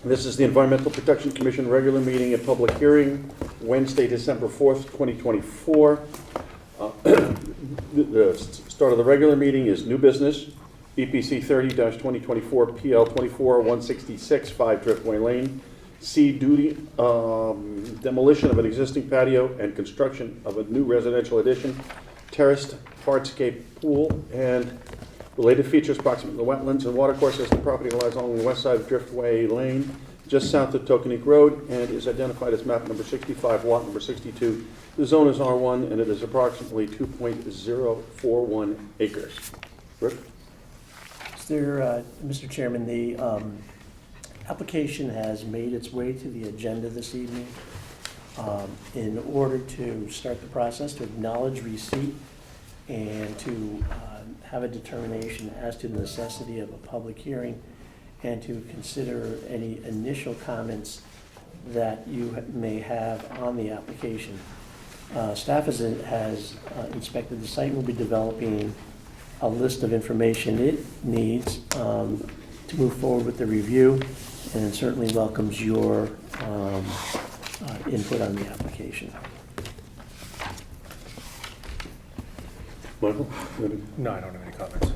This is the Environmental Protection Commission regular meeting and public hearing, Wednesday, December 4th, 2024. The start of the regular meeting is new business, EPC 30-2024 PL 24-166, 5 Driftway Lane, C duty, demolition of an existing patio and construction of a new residential addition, terraced hardscape pool, and related features proximate to the wetlands and watercourses. The property lies along the west side of Driftway Lane, just south of Tokenique Road, and is identified as map number 65, lot number 62. The zone is R1, and it is approximately 2.041 acres. Rick? Mr. Chairman, the application has made its way to the agenda this evening. In order to start the process, to acknowledge receipt and to have a determination as to the necessity of a public hearing and to consider any initial comments that you may have on the application. Staff has inspected the site and will be developing a list of information it needs to move forward with the review, and it certainly welcomes your input on the application. Michael? No, I don't have any comments.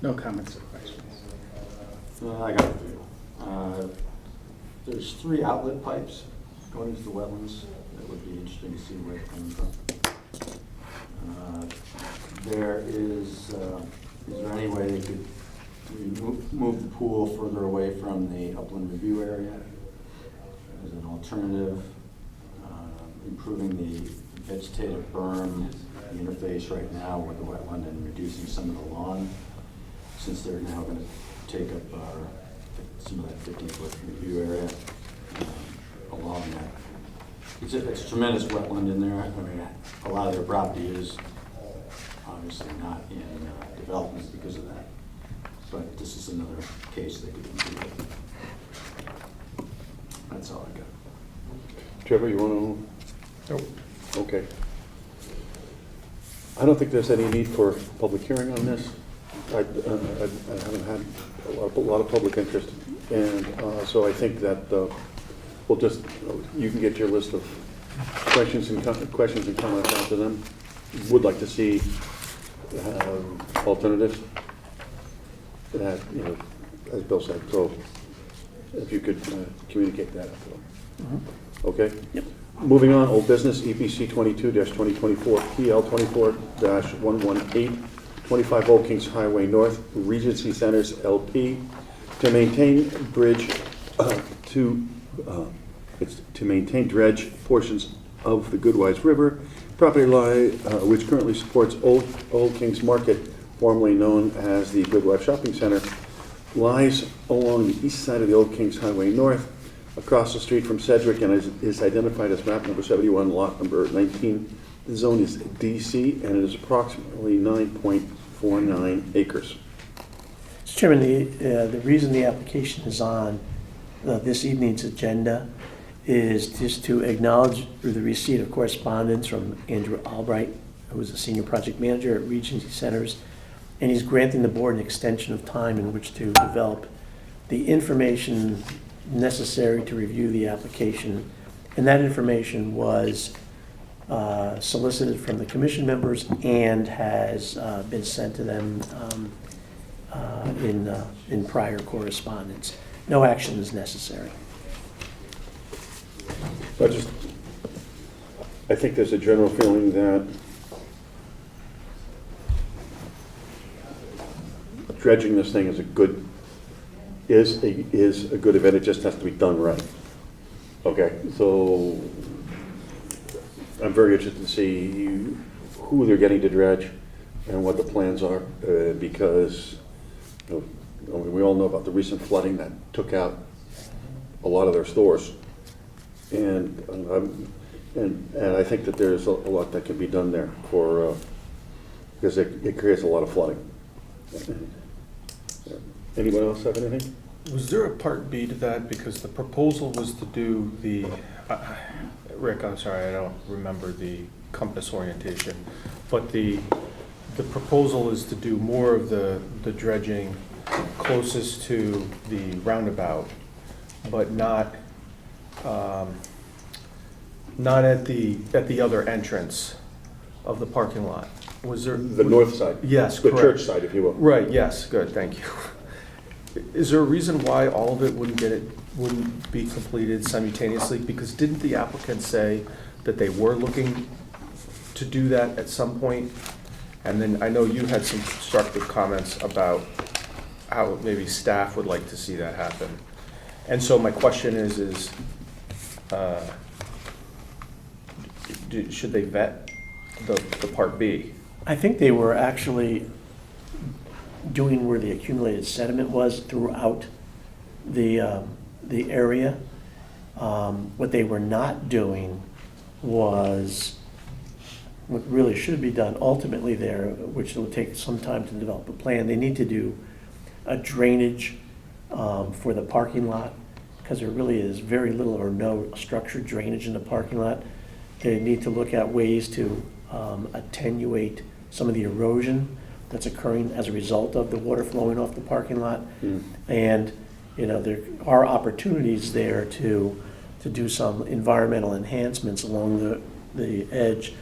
No comments or questions. I got a few. There's 3 outlet pipes going into the wetlands. That would be interesting to see where they're coming from. Is there any way they could move the pool further away from the upland review area as an alternative? Improving the vegetative berm, the interface right now with the wetland, and reducing some of the lawn, since they're now going to take up some of that 15-foot review area along that. It's a tremendous wetland in there. I mean, a lot of their property is obviously not in development because of that. But this is another case they could improve it. That's all I got. Trevor, you want to? Nope. Okay. I don't think there's any need for public hearing on this. I haven't had a lot of public interest, and so I think that we'll just, you can get your list of questions and comments out to them. Would like to see alternatives that, as Bill said, so if you could communicate that to them. Mm-hmm. Okay? Yep. Moving on, old business, EPC 22-2024 PL 24-118, 25 Old Kings Highway North, Regency Centers LP, to maintain dredge portions of the Goodwise River property line, which currently supports Old Kings Market, formerly known as the Goodwife Shopping Center, lies along the east side of the Old Kings Highway North, across the street from Sedgwick, and is identified as map number 71, lot number 19. The zone is DC, and it is approximately 9.49 acres. Mr. Chairman, the reason the application is on this evening's agenda is just to acknowledge the receipt of correspondence from Andrew Albright, who is a senior project manager at Regency Centers, and he's granting the board an extension of time in which to develop the information necessary to review the application. And that information was solicited from the commission members and has been sent to them in prior correspondence. No action is necessary. I think there's a general feeling that dredging this thing is a good event. It just has to be done right. Okay, so I'm very interested to see who they're getting to dredge and what the plans are, because we all know about the recent flooding that took out a lot of their stores, and I think that there's a lot that can be done there because it creates a lot of flooding. Anyone else have anything? Was there a part B to that? Because the proposal was to do the, Rick, I'm sorry, I don't remember the compass orientation, but the proposal is to do more of the dredging closest to the roundabout but not, not at the other entrance of the parking lot. Was there? The north side. Yes, The correct. church side, if you will. Right, yes, good, thank you. Is there a reason why all of it wouldn't be completed simultaneously? Because didn't the applicant say that they were looking to do that at some point? And then I know you had some constructive comments about how maybe staff would like to see that happen. And so my question is should they vet the Part B? I think they were actually doing where the accumulated sediment was throughout the area. What they were not doing was what really should be done ultimately there, which will take some time to develop a plan. They need to do a drainage for the parking lot, because there really is very little or no structured drainage in the parking lot. They need to look at ways to attenuate some of the erosion that's occurring as a result of the water flowing off the parking lot. And, you know, there are opportunities there to do some environmental enhancements along the edge.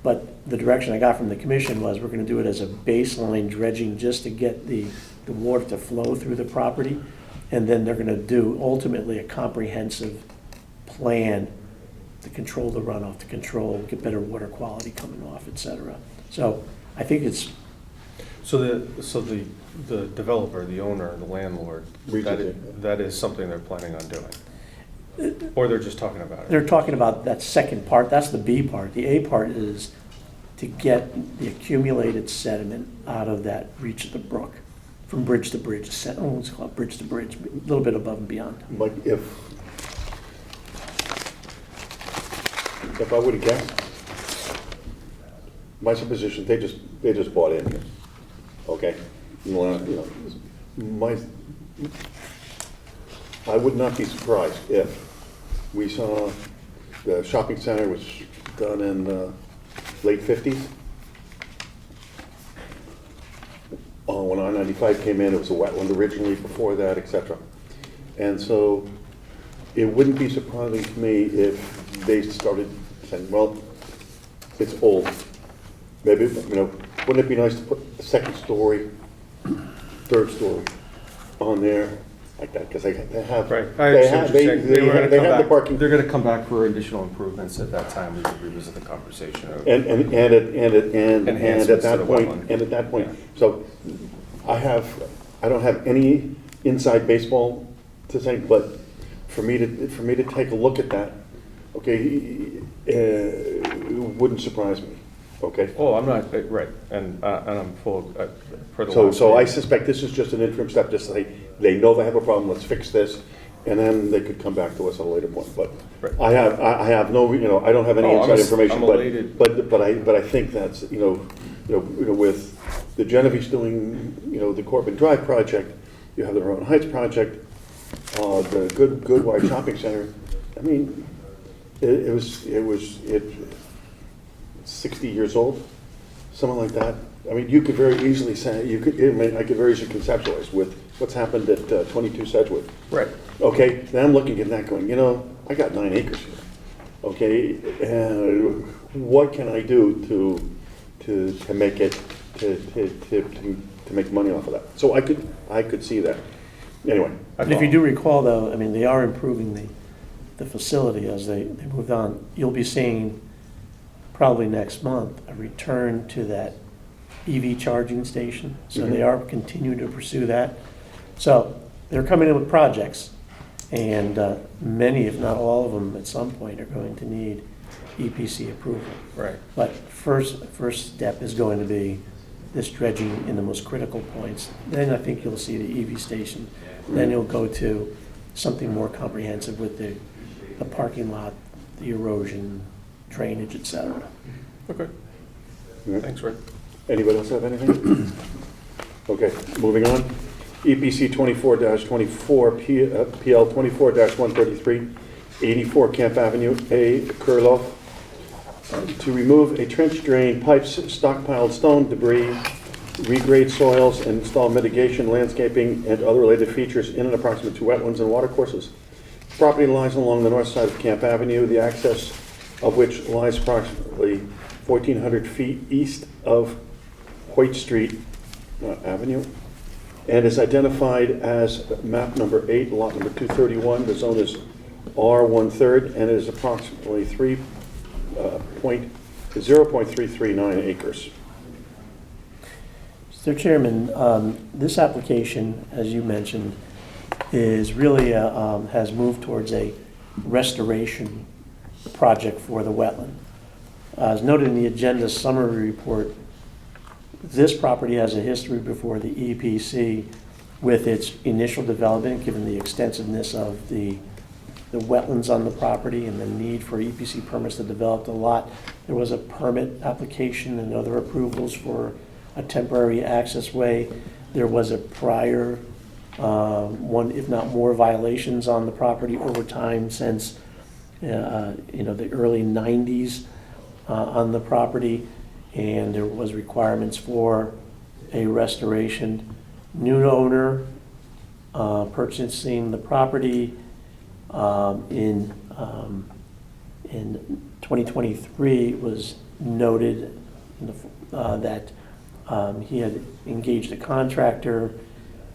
But the direction I got from the commission was we're gonna do it as a baseline dredging just to get the water to flow through the property. And then they're gonna do ultimately a comprehensive plan to control the runoff, to get better water quality coming off, et cetera. So I think it's, So the developer, the owner, the landlord, that is something they're planning on doing? Or they're just talking about it? they're talking about that second part, that's the B part. The A part is to get the accumulated sediment out of that reach of the brook, from bridge to bridge, let's call it bridge to bridge, a little bit above and beyond. Like if I would have guessed, my supposition, they just bought in here, okay? I would not be surprised if we saw the shopping center was done in the late 50s. When I-95 came in, it was a wetland originally, before that, etc. And so it wouldn't be surprising to me if they started saying, well, it's old. Maybe, wouldn't it be nice to put a second story, third story on there like that? Because they have, Right, I understand what you're saying. they have the parking. They're gonna come back for additional improvements at that time. We can revisit the conversation. And at Enhancements to that the point, wetland. so I don't have any inside baseball to say, but for me to take a look at that, okay, it wouldn't surprise me, okay? Oh, I'm not, right, and I'm full, per the So last I meeting. suspect this is just an interim step, just to say, they know they have a problem, let's fix this, and then they could come back to us at a later point, but Right. I have no, I don't have any Oh, I'm inside a- information, I'm elated. but I think that's, with the Genevieve's doing, the Corbin Drive project, you have the Rowan Heights project, the Good White Shopping Center, I mean, it's 60 years old, something like that. I mean, you could very easily say, I could very easily conceptualize with what's happened at 22 Sedgwood. Right. Okay, then I'm looking at that going, I got 9 acres here. Okay, and what can I do to make it, to make money off of that? So I could see that. Anyway. But if you do recall though, I mean, they are improving the facility as they moved on. You'll be seeing probably next month a return to that EV charging station. So they are continuing to pursue that. So they're coming in with projects, and many, if not all of them, at some point are going to need EPC approval. Right. But first step is going to be this dredging in the most critical points. Then I think you'll see the EV station. Then you'll go to something more comprehensive with the parking lot, the erosion, drainage, et cetera. Okay, Yeah. thanks, Rick. Anybody else have anything? Okay, moving on. EPC 24-24, PL 24-133, 84 Camp Avenue, A, Kurloff, to remove a trench drain, pipes, stockpiled stone debris, regrade soils, and install mitigation, landscaping, and other related features in and approximate to wetlands and watercourses. Property lies along the north side of Camp Avenue, the access of which lies approximately 1,400 feet east of Hoyt Street Avenue, and is identified as map number 8, lot number 231. The zone is R1/3, and it is approximately 0.339 acres. Mr. Chairman, this application, as you mentioned, is really, has moved towards a restoration project for the wetland. As noted in the agenda summary report, this property has a history before the EPC with its initial development, given the extensiveness of the wetlands on the property and the need for EPC permits to develop the lot. There was a permit application and other approvals for a temporary access way. There was a prior one, if not more, violations on the property over time since the early 90s on the property, and there was requirements for a restoration. New owner purchasing the property in 2023 was noted that he had engaged a contractor,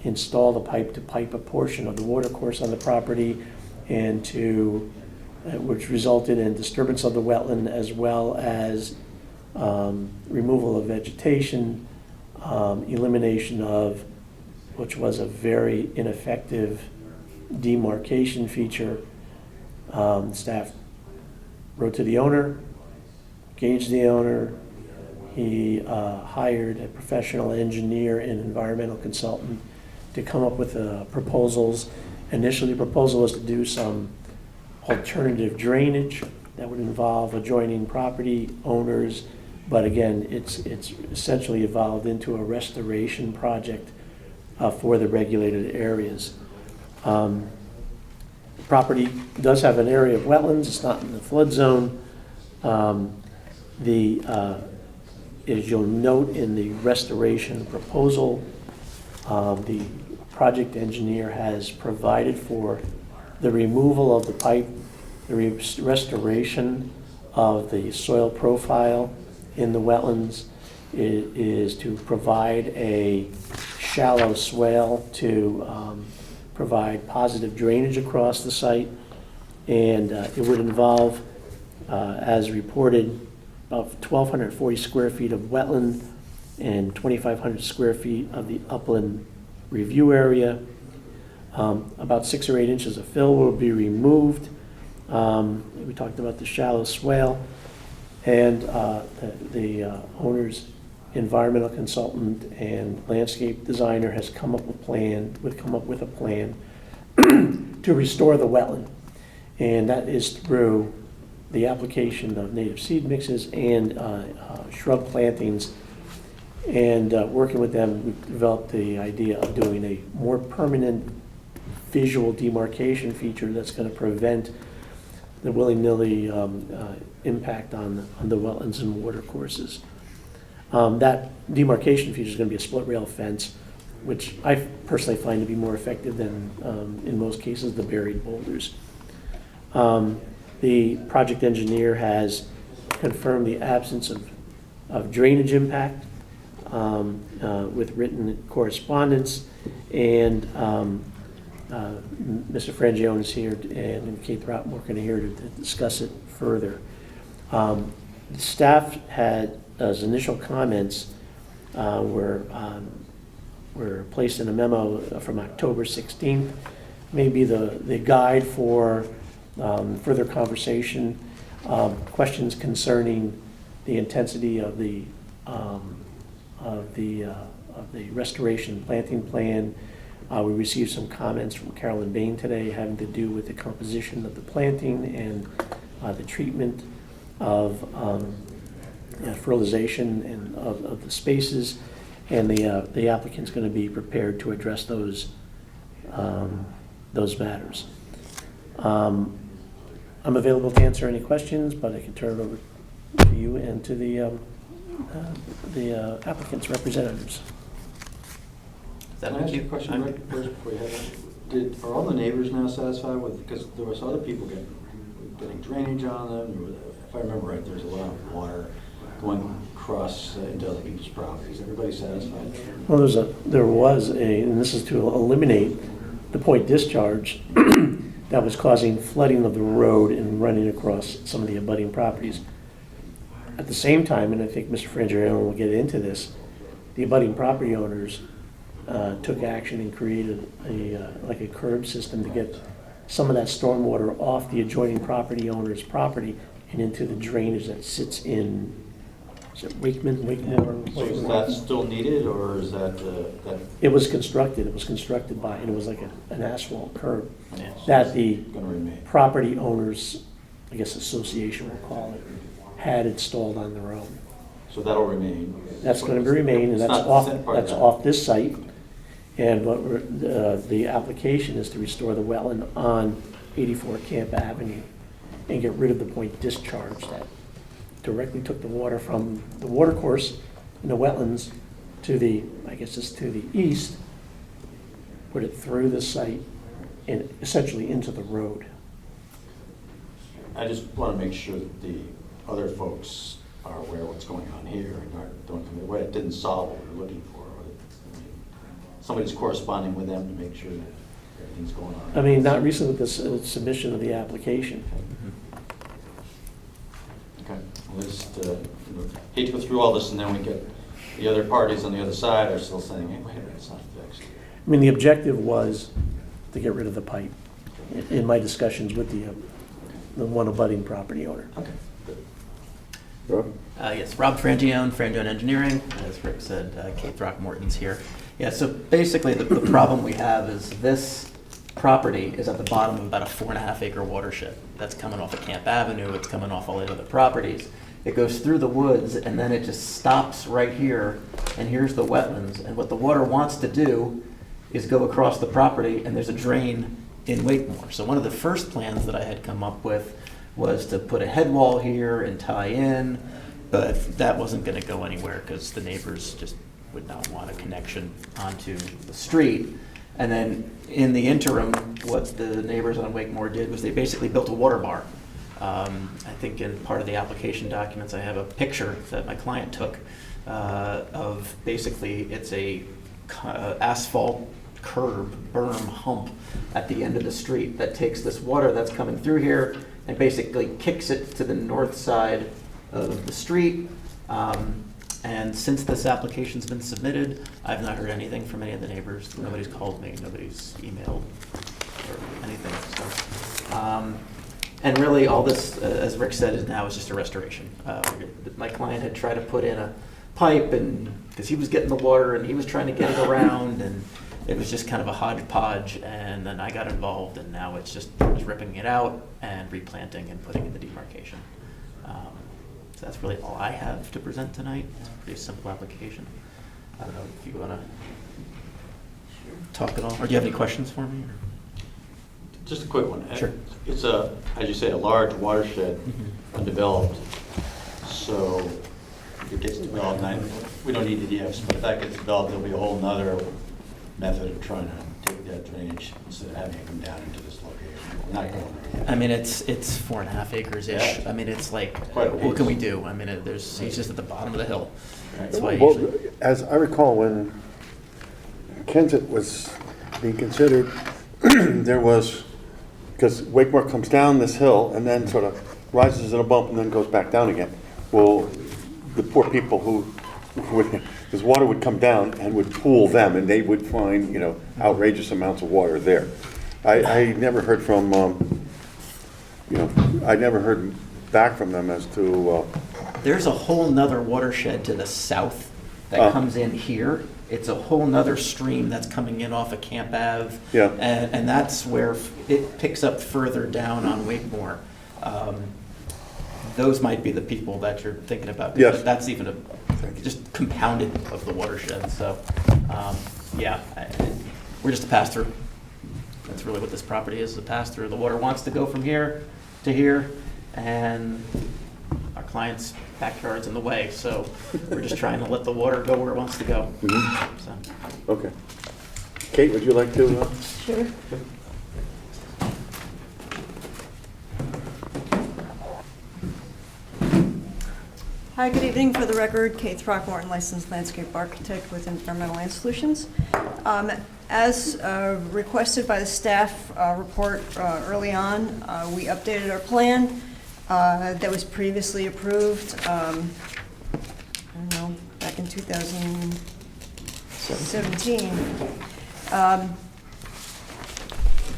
installed a pipe to pipe a portion of the watercourse on the property, and which resulted in disturbance of the wetland as well as removal of vegetation, elimination of, which was a very ineffective demarcation feature. Staff wrote to the owner, engaged the owner. He hired a professional engineer and environmental consultant to come up with proposals. Initially, the proposal was to do some alternative drainage that would involve adjoining property owners, but again, it's essentially evolved into a restoration project for the regulated areas. The property does have an area of wetlands. It's not in the flood zone. As you'll note in the restoration proposal, the project engineer has provided for the removal of the pipe, the restoration of the soil profile in the wetlands. It is to provide a shallow swale to provide positive drainage across the site, and it would involve, as reported, about 1,240 square feet of wetland and 2,500 square feet of the upland review area. About 6 or 8 inches of fill will be removed. We talked about the shallow swale, and the owner's environmental consultant and landscape designer has come up with a plan to restore the wetland, and that is through the application of native seed mixes and shrub plantings. And working with them, we've developed the idea of doing a more permanent visual demarcation feature that's going to prevent the willy-nilly impact on the wetlands and watercourses. That demarcation feature is going to be a split rail fence, which I personally find to be more effective than, in most cases, the buried boulders. The project engineer has confirmed the absence of drainage impact with written correspondence, and Mr. Frangione is here, and Kate Throckmorton here to discuss it further. Staff had, as initial comments, were placed in a memo from October 16th, maybe the guide for further conversation, questions concerning the intensity of the restoration planting plan. We received some comments from Carolyn Bain today having to do with the composition of the planting and the treatment of fertilization and of the spaces, and the applicant's going to be prepared to address those matters. I'm available to answer any questions, but I can turn it over to you and to the the applicant's representatives. Is that Can I what ask you you? a question, Rick, first before you head on? Are all the neighbors now satisfied with, because there was other people getting drainage on them, if I remember right, there's a lot of water going across into other people's properties. Everybody satisfied? Well, there was and this is to eliminate the point discharge that was causing flooding of the road and running across some of the abutting properties. At the same time, and I think Mr. Frangiano will get into this, the abutting property owners took action and created like a curb system to get some of that stormwater off the adjoining property owner's property and into the drainage that sits in, is it Wakemore? So is that still needed, or is that, It was constructed by, and it was like an asphalt curb Yeah. that the gonna remain? property owners, I guess association will call it, had installed on their own. So that'll remain? That's going to remain, and It's that's not off, part of that's that. off this site. And the application is to restore the wetland on 84 Camp Avenue and get rid of the point discharge that directly took the water from the watercourse in the wetlands to the, I guess it's to the east, put it through the site and essentially into the road. I just want to make sure that the other folks are aware of what's going on here and don't come away. It didn't solve what we're looking for. Somebody's corresponding with them to make sure that everything's going on. I mean, not recently with this submission of the application. Okay, well, just, hate to go through all this and then we get, the other parties on the other side are still saying, hey, wait a minute, it's not fixed. I mean, the objective was to get rid of the pipe in my discussions with the one abutting property owner. Okay, good. Rob? Yes, Rob Frangione Engineering, as Rick said, Kate Throckmorton's here. Yeah, so basically the problem we have is this property is at the bottom of about a 4.5 acre watershed. That's coming off of Camp Avenue, it's coming off all the other properties. It goes through the woods and then it just stops right here, and here's the wetlands. And what the water wants to do is go across the property, and there's a drain in Wakemore. So one of the first plans that I had come up with was to put a head wall here and tie in, but that wasn't gonna go anywhere because the neighbors just would not want a connection onto the street. And then in the interim, what the neighbors on Wakemore did was they basically built a water bar. I think in part of the application documents, I have a picture that my client took of basically it's a asphalt curb, berm, hump at the end of the street that takes this water that's coming through here and basically kicks it to the north side of the street. And since this application's been submitted, I've not heard anything from any of the neighbors. Nobody's called me, nobody's emailed or anything. So, and really, all this, as Rick said, is now is just a restoration. My client had tried to put in a pipe, and because he was getting the water and he was trying to get it around, and it was just kind of a hodgepodge. And then I got involved, and now it's just ripping it out and replanting and putting in the demarcation. So that's really all I have to present tonight. It's a pretty simple application. I don't know if you want to talk at all, or do you have any questions for me? Just a quick one. Sure. It's as you say, a large watershed, undeveloped. So if it gets developed, we don't need the DFs, but if that gets developed, there'll be a whole nother method of trying to take that drainage instead of having it come down into this location. We're not going there yet. I mean, it's 4.5 acres-ish. Yeah. I mean, it's like, Quite a what can we piece. do? I mean, he's just at the bottom of the hill. That's why Well, usually, as I recall, when Kensett was being considered, there was, because Wakemore comes down this hill and then sort of rises in a bump and then goes back down again. Well, the poor people who would, because water would come down and would pool them, and they would find, outrageous amounts of water there. I never heard from, I never heard back from them as to, there's a whole nother watershed to the south that comes in here. It's a whole nother stream that's coming in off of Camp Ave. Yeah. And that's where it picks up further down on Wakemore. Those might be the people that you're thinking about. Yes. That's even just compounded of the watershed. So, we're just a pass-through. That's really what this property is, a pass-through. The water wants to go from here to here, and our client's backyard's in the way, so we're just trying to let the water go where it wants to go. So. Okay. Kate, would you like to? Sure. Hi, good evening. For the record, Kate Throckmorton, licensed landscape architect with Environmental Land Solutions. As requested by the staff report early on, we updated our plan that was previously approved, I don't know, back in 2017.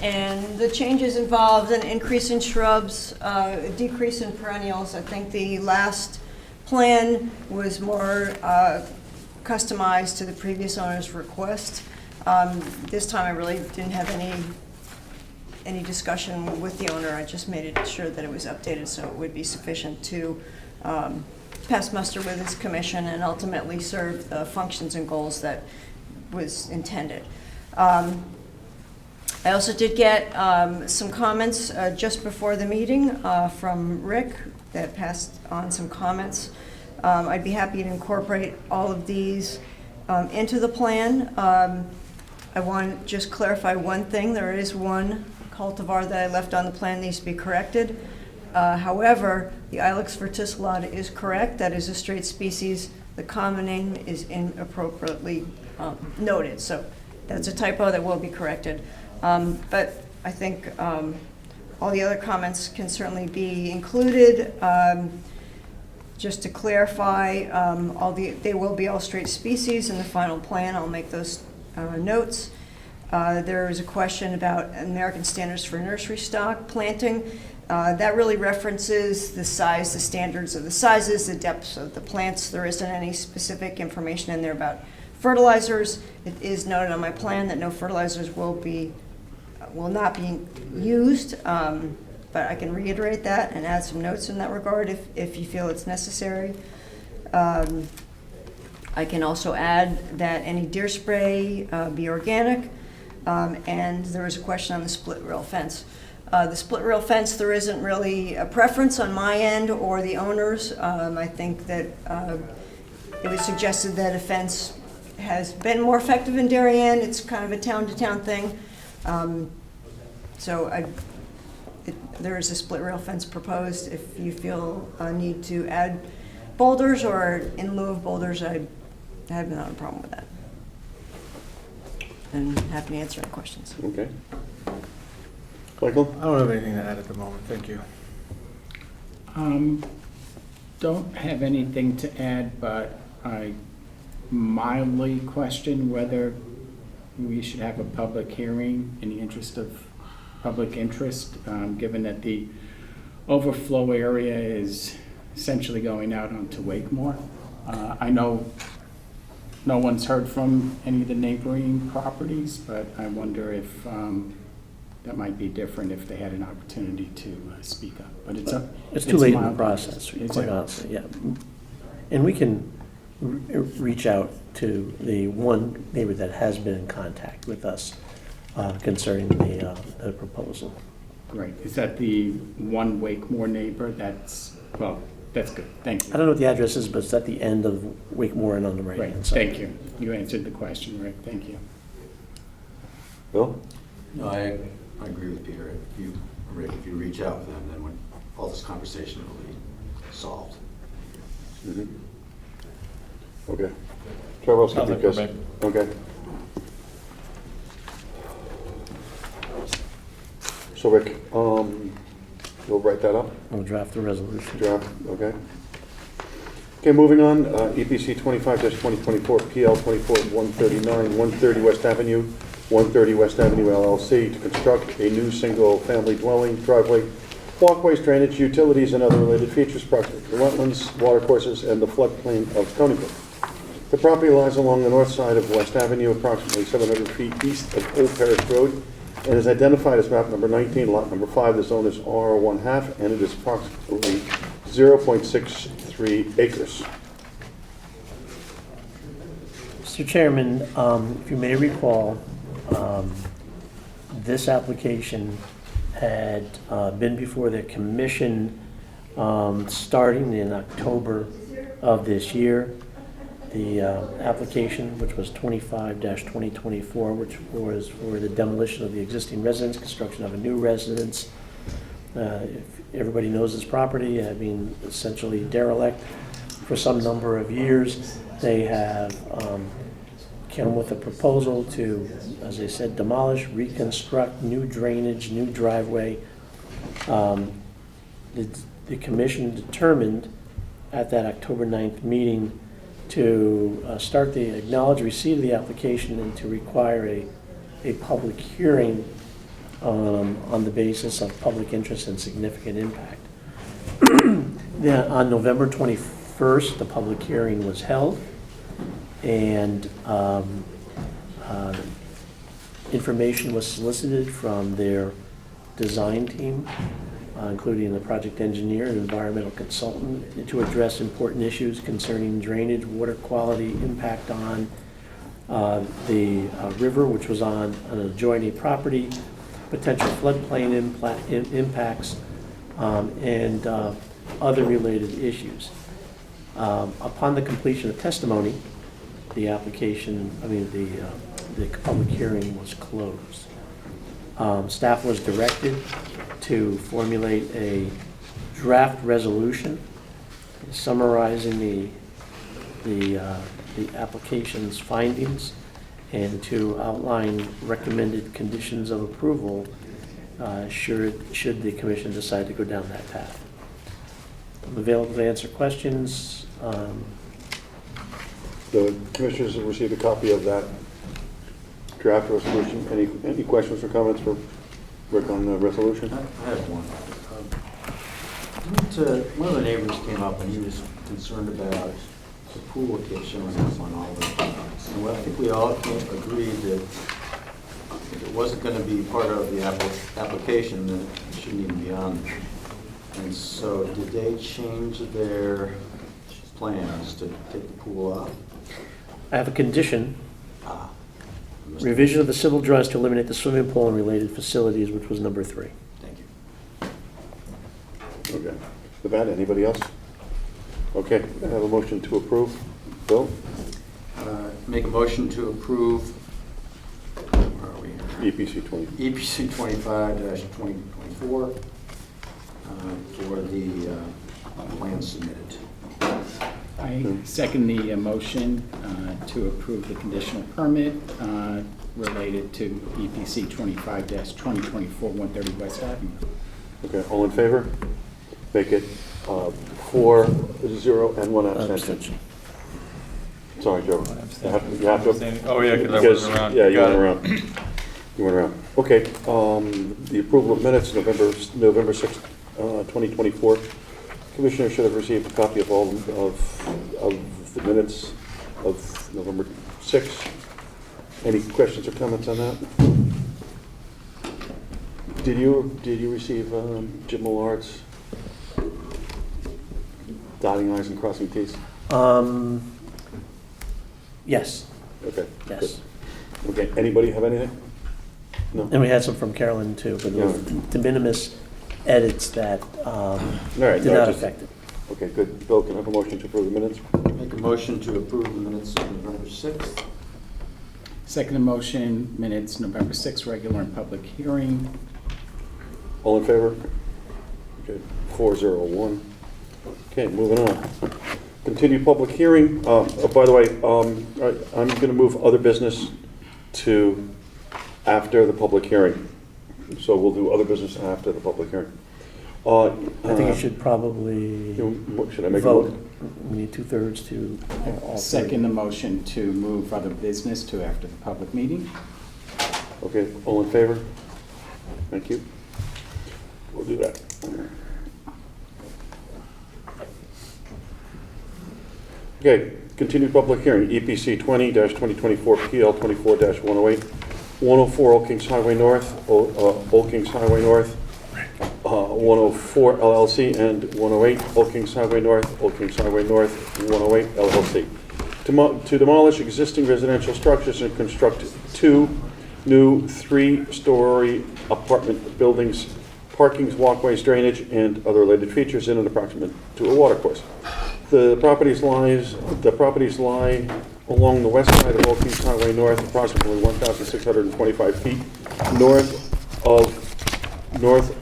And the changes involved an increase in shrubs, a decrease in perennials. I think the last plan was more customized to the previous owner's request. This time I really didn't have any discussion with the owner. I just made sure that it was updated so it would be sufficient to pass muster with his commission and ultimately serve the functions and goals that was intended. I also did get some comments just before the meeting from Rick that passed on some comments. I'd be happy to incorporate all of these into the plan. I want to just clarify one thing. There is one cultivar that I left on the plan that needs to be corrected. However, the Ilex verticillata is correct. That is a straight species. The common name is inappropriately noted. So that's a typo that will be corrected. But I think all the other comments can certainly be included. Just to clarify, they will be all straight species in the final plan. I'll make those notes. There is a question about American standards for nursery stock planting. That really references the size, the standards of the sizes, the depths of the plants. There isn't any specific information in there about fertilizers. It is noted on my plan that no fertilizers will not be used, but I can reiterate that and add some notes in that regard if you feel it's necessary. I can also add that any deer spray be organic, and there was a question on the split rail fence. The split rail fence, there isn't really a preference on my end or the owners. I think that it was suggested that a fence has been more effective in Darien. It's kind of a town-to-town thing. There is a split rail fence proposed. If you feel a need to add boulders or in lieu of boulders, I have not a problem with that. And happy to answer any questions. Okay. Michael? I don't have anything to add at the moment, thank you. Don't have anything to add, but I mildly question whether we should have a public hearing in the interest of public interest, given that the overflow area is essentially going out onto Wakemore. I know no one's heard from any of the neighboring properties, but I wonder if that might be different if they had an opportunity to speak up. But It's too late in the mild. process, Is quite it? honestly, yeah. And we can reach out to the one neighbor that has been in contact with us concerning the proposal. Great. Is that the one Wakemore neighbor? That's good. Thank I you. don't know what the address is, but it's at the end of Wakemore and on the Great. right-hand side. Thank you. You answered the question, Rick. Thank you. Bill? No, I agree with Peter. Rick, if you reach out with them, then when all this conversation will be solved. Mm-hmm. Okay. Trevor, I'll Nothing because, for me. okay. So Rick, you'll write that up? We'll draft the resolution. Draft, okay. Okay, moving on, EPC 25-2024, PL 24-139, 130 West Avenue, 130 West Avenue LLC to construct a new single-family dwelling, driveway, walkways, drainage, utilities, and other related features proximate to the wetlands, watercourses, and the floodplain of Stony Brook. The property lies along the north side of West Avenue, approximately 700 feet east of Old Parish Road, and is identified as map number 19, lot number 5. The zone is R1/2, and it is approximately 0.63 acres. Mr. Chairman, if you may recall, this application had been before the commission starting in October of this year. The application, which was 25-2024, which was for the demolition of the existing residence, construction of a new residence. If everybody knows this property, I mean, essentially derelict for some number of years. They have come with a proposal to, as I said, demolish, reconstruct, new drainage, new driveway. The commission determined at that October 9th meeting to start the acknowledge receipt of the application and to require a public hearing on the basis of public interest and significant impact. Then on November 21st, the public hearing was held, and information was solicited from their design team, including the project engineer and environmental consultant, to address important issues concerning drainage, water quality, impact on the river, which was on an adjoining property, potential floodplain impacts, and other related issues. Upon the completion of testimony, the public hearing was closed. Staff was directed to formulate a draft resolution summarizing the application's findings and to outline recommended conditions of approval should the commission decide to go down that path. I'm available to answer questions. The commissioners have received a copy of that draft resolution. Any questions or comments for Rick on the resolution? I have one. One of the neighbors came up and he was concerned about the pool that kept showing up on all the plans. And I think we all agreed that if it wasn't going to be part of the application, then it shouldn't even be on there. And so did they change their plans to take the pool off? I have a condition, Ah. revision of the civil drawings to eliminate the swimming pool and related facilities, which was number 3. Thank you. Okay. With that, anybody else? Okay, I have a motion to approve. Bill? Make a motion to approve, where are we here? EPC 20. EPC 25-2024 for the plan submitted. I second the motion to approve the conditional permit related to EPC 25-2024, 130 West Avenue. Okay, all in favor? Make it 4-0 and 1 abstention. Sorry, Joe. You have to. Oh, yeah, because I Because, wasn't around. yeah, you Got went it. around. You went around. Okay, the approval of minutes, November 6th, 2024. Commissioner should have received a copy of all of the minutes of November 6th. Any questions or comments on that? Did you receive Jim Millard's dotting i's and crossing t's? Yes, Okay. yes. good. Okay, anybody have anything? No? And we had some from Carolyn too, but Yeah. de minimis edits that All right, did no, not just- affect it. Okay, good. Bill, can I have a motion to approve the minutes? Make a motion to approve the minutes of November 6th. Second motion, minutes November 6th, regular and public hearing. All in favor? Okay, 4-0-1. Okay, moving on. Continued public hearing. By the way, I'm going to move other business to after the public hearing. So we'll do other business after the public hearing. I think you should probably Should I make a vote. motion? We need 2/3 to all three. Second the motion to move other business to after the public meeting. Okay, all in favor? Thank you. We'll do that. Okay, continued public hearing, EPC 20-2024, PL 24-108, 104 Old Kings Highway North, Old Kings Highway North, 104 LLC, and 108 Old Kings Highway North, Old Kings Highway North, 108 LLC. To demolish existing residential structures and construct 2 new 3-story apartment buildings parkings, walkways, drainage, and other related features in and approximate to a watercourse. The properties lie along the west side of Old Kings Highway North, approximately 1,625 feet north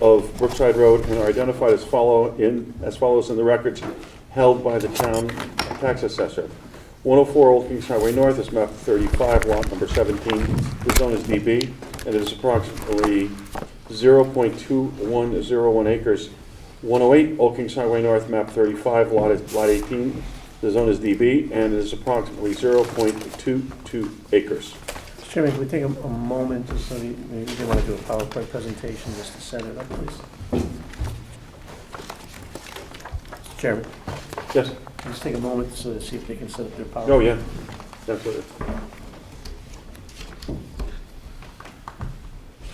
of Brookside Road, and are identified as follows in the records held by the town tax assessor. 104 Old Kings Highway North is map 35, lot number 17. The zone is DB, and it is approximately 0.2101 acres. 108 Old Kings Highway North, map 35, lot 18. The zone is DB, and it is approximately 0.22 acres. Mr. Chairman, can we take a moment, just so maybe they want to do a PowerPoint presentation just to set it up, please? Mr. Chairman, Yes? just take a moment to see if they can set up their PowerPoint. Oh, yeah. That's what it is.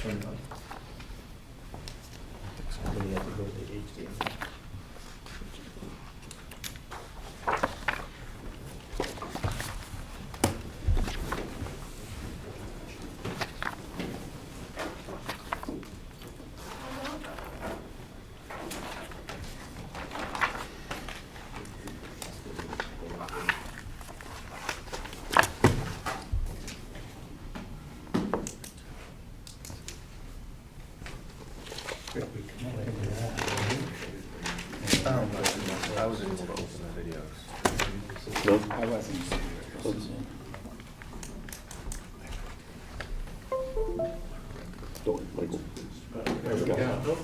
Turn it on. Somebody have to go to the HDMI. I was able to open the videos. No? I wasn't. Don't, Michael. There we go.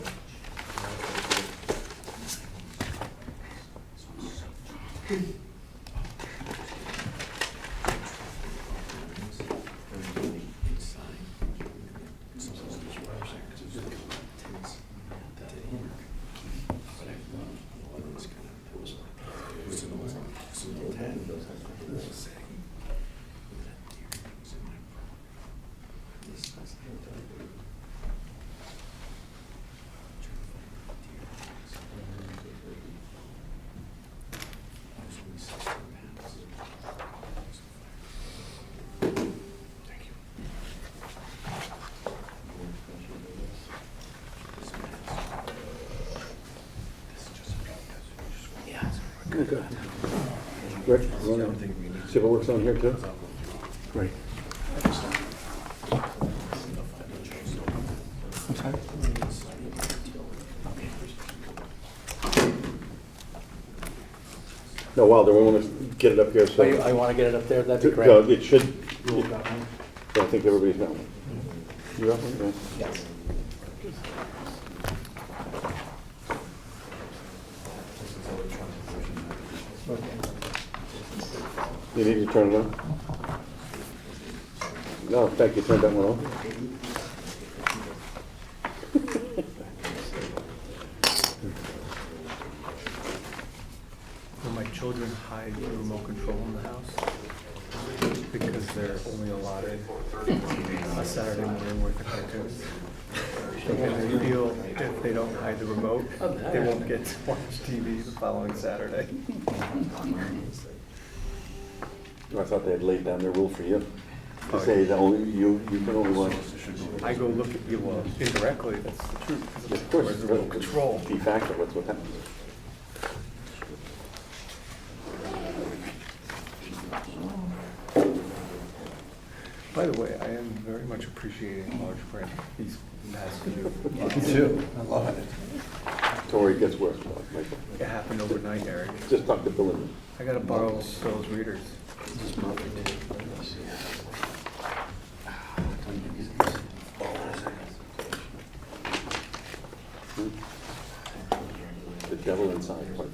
Okay. Rick, you wanna see if it works on here too? Great. No, Wilder, we want to get it up here, so. I want to get it up there, that'd be great. No, it should, I think everybody's got one. You got one? Yeah. Yes. You need to turn it on? No, thank you, turn that one on. Will my children hide the remote control in the house? Because they're only allotted a Saturday morning worth of cartoons. And they feel if they don't hide the remote, they won't get to watch TV the following Saturday. I thought they had laid down their rule for you. To say that only, you can only watch. I go look at you, well, indirectly, that's the truth. 'Cause Of course, where's the remote control? de facto, that's what happens. By the way, I am very much appreciating large print these past few Me months. too, I love it. Tori gets worse, Michael. It happened overnight, Eric. Just talk to Bill and I gotta borrow Bill's readers. the devil inside. Quite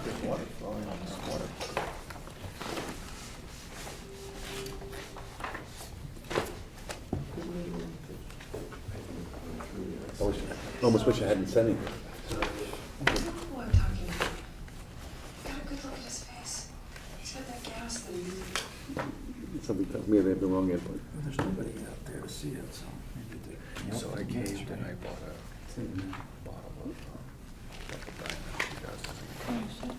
There's water flowing on this water. Almost wish I hadn't said anything. Who I'm talking about. Got a good look at his face. He's got that gas that he uses. Somebody tells me they have the wrong input. There's nobody out there to see it, so maybe they. So I caved and I bought a bottle of Dr. Diamond 2000.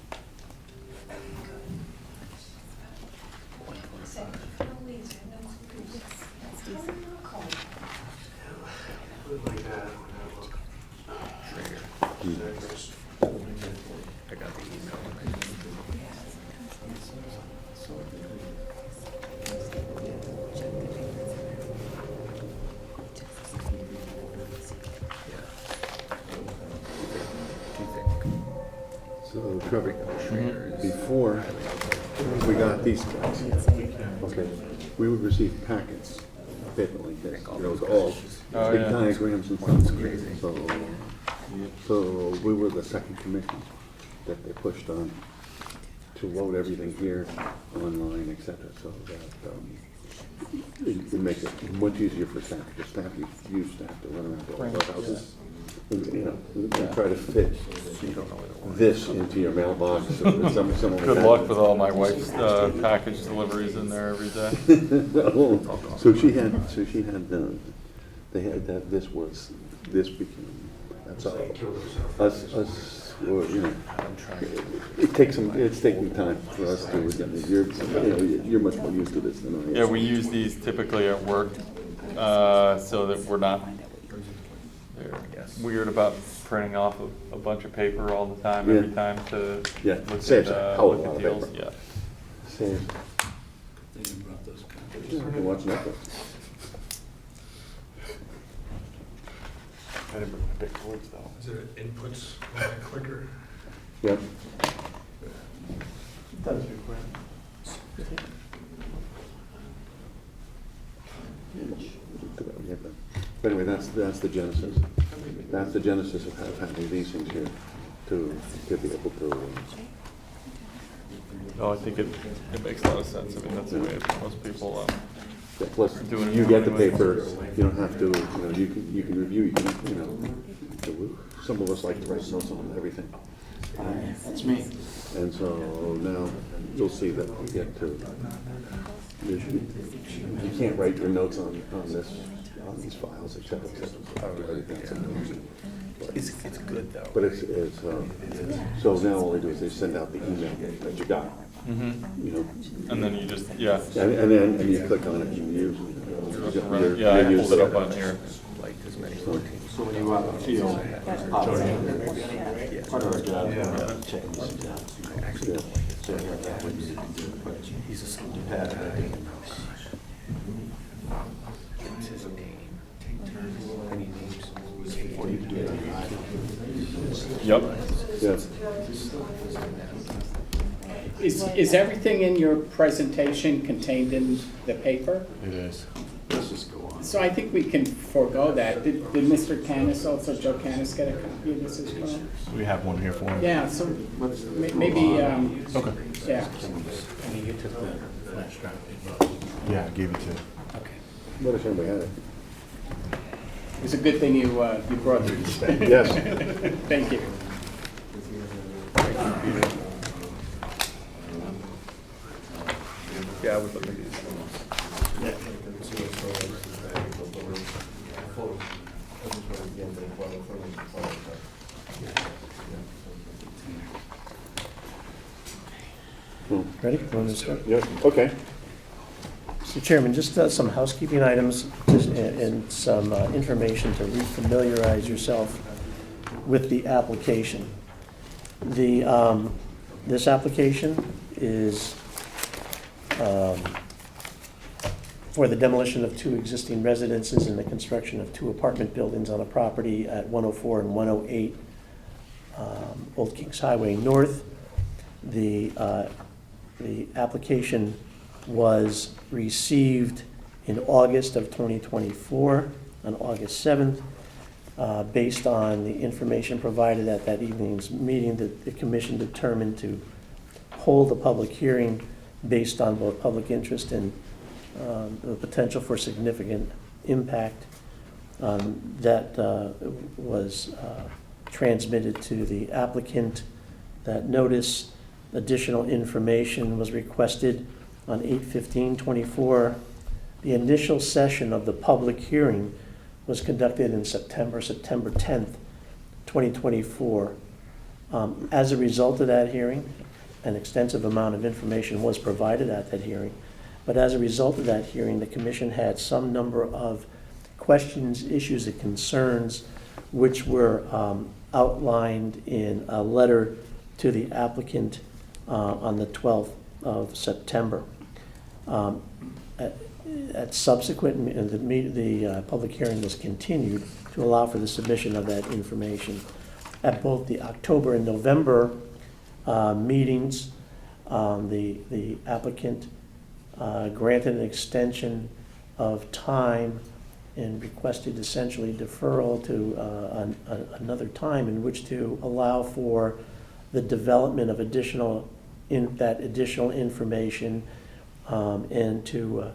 So Trevor, before we got these guys, okay, we would receive packets, paper like this, you know, with all Oh, big yeah. diagrams and stuff. So we were the second commission that they pushed on to load everything here online, et cetera, so that it makes it much easier for staff, because staff use staff to run around to all the houses. You know, we try to fit this into your mailbox. Or something like Good that. luck with all my wife's package deliveries in there every day. So she had, they had that, this became, that's all. Us, well, you know, it's taking time for us to, you're much more used to this than I am. Yeah, we use these typically at work, so that we're not weird about printing off a bunch of paper all the time, every time to Yeah, look saves at, a hell of a look lot at of deals. paper. Yeah. Saves. Yeah, I can watch Netflix. I didn't bring my big cords though. Is there inputs on that clicker? Yep. But anyway, that's the genesis. That's the genesis of having these things here to be able to. No, I think it makes a lot of sense. I mean, that's the way most people, Yeah, plus, Doing it you get the anyway. paper, you don't have to, you can review, you know, some of us like to write notes on everything. That's me. And so now you'll see that we get to, you can't write your notes on these files, et cetera, et cetera. It's good though. But it's, so now all they do is they send out the email that you got, you know, and then you just, yeah. and then you click on it and you use. Yeah, I pulled it up on here. So when you out in the field, part of our job, checking things out. So here, that would be, he's a pad. Yep. Yes. Is everything in your presentation contained in the paper? It is. Let's just go on. So I think we can forego that. Did Mr. Canis, also Joe Canis, get a copy of this as well? We have one here for him. Yeah, so Let's maybe, Okay. yeah. Yeah, I gave it to. What a shame we had it. It's a good thing you brought it. Yes. Thank you. Yeah, I would look at these. Ready? Want to start? Yes, okay. Mr. Chairman, just some housekeeping items and some information to refamiliarize yourself with the application. This application is for the demolition of 2 existing residences and the construction of 2 apartment buildings on a property at 104 and 108 Old Kings Highway North. The application was received in August of 2024, on August 7th. Based on the information provided at that evening's meeting, the commission determined to hold a public hearing based on both public interest and the potential for significant impact. That was transmitted to the applicant. That notice, additional information was requested on 8/15/24. The initial session of the public hearing was conducted in September 10th, 2024. As a result of that hearing, an extensive amount of information was provided at that hearing. But as a result of that hearing, the commission had some number of questions, issues, and concerns which were outlined in a letter to the applicant on the 12th of September. At subsequent, the public hearing was continued to allow for the submission of that information. At both the October and November meetings. The applicant granted an extension of time and requested essentially deferral to another time in which to allow for the development of additional information and to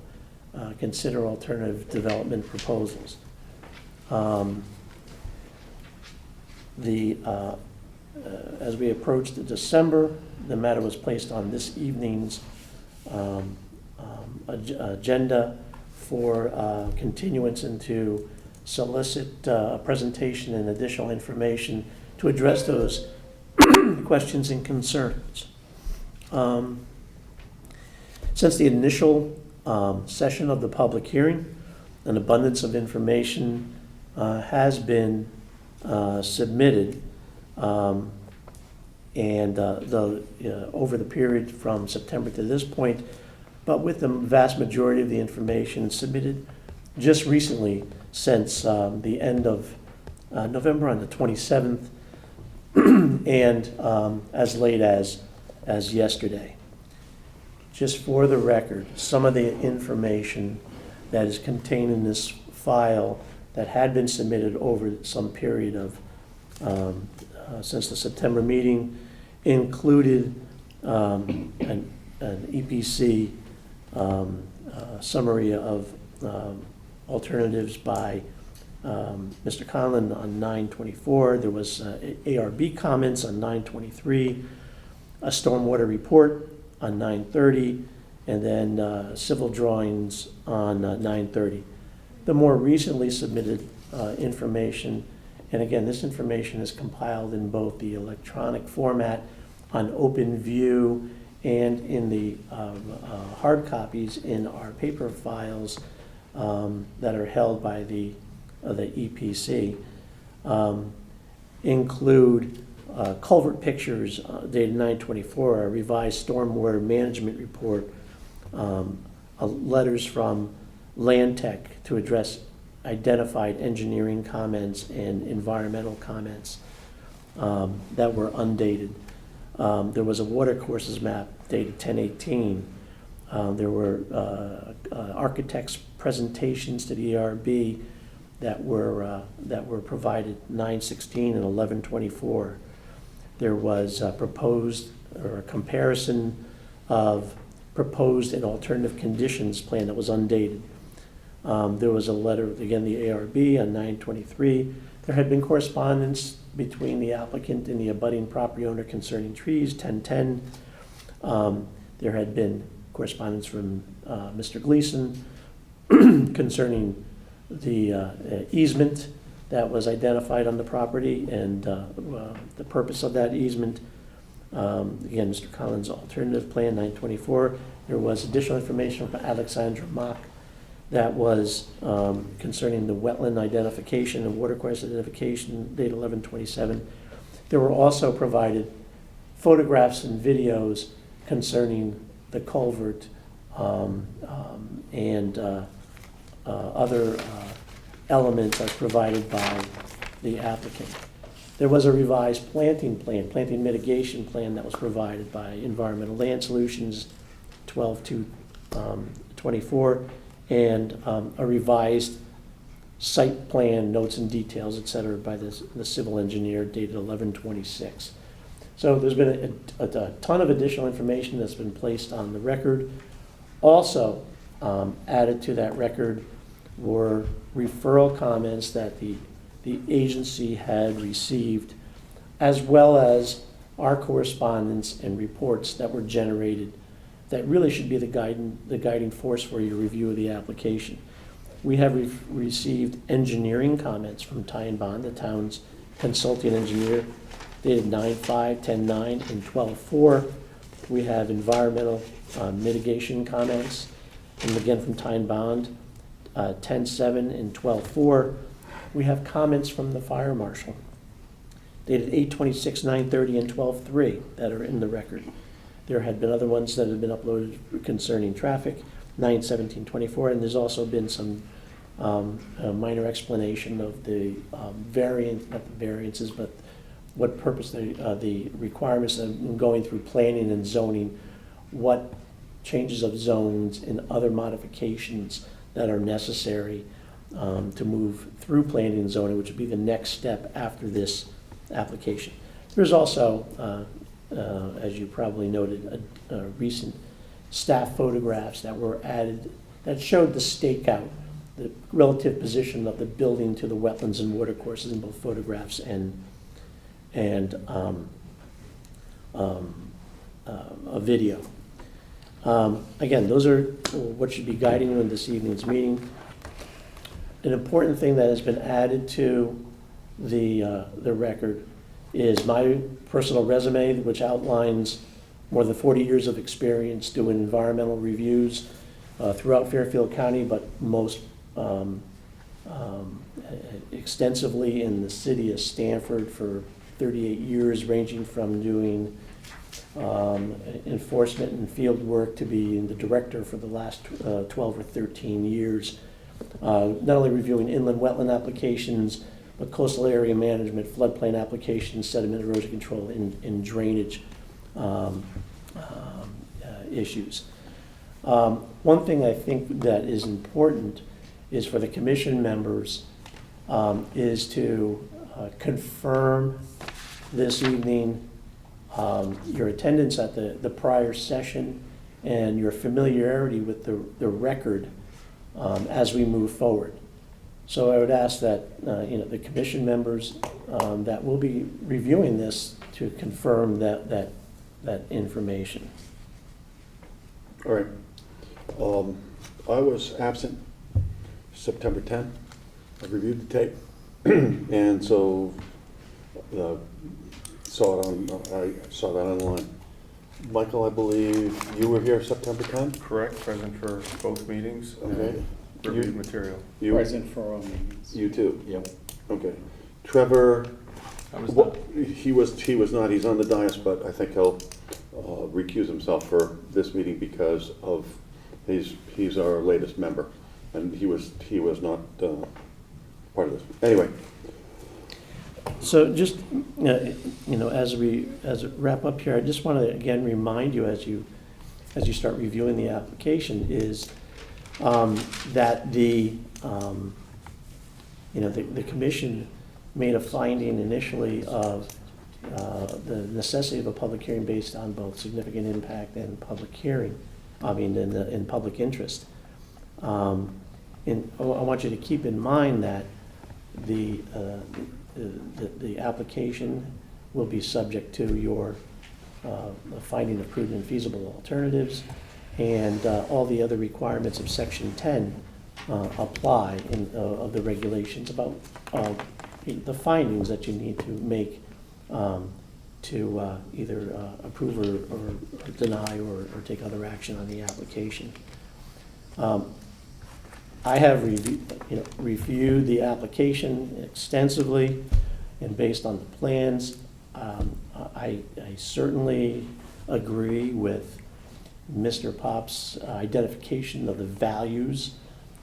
consider alternative development proposals. As we approached December, the matter was placed on this evening's agenda for continuance and to solicit a presentation and additional information to address those questions and concerns. Since the initial session of the public hearing, an abundance of information has been submitted, over the period from September to this point, but with the vast majority of the information submitted just recently since the end of November on the 27th and as late as yesterday. Just for the record, some of the information that is contained in this file that had been submitted over some period of since the September meeting included an EPC summary of alternatives by Mr. Conlon on 9/24. There was ARB comments on 9/23, a stormwater report on 9/30, and then civil drawings on 9/30. The more recently submitted information, and again, this information is compiled in both the electronic format on OpenView and in the hard copies in our paper files that are held by the EPC, include culvert pictures dated 9/24, a revised stormwater management report, letters from Land Tech to address identified engineering comments and environmental comments that were undated. There was a watercourses map dated 10/18. There were architects' presentations to the ARB that were provided 9/16 and 11/24. There was a proposed or a comparison of proposed and alternative conditions plan that was undated. There was a letter, again, the ARB on 9/23. There had been correspondence between the applicant and the abutting property owner concerning trees, 10/10. There had been correspondence from Mr. Gleason concerning the easement that was identified on the property and the purpose of that easement. Again, Mr. Collins' alternative plan, 9/24. There was additional information from Alexandra Mock that was concerning the wetland identification and watercourse identification, date 11/27. There were also provided photographs and videos concerning the culvert and other elements as provided by the applicant. There was a revised planting mitigation plan that was provided by Environmental Land Solutions, 12/2/24, and a revised site plan, notes and details, et cetera, by the civil engineer dated 11/26. So there's been a ton of additional information that's been placed on the record. Also added to that record were referral comments that the agency had received, as well as our correspondence and reports that were generated that really should be the guiding force for your review of the application. We have received engineering comments from Ty and Bond, the town's consulting engineer, dated 9/5, 10/9, and 12/4. We have environmental mitigation comments, and again from Ty and Bond, 10/7 and 12/4. We have comments from the fire marshal, dated 8/26, 9/30, and 12/3 that are in the record. There had been other ones that had been uploaded concerning traffic, 9/17/24, and there's also been some minor explanation of the not the variances, but what purpose the requirements of going through planning and zoning, what changes of zones and other modifications that are necessary to move through planning and zoning, which would be the next step after this application. There's also, as you probably noted, recent staff photographs that were added that showed the stakeout, the relative position of the building to the wetlands and watercourses in both photographs and a video. Again, those are what should be guiding you in this evening's meeting. An important thing that has been added to the record is my personal resume, which outlines more than 40 years of experience doing environmental reviews throughout Fairfield County, but most extensively in the city of Stamford for 38 years, ranging from doing enforcement and field work to being the director for the last 12 or 13 years. Not only reviewing inland wetland applications, but coastal area management, floodplain applications, sediment erosion control, and drainage issues. One thing I think that is important is for the commission members is to confirm this evening your attendance at the prior session and your familiarity with the record as we move forward. So I would ask that the commission members that will be reviewing this to confirm that information. All right. I was absent September 10th. I reviewed the tape, and so I saw that online. Michael, I believe you were here September 10th? Correct, present for both meetings. Okay. Reviewed material. You, Present for all meetings. you too? Yep. Okay. Trevor, I was what, he was not, he's on the dais, but I think he'll recuse himself for this meeting because of he's our latest member, and he was not part of this. Anyway. So just, as we wrap up here, I just want to again remind you as you start reviewing the application is that the commission made a finding initially of the necessity of a public hearing based on both significant impact and public hearing, in public interest. And I want you to keep in mind that the application will be subject to your finding of prudent and feasible alternatives, and all the other requirements of Section 10 apply of the regulations about the findings that you need to make to either approve or deny or take other action on the application. I have reviewed the application extensively, and based on the plans, I certainly agree with Mr. Pop's identification of the values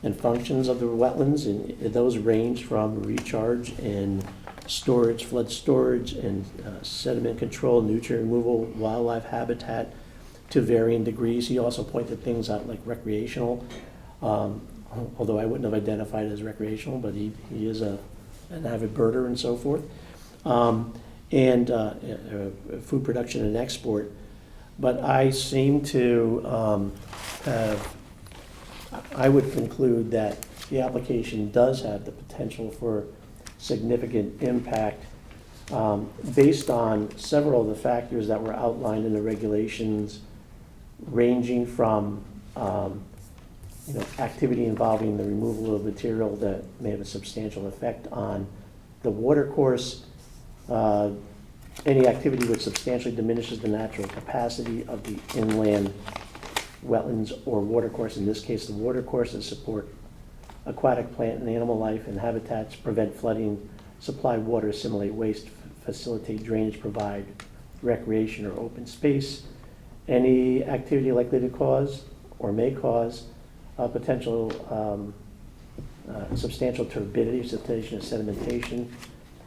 and functions of the wetlands, and those range from recharge and storage, flood storage, and sediment control, nutrient removal, wildlife habitat to varying degrees. He also pointed things out like recreational, although I wouldn't have identified it as recreational, but he is an avid birder and so forth, and food production and export. But I seem to I would conclude that the application does have the potential for significant impact based on several of the factors that were outlined in the regulations, ranging from activity involving the removal of material that may have a substantial effect on the watercourse, any activity which substantially diminishes the natural capacity of the inland wetlands or watercourse, in this case the watercourses, support aquatic plant and animal life and habitats, prevent flooding, supply water, assimilate waste, facilitate drainage, provide recreation or open space. Any activity likely to cause or may cause potential substantial turbidity, precipitation, and sedimentation,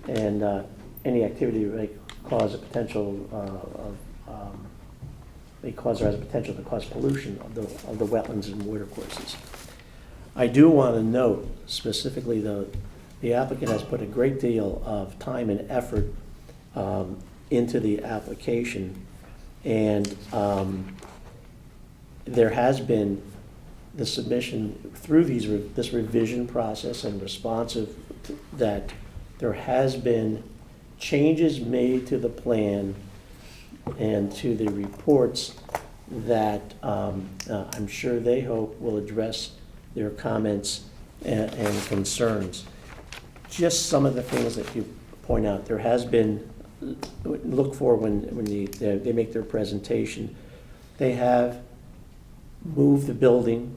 and any activity may cause a potential may cause or has a potential to cause pollution of the wetlands and watercourses. I do want to note specifically, though, the applicant has put a great deal of time and effort into the application, and there has been the submission through this revision process and responsive that there has been changes made to the plan and to the reports that I'm sure they hope will address their comments and concerns. Just some of the things that you point out, there has been, look for when they make their presentation, they have moved the building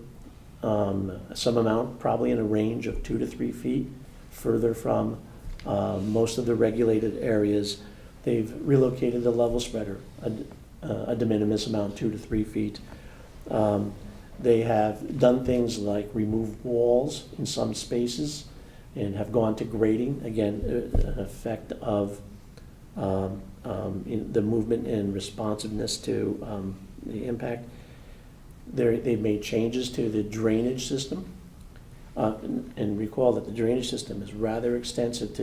some amount, probably in a range of 2 to 3 feet, further from most of the regulated areas. They've relocated the level spreader a de minimis amount, 2 to 3 feet. They have done things like remove walls in some spaces and have gone to grading, again, an effect of in the movement and responsiveness to the impact. They've made changes to the drainage system. And recall that the drainage system is rather extensive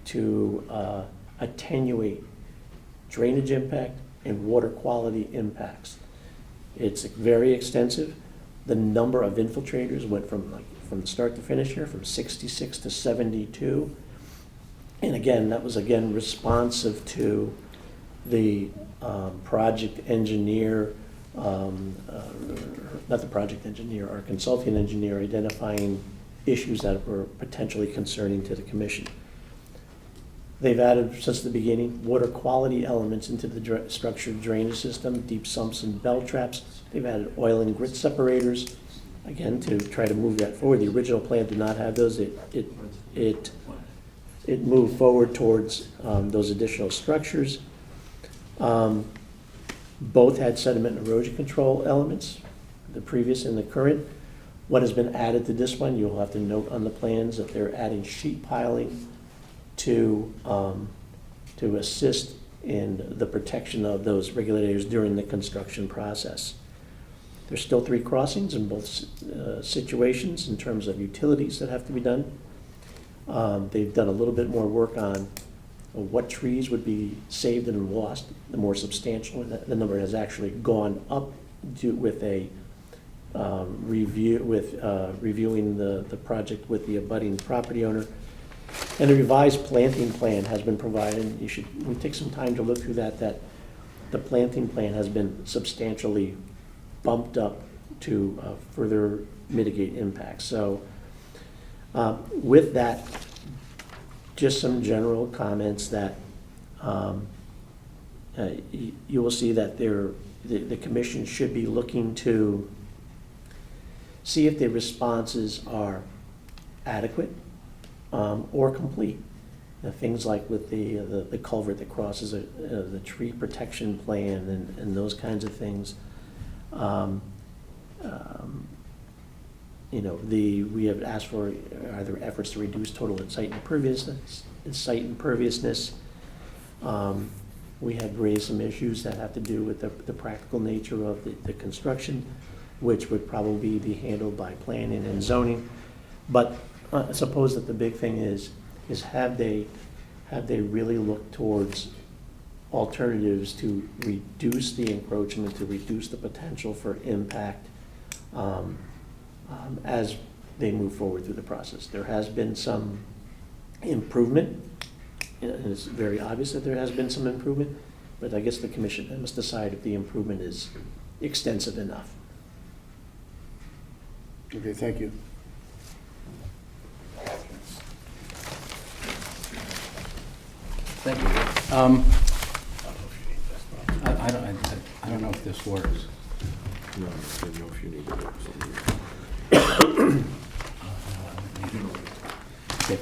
to attenuate drainage impact and water quality impacts. It's very extensive. The number of infiltrators went from start to finish here, from 66 to 72. And again, that was responsive to the project engineer, not the project engineer, our consulting engineer identifying issues that were potentially concerning to the commission. They've added, since the beginning, water quality elements into the structured drainage system, deep sumps and bell traps. They've added oil and grit separators, again, to try to move that forward. The original plan did not have those. It moved forward towards those additional structures. Both had sediment and erosion control elements, the previous and the current. What has been added to this one, you'll have to note on the plans that they're adding sheet piling to assist in the protection of those regulators during the construction process. There's still 3 crossings in both situations in terms of utilities that have to be done. They've done a little bit more work on what trees would be saved and lost. The more substantial, the number has actually gone up with a reviewing the project with the abutting property owner. And a revised planting plan has been provided. We take some time to look through that the planting plan has been substantially bumped up to further mitigate impacts. So with that, just some general comments that you will see that the commission should be looking to see if the responses are adequate or complete. Things like with the culvert that crosses the tree protection plan and those kinds of things. We have asked for either efforts to reduce total site imperviousness. We have raised some issues that have to do with the practical nature of the construction, which would probably be handled by planning and zoning. But I suppose that the big thing is have they really looked towards alternatives to reduce the encroachment, to reduce the potential for impact as they move forward through the process. There has been some improvement, and it's very obvious that there has been some improvement, but I guess the commission must decide if the improvement is extensive enough. Okay, thank you. Thank you. I don't know if this works. No, I don't know if you need to do something. Okay.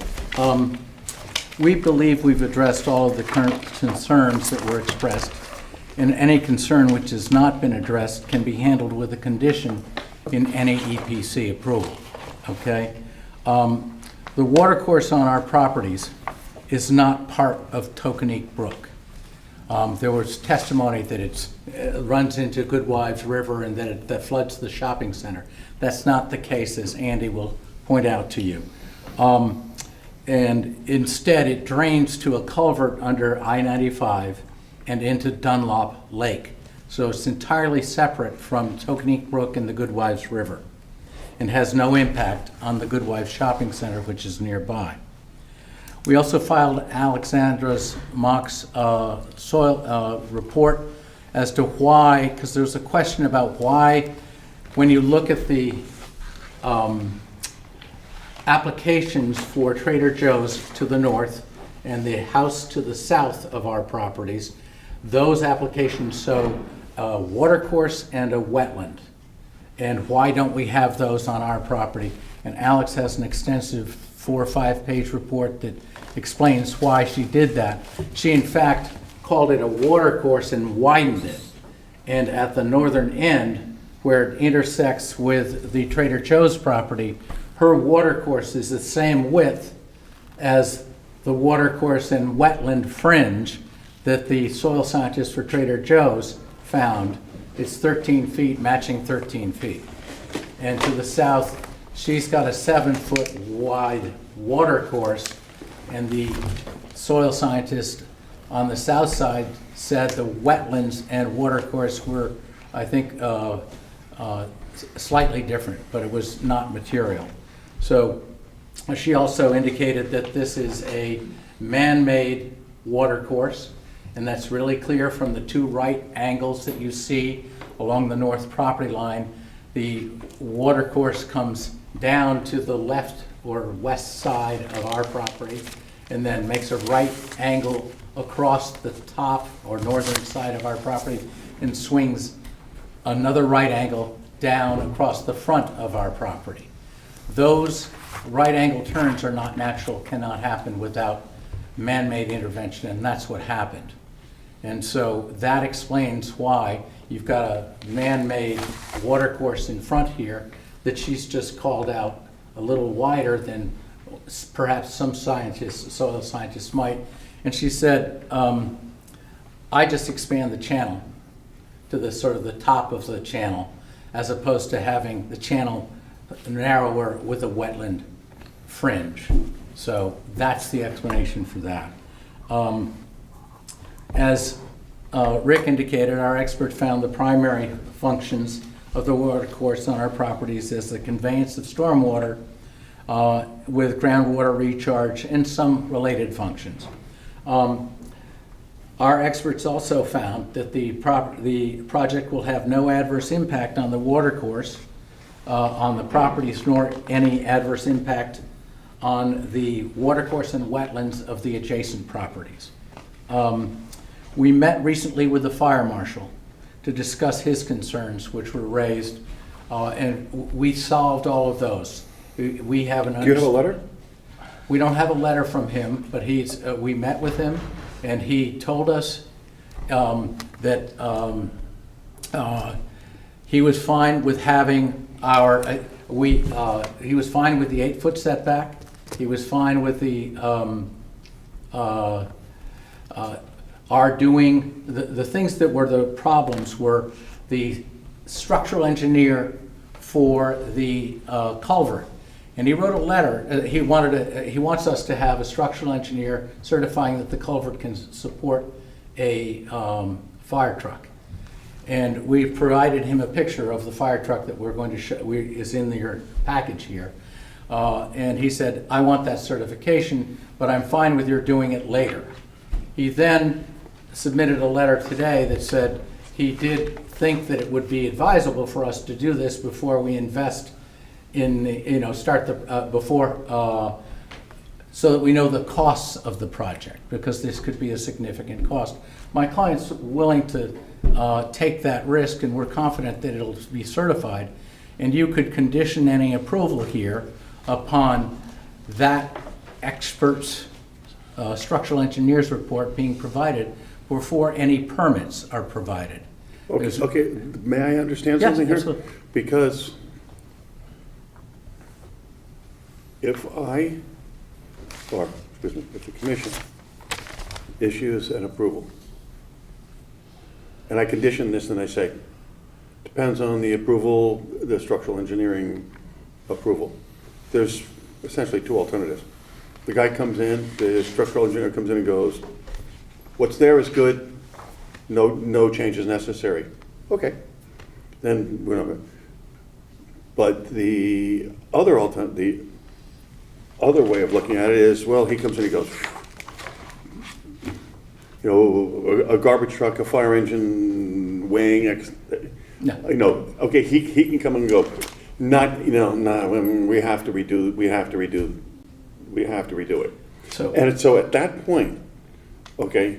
We believe we've addressed all of the current concerns that were expressed, and any concern which has not been addressed can be handled with a condition in any EPC approval, okay? The watercourse on our properties is not part of Tokenique Brook. There was testimony that it runs into Goodwives River and that floods the shopping center. That's not the case, as Andy will point out to you. And instead, it drains to a culvert under I-95 and into Dunlop Lake. So it's entirely separate from Tokenique Brook and the Goodwives River, and has no impact on the Goodwives Shopping Center, which is nearby. We also filed Alexandra's Mock's soil report as to why, because there's a question about why, when you look at the applications for Trader Joe's to the north and the house to the south of our properties, those applications show a watercourse and a wetland. And why don't we have those on our property? And Alex has an extensive 4 or 5 page report that explains why she did that. She in fact called it a watercourse and widened it. And at the northern end, where it intersects with the Trader Joe's property, her watercourse is the same width as the watercourse and wetland fringe that the soil scientists for Trader Joe's found. It's 13 feet, matching 13 feet. And to the south, she's got a 7-foot wide watercourse, and the soil scientist on the south side said the wetlands and watercourse were, I think, slightly different, but it was not material. So she also indicated that this is a man-made watercourse, and that's really clear from the 2 right angles that you see along the north property line. The watercourse comes down to the left or west side of our property and then makes a right angle across the top or northern side of our property and swings another right angle down across the front of our property. Those right angle turns are not natural, cannot happen without man-made intervention, and that's what happened. And so that explains why you've got a man-made watercourse in front here that she's just called out a little wider than perhaps some scientists, soil scientists might. And she said, I just expand the channel to the sort of the top of the channel, as opposed to having the channel narrower with a wetland fringe. So that's the explanation for that. As Rick indicated, our expert found the primary functions of the watercourse on our properties as the conveyance of stormwater with groundwater recharge and some related functions. Our experts also found that the project will have no adverse impact on the watercourse on the properties, nor any adverse impact on the watercourse and wetlands of the adjacent properties. We met recently with the fire marshal to discuss his concerns, which were raised, and we solved all of those. We have an. Do you have a letter? We don't have a letter from him, but we met with him, and he told us that he was fine with having our. He was fine with the 8-foot setback. He was fine with the are doing the things that were the problems were the structural engineer for the culvert, and he wrote a letter. He wants us to have a structural engineer certifying that the culvert can support a fire truck, and we provided him a picture of the fire truck that we're going to show. Is in your package here, and he said, "I want that certification, but I'm fine with your doing it later." He then submitted a letter today that said he did think that it would be advisable for us to do this before we invest in, start the, so that we know the costs of the project, because this could be a significant cost. My client's willing to take that risk, and we're confident that it'll be certified, and you could condition any approval here upon that expert's structural engineer's report being provided before any permits are provided. Okay, may I understand Yeah, something here? absolutely. Because if I, or if the commission issues an approval, and I condition this and I say, depends on the approval, the structural engineering approval. There's essentially two alternatives. The guy comes in, the structural engineer comes in and goes, what's there is good, no change is necessary. Okay, then we're not. But the other way of looking at it is, well, he comes in and he goes, you know, a garbage truck, a fire engine weighing No. you know, okay, he can come and go, not, you know, no, we have to redo it. So, And so at that point, okay,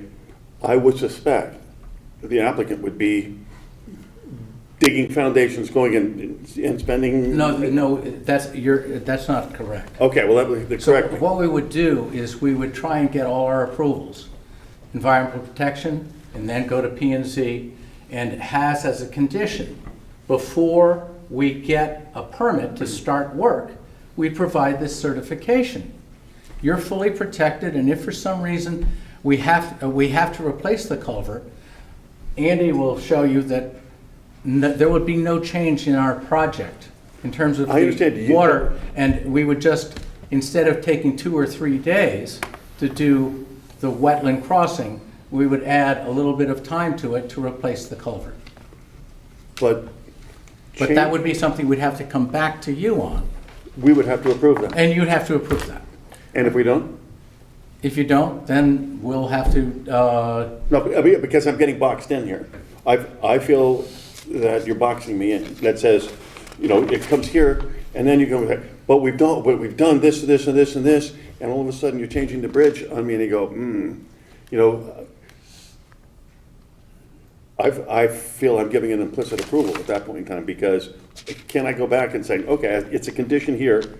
I would suspect the applicant would be digging foundations, going and spending. No, that's not correct. Okay, well, that's correct. What we would do is we would try and get all our approvals, environmental protection, and then go to P&Z, and it has as a condition, before we get a permit to start work, we provide this certification. You're fully protected, and if for some reason we have to replace the culvert, Andy will show you that there would be no change in our project in terms of I understand. the water, and we would just, instead of taking 2 or 3 days to do the wetland crossing, we would add a little bit of time to it to replace the culvert. But That would be something we'd have to come back to you on, we would have to approve that. and you'd have to approve that. And if we don't? If you don't, then we'll have to, No, because I'm getting boxed in here. I feel that you're boxing me in. That says, you know, it comes here, and then you go, but we've done this, this, and this, and this, and all of a sudden you're changing the bridge on me, and you go, you know, I feel I'm giving an implicit approval at that point in time, because can I go back and say, okay, it's a condition here,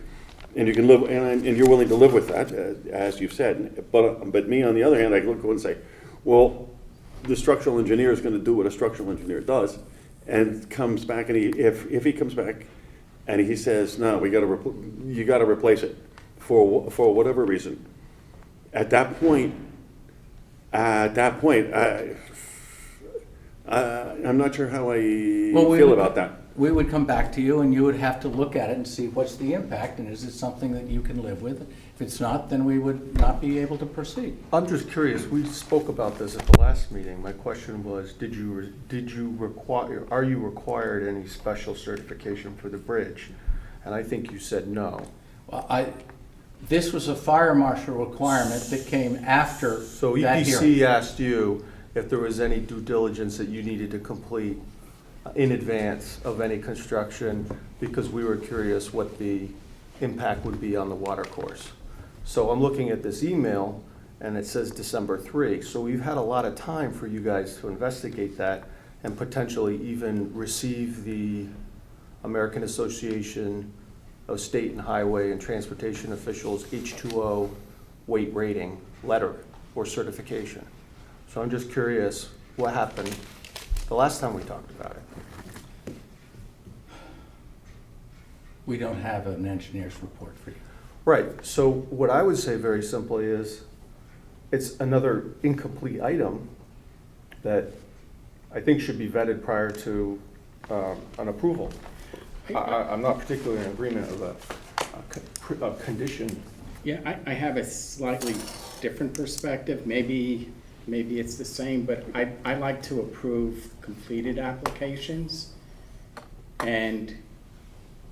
and you can live, and you're willing to live with that, as you've said. But me, on the other hand, I look and say, well, the structural engineer is going to do what a structural engineer does, and comes back, and if he comes back and he says, no, you got to replace it for whatever reason. At that point, I'm not sure how I feel about that. we would come back to you, and you would have to look at it and see what's the impact, and is it something that you can live with? If it's not, then we would not be able to proceed. I'm just curious, we spoke about this at the last meeting. My question was, are you required any special certification for the bridge? And I think you said no. Well, this was a fire marshal requirement that came after So that EPC hearing. asked you if there was any due diligence that you needed to complete in advance of any construction, because we were curious what the impact would be on the watercourse. So I'm looking at this email, and it says December 3. So we've had a lot of time for you guys to investigate that and potentially even receive the American Association of State and Highway and Transportation Officials H2O weight rating letter or certification. So I'm just curious what happened the last time we talked about it. We don't have an engineer's report for you. Right, so what I would say very simply is, it's another incomplete item that I think should be vetted prior to an approval. I'm not particularly in agreement of a condition. Yeah, I have a slightly different perspective. Maybe it's the same, but I like to approve completed applications. And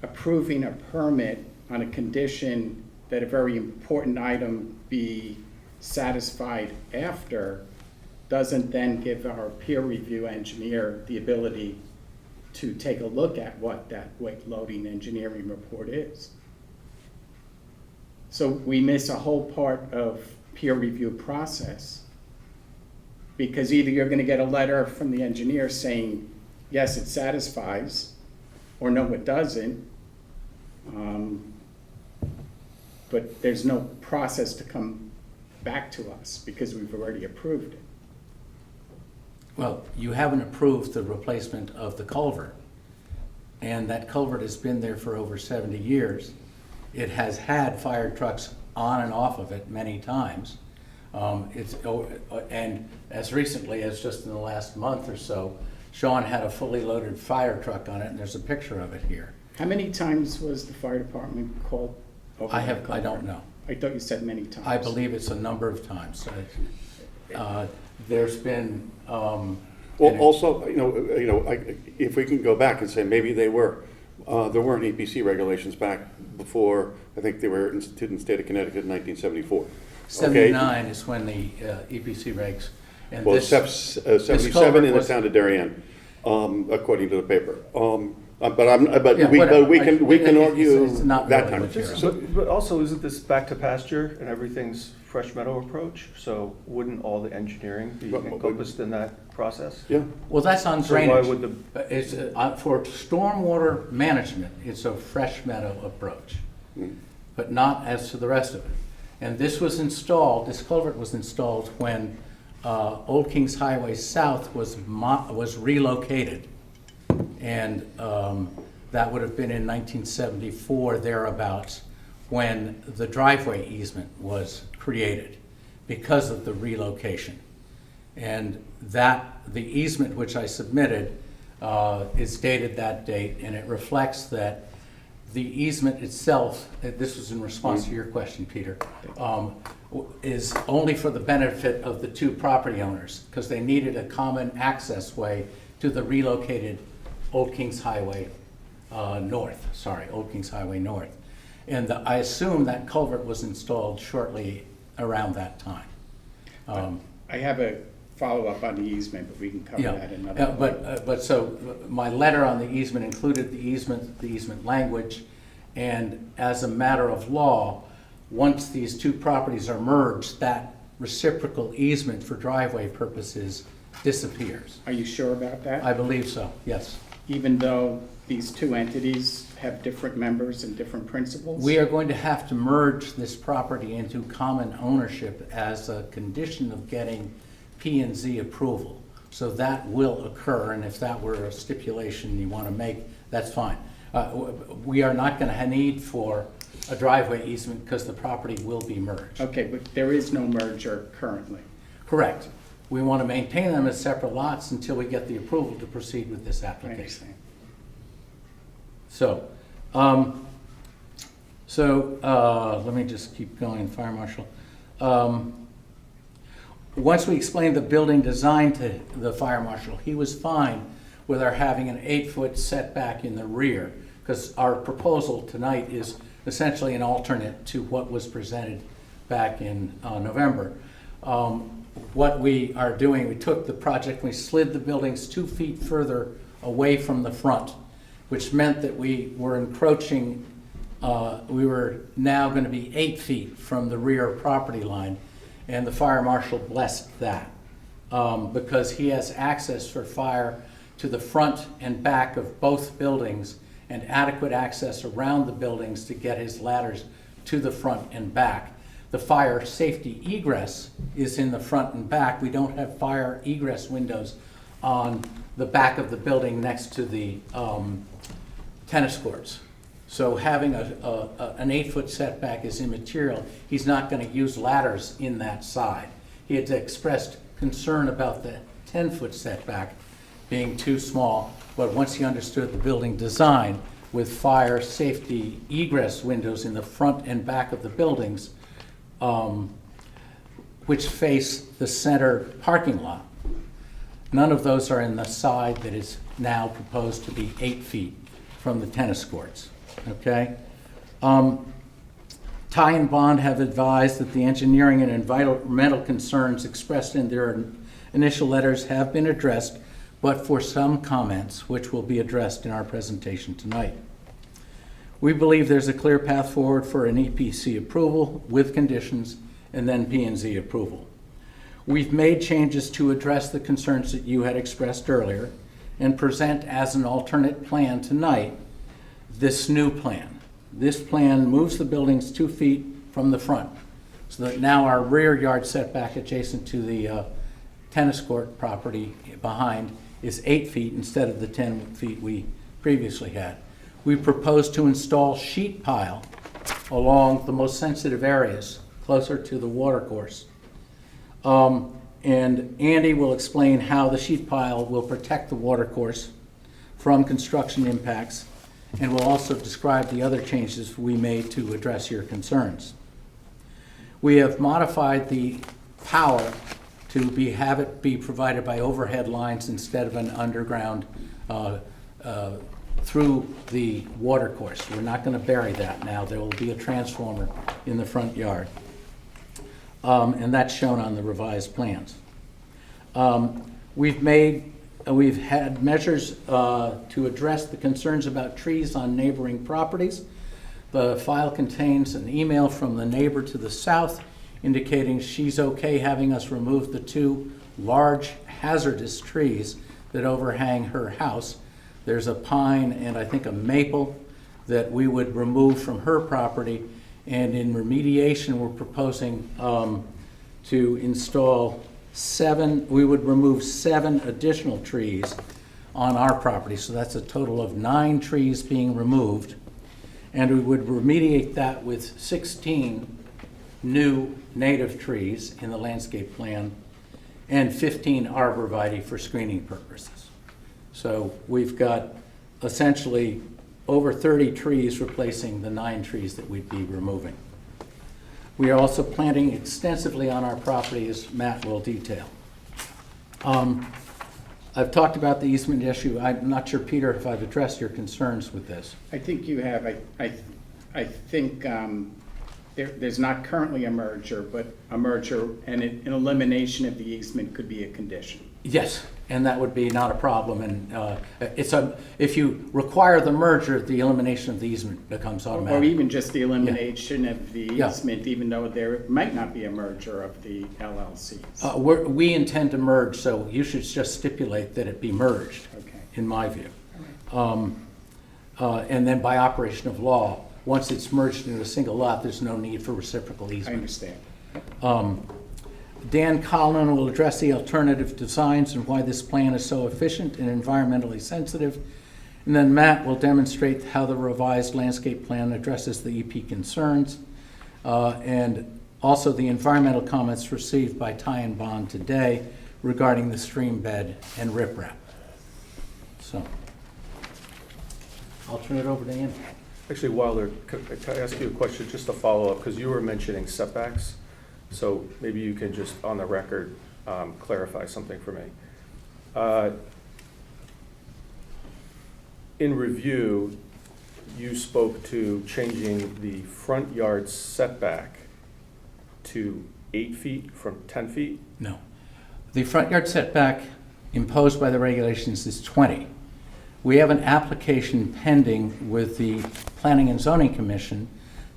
approving a permit on a condition that a very important item be satisfied after doesn't then give our peer review engineer the ability to take a look at what that weight loading engineering report is. So we miss a whole part of peer review process, because either you're going to get a letter from the engineer saying, yes, it satisfies, or no, it doesn't. But there's no process to come back to us because we've already approved it. Well, you haven't approved the replacement of the culvert, and that culvert has been there for over 70 years. It has had fire trucks on and off of it many times. And as recently as just in the last month or so, Sean had a fully loaded fire truck on it, and there's a picture of it here. How many times was the fire department called over? I don't know. I thought you said many times. I believe it's a number of times. There's been, Well, also, if we can go back and say maybe there weren't EPC regulations back before, I think they were instituted in the state of Connecticut in 1974. 79 is when the EPC regs, and Well, this. 77 in the was- town of Darien, according to the paper. Yeah, We can argue it's not that really time. material. So, but also, isn't this back to pasture and everything's fresh meadow approach? So wouldn't all the engineering be But- encompassed in that process? Yeah. Well, that's on So why drainage. would the, It's, for stormwater management, it's a fresh meadow approach, but not as to the rest of it. And this was installed, this culvert was installed when Old Kings Highway South was relocated. And that would have been in 1974, thereabouts, when the driveway easement was created because of the relocation. And the easement which I submitted is dated that date, and it reflects that the easement itself, this was in response to your question, Peter, is only for the benefit of the two property owners, because they needed a common access way to the relocated Old Kings Highway Old Kings Highway North. And I assume that culvert was installed shortly around that time. I have a follow-up on the easement, but we can cover that another time. But so my letter on the easement included the easement language, and as a matter of law, once these two properties are merged, that reciprocal easement for driveway purposes disappears. Are you sure about that? I believe so, yes. Even though these two entities have different members and different principals? We are going to have to merge this property into common ownership as a condition of getting P&Z approval. So that will occur, and if that were a stipulation you want to make, that's fine. We are not going to need for a driveway easement because the property will be merged. Okay, but there is no merger currently. Correct. We want to maintain them as separate lots until we get the approval to proceed with this I application. understand. So, let me just keep going, Fire Marshal. Once we explained the building design to the Fire Marshal, he was fine with our having an 8-foot setback in the rear, because our proposal tonight is essentially an alternate to what was presented back in November. What we are doing, we took the project, we slid the buildings 2 feet further away from the front, which meant that we were encroaching, we were now going to be 8 feet from the rear property line, and the fire marshal blessed that because he has access for fire to the front and back of both buildings and adequate access around the buildings to get his ladders to the front and back. The fire safety egress is in the front and back. We don't have fire egress windows on the back of the building next to the tennis courts. So having an 8-foot setback is immaterial. He's not going to use ladders in that side. He had expressed concern about the 10-foot setback being too small, but once he understood the building design with fire safety egress windows in the front and back of the buildings, which face the center parking lot. None of those are in the side that is now proposed to be 8 feet from the tennis courts, okay? Ty and Bond have advised that the engineering and environmental concerns expressed in their initial letters have been addressed, but for some comments, which will be addressed in our presentation tonight. We believe there's a clear path forward for an EPC approval with conditions and then P&Z approval. We've made changes to address the concerns that you had expressed earlier and present as an alternate plan tonight this new plan. This plan moves the buildings 2 feet from the front so that now our rear yard setback adjacent to the tennis court property behind is 8 feet instead of the 10 feet we previously had. We propose to install sheet pile along the most sensitive areas, closer to the watercourse. And Andy will explain how the sheet pile will protect the watercourse from construction impacts, and will also describe the other changes we made to address your concerns. We have modified the power to have it be provided by overhead lines instead of an underground through the watercourse. We're not going to bury that now. There will be a transformer in the front yard. And that's shown on the revised plans. We've had measures to address the concerns about trees on neighboring properties. The file contains an email from the neighbor to the south indicating she's okay having us remove the 2 large hazardous trees that overhang her house. There's a pine and I think a maple that we would remove from her property. And in remediation, we're proposing to install we would remove 7 additional trees on our property. So that's a total of 9 trees being removed. And we would remediate that with 16 new native trees in the landscape plan and 15 arborvitae for screening purposes. So we've got essentially over 30 trees replacing the 9 trees that we'd be removing. We are also planting extensively on our property, as Matt will detail. I've talked about the easement issue. I'm not sure, Peter, if I've addressed your concerns with this. I think you have. I think there's not currently a merger, but a merger and an elimination of the easement could be a condition. Yes, and that would be not a problem. And if you require the merger, the elimination of the easement becomes automatic. Or even just the elimination of the Yeah. easement, even though there might not be a merger of the LLCs. We intend to merge, so you should just stipulate that it be merged, Okay. in my view. And then by operation of law, once it's merged into a single lot, there's no need for reciprocal I easement. understand. Dan Collin will address the alternative designs and why this plan is so efficient and environmentally sensitive. And then Matt will demonstrate how the revised landscape plan addresses the EP concerns and also the environmental comments received by Ty and Bond today regarding the stream bed and riprap. So I'll turn it over to Andy. Actually, while there, can I ask you a question, just to follow up, because you were mentioning setbacks. So maybe you can just, on the record, clarify something for me. In review, you spoke to changing the front yard setback to 8 feet from 10 feet? No. The front yard setback imposed by the regulations is 20. We have an application pending with the Planning and Zoning Commission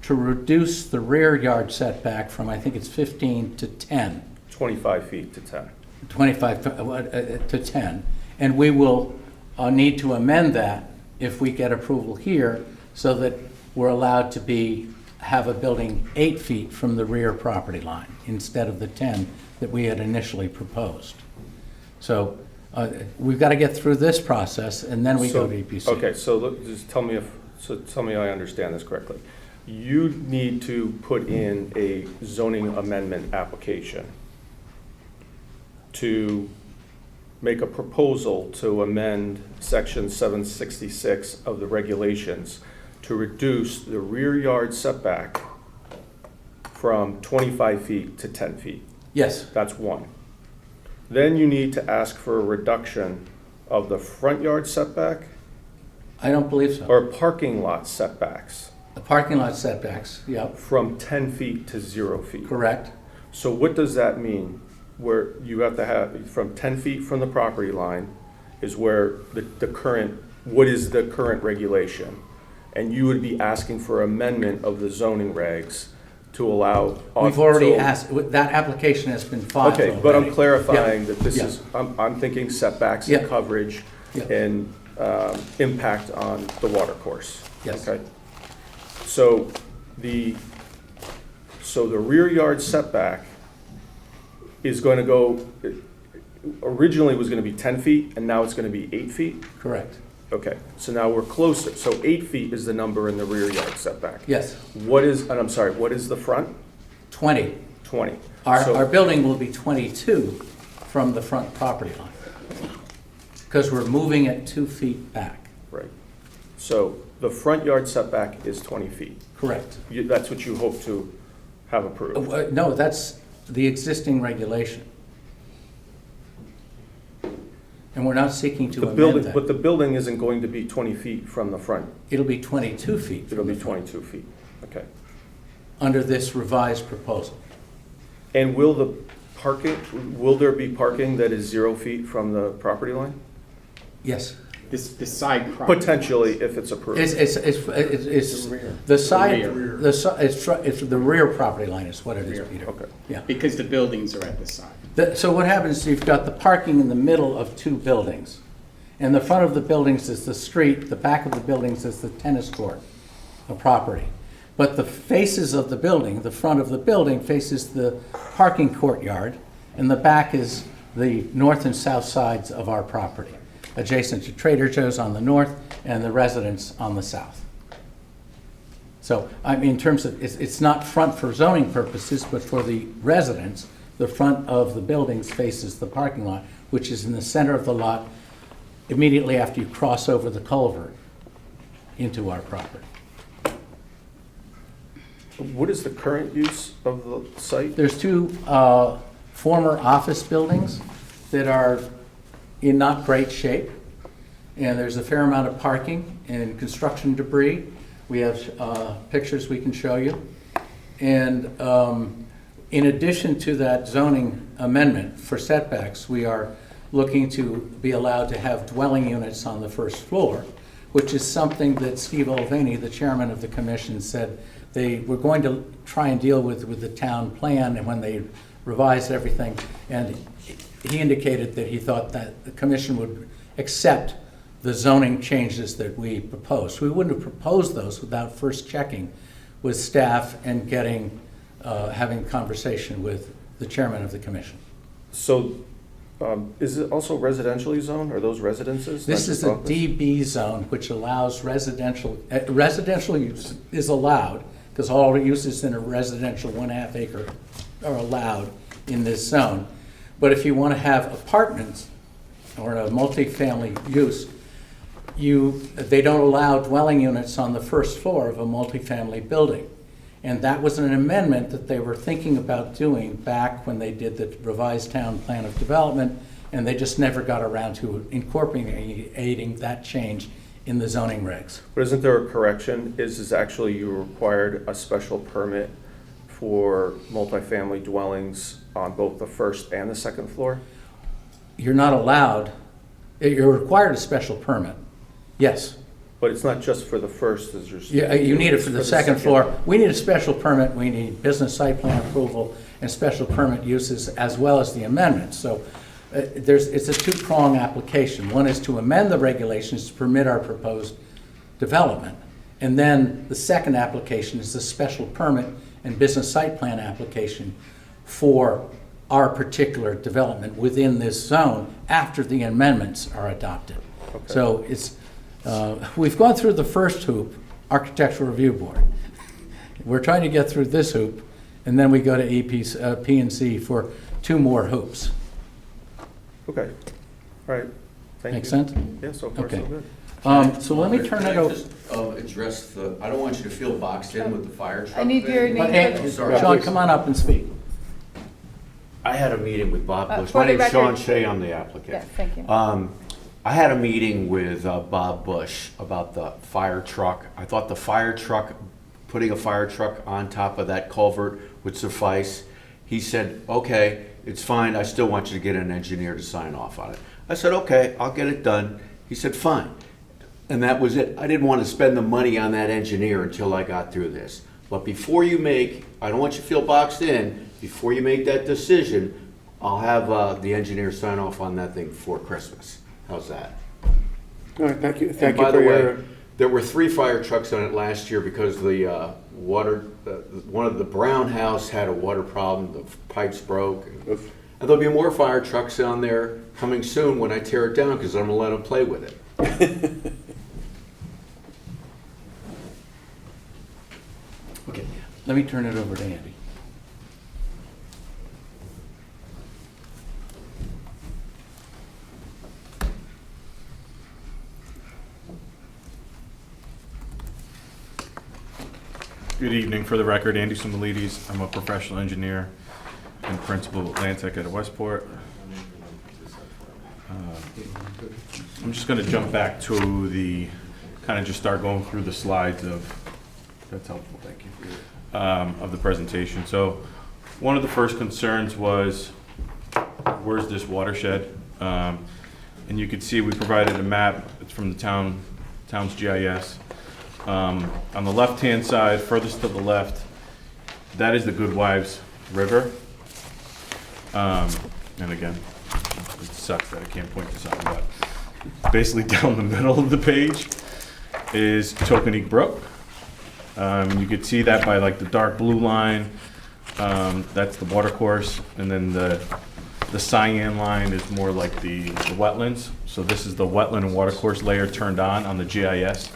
to reduce the rear yard setback from, I think it's 15 to 10. 25 feet to 10. 25 to 10. And we will need to amend that if we get approval here so that we're allowed to have a building 8 feet from the rear property line instead of the 10 that we had initially proposed. So we've got to get through this process and then we go to EPC. Okay, so just tell me I understand this correctly. You need to put in a zoning amendment application to make a proposal to amend section 766 of the regulations to reduce the rear yard setback from 25 feet to 10 feet. Yes. That's one. Then you need to ask for a reduction of the front yard setback I don't believe so. or parking lot setbacks The parking lot setbacks, yep, from 10 feet to 0 feet. correct. So what does that mean? Where you have to have, from 10 feet from the property line is where what is the current regulation? And you would be asking for amendment of the zoning regs to allow. We've already asked, that application has been filed Okay, but I'm already. clarifying Yeah. that this Yeah. is, I'm thinking setbacks Yeah. and coverage Yeah. and impact on the watercourse. Yes. Okay. So the rear yard setback is going to originally was going to be 10 feet and now it's going to be 8 feet? Correct. Okay, so now we're closer. So 8 feet is the number in the rear yard setback. Yes, What is, and I'm sorry, what is the front? 20. 20. Our, So- our building will be 22 from the front property line, because we're moving it 2 feet back. Right. So the front yard setback is 20 feet. Correct. That's what you hope to have approved. No, that's the existing regulation. And we're not seeking to The amend building, that. but the building isn't going to be 20 feet from the front. It'll be 22 feet It'll from be the front, 22 feet. Okay. under this revised proposal. And will the parking, will there be parking that is 0 feet from the property line? Yes. The side property. Potentially, if it's approved. It's the side, it's the rear property line is what it is, Rear, Peter. Okay. Yeah. Because the buildings are at the side. So what happens is you've got the parking in the middle of two buildings. And the front of the buildings is the street, the back of the buildings is the tennis court, a property. But the faces of the building, the front of the building faces the parking courtyard, and the back is the north and south sides of our property, adjacent to Trader Joe's on the north and the residence on the south. So, I mean, in terms of, it's not front for zoning purposes, but for the residents, the front of the buildings faces the parking lot, which is in the center of the lot, immediately after you cross over the culvert into our property. What is the current use of the site? There's two former office buildings that are in not great shape, and there's a fair amount of parking and construction debris. We have pictures we can show you. And in addition to that zoning amendment for setbacks, we are looking to be allowed to have dwelling units on the first floor, which is something that Steve Olveni, the chairman of the commission, said they were going to try and deal with the town plan and when they revised everything. And he indicated that he thought that the commission would accept the zoning changes that we proposed. We wouldn't have proposed those without first checking with staff and getting, having conversation with the chairman of the commission. So is it also residentially zoned? Are those residences? This is a DB zone, which allows residential use is allowed, because all uses in a residential 1.5 acre are allowed in this zone. But if you want to have apartments or a multifamily use, they don't allow dwelling units on the first floor of a multifamily building. And that was an amendment that they were thinking about doing back when they did the revised town plan of development, and they just never got around to incorporating that change in the zoning regs. But isn't there a correction? Is actually you required a special permit for multifamily dwellings on both the first and the second floor? You're not allowed, you're required a special permit, yes. But it's not just for the first, as you're saying. Yeah, you need it for the second floor. We need a special permit, we need business site plan approval and special permit uses as well as the amendments. So it's a two-prong application. One is to amend the regulations to permit our proposed development. And then the second application is the special permit and business site plan application for our particular development within this zone after the amendments are adopted. Okay. So it's, we've gone through the first hoop, Architectural Review Board. We're trying to get through this hoop, and then we go to P&C for 2 more hoops. Okay, all right, thank you. Make sense? Yeah, so far so Okay. good. So let me turn it over. Address the, I don't want you to feel boxed in with the fire truck. I need your thing. name. Hey, Sorry. Sean, come on up and speak. I had a meeting with Bob Bush. for My the name's Sean record. Shea, I'm the applicant. Yes, thank you. I had a meeting with Bob Bush about the fire truck. I thought the fire truck, putting a fire truck on top of that culvert would suffice. He said, okay, it's fine, I still want you to get an engineer to sign off on it. I said, okay, I'll get it done. He said, fine. And that was it. I didn't want to spend the money on that engineer until I got through this. But before you make, I don't want you to feel boxed in, before you make that decision, I'll have the engineer sign off on that thing before Christmas. How's that? All right, thank you, And thank you by the for way, your, there were 3 fire trucks on it last year because the one of the Brown house had a water problem, the pipes broke. And there'll be more fire trucks on there coming soon when I tear it down because I'm gonna let them play with it. Let me turn it over to Andy. Good evening. For the record, Andy Sumalides. I'm a professional engineer and principal at land tech at Westport. I'm just going to jump back to the, kind of just start going through the slides of, that's helpful, thank you, of the presentation. So one of the first concerns was, where's this watershed? And you can see we provided a map. It's from the town's GIS. On the left-hand side, furthest to the left, that is the Goodwives River. And again, it sucks that I can't point this out, but basically down the middle of the page is Tokenique Brook. You could see that by like the dark blue line. That's the watercourse, and then the cyan line is more like the wetlands. So this is the wetland and watercourse layer turned on the GIS.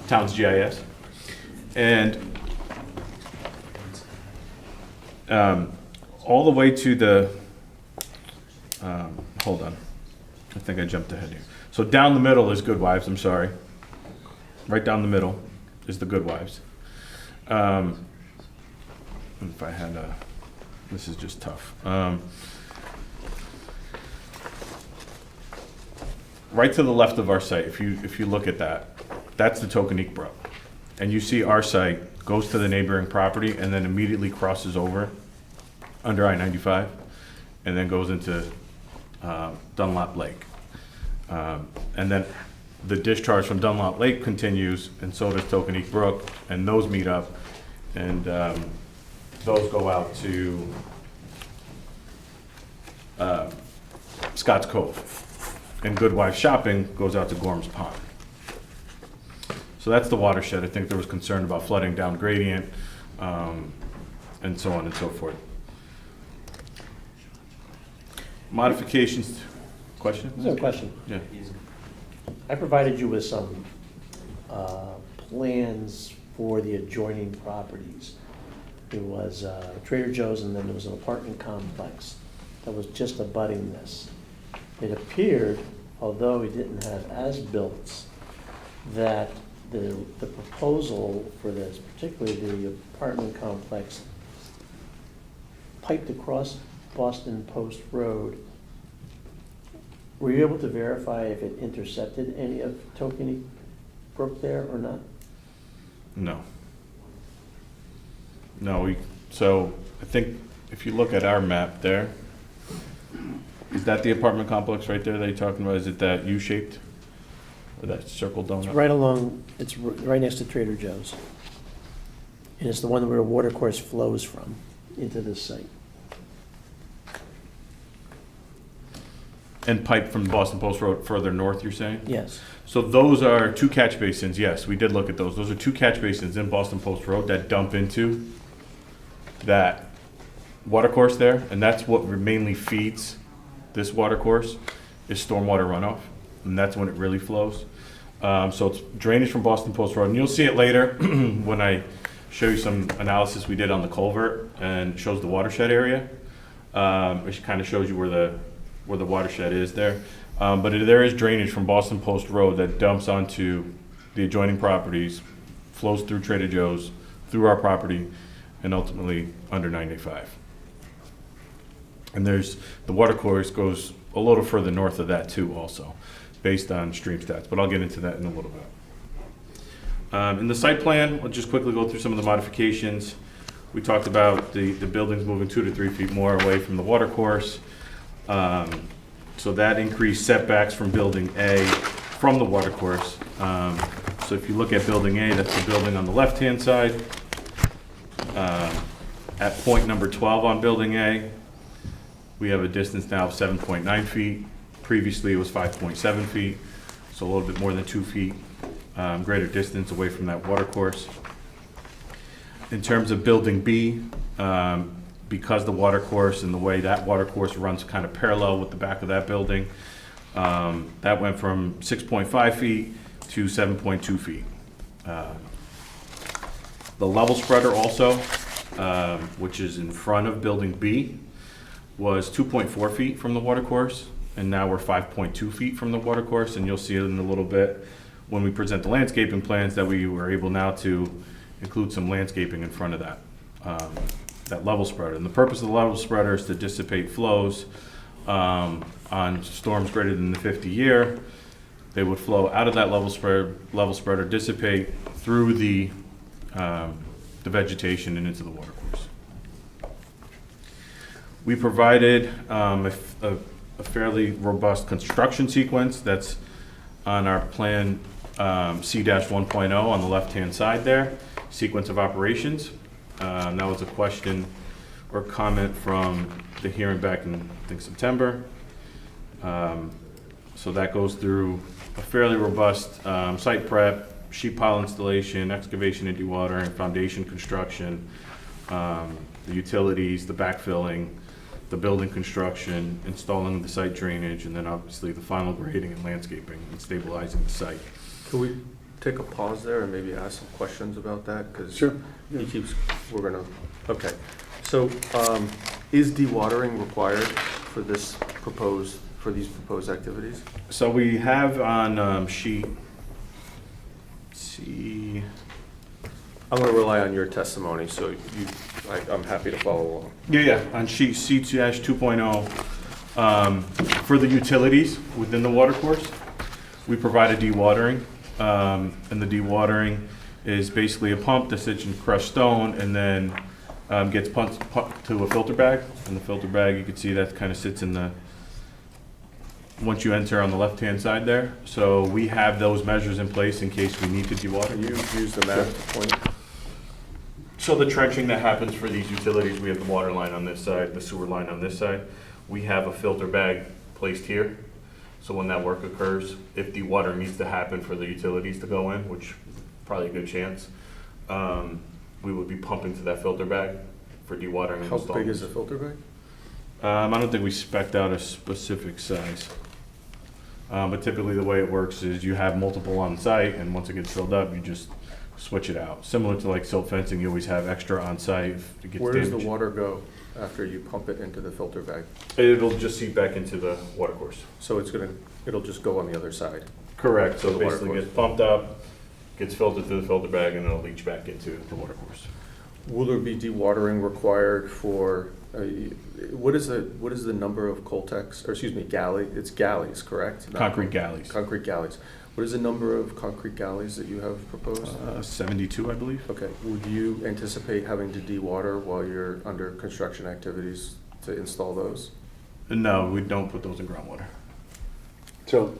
Town's GIS, and all the way to the, hold on, I think I jumped ahead here. So down the middle is Goodwives, I'm sorry. Right down the middle is the Goodwives. If I had a, this is just tough. Right to the left of our site, if you look at that, that's the Tokenique Brook. And you see our site goes to the neighboring property and then immediately crosses over under I-95 and then goes into Dunlop Lake. And then the discharge from Dunlop Lake continues, and so does Tokenique Brook, and those meet up, and those go out to Scott's Cove. And Goodwife Shopping goes out to Gorham's Pond. So that's the watershed. I think there was concern about flooding down gradient, and so on and so forth. Modifications, question? There's a question. Yeah. I provided you with some plans for the adjoining properties. There was Trader Joe's, and then there was an apartment complex that was just abutting this. It appeared, although we didn't have as-built, that the proposal for this, particularly the apartment complex, piped across Boston Post Road. Were you able to verify if it intercepted any of Tokenique Brook there or not? No. No, so I think if you look at our map there, is that the apartment complex right there that you're talking about? Is it that U-shaped? Or that circle donut? It's right along, it's right next to Trader Joe's. And it's the one where a watercourse flows from into this site. And pipe from Boston Post Road further north, you're saying? Yes. So those are two catch basins, yes, we did look at those. Those are two catch basins in Boston Post Road that dump into that watercourse there, and that's what mainly feeds this watercourse, is stormwater runoff, and that's when it really flows. So it's drainage from Boston Post Road, and you'll see it later when I show you some analysis we did on the culvert and shows the watershed area, which kind of shows you where the watershed is there. But there is drainage from Boston Post Road that dumps onto the adjoining properties, flows through Trader Joe's, through our property, and ultimately under 95. And there's, the watercourse goes a little further north of that too also, based on stream stats, but I'll get into that in a little bit. In the site plan, I'll just quickly go through some of the modifications. We talked about the buildings moving 2 to 3 feet more away from the watercourse. So that increased setbacks from building A from the watercourse. So if you look at building A, that's the building on the left-hand side. At point number 12 on building A, we have a distance now of 7.9 feet. Previously, it was 5.7 feet, so a little bit more than 2 feet greater distance away from that watercourse. In terms of building B, because the watercourse and the way that watercourse runs kind of parallel with the back of that building, that went from 6.5 feet to 7.2 feet. The level spreader also, which is in front of building B, was 2.4 feet from the watercourse, and now we're 5.2 feet from the watercourse, and you'll see it in a little bit when we present the landscaping plans that we were able now to include some landscaping in front of that, that level spreader. And the purpose of the level spreader is to dissipate flows on storms greater than the 50-year. They would flow out of that level spreader, dissipate through the vegetation and into the watercourse. We provided a fairly robust construction sequence that's on our plan C-1.0 on the left-hand side there, sequence of operations. That was a question or comment from the hearing back in, I think, September. So that goes through a fairly robust site prep, sheet pile installation, excavation and dewatering, foundation construction, the utilities, the backfilling, the building construction, installing the site drainage, and then obviously the final grading and landscaping and stabilizing the site. Can we take a pause there and maybe ask some questions about that? Because Sure. he keeps, we're gonna, okay. So, is dewatering required for this proposed, for these proposed activities? So we have on sheet C. I'm gonna rely on your testimony, so I'm happy to follow along. Yeah, on sheet C-2.0, for the utilities within the watercourse, we provide a dewatering, and the dewatering is basically a pump that sits in crushed stone and then gets pumped to a filter bag. And the filter bag, you can see that kind of sits in the, once you enter on the left-hand side there. So we have those measures in place in case we need to dewater. Can you use the map to point? So the trenching that happens for these utilities, we have the water line on this side, the sewer line on this side. We have a filter bag placed here. So when that work occurs, if dewatering needs to happen for the utilities to go in, which is probably a good chance, we would be pumping to that filter bag for dewatering. How big is the filter bag? I don't think we spec'd out a specific size. But typically the way it works is you have multiple on site, and once it gets filled up, you just switch it out. Similar to like silt fencing, you always have extra on site if it gets Where does damaged. the water go after you pump it into the filter bag? It'll just seep back into the watercourse. So it'll just go on the other side? Correct, so The it basically watercourse. gets pumped up, gets filtered through the filter bag, and it'll leach back into the watercourse. Will there be dewatering required for, what is the number of Coltex, or excuse me, it's galleys, correct? Not Concrete galleys. Concrete galleys. What is the number of concrete galleys that you have proposed? 72, I believe. Okay, would you anticipate having to dewater while you're under construction activities to install those? No, we don't put those in groundwater. So,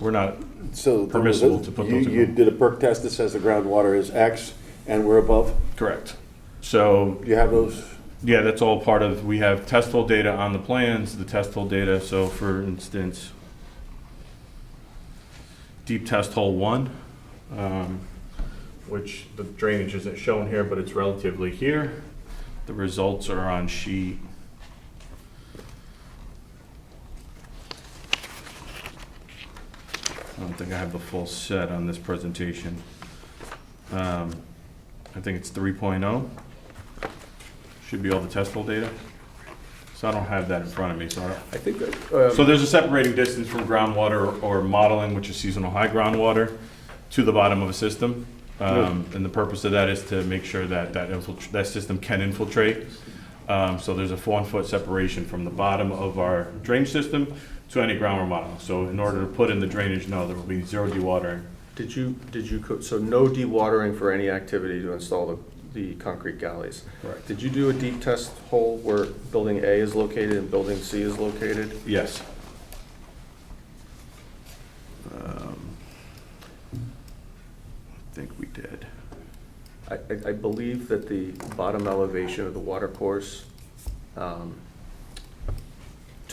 We're not, so there was Permissible to put those in you ground. did a perk test that says the groundwater is X and we're above? correct. So, You have those? yeah, that's all part of, we have test hole data on the plans, the test hole data. So for instance, deep test hole 1, which the drainage isn't shown here, but it's relatively here. The results are on sheet. I don't think I have the full set on this presentation. I think it's 3.0. Should be all the test hole data. So I don't have that in front of me, so I don't. I think that, So there's a separating distance from groundwater or modeling, which is seasonal high groundwater, to the bottom of a system. And the purpose of that is to make sure that that system can infiltrate. So there's a 1-foot separation from the bottom of our drainage system to any groundwater model. So in order to put in the drainage, no, there will be zero dewatering. so no dewatering for any activity to install the concrete galleys? Correct. Did you do a deep test hole where building A is located and building C is located? Yes. I think we did. I believe that the bottom elevation of the watercourse to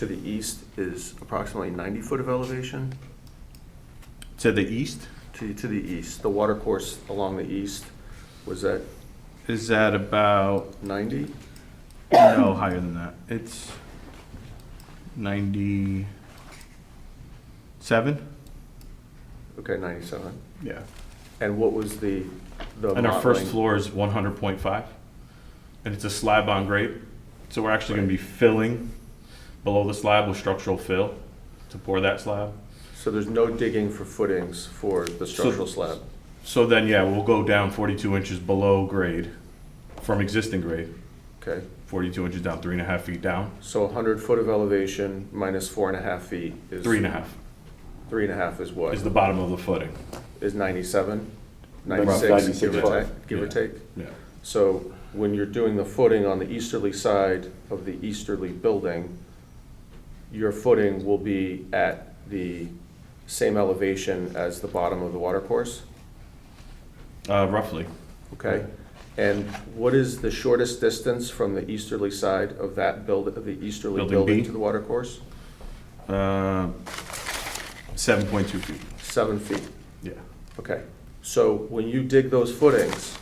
the east is approximately 90 foot of elevation. To the east? To the east, the watercourse along the east, was that Is that about, 90? no, higher than that. It's 97? Okay, 97. Yeah. And what was the the And our first modeling? floor is 100.5, and it's a slab on grade. So we're actually gonna be filling below the slab with structural fill to pour that slab. So there's no digging for footings for the structural slab? So then, yeah, we'll go down 42 inches below grade, from existing grade, Okay, 42 inches down, 3.5 feet down, so 100 foot of elevation minus 4.5 feet is? 3.5 3.5 is what? is the bottom of the footing. Is 97? About 96, 96 give or foot. take? Give or Yeah. take? Yeah. So when you're doing the footing on the easterly side of the easterly building, your footing will be at the same elevation as the bottom of the watercourse? Roughly. Okay? And what is the shortest distance from the easterly side of that of the easterly Building building B? to the watercourse? 7.2 feet. 7 feet. Yeah. Okay. So when you dig those footings,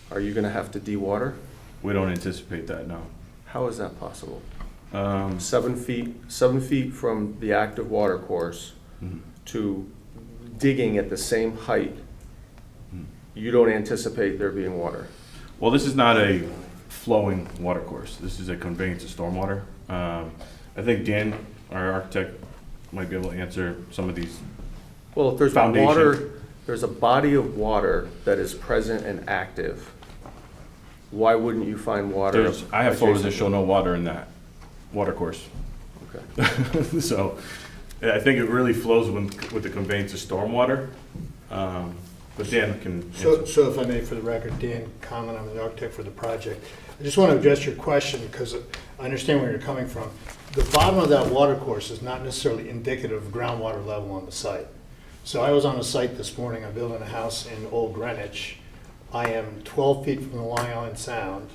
are you gonna have to de-water? We don't anticipate that, no. How is that possible? Um, 7 feet from the active watercourse mhm. to digging at the same height, Mhm. you don't anticipate there being water? Well, this is not a flowing water course. This is a conveyance of stormwater. I think Dan, our architect, might be able to answer some of these. Well, if there's Foundation. water, there's a body of water that is present and active, why wouldn't you find water? I have photos that adjacent? show no water in that water course. Okay. So I think it really flows with the conveyance of stormwater. But Dan can answer. So if I may, for the record, Dan Common, I'm the architect for the project. I just want to address your question because I understand where you're coming from. The bottom of that water course is not necessarily indicative of groundwater level on the site. So I was on a site this morning, I'm building a house in Old Greenwich. I am 12 feet from the Long Island Sound.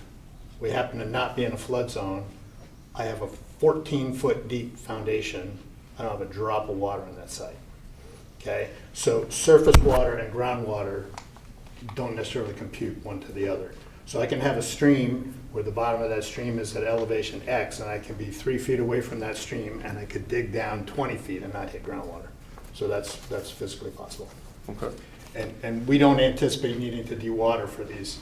We happen to not be in a flood zone. I have a 14-foot deep foundation. I don't have a drop of water on that site. Okay, so surface water and groundwater don't necessarily compute one to the other. So I can have a stream where the bottom of that stream is at elevation X, and I can be 3 feet away from that stream, and I could dig down 20 feet and not hit groundwater. So that's physically possible. Okay. And we don't anticipate needing to de-water for these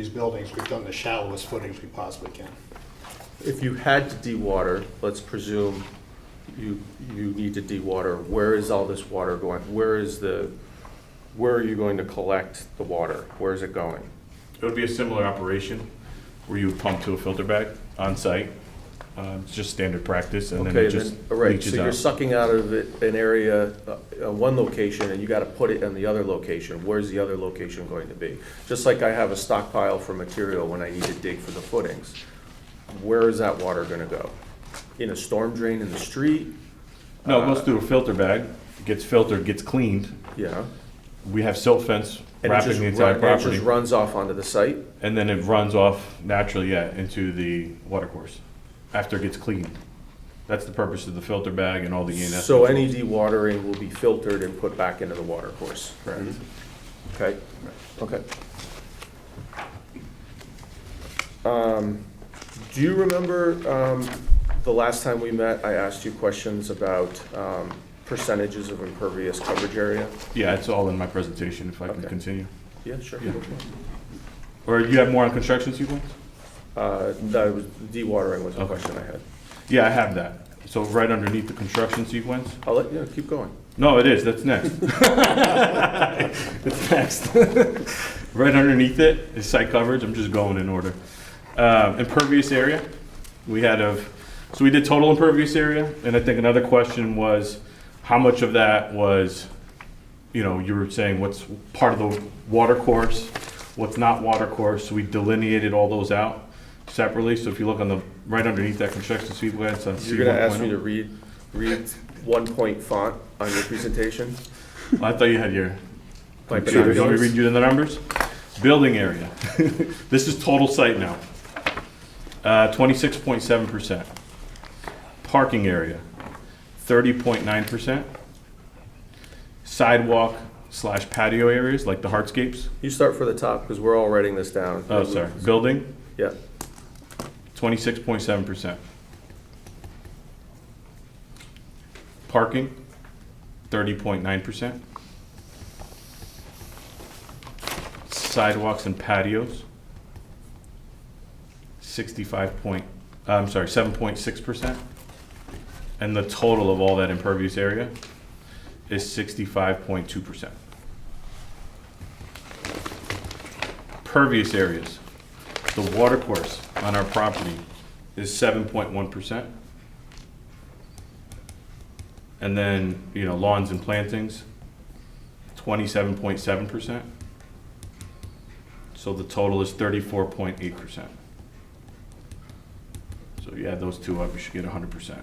buildings. We've done the shallowest footings we possibly can. If you had to de-water, let's presume you need to de-water, where is all this water going? Where are you going to collect the water? Where is it going? It would be a similar operation where you would pump to a filter bag on site. It's just standard practice, and then Okay, it just all right, leaches so you're out. sucking out of it an area, one location, and you gotta put it in the other location. Where's the other location going to be? Just like I have a stockpile for material when I need to dig for the footings. Where is that water gonna go? In a storm drain in the street? No, it goes through a filter bag, gets filtered, gets cleaned. Yeah. We have silt fence And it wrapping just the entire It property, just runs off onto the site? and then it runs off naturally, into the water course after it gets cleaned. That's the purpose of the filter bag and all the ENS. So controls. any dewatering will be filtered and put back into the water course? Correct. Okay, okay. Do you remember, the last time we met, I asked you questions about, percentages of impervious coverage area? Yeah, it's all in my presentation, if I can Okay. continue. Yeah, sure. Yeah. Or you have more on construction sequence? That was, dewatering was the Okay. question I had. Yeah, I have that. So right underneath the construction sequence? I'll let, yeah, keep going. No, it is, that's next. It's next. Right underneath it is site coverage, I'm just going in order. Impervious area, so we did total impervious area, and I think another question was, how much of that was, you were saying what's part of the water course, what's not water course, so we delineated all those out separately, so if you look on the, right underneath that construction sequence on You're gonna ask me to C1.0. read 1-point font on your presentation? I thought you had your My computer. You want me to binoculars? read you the numbers? Building area. This is total site now. 26.7%. Parking area, 30.9%. Sidewalk / patio areas, like the hardscapes. You start for the top, because we're all writing this down. Oh, sorry. Building, Yeah. 26.7%. Parking, 30.9%. sidewalks and patios, 7.6%. And the total of all that impervious area is 65.2%. Pervious areas, the watercourse on our property is 7.1%. And then, lawns and plantings, 27.7%. So the total is 34.8%. So you add those two up, you should get 100%.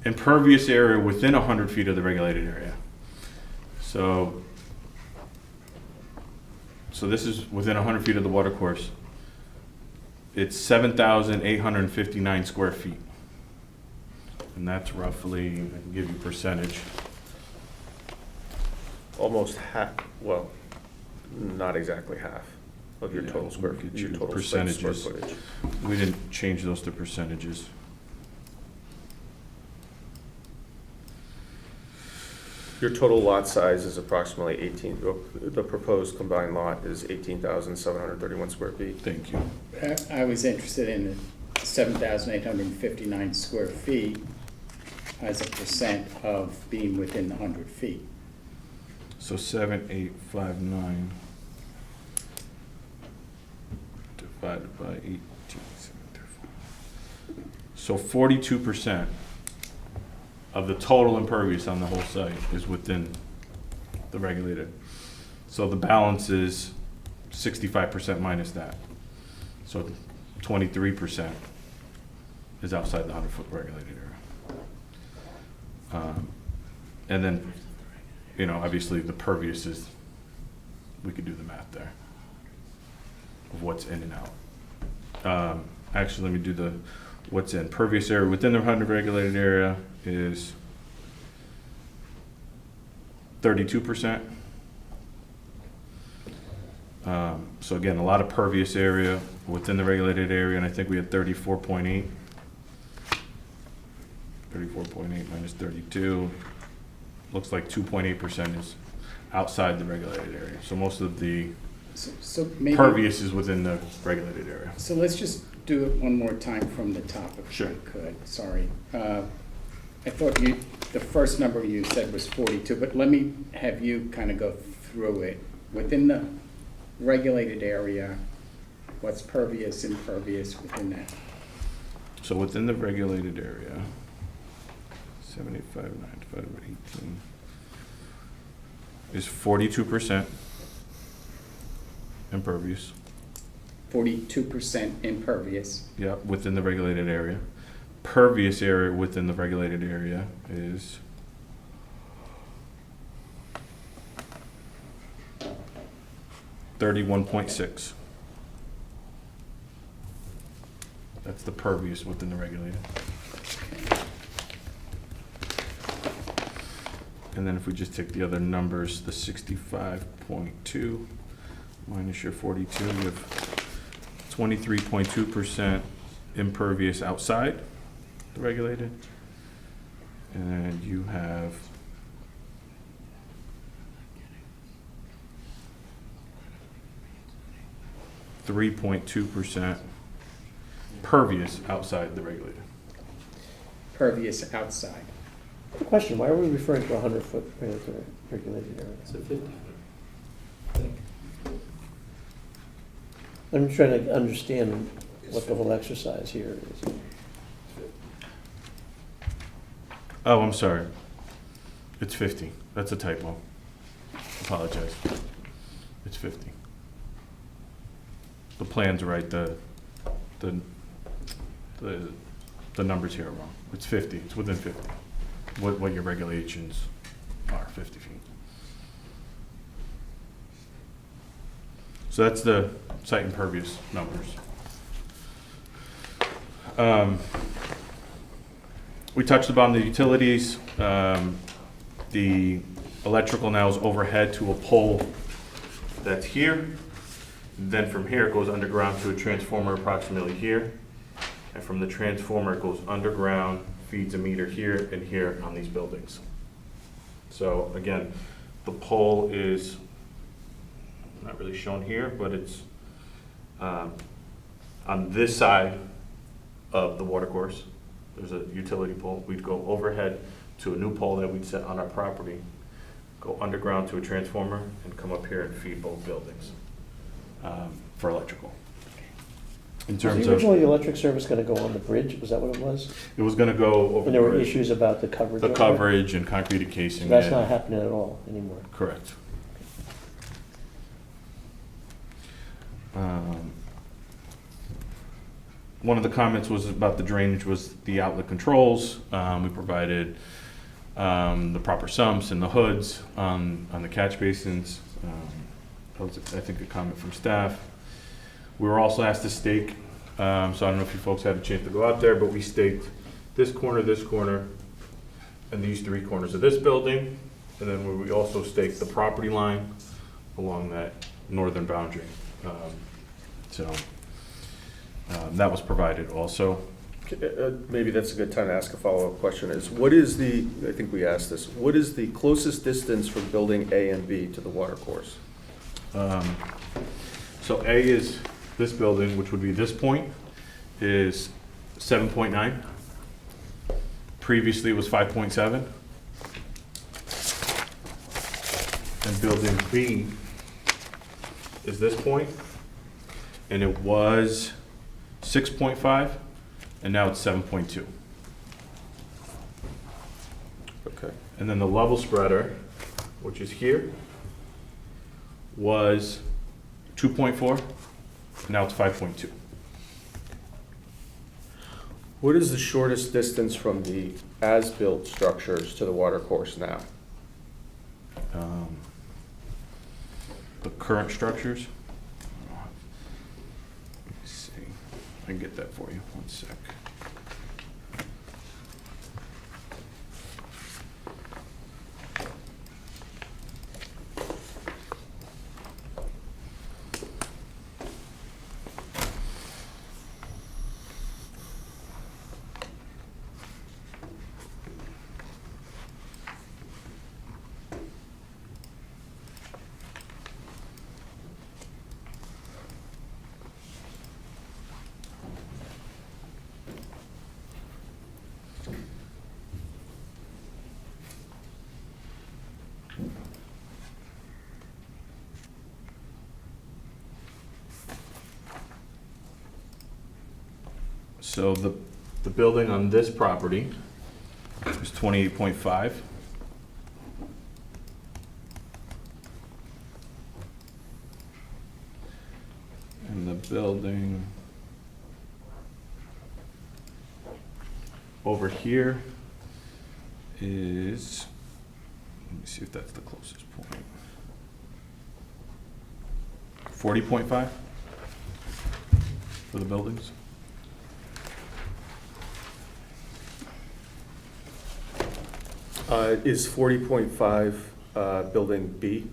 Impervious area within 100 feet of the regulated area. So this is within 100 feet of the watercourse. It's 7,859 square feet. And that's roughly, I can give you percentage. Almost half, well, not exactly half of your total square feet, your total percentages. square footage. We didn't change those to percentages. Your total lot size is approximately the proposed combined lot is 18,731 square feet. Thank you. I was interested in the 7,859 square feet as a percent of being within the 100 feet. So 7,859 divided by 18,734. So 42% of the total impervious on the whole site is within the regulated. So the balance is 65% minus that. So 23% is outside the 100-foot regulated area. And then, obviously the pervious is, we could do the math there of what's in and out. Actually, let me do the what's in. Pervious area within the 100 regulated area is 32%. So again, a lot of pervious area within the regulated area, and I think we had 34.8. 34.8 minus 32. Looks like 2.8% is outside the regulated area. So most of the So maybe, pervious is within the regulated area. so let's just do it one more time from the top if Sure. we could. Sorry. I thought the first number you said was 42, but let me have you kind of go through it. Within the regulated area, what's pervious, impervious within that? So within the regulated area, 75.9 divided by 18 is 42% impervious. 42% impervious. Yep, within the regulated area. Pervious area within the regulated area is 31.6. That's the pervious within the regulated. And then if we just take the other numbers, the 65.2 minus your 42, you have 23.2% impervious outside the regulated. And you have 3.2% pervious outside the regulated. Pervious outside. Question, why are we referring to a 100-foot regulated area? It's a 50. I'm trying to understand what the whole exercise here is. Oh, I'm sorry. It's 50. That's a typo. Apologize. It's 50. The plan's right. The numbers here are wrong. It's 50. It's within 50. What your regulations are, 50 feet. So that's the site impervious numbers. We touched upon the utilities. The electrical now is overhead to a pole that's here. Then from here it goes underground to a transformer approximately here. And from the transformer it goes underground, feeds a meter here and here on these buildings. So again, the pole is, not really shown here, but it's on this side of the watercourse. There's a utility pole. We'd go overhead to a new pole that we'd set on our property, go underground to a transformer, and come up here and feed both buildings for electrical. In Was terms the of, originally electric service going to go on the bridge? Was that what it was? it was gonna go over And there were the bridge. issues about the coverage? The over there? coverage and concrete casing. So that's and- not happening at all anymore? Correct. One of the comments was about the drainage was the outlet controls. We provided the proper sumps and the hoods on the catch basins. That was, I think, a comment from staff. We were also asked to stake, so I don't know if you folks had a chance to go out there, but we staked this corner, and these three corners of this building. And then we also staked the property line along that northern boundary. That was provided also. Maybe that's a good time to ask a follow-up question is, what is the, I think we asked this, what is the closest distance from building A and B to the watercourse? So A is this building, which would be this point, is 7.9. Previously it was 5.7. And building B is this point, and it was 6.5, and now it's 7.2. Okay. And then the level spreader, which is here, was 2.4, now it's 5.2. What is the shortest distance from the as-built structures to the watercourse now? The current structures. Let me see. I can get that for you. One sec. So the building on this property is 28.5. And the building over here is, let me see if that's the closest point. 40.5 for the buildings. Is 40.5 building B?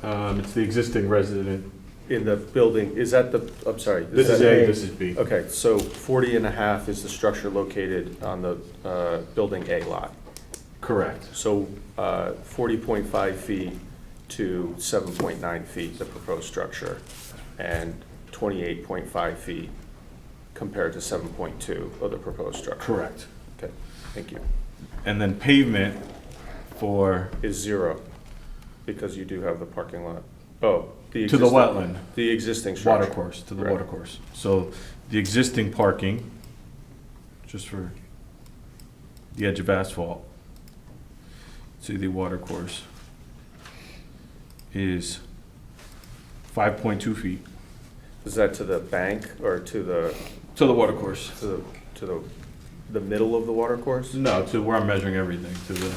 It's the existing resident. In the building, is that the, I'm sorry. This is A, this is B. Okay, so 40.5 is the structure located on the building A lot. Correct. So 40.5 feet to 7.9 feet, the proposed structure, and 28.5 feet compared to 7.2 of the proposed structure. Correct. Okay, thank you. And then pavement for, Is 0, because you do have the parking lot. Oh, the to the existing. wetland, The existing structure. watercourse, to the Right. watercourse. So the existing parking, just for the edge of asphalt, to the watercourse, is 5.2 feet. Is that to the bank or to the, To the watercourse. to the middle of the watercourse? No, to where I'm measuring everything, to the.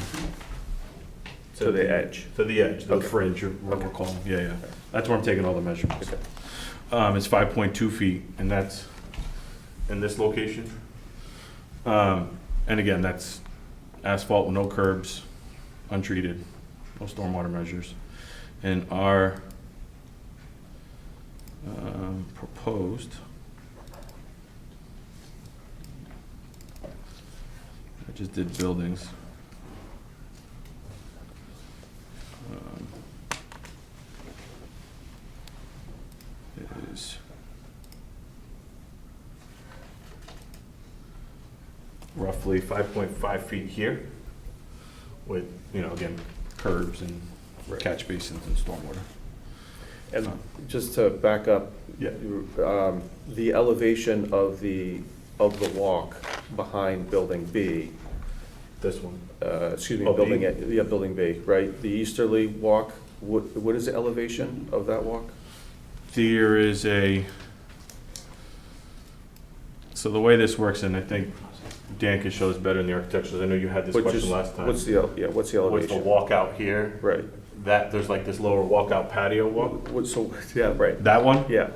To the edge? To the edge, the Okay. fringe, or what we're Okay. calling, yeah. That's where I'm taking all the measurements. Okay. It's 5.2 feet, and that's in this location. And again, that's asphalt with no curbs, untreated, no stormwater measures. And our proposed, I just did buildings. roughly 5.5 feet here with, again, curbs and catch basins and stormwater. And just to back up, Yeah. the elevation of the walk behind Building B, This one. excuse me, Oh, B? Building B, right? The easterly walk, what is the elevation of that walk? There is so the way this works, and I think Dan can show us better in the architecturals, I know you had this question last time. What's the elevation? With the walkout here, Right. there's like this lower walkout patio walk. Right. That one? Yeah,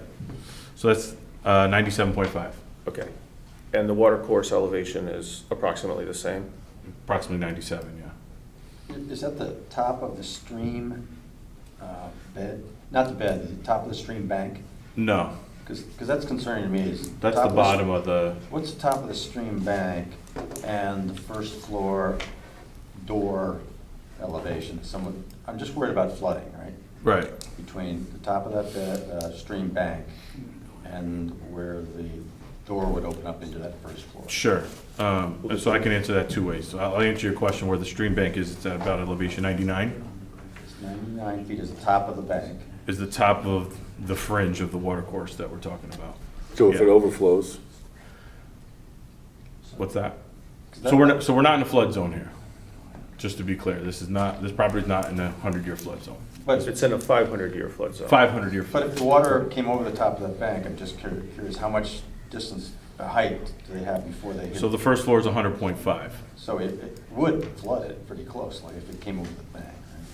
So that's 97.5, okay. And the water course elevation is approximately the same? approximately 97, yeah. Is that the top of the stream bed? Not the bed, the top of the stream bank? No, Because that's concerning to me. Is that's top the of bottom of the, What's the top of the stream bank and the first floor door elevation? Somewhat, I'm just worried about flooding, right? right. Between the top of that bed, stream bank and where the door would open up into that first floor. Sure. And so I can answer that two ways. So I'll answer your question where the stream bank is. It's at about elevation 99. It's 99 feet is the top of the bank. Is the top of the fringe of the watercourse that we're talking about. So if Yeah. it overflows, What's that? So we're not in a flood zone here. Just to be clear, this property is not in a 100-year flood zone. But It's in a 500-year flood zone. 500-year But flood. if the water came over the top of that bank, I'm just curious, how much distance, height do they have before they hit? So the first floor is 100.5. So it would flood it pretty close, like if it came over the bank, right?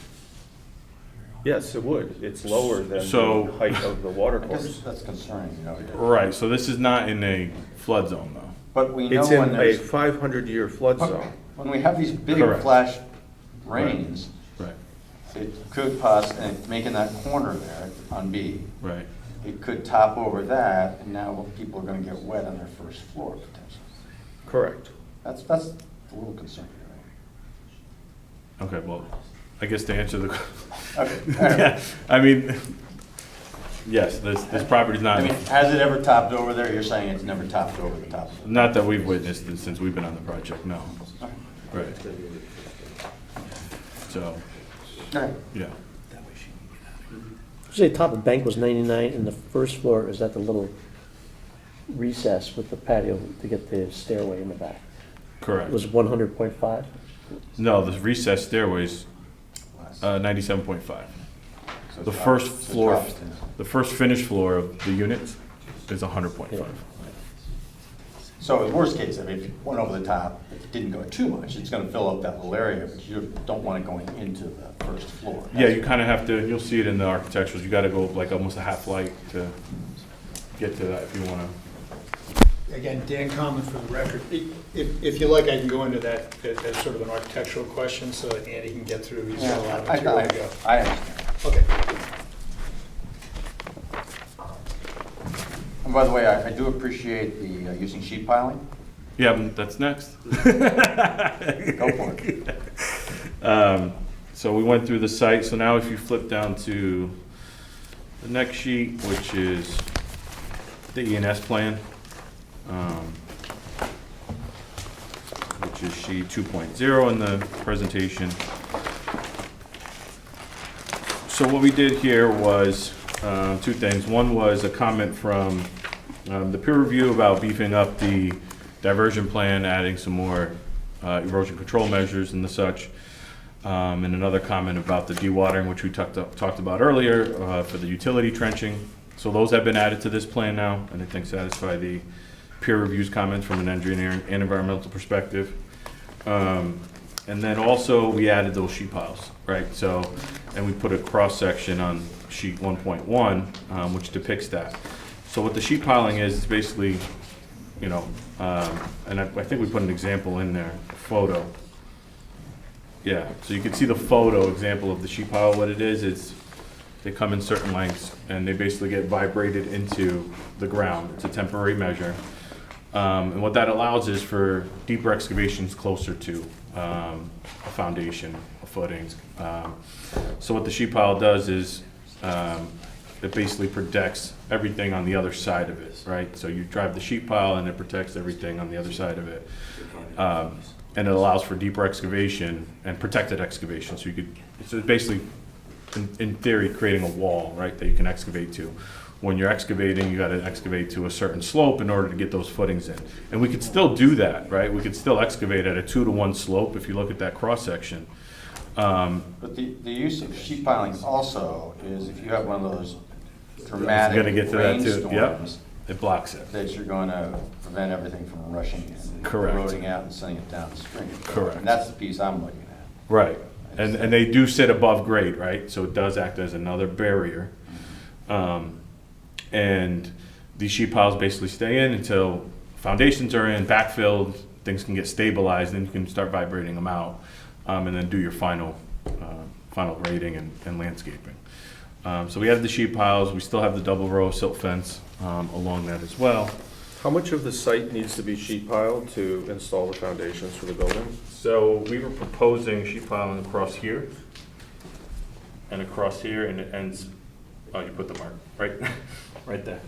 Yes, it would. It's lower than So- the height of the water I guess course. that's concerning, Right, so this is not in a flood zone though. But we know It's when in a there's, 500-year flood zone. when we have these big Correct. flash rains, Right, it could and making that corner there on B, right. it could top over that, and now people are gonna get wet on their first floor potentially. Correct. That's a little concerning, Okay, well, I guess to answer the, right? Okay, all right. yeah, I mean, yes, this property's I not, mean, has it ever topped over there? You're saying it's never topped over the top of it? not that we've witnessed it since we've been on the project, no. Right. So, All right. yeah. You say the top of the bank was 99, and the first floor is at the little recess with the patio to get the stairway in the back. Correct. It was 100.5? No, the recessed stairways, 97.5. So The it's first top- floor, top is- the first finished floor of the units is 100.5. So in worst case, I mean, if you went over the top, if it didn't go too much, it's gonna fill up that little area, but you don't want it going into the first floor. Yeah, you kind of have to, you'll see it in the architecturals, you got to go like almost a half light to get to that if you want to. Again, Dan Common for the record. If you like, I can go into that as sort of an architectural question so that Andy can get through. He's got a lot of material to go. I understand. Okay. And by the way, I do appreciate the using sheet piling. Yeah, that's next. Go for it. So we went through the site, so now if you flip down to the next sheet, which is the E&S plan, which is sheet 2.0 in the presentation. So what we did here was two things. One was a comment from the peer review about beefing up the diversion plan, adding some more erosion control measures and the such. And another comment about the dewatering, which we talked about earlier for the utility trenching. So those have been added to this plan now, and I think satisfy the peer review's comments from an engineering and environmental perspective. And then also we added those sheet piles, right? So, and we put a cross section on sheet 1.1, which depicts that. So what the sheet piling is, it's basically, you know, and I think we put an example in there, a photo. Yeah, so you can see the photo example of the sheet pile. What it is they come in certain lengths and they basically get vibrated into the ground. It's a temporary measure. And what that allows is for deeper excavations closer to a foundation, a footing. So what the sheet pile does is it basically protects everything on the other side of it, right? So you drive the sheet pile and it protects everything on the other side of it. And it allows for deeper excavation and protected excavation. So you could, so it's basically, in theory, creating a wall, right, that you can excavate to. When you're excavating, you gotta excavate to a certain slope in order to get those footings in. And we could still do that, right? We could still excavate at a 2-to-1 slope if you look at that cross-section. But the use of sheet piling also is if you have one of those I'm dramatic gonna get to that too. Yep, rainstorms, it blocks it. that you're going to prevent everything from rushing in. and Correct. Eroding out and sending it down the stream. Correct. And that's the piece I'm looking at. Right, and they do sit above grade, right? So it does act as another barrier. And these sheet piles basically stay in until foundations are in, backfilled, things can get stabilized, then you can start vibrating them out, and then do your final grading and landscaping. So we have the sheet piles, we still have the double row silt fence along that as well. How much of the site needs to be sheet piled to install the foundations for the building? So we were proposing sheet piling across here and across here, and it ends, oh, you put the mark, right, right there.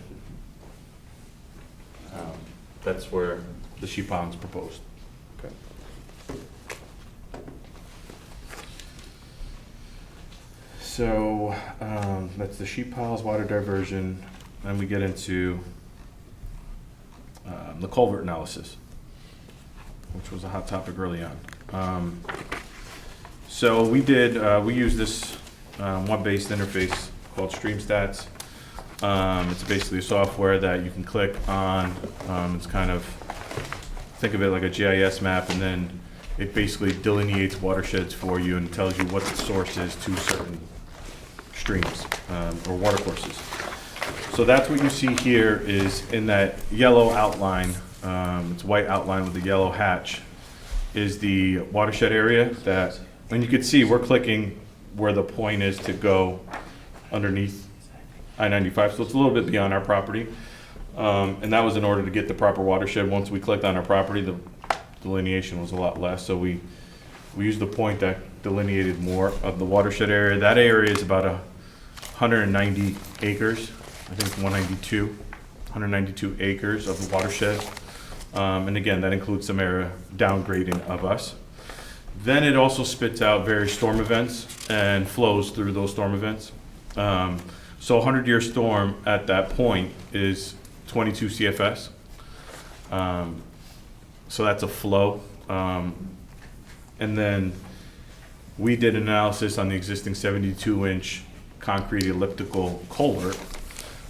That's where the sheet piling is proposed. Okay. So that's the sheet piles, water diversion, then we get into the culvert analysis, which was a hot topic early on. So we used this web-based interface called StreamStats. It's basically a software that you can click on. It's kind of, think of it like a GIS map, and then it basically delineates watersheds for you and tells you what the source is to certain streams or watercourses. So that's what you see here is in that yellow outline, it's white outline with the yellow hatch, is the watershed area that, and you can see we're clicking where the point is to go underneath I-95, so it's a little bit beyond our property. And that was in order to get the proper watershed. Once we clicked on our property, the delineation was a lot less, so we used the point that delineated more of the watershed area. That area is about 190 acres, I think 192 acres of the watershed. And again, that includes some area downgrading of us. Then it also spits out various storm events and flows through those storm events. So a 100-year storm at that point is 22 CFS. So that's a flow. And then we did an analysis on the existing 72-inch concrete elliptical culvert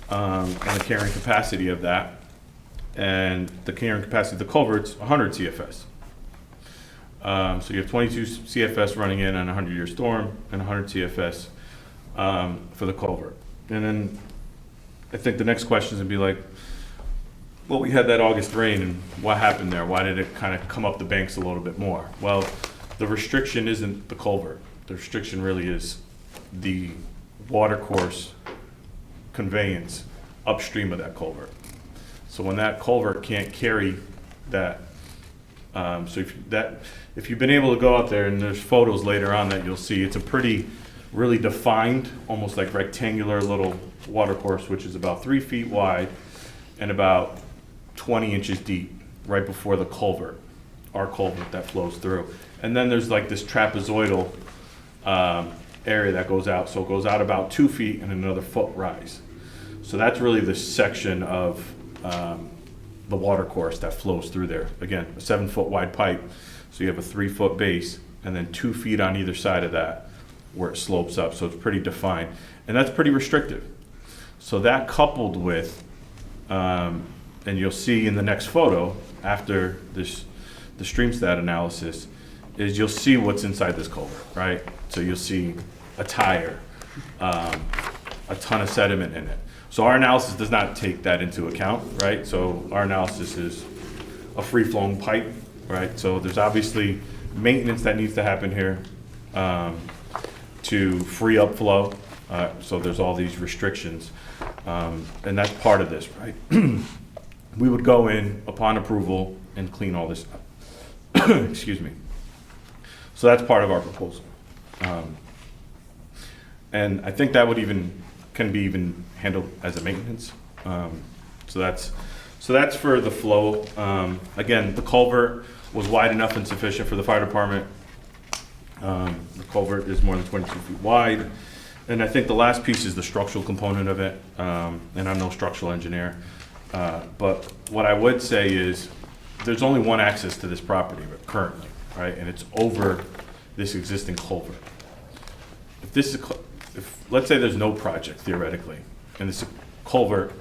and the carrying capacity of that. And the carrying capacity of the culvert's 100 CFS. So you have 22 CFS running in on a 100-year storm and 100 CFS for the culvert. And then I think the next question is going to be like, well, we had that August rain, and what happened there? Why did it kind of come up the banks a little bit more? Well, the restriction isn't the culvert. The restriction really is the watercourse conveyance upstream of that culvert. So when that culvert can't carry that, so if you've been able to go out there, and there's photos later on that you'll see, it's a pretty really defined, almost like rectangular little watercourse, which is about 3 feet wide and about 20 inches deep, right before the culvert, our culvert that flows through. And then there's like this trapezoidal area that goes out. So it goes out about 2 feet and another foot rise. So that's really the section of the watercourse that flows through there. Again, a 7-foot wide pipe. So you have a 3-foot base and then 2 feet on either side of that where it slopes up. So it's pretty defined. And that's pretty restrictive. So that coupled with, and you'll see in the next photo after this, the StreamStat analysis, is you'll see what's inside this culvert, right? So you'll see a tire, a ton of sediment in it. So our analysis does not take that into account, right? So our analysis is a free-flowing pipe, right? So there's obviously maintenance that needs to happen here to free up flow. So there's all these restrictions, and that's part of this, right? We would go in upon approval and clean all this up. Excuse me. So that's part of our proposal. And I think that would can be even handled as a maintenance. So that's for the flow. Again, the culvert was wide enough and sufficient for the fire department. The culvert is more than 22 feet wide. And I think the last piece is the structural component of it. And I'm no structural engineer. But what I would say is there's only one access to this property currently, right? And it's over this existing culvert. If let's say there's no project theoretically, and this culvert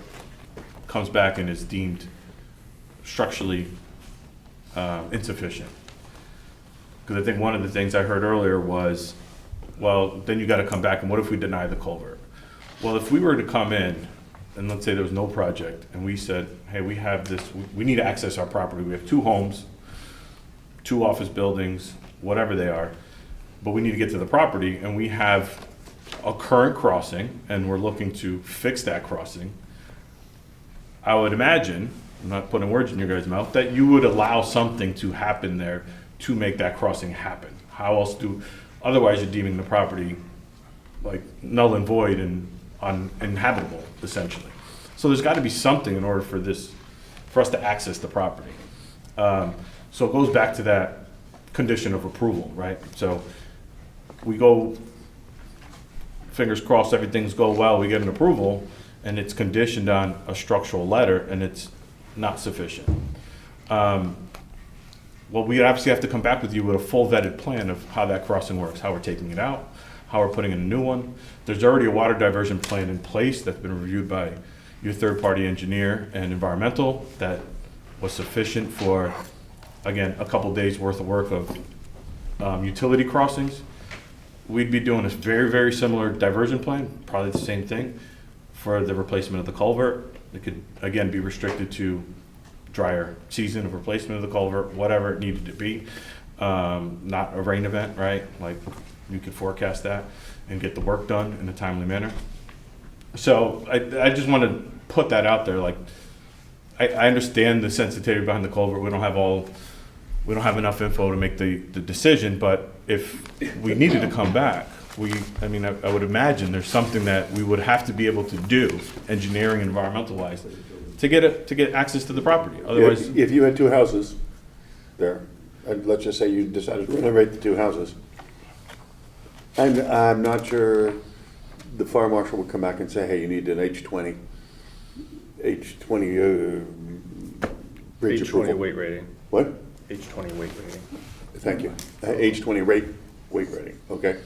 comes back and is deemed structurally insufficient. Because I think one of the things I heard earlier was, well, then you got to come back, and what if we deny the culvert? Well, if we were to come in, and let's say there was no project, and we said, hey, we have this, we need to access our property. We have 2 homes, 2 office buildings, whatever they are, but we need to get to the property, and we have a current crossing, and we're looking to fix that crossing. I would imagine, I'm not putting words in your guys' mouth, that you would allow something to happen there to make that crossing happen. How else otherwise you're deeming the property like null and void and uninhabitable, essentially. So there's got to be something in order for us to access the property. So it goes back to that condition of approval, right? So we go, fingers crossed, everything's go well, we get an approval, and it's conditioned on a structural letter, and it's not sufficient. Well, we obviously have to come back with you with a full vetted plan of how that crossing works, how we're taking it out, how we're putting in a new one. There's already a water diversion plan in place that's been reviewed by your third-party engineer and environmental that was sufficient for, again, a couple days worth of work of utility crossings. We'd be doing a very, very similar diversion plan, probably the same thing for the replacement of the culvert. It could, again, be restricted to drier season of replacement of the culvert, whatever it needed to be. Not a rain event, right? Like you could forecast that and get the work done in a timely manner. So I just want to put that out there. Like I understand the sensitivity behind the culvert. We don't have enough info to make the decision, but if we needed to come back, I would imagine there's something that we would have to be able to do, engineering, environmental wise, to get access to the property. Otherwise, if you had 2 houses there, and let's just say you decided to renovate the 2 houses, and I'm not sure the fire marshal would come back and say, hey, you need an H20 bridge H20 approval. weight rating. What? H20 weight rating. Thank you. H20 weight rating, okay?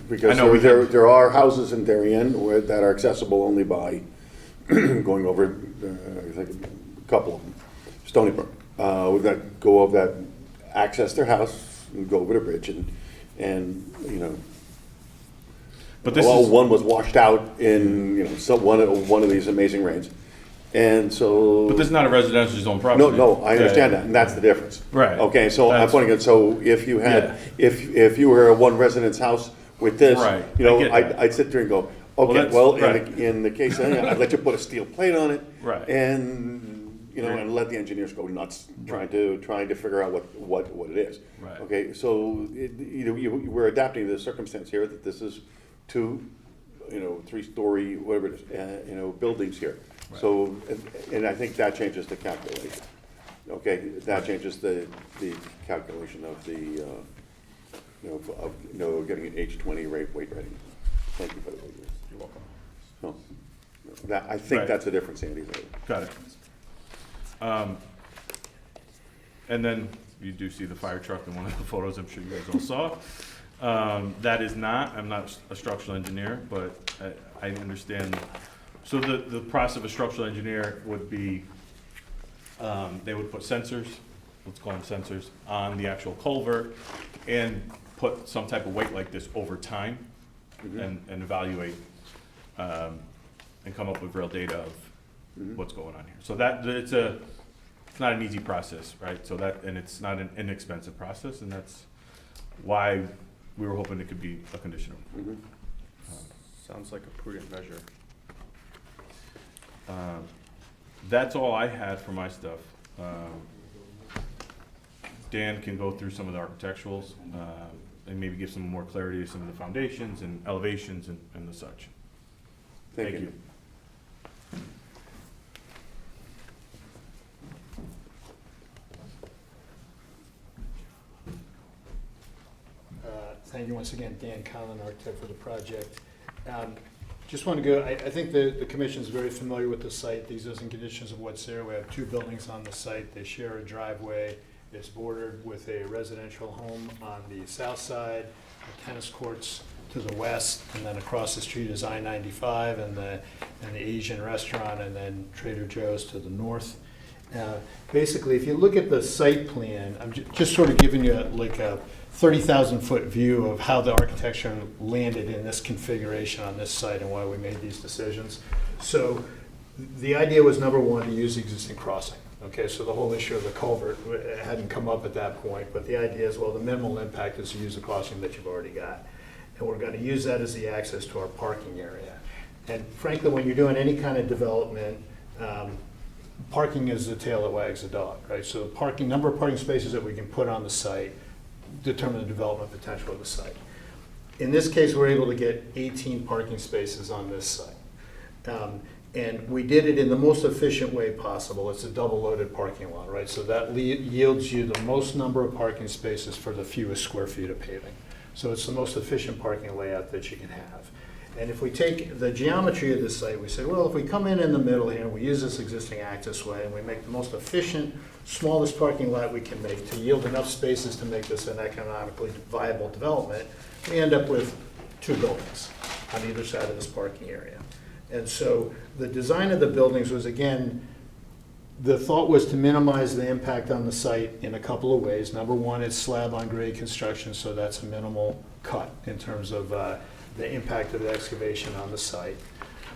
Because I know there are houses in Darien that are accessible only by going over, I think, a couple of them. Stony Brook, that go over that, access their house, and go over the bridge, and but this one was washed out in one of these amazing rains, and so. But this is not a residential zone property. No, I understand that, and that's the difference. Right. Okay, so I'm putting it, so if you had, if you were a one residence house with this, Right. I'd sit there and go, okay, in the case, I'd let you put a steel plate on it. Right. And, and let the engineers go nuts trying to figure out what it is. Right. Okay, so, we're adapting to the circumstance here that this is 2, 3-story, whatever it is, buildings here. Right. So, and I think that changes the calculation. Okay, that changes the calculation of the, getting an H20 weight rating. Thank you for the weight. You're welcome. No, I think Right. that's the difference, Andy. Got it. And then you do see the fire truck in one of the photos I'm sure you guys all saw. That is not, I'm not a structural engineer, but I understand. So the process of a structural engineer would be, they would put sensors, let's call them sensors, on the actual culvert and put some type of weight like this over time and evaluate and come up with real data of what's going on here. So that it's not an easy process, right? So and it's not an inexpensive process, and that's why we were hoping it could be a conditional. Sounds like a prudent measure. That's all I had for my stuff. Dan can go through some of the architecturals and maybe give some more clarity to some of the foundations and elevations and the such. Thank you. Thank you once again, Dan Conlon, architect for the project. Just want to go, I think the commission is very familiar with the site, the existing conditions of what's there. We have 2 buildings on the site. They share a driveway. It's bordered with a residential home on the south side, tennis courts to the west, and then across the street is I-95 and the Asian restaurant, and then Trader Joe's to the north. Basically, if you look at the site plan, I'm just sort of giving you like a 30,000-foot view of how the architecture landed in this configuration on this site and why we made these decisions. So the idea was, number one, to use the existing crossing. Okay, so the whole issue of the culvert hadn't come up at that point, but the idea is, well, the minimal impact is to use the crossing that you've already got. And we're going to use that as the access to our parking area. And frankly, when you're doing any kind of development, parking is the tail that wags the dog, right? So the parking, number of parking spaces that we can put on the site determine the development potential of the site. In this case, we're able to get 18 parking spaces on this site. And we did it in the most efficient way possible. It's a double-loaded parking lot, right? So that yields you the most number of parking spaces for the fewest square feet of paving. So it's the most efficient parking layout that you can have. And if we take the geometry of this site, we say, well, if we come in the middle here, and we use this existing access way, and we make the most efficient, smallest parking lot we can make to yield enough spaces to make this an economically viable development, we end up with 2 buildings on either side of this parking area. And so the design of the buildings was, again, the thought was to minimize the impact on the site in a couple of ways. Number one, it's slab on grade construction, so that's a minimal cut in terms of the impact of the excavation on the site.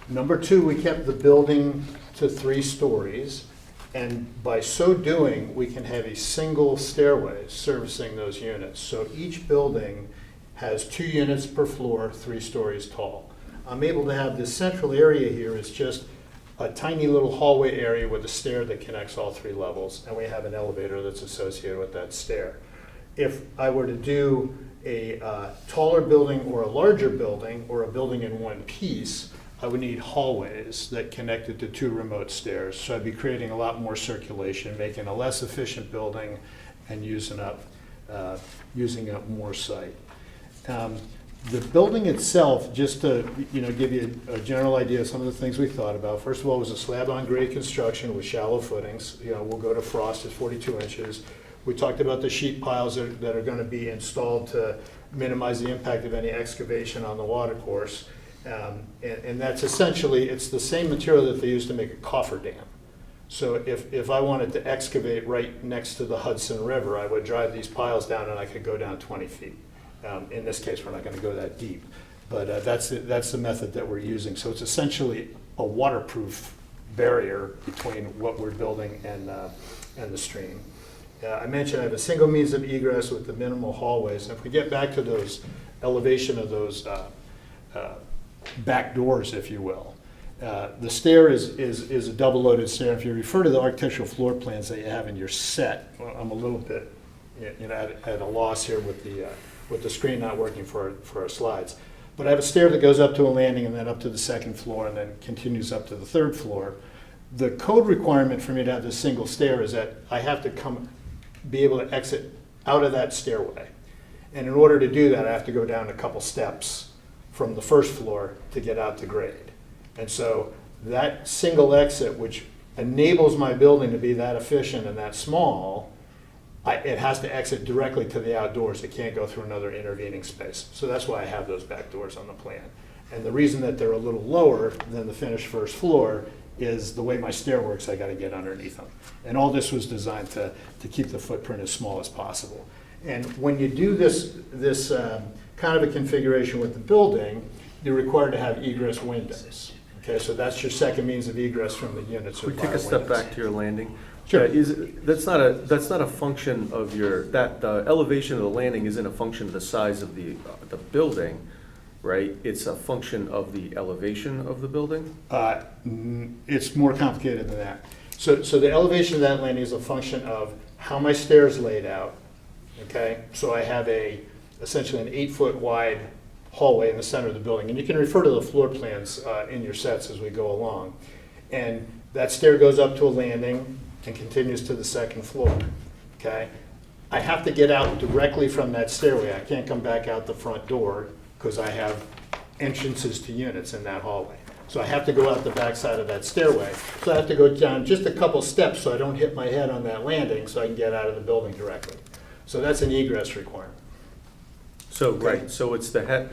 Number two, we kept the building to 3 stories, and by so doing, we can have a single stairway servicing those units. So each building has 2 units per floor, 3 stories tall. I'm able to have this central area here is just a tiny little hallway area with a stair that connects all 3 levels, and we have an elevator that's associated with that stair. If I were to do a taller building or a larger building or a building in one piece, I would need hallways that connected to 2 remote stairs. So I'd be creating a lot more circulation, making a less efficient building and using up more site. The building itself, just to give you a general idea of some of the things we thought about. First of all, it was a slab-on-grade construction with shallow footings. We'll go to frost at 42 inches. We talked about the sheet piles that are going to be installed to minimize the impact of any excavation on the watercourse. And that's essentially, it's the same material that they use to make a coffer dam. So if I wanted to excavate right next to the Hudson River, I would drive these piles down and I could go down 20 feet. In this case, we're not going to go that deep, but that's the method that we're using. So it's essentially a waterproof barrier between what we're building and the stream. I mentioned I have a single means of egress with the minimal hallways. And if we get back to those elevation of those back doors, if you will, the stair is a double-loaded stair. If you refer to the architectural floor plans that you have in your set, well, I'm a little bit at a loss here with the screen not working for our slides. But I have a stair that goes up to a landing and then up to the 2nd floor and then continues up to the 3rd floor. The code requirement for me to have this single stair is that I have to be able to exit out of that stairway. And in order to do that, I have to go down a couple steps from the 1st floor to get out to grade. And so that single exit, which enables my building to be that efficient and that small, it has to exit directly to the outdoors. It can't go through another intervening space. So that's why I have those back doors on the plan. And the reason that they're a little lower than the finished 1st floor is the way my stair works, I got to get underneath them. And all this was designed to keep the footprint as small as possible. And when you do this kind of a configuration with the building, you're required to have egress windows. Okay, so that's your second means of egress from the units. We take a step back to your landing. Sure. That's not a function of the elevation of the landing isn't a function of the size of the building, right? It's a function of the elevation of the building? It's more complicated than that. So the elevation of that landing is a function of how my stairs laid out, okay? So I have essentially an 8-foot wide hallway in the center of the building. And you can refer to the floor plans in your sets as we go along. And that stair goes up to a landing and continues to the second floor, okay? I have to get out directly from that stairway. I can't come back out the front door because I have entrances to units in that hallway. So I have to go out the back side of that stairway. So I have to go down just a couple steps so I don't hit my head on that landing so I can get out of the building directly. So that's an egress requirement. So, right, so it's the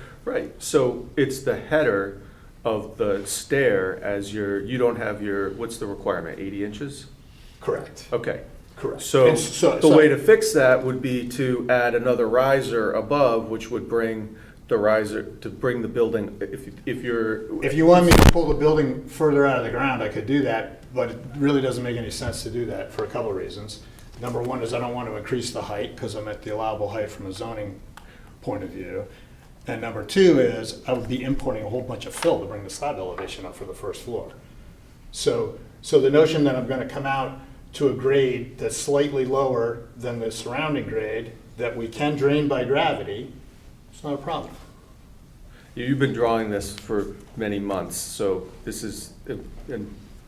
so it's the header of the stair as you don't have your, what's the requirement, 80 inches? Correct. Okay. Correct. So And the way to fix that would be to add another riser above, which would bring the riser, to bring the building, if you're. If you want me to pull the building further out of the ground, I could do that, but it really doesn't make any sense to do that for a couple of reasons. Number one is I don't want to increase the height because I'm at the allowable height from a zoning point of view. And number two is I would be importing a whole bunch of fill to bring the slab elevation up for the first floor. So the notion that I'm going to come out to a grade that's slightly lower than the surrounding grade that we can drain by gravity, it's not a problem. You've been drawing this for many months, so this is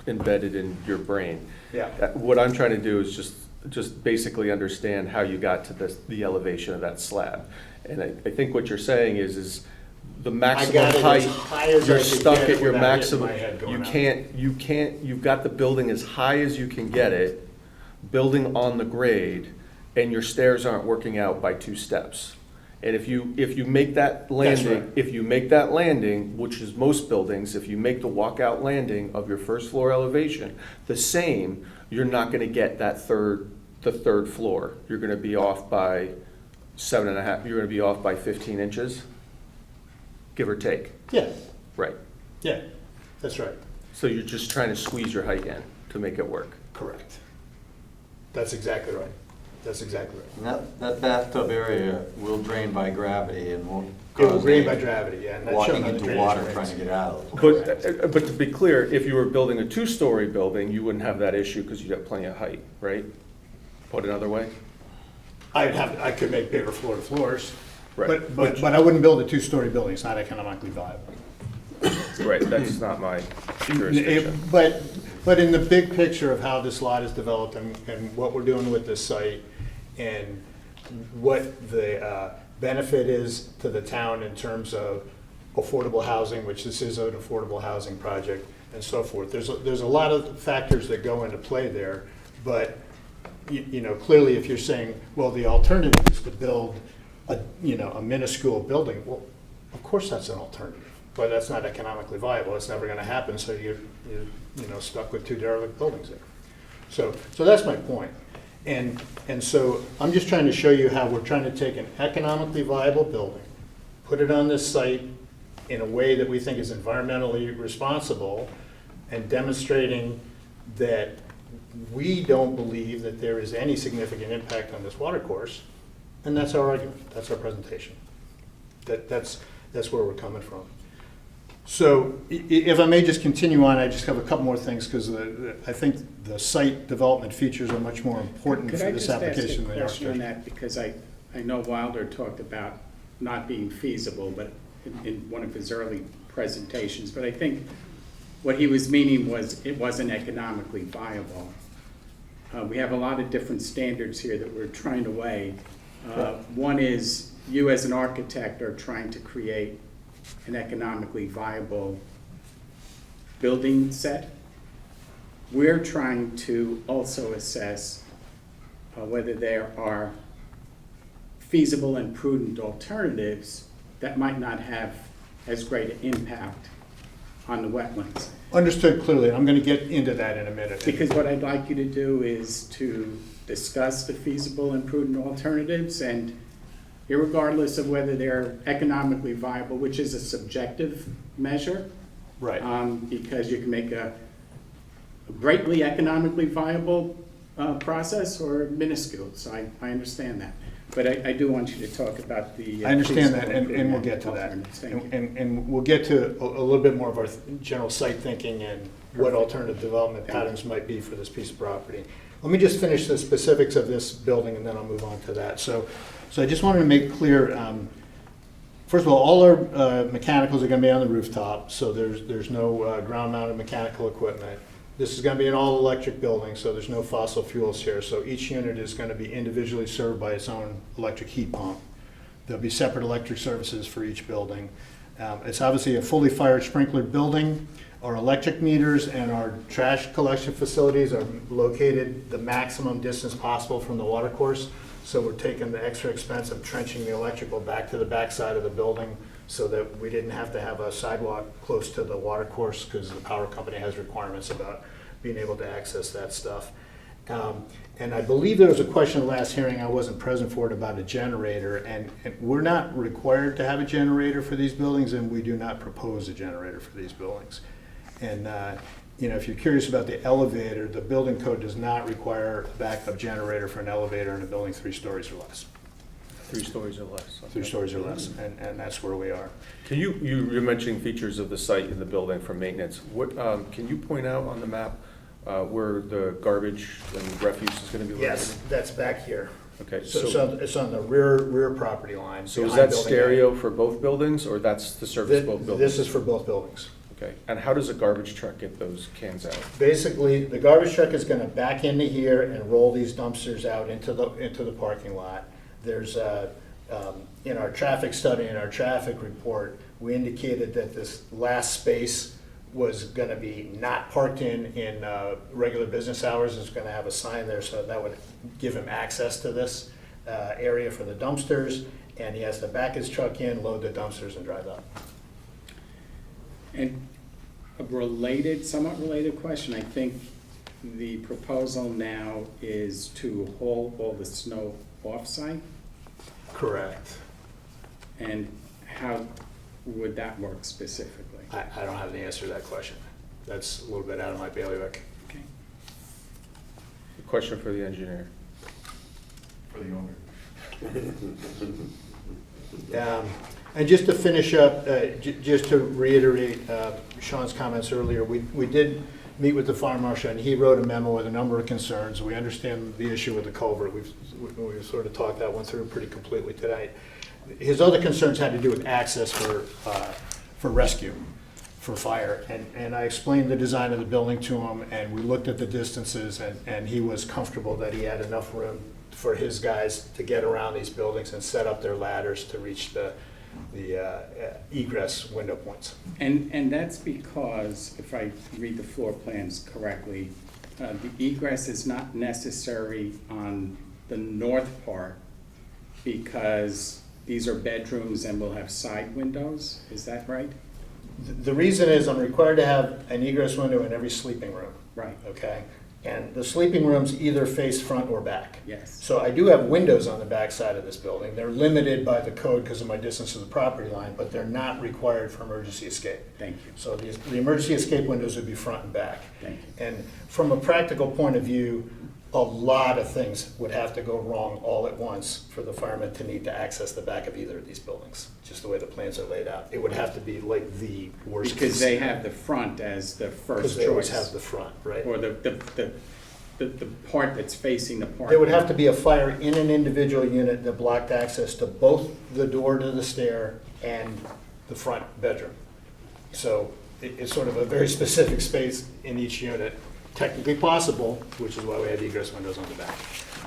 embedded in your brain. Yeah. What I'm trying to do is just basically understand how you got to the elevation of that slab. And I think what you're saying is the maximum height, you're stuck at your maximum. You've got the building as high as you can get it, building on the grade, and your stairs aren't working out by 2 steps. And if you make that landing, if you make that landing, which is most buildings, if you make the walkout landing of your first floor elevation the same, you're not going to get the third floor. You're going to be off by 7.5. You're going to be off by 15 inches, give or take. Yeah. Right. Yeah, that's right. So you're just trying to squeeze your height in to make it work. Correct. That's exactly right. That's exactly right. And that bathtub area will drain by gravity and won't It will cause drain by any gravity, yeah. And that's walking shown on the into drainage water rates. trying to get out of it. But to be clear, if you were building a 2-story building, you wouldn't have that issue because you'd have plenty of height, right? Put another way? I could make bigger floor to floors, Right. but I wouldn't build a 2-story building. It's not economically viable. Right, that's not my jurisdiction. But in the big picture of how this lot is developed and what we're doing with this site and what the benefit is to the town in terms of affordable housing, which this is an affordable housing project, and so forth. There's a lot of factors that go into play there, but you know, clearly if you're saying, well, the alternative is to build a minuscule building, well, of course that's an alternative, but that's not economically viable. It's never going to happen, so you're stuck with 2 derelict buildings there. So that's my point. And so I'm just trying to show you how we're trying to take an economically viable building, put it on this site in a way that we think is environmentally responsible, and demonstrating that we don't believe that there is any significant impact on this watercourse, and that's our argument, that's our presentation. That's where we're coming from. So if I may just continue on, I just have a couple more things because I think the site development features are much more important for this application than the Could I just ask a question on architecture. that? Because I know Wilder talked about not being feasible, but in one of his early presentations, but I think what he was meaning was it wasn't economically viable. We have a lot of different standards here that we're trying to weigh. One is you as an architect are trying to create an economically viable building set. We're trying to also assess whether there are feasible and prudent alternatives that might not have as great an impact on the wetlands. Understood clearly, and I'm going to get into that in a minute. Because what I'd like you to do is to discuss the feasible and prudent alternatives, and irregardless of whether they're economically viable, which is a subjective measure. Right. Because you can make a greatly economically viable process or minuscule, so I understand that. But I do want you to talk about the. I understand that, feasible and we'll get to that. alternatives. Thank you. And we'll get to a little bit more of our general site thinking and what alternative development patterns might be for this piece of property. Let me just finish the specifics of this building and then I'll move on to that. So I just wanted to make clear, first of all our mechanicals are gonna be on the rooftop, so there's no ground-mounted mechanical equipment. This is gonna be an all-electric building, so there's no fossil fuels here. So each unit is gonna be individually served by its own electric heat pump. There'll be separate electric services for each building. It's obviously a fully fired sprinklered building. Our electric meters and our trash collection facilities are located the maximum distance possible from the watercourse. So we're taking the extra expense of trenching the electrical back to the backside of the building so that we didn't have to have a sidewalk close to the watercourse because the power company has requirements about being able to access that stuff. And I believe there was a question at the last hearing, I wasn't present for it, about a generator. And we're not required to have a generator for these buildings, and we do not propose a generator for these buildings. And you know, if you're curious about the elevator, the building code does not require a backup generator for an elevator in a building 3 stories or less. 3 stories or less. 3 stories or less, and that's where we are. Can you're mentioning features of the site in the building for maintenance. What, can you point out on the map where the garbage and refuse is going to be located? Yes, that's back here. Okay, So it's on the rear property line. So is behind that building stereo for both buildings, or that's the service both buildings? This is for both buildings. Okay, and how does a garbage truck get those cans out? Basically, the garbage truck is gonna back into here and roll these dumpsters out into the parking lot. There's in our traffic study, in our traffic report, we indicated that this last space was gonna be not parked in regular business hours. It's gonna have a sign there, so that would give him access to this area for the dumpsters. And he has to back his truck in, load the dumpsters, and drive out. And a somewhat related question, I think the proposal now is to haul all the snow off-site? Correct. And how would that work specifically? I don't have the answer to that question. That's a little bit out of my bailiwick. Okay. A question for the engineer. For the owner. And just to finish up, just to reiterate Sean's comments earlier, we did meet with the fire marshal, and he wrote a memo with a number of concerns. We understand the issue with the culvert. We've sort of talked that one through pretty completely tonight. His other concerns had to do with access for rescue, for fire. And I explained the design of the building to him, and we looked at the distances, and he was comfortable that he had enough room for his guys to get around these buildings and set up their ladders to reach the egress window points. And that's because, if I read the floor plans correctly, the egress is not necessary on the north part because these are bedrooms and will have side windows, is that right? The reason is I'm required to have an egress window in every sleeping room. Right. Okay? And the sleeping rooms either face front or back. Yes. So I do have windows on the back side of this building. They're limited by the code because of my distance to the property line, but they're not required for emergency escape. Thank you. So the emergency escape windows would be front and back. Thank you. And from a practical point of view, a lot of things would have to go wrong all at once for the firemen to need to access the back of either of these buildings, just the way the plans are laid out. It would have to be like the worst Because case they scenario. have the front as the first choice. Because they always have the front, right? Or the part that's facing the park. There would have to be a fire in an individual unit that blocked access to both the door to the stair and the front bedroom. So it's sort of a very specific space in each unit, technically possible, which is why we have egress windows on the back.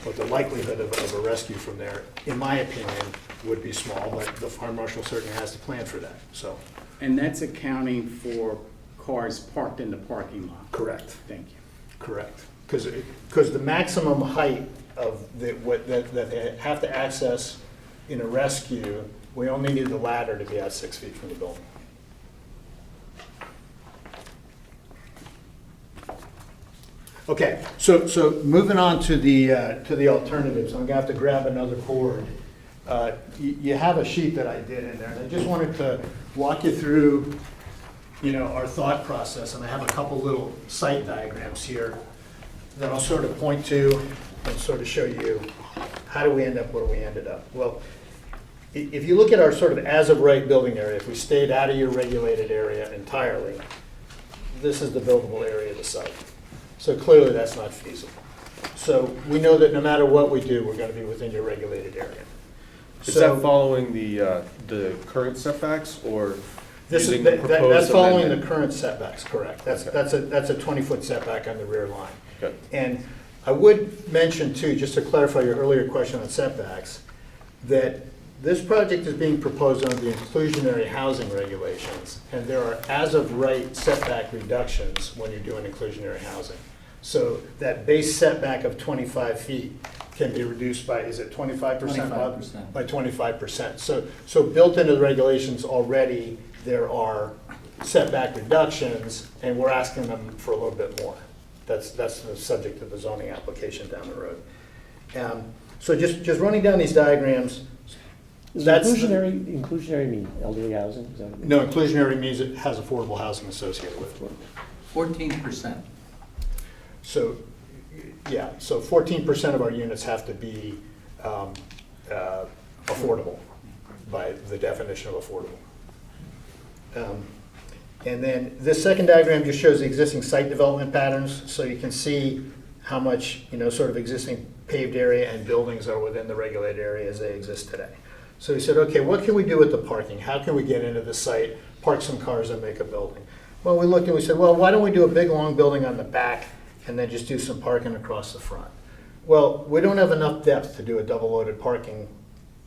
But the likelihood of a rescue from there, in my opinion, would be small, but the fire marshal certainly has to plan for that, so. And that's accounting for cars parked in the parking lot? Correct. Thank you. Correct. Because the maximum height of that they have to access in a rescue, we only need the ladder to be at 6 feet from the building. Okay, so moving on to the alternatives, I'm gonna have to grab another board. You have a sheet that I did in there, and I just wanted to walk you through, our thought process, and I have a couple little site diagrams here that I'll sort of point to and sort of show you how do we end up where we ended up. Well, if you look at our sort of as-of-right building area, if we stayed out of your regulated area entirely, this is the buildable area of the site. So clearly that's not feasible. So we know that no matter what we do, we're going to be within your regulated area. Is So- that following the current setbacks or This is, using the proposed that's following the amendment? current setbacks, correct. That's Okay. that's a 20-foot setback on the rear line. Good. And I would mention too, just to clarify your earlier question on setbacks, that this project is being proposed under the inclusionary housing regulations, and there are as-of-right setback reductions when you're doing inclusionary housing. So that base setback of 25 feet can be reduced by, is it 25%? 25%. By 25%. So built into the regulations already, there are setback reductions, and we're asking them for a little bit more. That's the subject of the zoning application down the road. So just running down these diagrams, Does that's. inclusionary mean elderly housing? Is that what it means? No, inclusionary means it has affordable housing associated with it. 14%. So, yeah, so 14% of our units have to be affordable by the definition of affordable. And then this second diagram just shows the existing site development patterns, so you can see how much, sort of existing paved area and buildings are within the regulated area as they exist today. So we said, okay, what can we do with the parking? How can we get into the site, park some cars and make a building? Well, we looked and we said, well, why don't we do a big, long building on the back and then just do some parking across the front? Well, we don't have enough depth to do a double-loaded parking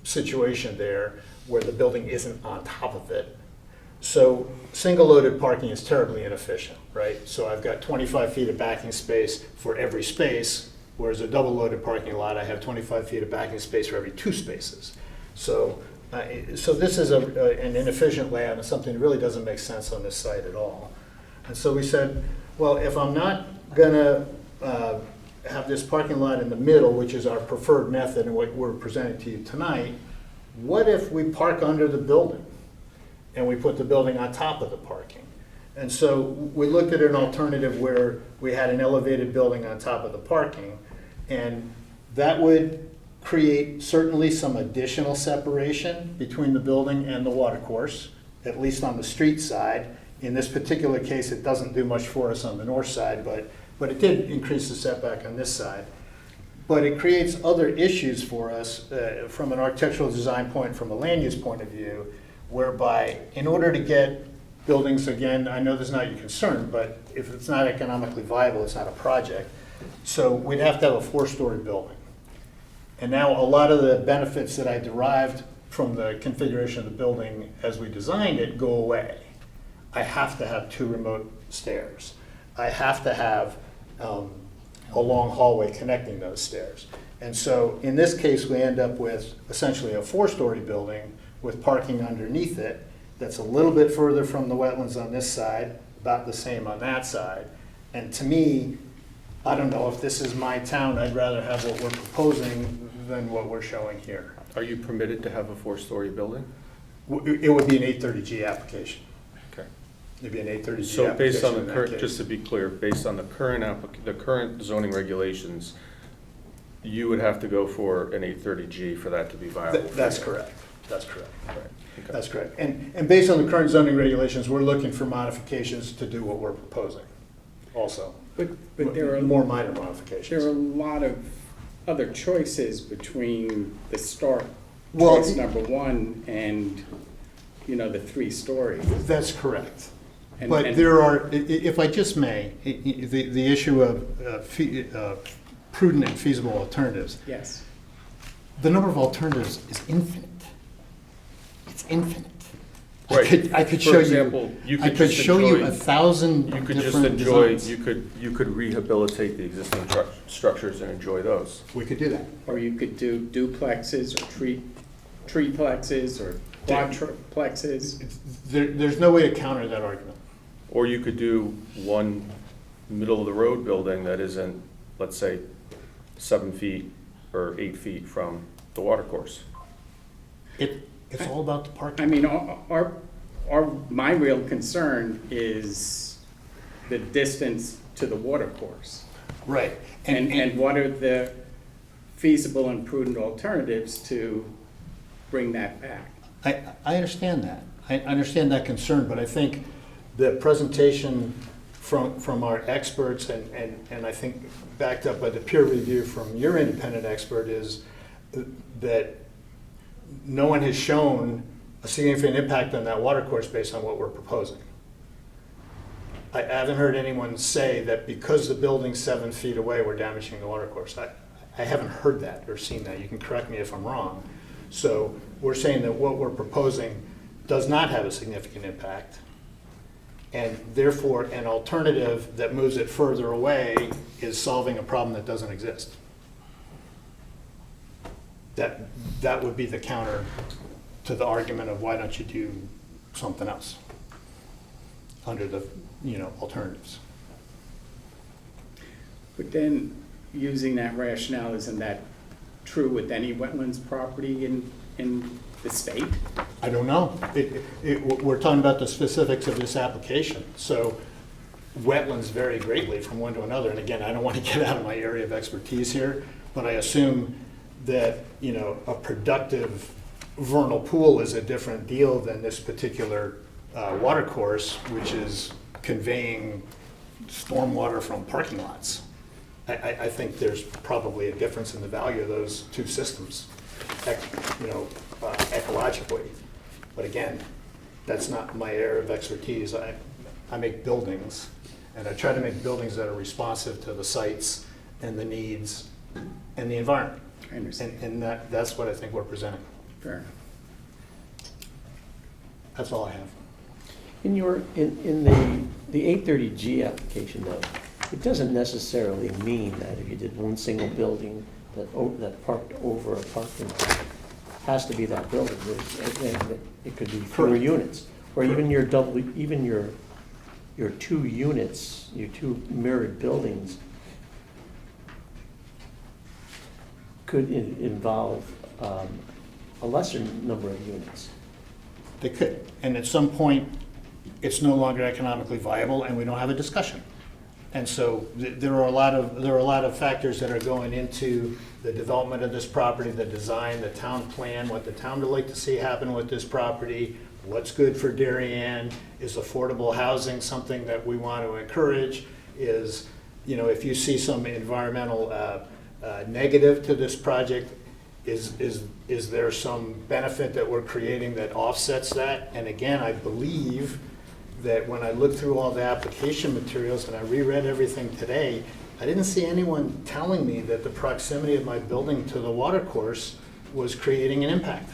situation there where the building isn't on top of it. So single-loaded parking is terribly inefficient, right? So I've got 25 feet of backing space for every space, whereas a double-loaded parking lot, I have 25 feet of backing space for every 2 spaces. So this is an inefficient layout and something that really doesn't make sense on this site at all. And so we said, well, if I'm not gonna have this parking lot in the middle, which is our preferred method and what we're presenting to you tonight, what if we park under the building and we put the building on top of the parking? And so we looked at an alternative where we had an elevated building on top of the parking, and that would create certainly some additional separation between the building and the watercourse, at least on the street side. In this particular case, it doesn't do much for us on the north side, but it did increase the setback on this side. But it creates other issues for us from an architectural design point, from a land use point of view, whereby in order to get buildings, again, I know this is not your concern, but if it's not economically viable, it's not a project. So we'd have to have a 4-story building. And now a lot of the benefits that I derived from the configuration of the building as we designed it go away. I have to have 2 remote stairs. I have to have a long hallway connecting those stairs. And so in this case, we end up with essentially a 4-story building with parking underneath it that's a little bit further from the wetlands on this side, about the same on that side. And to me, I don't know, if this is my town, I'd rather have what we're proposing than what we're showing here. Are you permitted to have a 4-story building? It would be an 830G application. Okay. It'd be an 830G So application based on in the that current, case. just to be clear, based on the current zoning regulations, you would have to go for an 830G for that to be viable? That's correct. That's correct. Right. Okay. That's correct. And based on the current zoning regulations, we're looking for modifications to do what we're proposing also. But there are More minor modifications. There are a lot of other choices between the start Well, choice number 1 and, the 3 stories. That's correct. And- But and- there are, if I just may, the issue of prudent and feasible alternatives, Yes. the number of alternatives is infinite. It's infinite. Right. I could For show example, you, you I could could just show you enjoy- 1,000 You could just different enjoy, designs. you could rehabilitate the existing structures and enjoy those. We could do that. Or you could do duplexes or treeplexes or quadruplexes. There's no way to counter that argument. Or you could do one middle-of-the-road building that isn't, let's say, 7 feet or 8 feet from the watercourse. It's all about the parking. I mean, my real concern is the distance to the watercourse. Right. And what are the feasible and prudent alternatives to bring that back? I understand that. I understand that concern, but I think the presentation from our experts and I think backed up by the peer review from your independent expert is that no one has shown a significant impact on that watercourse based on what we're proposing. I haven't heard anyone say that because the building's 7 feet away, we're damaging the watercourse. I haven't heard that or seen that. You can correct me if I'm wrong. So we're saying that what we're proposing does not have a significant impact, and therefore an alternative that moves it further away is solving a problem that doesn't exist. That would be the counter to the argument of why don't you do something else under the alternatives. But then, using that rationale, isn't that true with any wetlands property in the state? I don't know. We're talking about the specifics of this application. So wetlands vary greatly from one to another. And again, I don't want to get out of my area of expertise here, but I assume that, a productive vernal pool is a different deal than this particular watercourse, which is conveying stormwater from parking lots. I think there's probably a difference in the value of those two systems, ecologically. But again, that's not my area of expertise. I make buildings, and I try to make buildings that are responsive to the sites and the needs and the environment. I understand. And that's what I think we're presenting. Fair enough. That's all I have. In the 830G application, though, it doesn't necessarily mean that if you did one single building that parked over a parking lot, has to be that building. It could be fewer units, or even your two units, your two mirrored buildings could involve a lesser number of units. They could, and at some point, it's no longer economically viable, and we don't have a discussion. And so there are a lot of factors that are going into the development of this property, the design, the town plan, what the town would like to see happen with this property, what's good for Darien, is affordable housing something that we want to encourage, is, if you see some environmental negative to this project, is there some benefit that we're creating that offsets that? And again, I believe that when I looked through all the application materials and I reread everything today, I didn't see anyone telling me that the proximity of my building to the watercourse was creating an impact.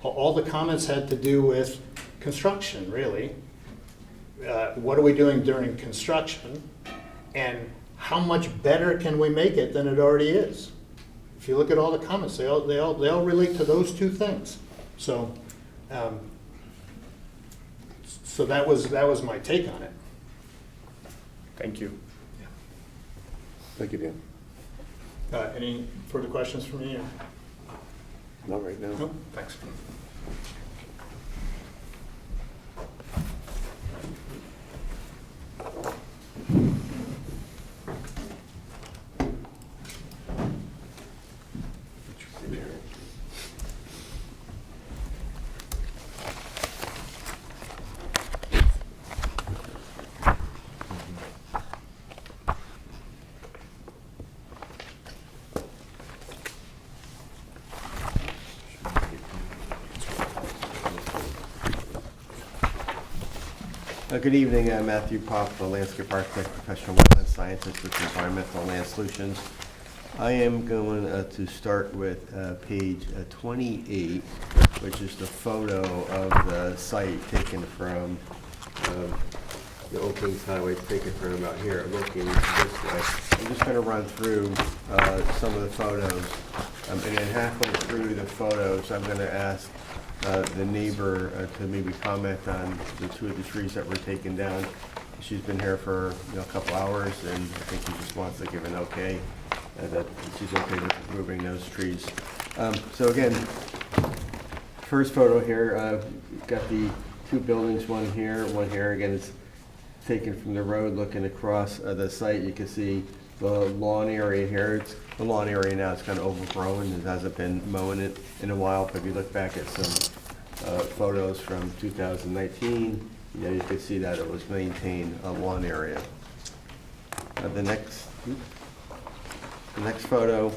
All the comments had to do with construction, really. What are we doing during construction? And how much better can we make it than it already is? If you look at all the comments, they all relate to those two things. So, so that was my take on it. Thank you. Thank you, Dan. Any further questions from me? Not right now. No, thanks. Good evening, Matthew Popp, a landscape architect, professional wetland scientist with Environmental Land Solutions. I am going to start with page 28, which is the photo of the site taken from the Old Kings Highway, taken from about here, looking this way. I'm just going to run through some of the photos, and then halfway through the photos, I'm going to ask the neighbor to maybe comment on the two of the trees that were taken down. She's been here for a couple hours, and I think she just wants to give an okay that she's okay with removing those trees. So again, first photo here, got the two buildings, one here. Again, it's taken from the road looking across the site. You can see the lawn area here. It's the lawn area now, it's kind of overgrown. It hasn't been mowing it in a while, but if you look back at some photos from 2019, you can see that it was maintained a lawn area. The next photo,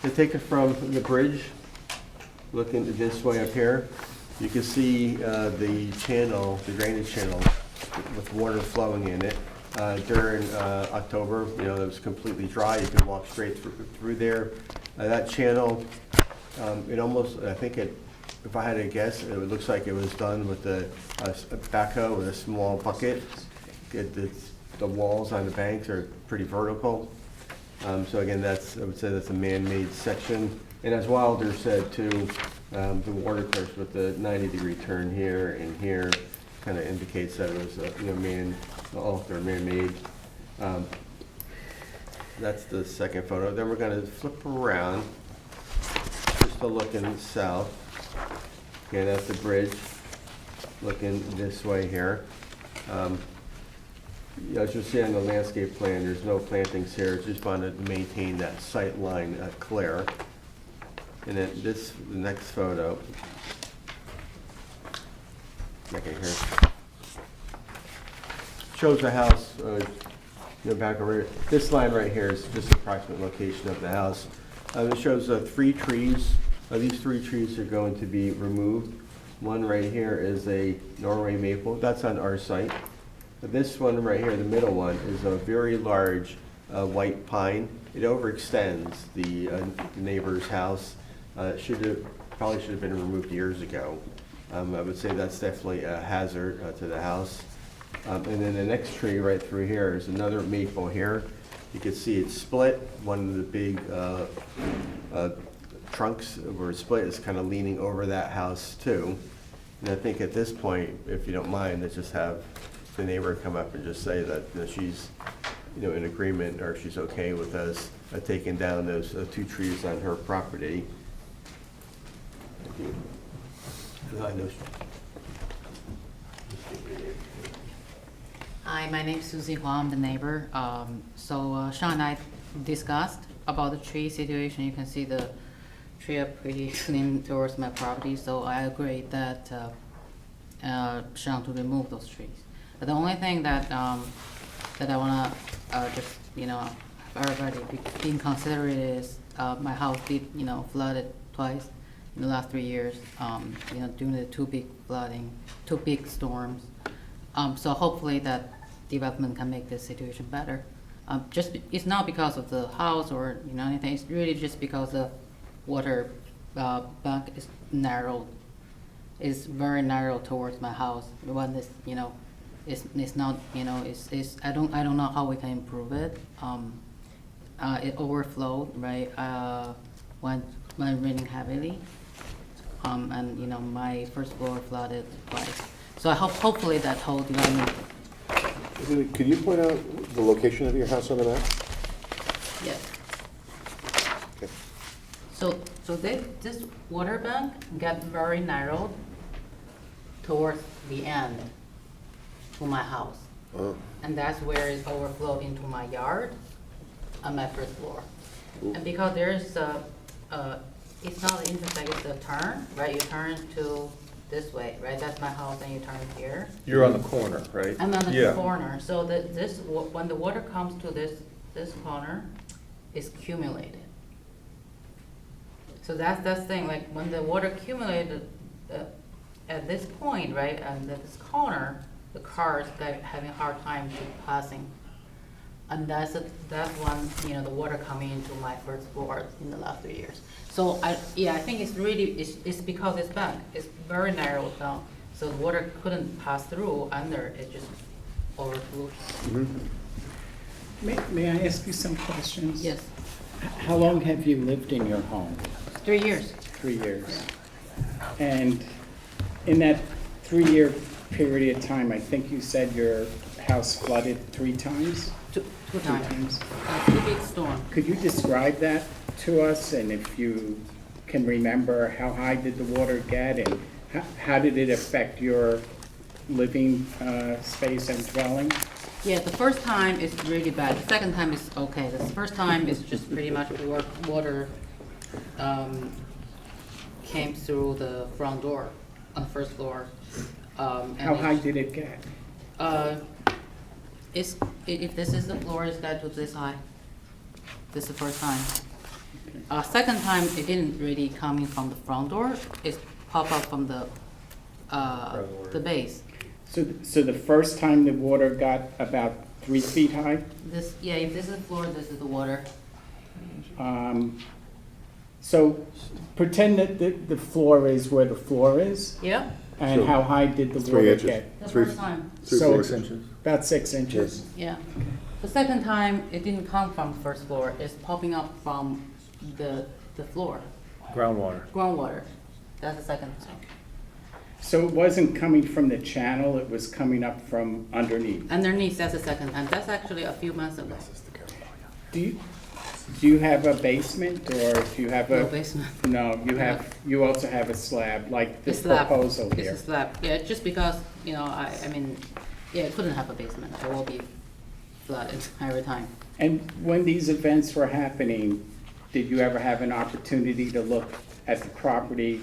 they're taken from the bridge looking this way up here, you can see the channel, the drainage channel with water flowing in it. During October, you know, it was completely dry. You could walk straight through there. That channel, it almost, I think it, if I had to guess, it looks like it was done with a backhoe with a small bucket. The walls on the banks are pretty vertical. So again, I would say that's a man-made section. And as Wilder said too, the watercourse with the 90-degree turn here and here kind of indicates that it was man-made. That's the second photo. Then we're going to flip around just to look in the south. Okay, that's the bridge looking this way here. As you'll see on the landscape plan, there's no plantings here. Just want to maintain that sight line clear. And then the next photo. Okay, here. Shows the house, back over here. This line right here is just the approximate location of the house. It shows 3 trees. These 3 trees are going to be removed. One right here is a Norway maple. That's on our site. This one right here, the middle one, is a very large white pine. It overextends the neighbor's house. Probably should have been removed years ago. I would say that's definitely a hazard to the house. And then the next tree right through here is another maple here. You can see it's split. One of the big trunks where it's split is kind of leaning over that house too. And I think at this point, if you don't mind, let's just have the neighbor come up and just say that she's in agreement, or she's okay with us taking down those 2 trees on her property. Hi, my name is Susie Hua. I'm the neighbor. So Sean and I discussed about the tree situation. You can see the tree are pretty slim towards my property, so I agree that Sean to remove those trees. But the only thing that that I wanna just everybody being considerate is my house did flooded twice in the last 3 years. During the 2 big storms. So hopefully that development can make this situation better. It's not because of the house or anything. It's really just because the water bank is narrow. It's very narrow towards my house. When this it's not I don't know how we can improve it. It overflowed right when raining heavily. And my first floor flooded twice. So I hopefully that whole development. Could you point out the location of your house on the map? Yes. Okay. So this water bank got very narrow towards the end to my house. Oh. And that's where it overflowed into my yard on my first floor. Ooh. And because there's it's not an intersect, it's a turn, right? You turn to this way, right? That's my house, and you turn here. You're on the corner, right? I'm on the Yeah. corner. So when the water comes to this corner, it's accumulated. So that's the thing. Like when the water accumulated at this point, right, and at this corner, the cars having a hard time passing. And that's when the water coming into my first floor in the last 3 years. So I think it's really it's because it's back. It's very narrow down, so the water couldn't pass through under. It just overflew. Mm-hmm. May I ask you some questions? Yes. How long have you lived in your home? 3 years. 3 years. And in that 3-year period of time, I think you said your house flooded 3 times? Two times. 2 big storms. Could you describe that to us? And if you can remember, how high did the water get, and how did it affect your living space and dwelling? Yeah, the first time is really bad. The second time is okay. The first time is just pretty much water came through the front door on the first floor. How high did it get? If this is the floor, it's got to this high. This is the first time. Second time, it didn't really come in from the front door. It popped up from the base. So the first time the water got about 3 feet high? This, yeah, if this is the floor, this is the water. So pretend that the floor is where the floor is, Yeah, and how high did the 3 water inches. get? the first time. So 6 inches. about 6 inches. Yeah. The second time, it didn't come from the first floor. It's popping up from the floor, Groundwater. groundwater. That's the second time. So it wasn't coming from the channel, it was coming up from underneath. Underneath, that's the second time. That's actually a few months ago. Do you have a basement, or do you have a? No basement. No, you also have a slab, like this slab. proposal It's here. a slab. Yeah, just because, I mean, yeah, it couldn't have a basement. It will be flooded every time. And when these events were happening, did you ever have an opportunity to look at the property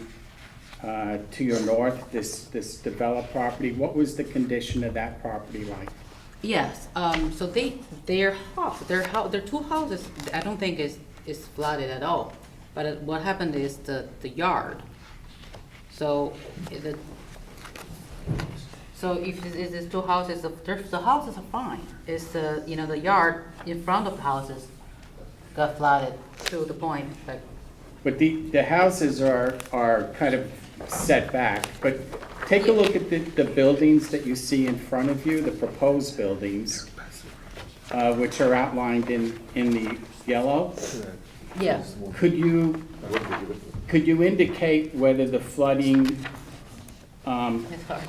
to your north, this developed property? What was the condition of that property like? Yes, so their two houses, I don't think is flooded at all. But what happened is the yard. So if it's two houses, the houses are fine. It's the yard in front of the houses got flooded to the point like. But the houses are kind of set back, but take a look at the buildings that you see in front of you, the proposed buildings, which are outlined in the yellow. Yes. Could you indicate whether the flooding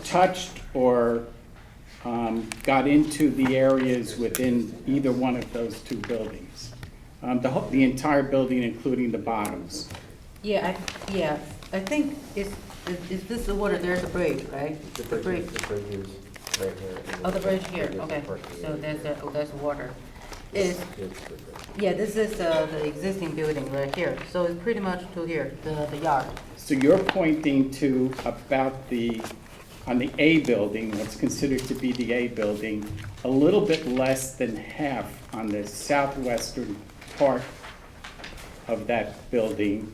touched or got into the areas within either one of those two buildings? The entire building, including the bottoms. Yeah, I think is this the water? There's a bridge, right? The bridge. The bridge is right here. Oh, the bridge here. Okay. So there's water. Yeah, this is the existing building right here. So it's pretty much to here, the yard. So you're pointing to about on the A building, what's considered to be the A building, a little bit less than half on the southwestern part of that building.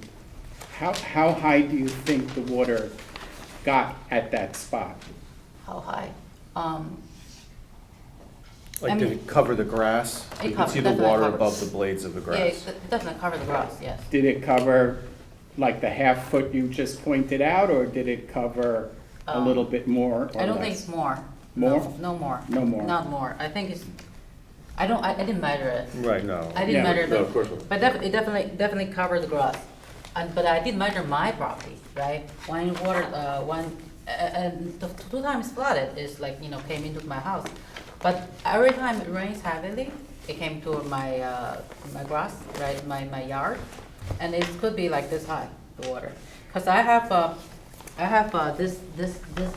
How high do you think the water got at that spot? How high? Like, I did mean, it cover the grass? You can see the definitely water covers. above the blades of the Yeah, grass. it definitely cover the grass. Yes. Did it cover like the half foot you just pointed out, or did it cover a little bit more or I don't think less? it's more. More? No more. No more. Not more. I think it's. I didn't measure it. Right, no. I didn't Yeah, measure it, no, of course not. but it definitely covered the grass. But I did measure my property, right? When water, and the 2 times flooded is like, came into my house. But every time it rains heavily, it came to my grass, right, my yard. And it could be like this high, the water. Cause I have this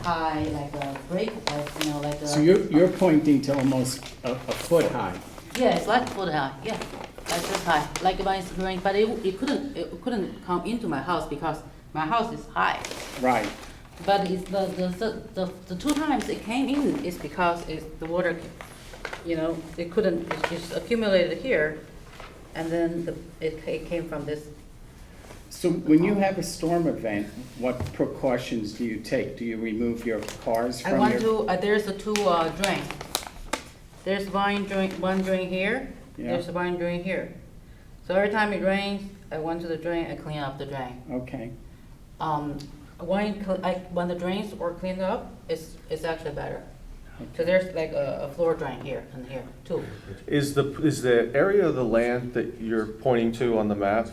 high, like a break, like a. So you're pointing to almost a foot high. Yeah, it's like foot high. Yeah, like this high. Like when it's rain, but it couldn't come into my house because my house is high. Right. But it's the 2 times it came in is because the water, it couldn't. It just accumulated here, and then it came from this. So when you have a storm event, what precautions do you take? Do you remove your cars from There's the 2 drains. There's one drain here. Yeah. There's one drain here. So every time it rains, I went to the drain. I clean up the drain. Okay. When the drains were cleaned up, it's actually better. So there's like a floor drain here and here too. Is the area of the land that you're pointing to on the map,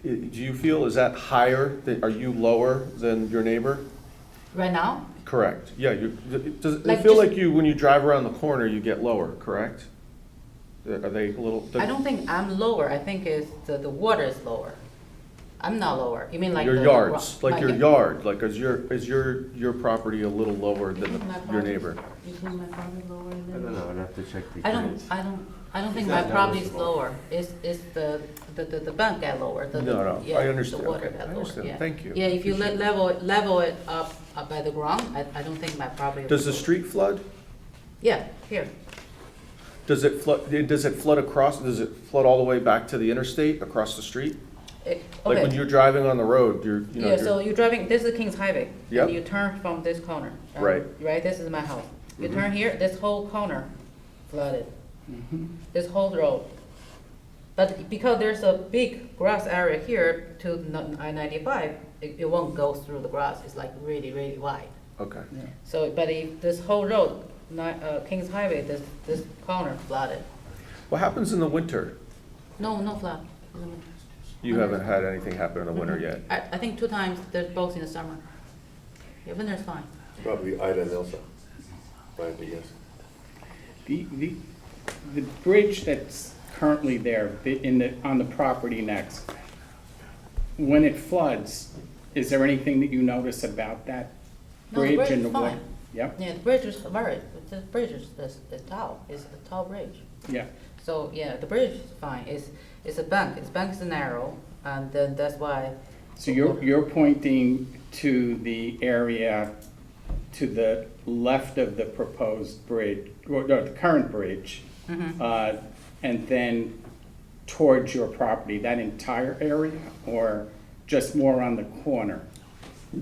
do you feel, is that higher, are you lower than your neighbor? Right now? Correct, yeah, does it Like feel just- like when you drive around the corner, you get lower, correct? Are they a little? I don't think I'm lower. I think it's the water is lower. I'm not lower. You mean like Your the yards, like your yeah. yard, like is your property a little lower than Isn't my your property- neighbor? Isn't my property lower I than? don't know, I'd have to check the I grids. don't think It's my not property is noticeable. lower. It's the bank got lower. No, yeah, I understand. The water Okay, got I lower. understand. Yeah. Thank you. Yeah, if you Appreciate level it up by the ground, I don't think my property. Does the is lower. street flood? Yeah, here. Does it flood across, does it flood all the way back to the interstate, across the street? Like when you're driving on the road, you're, you know. Yeah, so you're driving, this is Kings Highway. Yep. And you turn from this corner. Right. Right, this is my house. You Mhm. turn here, this whole corner flooded. This whole road. But because there's a big grass area here to I-95, it won't go through the grass. It's like really, really wide. Okay. So, but if this whole road, Kings Highway, this corner flooded. What happens in the winter? No flood. You haven't had anything happen in the winter yet? I think 2 times, they're both in the summer. Yeah, winter's fine. Probably Ida and Elsa, if I had to guess. The bridge that's currently there on the property next, when it floods, is there anything that you notice about that No, the bridge bridge and is the water? fine. Yep. Yeah, the bridge is the bridge is tall, it's a tall bridge. Yeah. So, yeah, the bridge is fine, it's a bank, is narrow, and then that's why. So you're pointing to the area to the left of the proposed bridge, or no, the current bridge, and then towards your property, that entire area, or just more on the corner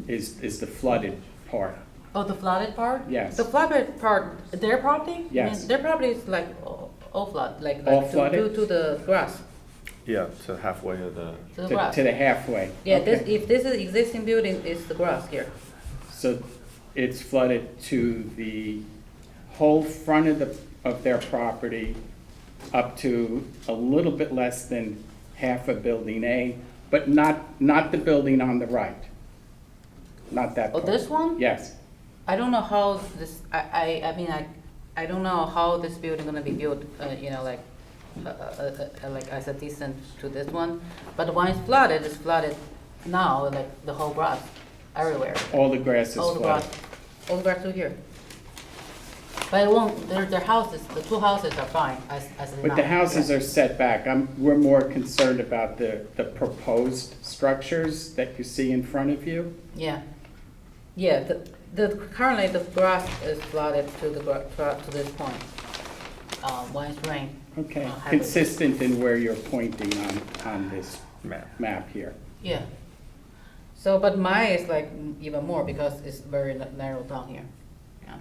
is the flooded part? Oh, the flooded part? Yes. The flooded part, their property? Yes. I mean, their property is like all flood, like All to flooded? the grass, Yeah, to halfway of the. to the grass. To the halfway? Yeah, Okay. if this is existing building, it's the grass here. So it's flooded to the whole front of their property up to a little bit less than half of Building A, but not the building on the right. Not that Oh, part. this one? Yes. I don't know how this, I mean, I don't know how this building gonna be built, you know, like as a decent to this one. But when it's flooded now, like the whole grass, everywhere. All the grass is All the flooded. grass, all the grass through here. But it won't, their houses, the 2 houses are fine as of now. But the houses are set back. We're more concerned about the proposed structures that you see in front of you. Yeah, yeah, currently the grass is flooded to this point, when it's rain. Okay, heavily. consistent in where you're pointing on this map here. Yeah. So, but mine is like even more because it's very narrow down here. Yeah.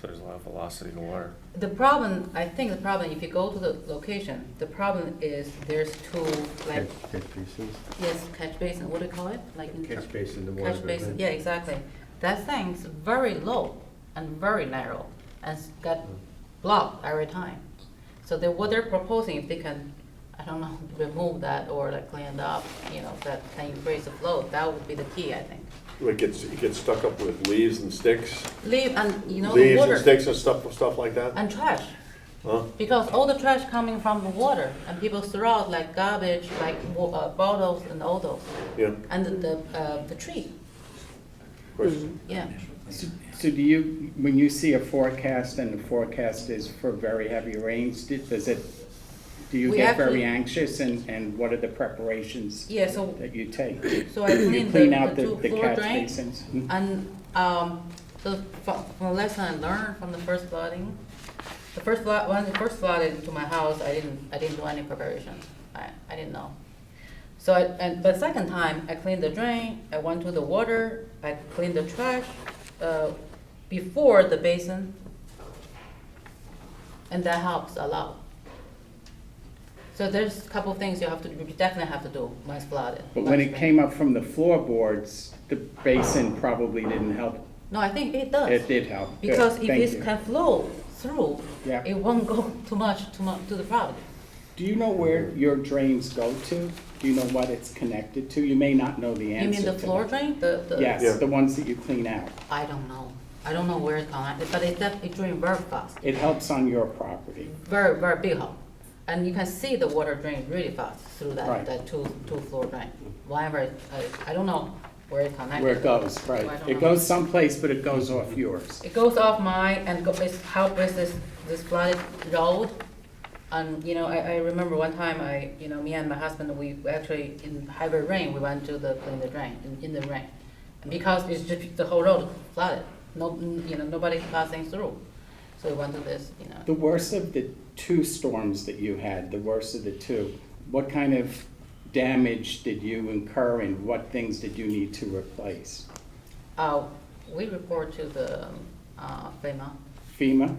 So there's a lot of velocity in the water. The problem, I think the problem, if you go to the location, the problem is there's 2 like. Catch basins? Yes, catch basin, what do you call it? Like in Catch basin, the water. Catch basin, yeah, exactly. That thing's very low and very narrow and it's got blocked every time. So what they're proposing, if they can, I don't know, remove that or like clean it up, you know, that can increase the flow, that would be the key, I think. It gets stuck up with leaves and sticks? Leave and, you know, the Leaves water. and sticks and stuff like that? And trash. Huh? Because all the trash coming from the water and people throw out like garbage, like bottles and all those. Yeah. And the tree. Of course. Yeah. So do you, when you see a forecast and the forecast is for very heavy rains, do you We get very actually- anxious and what are the preparations Yeah, so that you take? So I You clean clean the out 2 the floor catch drains, basins? and so from the lesson I learned from the first flooding, when it first flooded into my house, I didn't do any preparations. I didn't know. So but second time I cleaned the drain, I went to the water, I cleaned the trash before the basin, and that helps a lot. So there's a couple of things you definitely have to do when it's flooded. But when it came up from the floorboards, the basin probably didn't help. No, I think it does. It did help. Good. Because if Thank it you. can flow through, Yeah. it won't go too much to the property. Do you know where your drains go to? Do you know what it's connected to? You may not know the answer. You mean the to floor that. drain? Yes, Yeah. the ones that you clean out. I don't know. I don't know where it's going, but it drains very fast. It helps on your property. Very, very big help. And you can see the water drain really fast through Right. that two floor drain. Whenever, I don't know where it connected. Where it goes, I right. don't It know. goes someplace, but it goes off yours. It goes off mine and it's help with this flooded road. And, you know, I remember one time me and my husband, we actually, in heavy rain, we went to clean the drain, in the rain. And because it's just, the whole road flooded, nobody passing through. So we went to this, The worst of the 2 storms that you had, the worst of the 2, what kind of damage did you incur and what things did you need to replace? We report to the FEMA. FEMA?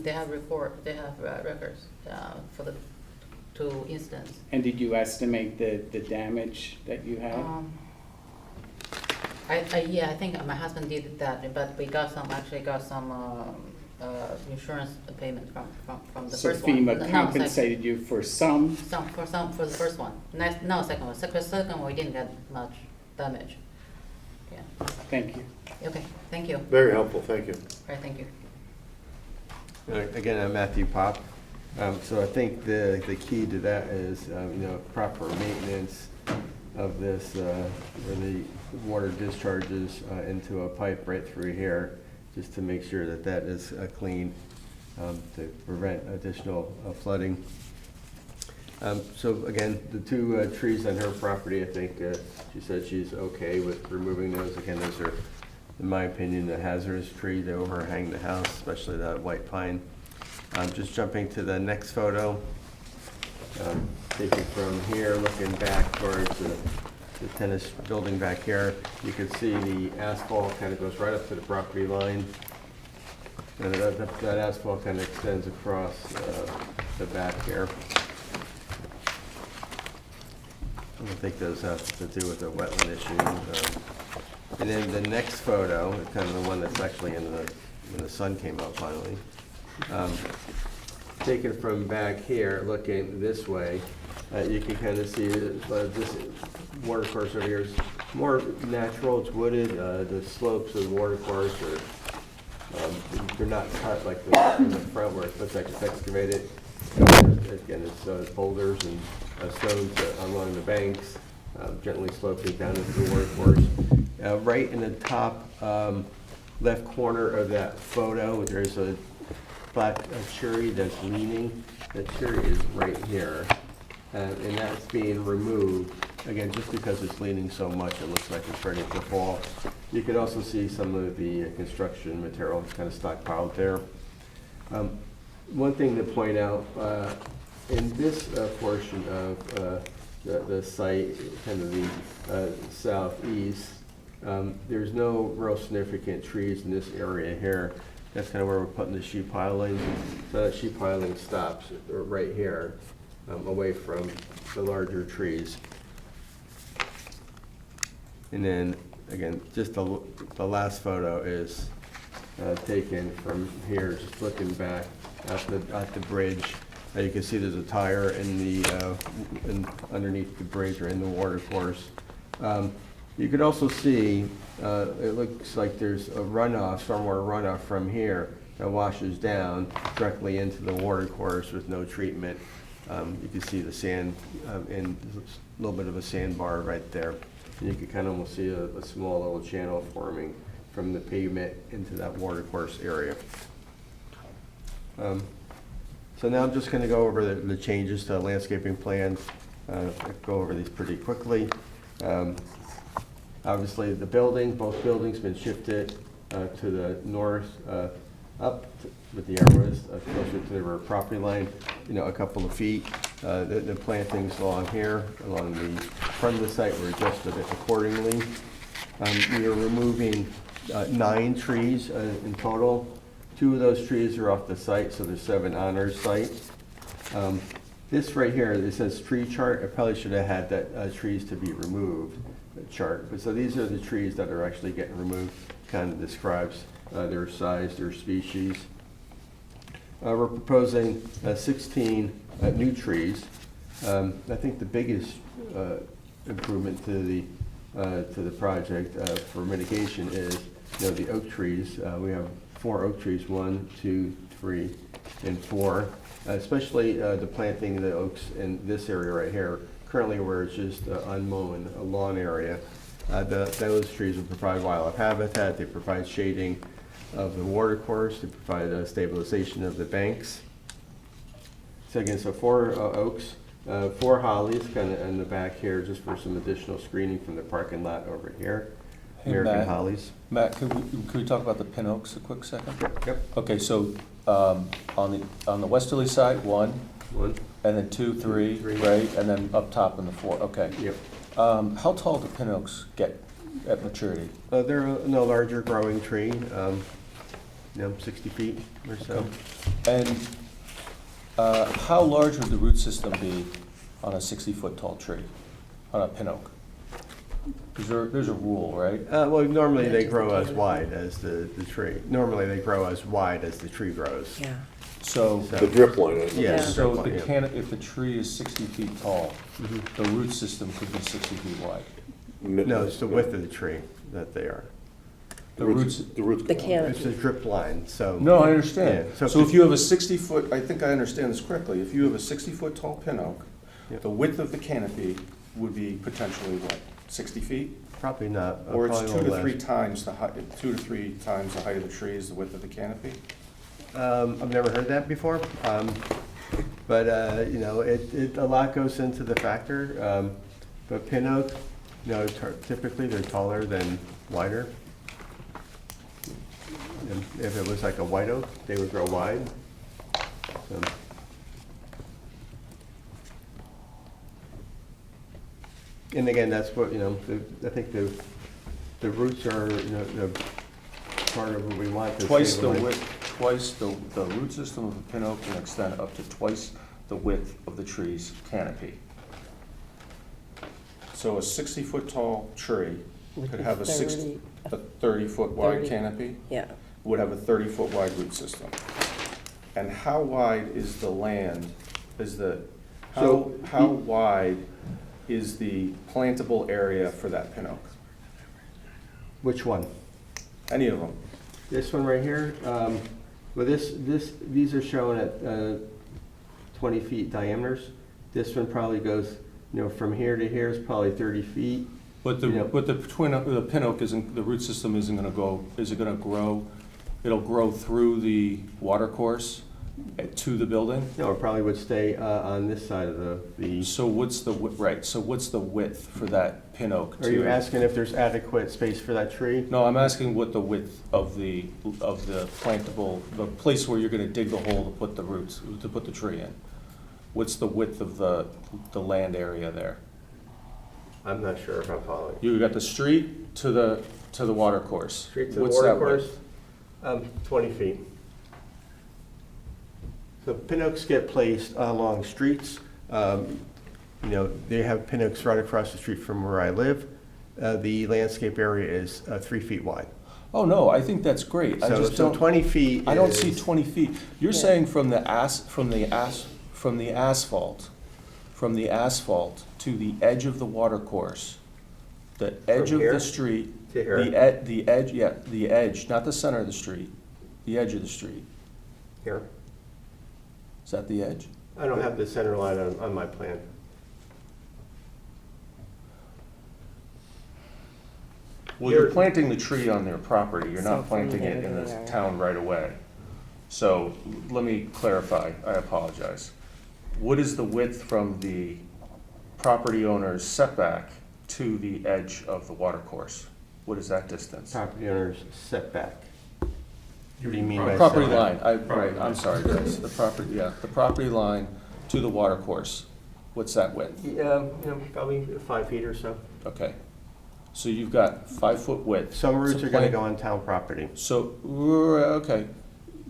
They have records for the two incidents. And did you estimate the damage that you had? Yeah, I think my husband did that, but we got some insurance payment from the So first one. FEMA compensated you for some? For the first one. Second one. Second one, we didn't get much damage. Yeah. Thank you. Okay, thank you. Very helpful, thank you. All right, thank you. Again, I'm Matthew Pop. So I think the key to that is, proper maintenance of this, where the water discharges into a pipe right through here, just to make sure that that is clean, to prevent additional flooding. So again, the two trees on her property, I think she said she's okay with removing those. Again, those are, in my opinion, the hazardous tree. They overhang the house, especially that white pine. Just jumping to the next photo. Taken from here, looking back towards the tennis building back here, you can see the asphalt kind of goes right up to the property line. And that asphalt kind of extends across the back here. I don't think those have to do with the wetland issue. And then the next photo, kind of the one that's actually when the sun came up finally. Taken from back here, looking this way, you can kind of see this watercourse over here is more natural. It's wooded. The slopes of the watercourse they're not cut like in the front where it looks like it's excavated. Again, it's boulders and stones along the banks, gently sloping down into the watercourse. Right in the top left corner of that photo, there's a black cherry that's leaning. That cherry is right here, and that's being removed, again, just because it's leaning so much, it looks like it's ready to fall. You could also see some of the construction material kind of stockpiled there. One thing to point out, in this portion of the site, kind of the southeast, there's no real significant trees in this area here. That's kind of where we're putting the sheet piling. So that sheet piling stops right here, away from the larger trees. And then, again, just the last photo is taken from here, just looking back at the bridge. You can see there's a tire underneath the bridge or in the watercourse. You could also see, it looks like there's a runoff, stormwater runoff from here that washes down directly into the watercourse with no treatment. You can see the sand and a little bit of a sandbar right there. And you can kind of almost see a small little channel forming from the pavement into that watercourse area. So now I'm just going to go over the changes to the landscaping plan. Go over these pretty quickly. Obviously, both buildings been shifted to the north, up with the arrows closer to the property line, a couple of feet. The plantings along here, along the front of the site, were adjusted accordingly. We are removing 9 trees in total. 2 of those trees are off the site, so there's 7 on our site. This right here, it says tree chart. I probably should have had that trees to be removed chart. But so these are the trees that are actually getting removed. Kind of describes their size, their species. We're proposing 16 new trees. I think the biggest improvement to the project for mitigation is the oak trees. We have 4 oak trees, 1, 2, 3, and 4. Especially the planting of the oaks in this area right here, currently where it's just unmown, a lawn area. Those trees will provide wildlife habitat, they provide shading of the watercourse, they provide stabilization of the banks. So again, 4 oaks, 4 hollies kind of in the back here, just for some additional screening from the parking lot over here. Hey, American hollies. Matt, could we talk about the pin oaks a quick second? Yep. Okay, so on the westerly side, 1. And then 2, 3, right? And then up top in the 4, okay. Yep. How tall do pin oaks get at maturity? They're a larger growing tree, 60 feet or so. And how large would the root system be on a 60-foot tall tree, on a pin oak? There's a rule, right? Well, normally they grow as wide as the tree. Normally they grow as wide as the tree grows. Yeah. So, The drip line, I think. Yeah. so drip line, the yeah. canopy, if the tree is 60 feet tall, the root system could be 60 feet wide. No, it's the width of the tree that they are. The roots. The roots. The go on. canopy. It's a drip line, so. No, I understand. Yeah, So if you have a 60-foot, I think I understand this correctly, if you have a 60-foot tall pin oak, Yep. the width of the canopy would be potentially what, 60 feet? Probably not. Or it's probably a 2 to little 3 less. times the height, 2 to 3 times the height of the tree is the width of the canopy? I've never heard that before, but a lot goes into the factor. But pin oak, typically they're taller than wider. And if it was like a white oak, they would grow wide. So. And again, that's what, I think the roots are, the part of what we want. to Twice save the life. width, twice the root system of a pin oak can extend up to twice the width of the tree's canopy. So a 60-foot tall tree could have a 30-foot wide 30. canopy, Yeah. would have a 30-foot wide root system. And how wide is the land, how wide is the plantable area for that pin oak? Which one? Any of them? This one right here, well, these are shown at 20 feet diameters. This one probably goes, from here to here is probably 30 feet. But the pin oak isn't, the root system isn't gonna go, is it gonna grow? It'll grow through the water course to the building? No, it probably would stay on this side of the. So what's the width for that pin oak? Are you asking if there's adequate space for that tree? No, I'm asking what the width of the plantable, the place where you're gonna dig the hole to put the roots, to put the tree in. What's the width of the land area there? I'm not sure if I'm following. You got the street to the water course. Street to What's the water that width? course, 20 feet. So pin oaks get placed along streets. They have pin oaks right across the street from where I live. The landscape area is 3 feet wide. Oh, no, I think that's great. I just So don't. 20 feet I don't is- see 20 feet. You're saying from the asphalt to the edge of the water course, the edge of here the street, to here? the edge, yeah, the edge, not the center of the street, the edge of the street. Here. Is that the edge? I don't have the center line on my plan. Well, you're planting the tree on their property, you're not planting it in the town right away. So, let me clarify, I apologize. What is the width from the property owner's setback to the edge of the water course? What is that distance? Property owner's setback. What do you mean by Property setback? line, right, I'm sorry, guys, the property line to the water course, what's that width? Probably 5 feet or so. Okay, so you've got 5-foot width. Some roots to are gonna plant- go on town property. So, okay,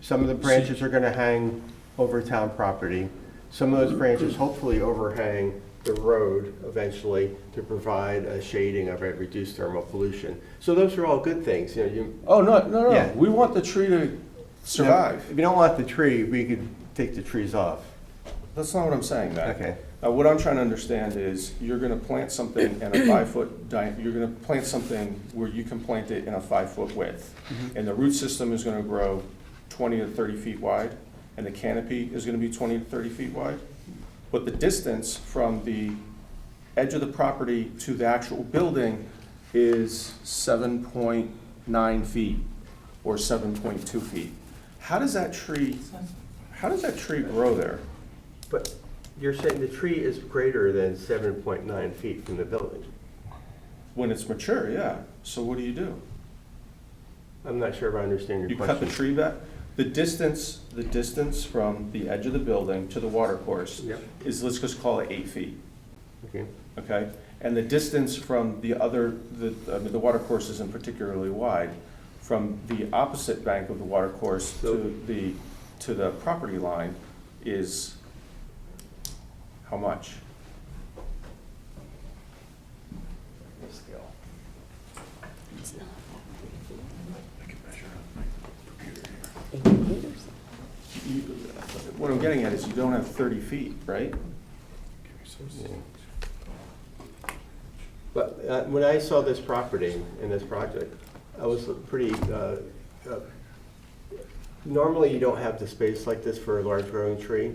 Some of the branches are gonna hang over town property. Some of those branches hopefully overhang the road eventually to provide a shading of it, reduce thermal pollution. So those are all good things, oh, no, Yeah. we want the tree to survive. If you don't want the tree, we could take the trees off. That's not what I'm saying, Matt. Okay. What I'm trying to understand is, you're gonna plant something in a 5-foot you're gonna plant something where you can plant it in a 5-foot width. And the root system is gonna grow 20 to 30 feet wide, and the canopy is gonna be 20 to 30 feet wide. But the distance from the edge of the property to the actual building is 7.9 feet or 7.2 feet. How does that tree grow there? But you're saying the tree is greater than 7.9 feet from the building? When it's mature, yeah. So what do? I'm not sure if I understand your You question. cut the tree back? The distance from the edge of the building to the watercourse Yep. is, let's just call it 8 feet, Okay. okay? And the distance from the watercourse isn't particularly wide. From the opposite bank of the watercourse to the property line is how much? What I'm getting at is you don't have 30 feet, right? But when I saw this property in this project, I was pretty, normally you don't have the space like this for a large growing tree.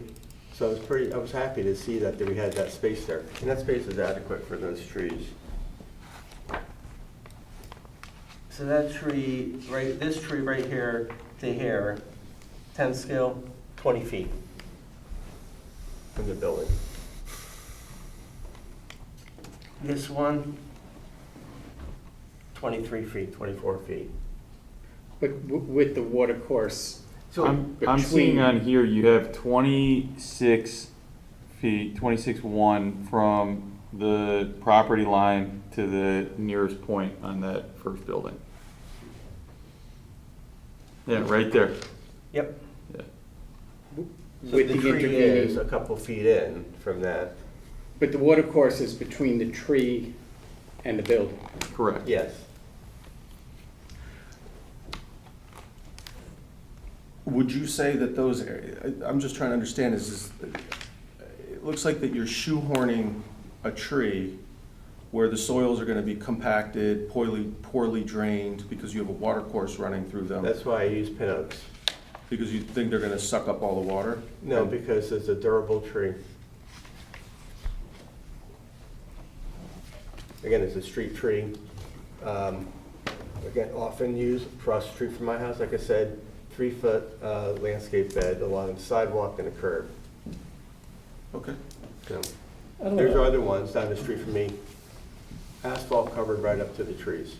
So I was happy to see that we had that space there. And that space is adequate for those trees. So that tree, this tree right here to here, 10 scale, 20 feet from the building. This one, 23 feet, 24 feet. But with the watercourse, So I'm seeing on here, you have 26 feet, 26.1 from the property line to the nearest point on that first building. Yeah, right there. Yep. Yeah. So with the the tree is intervening, a couple feet in from that. but the watercourse is between the tree and the building. Correct. Yes. Would you say that those areas, I'm just trying to understand, it looks like that you're shoehorning a tree where the soils are going to be compacted, poorly drained, because you have a water course running through them. That's why I use pin oaks. Because you think they're going to suck up all the water? No, because it's a durable tree. Again, it's a street tree. Again, often used across the street from my house, like I said, 3-foot landscape bed along the sidewalk and a curb. Okay. So, I don't there's know. other ones down the street from me, asphalt covered right up to the trees.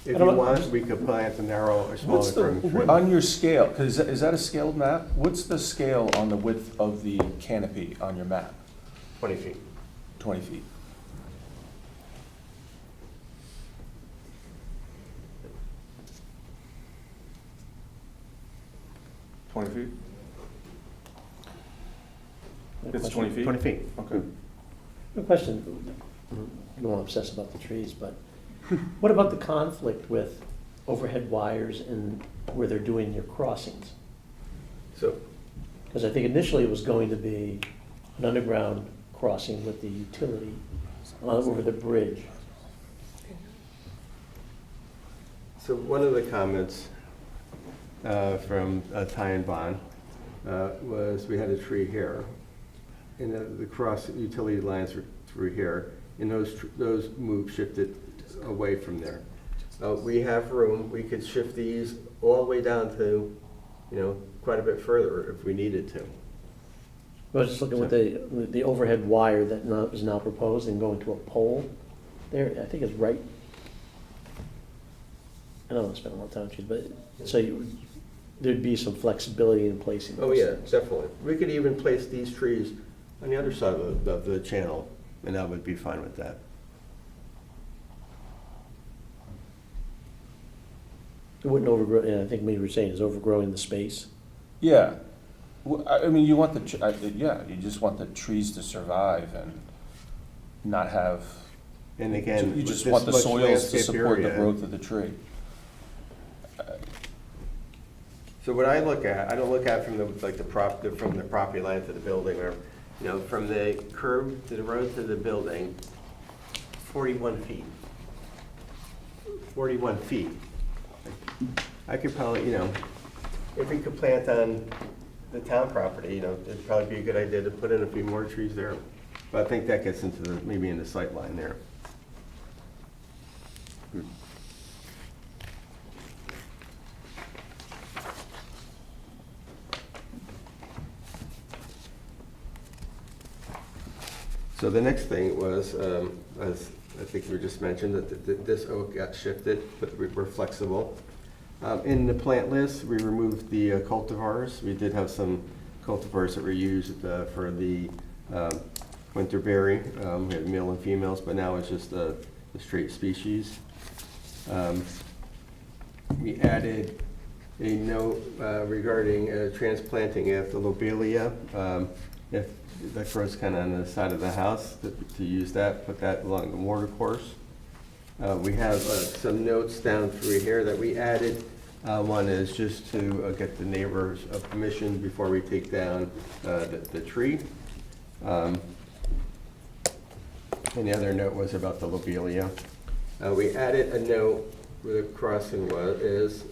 If I you don't know. want, we could plant a narrow or What's smaller growing tree. on your scale, because is that a scaled map? What's the scale on the width of the canopy on your map? 20 feet. 20 feet. Feet? It's 20 feet? 20 feet. Okay. No question, I don't want to obsess about the trees, but what about the conflict with overhead wires and where they're doing your crossings? So, Because I think initially it was going to be an underground crossing with the utility over the bridge. so one of the comments from Ty and Bond was we had a tree here, and the cross utility lines were through here, and those shifted away from there. We have room, we could shift these all the way down to, quite a bit further if we needed to. I was just looking with the overhead wire that is now proposed and going to a pole there, I think it's right. I don't want to spend a lot of time with you, but, so there'd be some flexibility in placing Oh, those yeah, things. definitely. We could even place these trees on the other side of the channel, and I would be fine with that. It wouldn't overgrow, and I think maybe you're saying is overgrowing the space. Yeah. Well, I mean, you want you just want the trees to survive and not have, And again, you with just this want the much soils to landscape support the area- growth of the tree. So what I look at, I don't look at from the property line to the building, or, from the curb to the road to the building, 41 feet. 41 feet. I could probably, if we could plant on the town property, it'd probably be a good idea to put in a few more trees there. But I think that gets into maybe in the sight line there. So the next thing was, as I think we just mentioned, that this oak got shifted, but we're flexible. In the plant list, we removed the cultivars. We did have some cultivars that were used for the winterberry. We had male and females, but now it's just the straight species. We added a note regarding transplanting of the lobelia. If that grows kind of on the side of the house, to use that, put that along the water course. We have some notes down through here that we added. One is just to get the neighbors' permission before we take down the tree. And the other note was about the lobelia. We added a note where the crossing is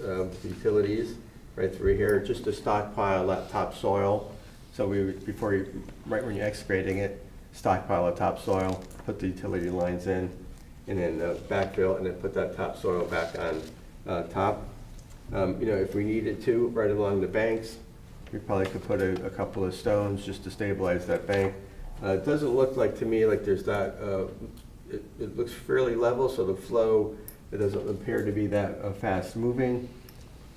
utilities right through here, just to stockpile that topsoil. So we would, right when you're excavating it, stockpile the topsoil, put the utility lines in, and then backfill, and then put that topsoil back on top. If we needed to, right along the banks, we probably could put a couple of stones just to stabilize that bank. It doesn't look like to me like there's that, it looks fairly level, so the flow, it doesn't appear to be that fast moving.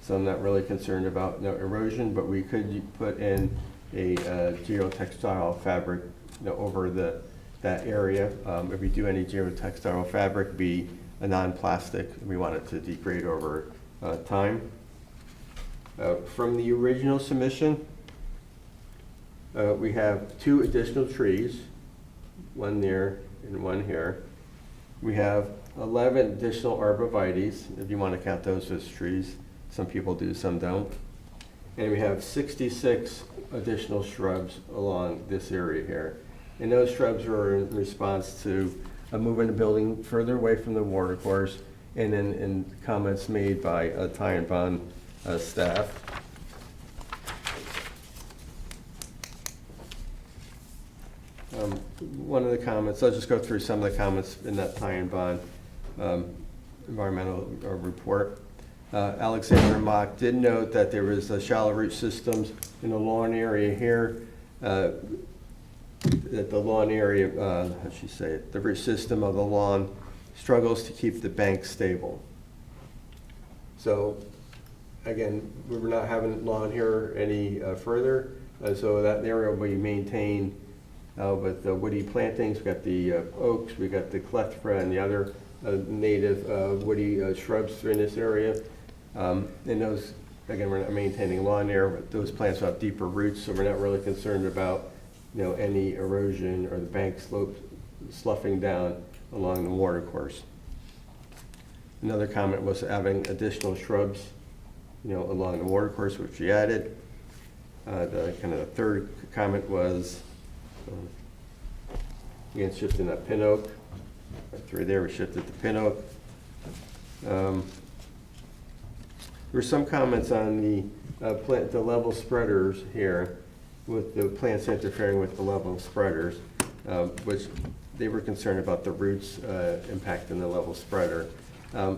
So I'm not really concerned about no erosion, but we could put in a geotextile fabric over that area. If we do any geotextile fabric, be a non-plastic. We want it to degrade over time. From the original submission, we have 2 additional trees, one there and one here. We have 11 additional arborvitaes, if you want to count those as trees. Some people do, some don't. And we have 66 additional shrubs along this area here. And those shrubs were in response to moving the building further away from the watercourse, and then in comments made by Ty and Bond staff. One of the comments, I'll just go through some of the comments in that Ty and Bond environmental report. Alexander Mock did note that there was shallow root systems in the lawn area here. That the lawn area, how should you say it, the root system of the lawn struggles to keep the bank stable. So again, we're not having lawn here any further, so that area will be maintained with the woody plantings. We got the oaks, we got the clethra and the other native woody shrubs in this area. And those, again, we're not maintaining lawn there, but those plants will have deeper roots, so we're not really concerned about any erosion or the bank slope sloughing down along the watercourse. Another comment was having additional shrubs, along the watercourse, which we added. The third comment was again shifting that pin oak. Right through there, we shifted the pin oak. There were some comments on the level spreaders here, with the plants interfering with the level spreaders, which they were concerned about the roots impacting the level spreader. I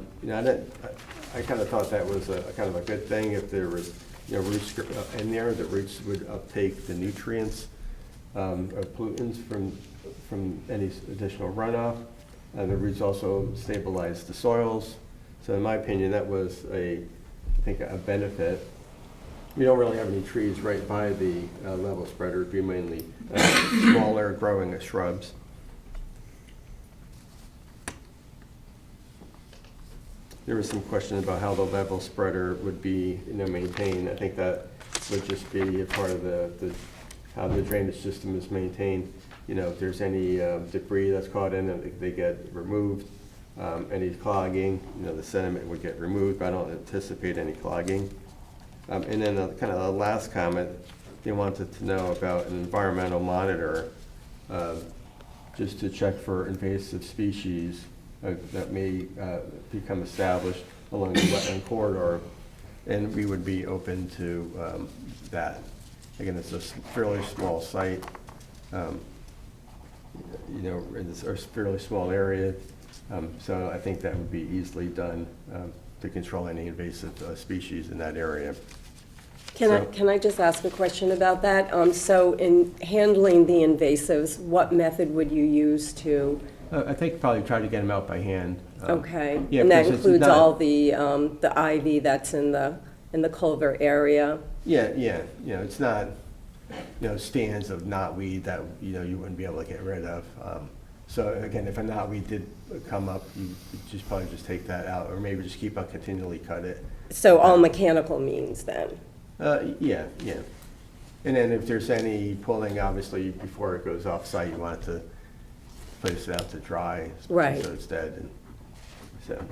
kind of thought that was a kind of a good thing. If there was roots in there, the roots would uptake the nutrients or pollutants from any additional runoff. The roots also stabilize the soils. So in my opinion, that was I think a benefit. We don't really have any trees right by the level spreader. It'd be mainly smaller growing shrubs. There was some question about how the level spreader would be maintained. I think that would just be a part of how the drainage system is maintained. If there's any debris that's caught in it, they get removed. Any clogging, the sediment would get removed, but I don't anticipate any clogging. And then kind of the last comment, they wanted to know about an environmental monitor, just to check for invasive species that may become established along the wetland corridor, and we would be open to that. Again, it's a fairly small site, it's a fairly small area, so I think that would be easily done to control any invasive species in that area. Can I just ask a question about that? So in handling the invasives, what method would you use to? I think probably try to get them out by hand. Okay, Yeah, and that because it's includes not- all the ivy that's in the culvert area? Yeah, yeah, it's not, stands of knotweed that, you wouldn't be able to get rid of. So again, if a knotweed did come up, you just probably just take that out, or maybe just keep on continually cut it. So all mechanical means then? Yeah. And then if there's any pulling, obviously, before it goes off-site, you want it to place it out to dry. Right. So it's dead, and so.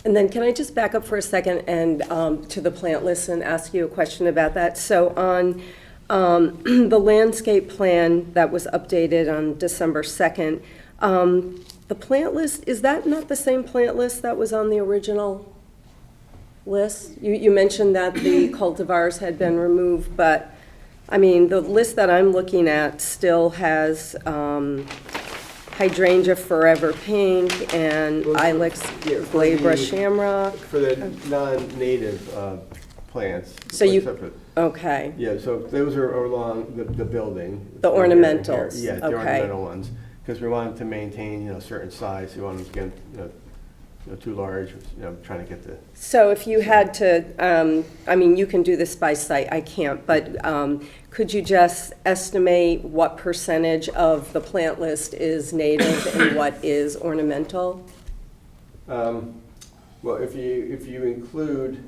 And then can I just back up for a second and to the plant list and ask you a question about that? So on the landscape plan that was updated on December 2nd, the plant list, is that not the same plant list that was on the original list? You mentioned that the cultivars had been removed, but, I mean, the list that I'm looking at still has hydrangea forever pink and ilex glabra shamrock. For the non-native plants. So okay. Yeah, so those are along the building. The ornamentals, Yeah, the okay. ornamental ones, because we wanted to maintain, certain size, we wanted to get, too large, trying to get the. So if you had to, I mean, you can do this by site, I can't, but could you just estimate what percentage of the plant list is native and what is ornamental? Well, if you include,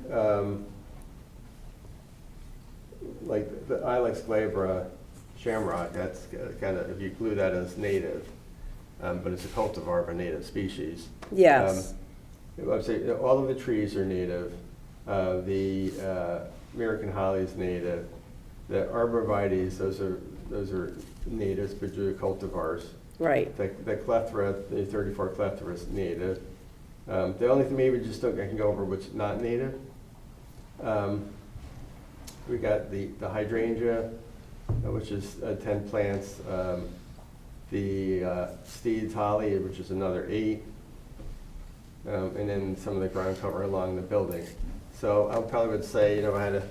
like the ilex glabra shamrock, that's kind of, if you include that as native, but it's a cultivar of a native species. Yes. I'd say all of the trees are native. The American holly is native. The arborvitaes, those are natives, but they're cultivars. Right. The clethra, the 34 clethra is native. The only thing maybe just I can go over what's not native. We got the hydrangea, which is 10 plants. The Steed's holly, which is another 8. And then some of the ground cover along the building. So I probably would say, I had to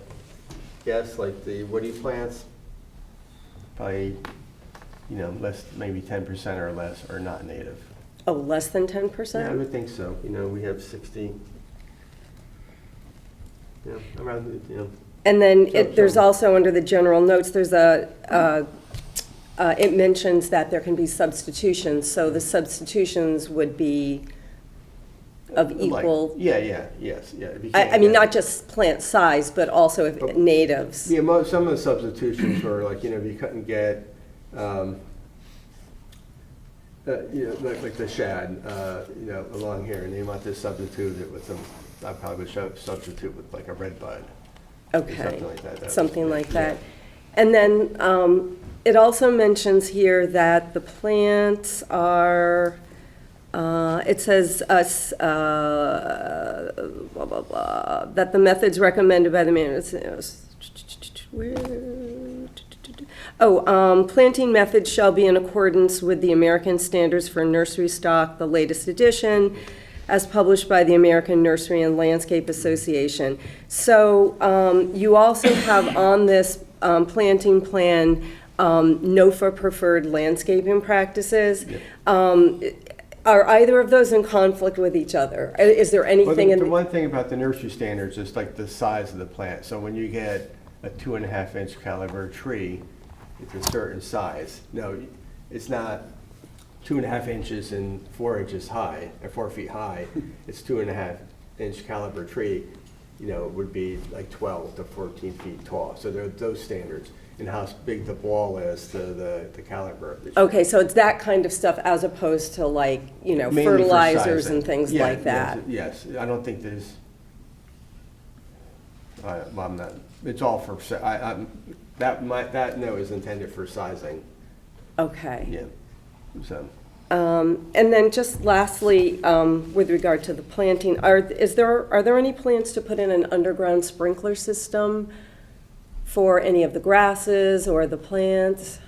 guess, like the woody plants, probably, less, maybe 10% or less are not native. Oh, less than 10%? Yeah, I would think so. We have 60, around, And then So- there's so- also, under the general notes, there's it mentions that there can be substitutions, so the substitutions would be of equal, yes. If you I can't mean, get- not just plant size, but also if natives. Yeah, some of the substitutions were like, if you couldn't get, like the shad, along here, and they want to substitute it with some, I probably would substitute with like a red bud. Okay, Something like that. something like that. And then it also mentions here that the plants are, it says, blah, blah, blah, that the methods recommended by the planting methods shall be in accordance with the American Standards for Nursery Stock, the latest edition, as published by the American Nursery and Landscape Association. So you also have on this planting plan NOFA preferred landscaping practices. Are either of those in conflict with each other? Is there anything Well, the one thing about the nursery standards is like the size of the plant. So when you get a 2.5-inch caliber tree, it's a certain size. No, it's not 2.5 inches and 4 inches high, or 4 feet high. It's 2.5-inch caliber tree, would be like 12 to 14 feet tall. So there are those standards, and how big the ball is to the caliber of the tree. Okay, so it's that kind of stuff as opposed to like, Mainly for fertilizers sizing. and things Yeah, like that. Yes, I don't think there's, well, I'm not, it's all for, that note is intended for sizing. Okay. Yeah, so. And then just lastly, with regard to the planting, are there any plans to put in an underground sprinkler system for any of the grasses or the plants?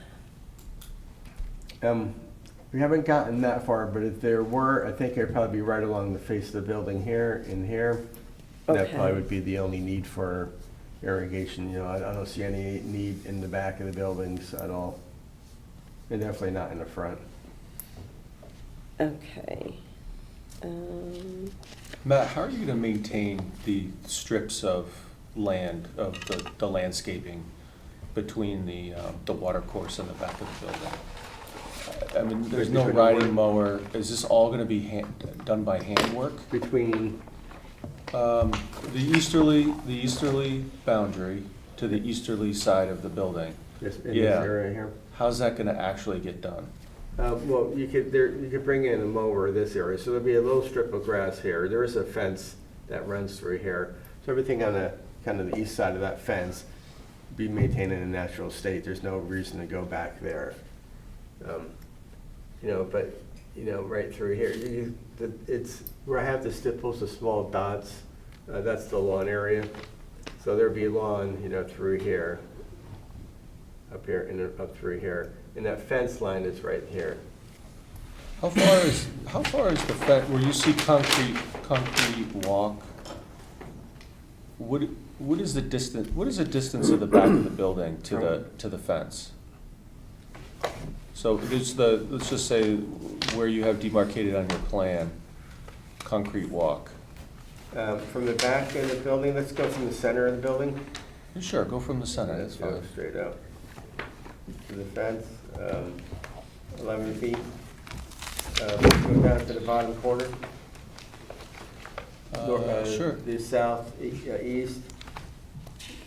We haven't gotten that far, but if there were, I think it'd probably be right along the face of the building here and here. That Okay. probably would be the only need for irrigation. I don't see any need in the back of the buildings at all. And definitely not in the front. Okay. Matt, how are you gonna maintain the strips of land, of the landscaping between the watercourse and the back of the building? I mean, there's no riding mower. Is this all gonna be done by handwork? Between, The easterly boundary to the easterly side of the building. this, in this Yeah. area here. How's that gonna actually get done? Well, you could bring in a mower this area, so there'll be a little strip of grass here. There is a fence that runs through here. So everything on the, kind of the east side of that fence be maintained in a natural state. There's no reason to go back there. You know, but, you know, right through here, it's where I have the stipples, the small dots, that's the lawn area. So there'd be lawn, you know, through here, up here, and then up through here. And that fence line is right here. How far is the fence, where you see concrete walk? What is the distance of the back of the building to the fence? So there's let's just say where you have demarcated on your plan, concrete walk. From the back of the building, let's go from the center of the building. Sure, go from the center, that's Go fine. straight up to the fence, 11 feet. Go down to the bottom corner. Sure. The east,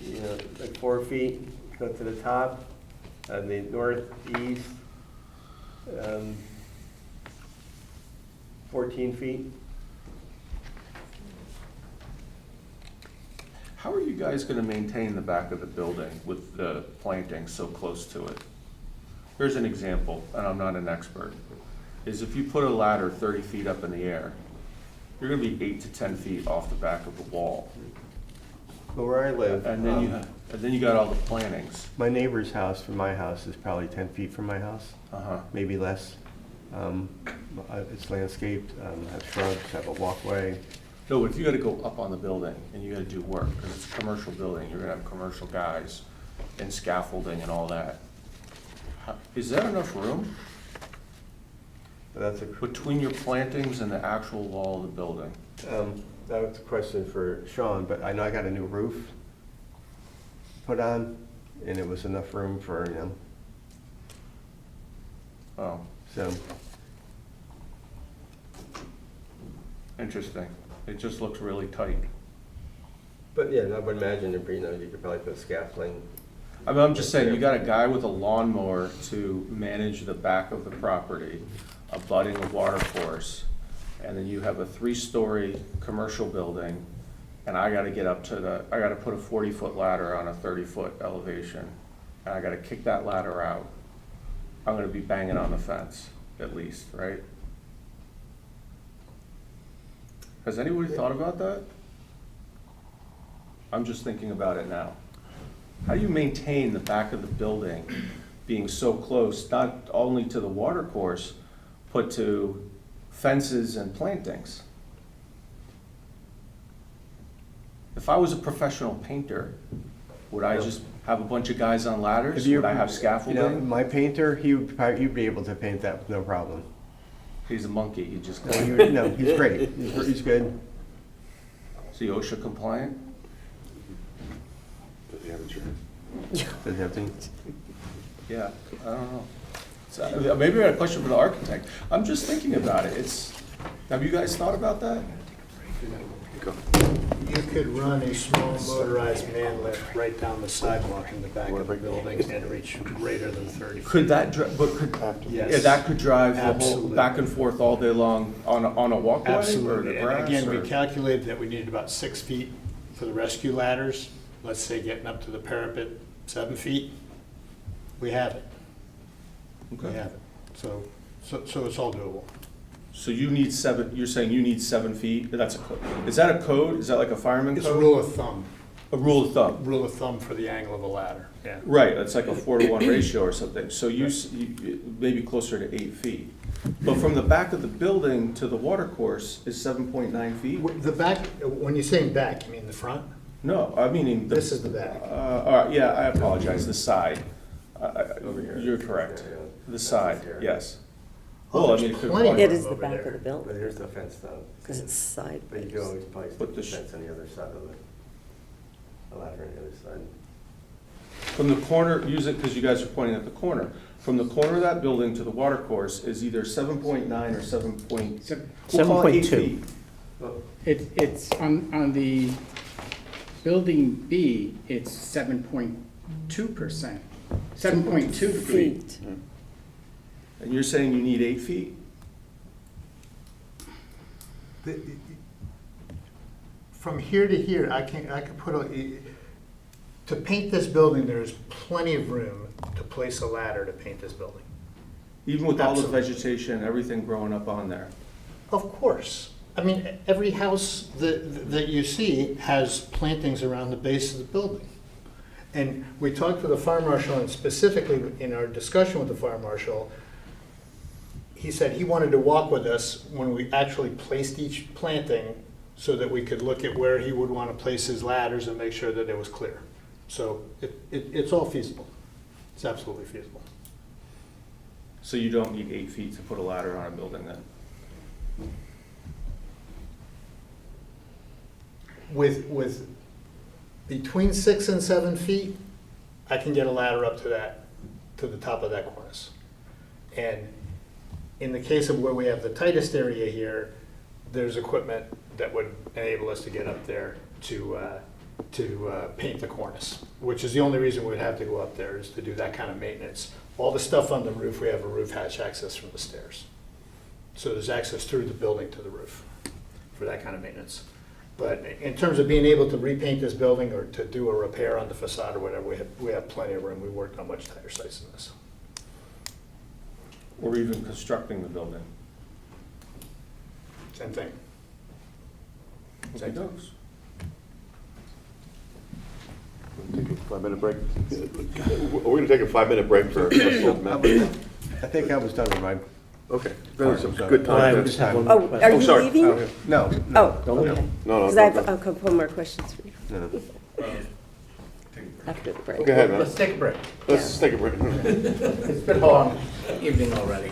you know, like 4 feet, go to the top. The northeast, 14 feet. How are you guys gonna maintain the back of the building with the planting so close to it? Here's an example, and I'm not an expert, is if you put a ladder 30 feet up in the air, you're gonna be 8 to 10 feet off the back of the wall. But where I live, And then you got all the plantings. my neighbor's house from my house is probably 10 feet from my house, Uh-huh. maybe less. It's landscaped, have shrubs, have a walkway. No, but if you gotta go up on the building and you gotta do work, because it's a commercial building, you're gonna have commercial guys and scaffolding and all that. Is that enough room That's a between your plantings and the actual wall of the building? That was a question for Sean, but I know I got a new roof put on, and it was enough room for, you know, Oh, so. interesting. It just looks really tight. But yeah, I would imagine, you know, you could probably put scaffolding. I mean, I'm just saying, you got a guy with a lawnmower to manage the back of the property, abutting a watercourse, and then you have a 3-story commercial building, and I gotta get up to I gotta put a 40-foot ladder on a 30-foot elevation, and I gotta kick that ladder out. I'm gonna be banging on the fence, at least, right? Has anybody thought about that? I'm just thinking about it now. How do you maintain the back of the building being so close, not only to the watercourse, but to fences and plantings? If I was a professional painter, would I just have a bunch of guys on ladders? Would I have scaffolding? You know, my painter, he'd be able to paint that with no problem. He's a monkey, he just. No, he's great. He's good. Is he OSHA compliant? Does he have insurance? Does he have things? Yeah, I don't know. So, maybe I got a question for the architect. I'm just thinking about it. Have you guys thought about that? You could run a small motorized man lift right down the sidewalk in the back of the building and reach greater than 30 feet. Could that, Yes. yeah, that could drive the whole Absolutely. back and forth all day long on a walkway or Absolutely. the And grass? again, or- we calculated that we needed about 6 feet for the rescue ladders. Let's say getting up to the parapet, 7 feet. We have it. We Okay. have it. So it's all doable. So you need 7, you're saying you need 7 feet? That's is that a code? Is that like a fireman code? It's a rule of thumb. A rule of thumb? Rule of thumb for the angle of a ladder, yeah. Right, it's like a 4-to-1 ratio or something. So you maybe closer to 8 feet. But from the back of the building to the watercourse is 7.9 feet? The back, when you're saying back, you mean the front? No, I'm meaning. This is the back. All right, yeah, I apologize, the side. Over here. You're correct. Yeah, yeah. The side, Here. yes. Well, I there's mean, it could plenty of run. It room is the over back there. of the building, But here's the fence though. because it's But you sideways. can always probably But stick the the fence on the other side of it. A ladder on the other side. From the corner, use it because you guys are pointing at the corner. From the corner of that building to the watercourse is either 7.9 or 7 point, we'll call it 8 7.2. feet. It's on the building B, it's 7.2%, 7.2 feet. And you're saying you need 8 feet? From here to here, I could put to paint this building, there's plenty of room to place a ladder to paint this building. Even with all the Absolutely. vegetation, everything growing up on there? Of course. I mean, every house that you see has plantings around the base of the building. And we talked to the fire marshal, and specifically in our discussion with the fire marshal, he said he wanted to walk with us when we actually placed each planting so that we could look at where he would want to place his ladders and make sure that it was clear. So it's all feasible. It's absolutely feasible. So you don't need 8 feet to put a ladder on a building then? With between 6 and 7 feet, I can get a ladder up to the top of that cornice. And in the case of where we have the tightest area here, there's equipment that would enable us to get up there to paint the cornice, which is the only reason we'd have to go up there, is to do that kind of maintenance. All the stuff on the roof, we have a roof hatch access from the stairs. So there's access through the building to the roof for that kind of maintenance. But in terms of being able to repaint this building or to do a repair on the facade or whatever, we have plenty of room. We worked on much tighter sites than this. Or even constructing the building? Same thing. Same goes. Take a 5-minute break. We're gonna take a 5-minute break for. I think I was done with my. Okay, that was a Part, good so- time. I just have one Oh, more are question. you sorry. leaving? No. Oh, Don't okay. leave. No, Because I have no. a couple more questions for you No. after the break. Go ahead, man. Let's take a break. Let's take a break. It's been a long evening already.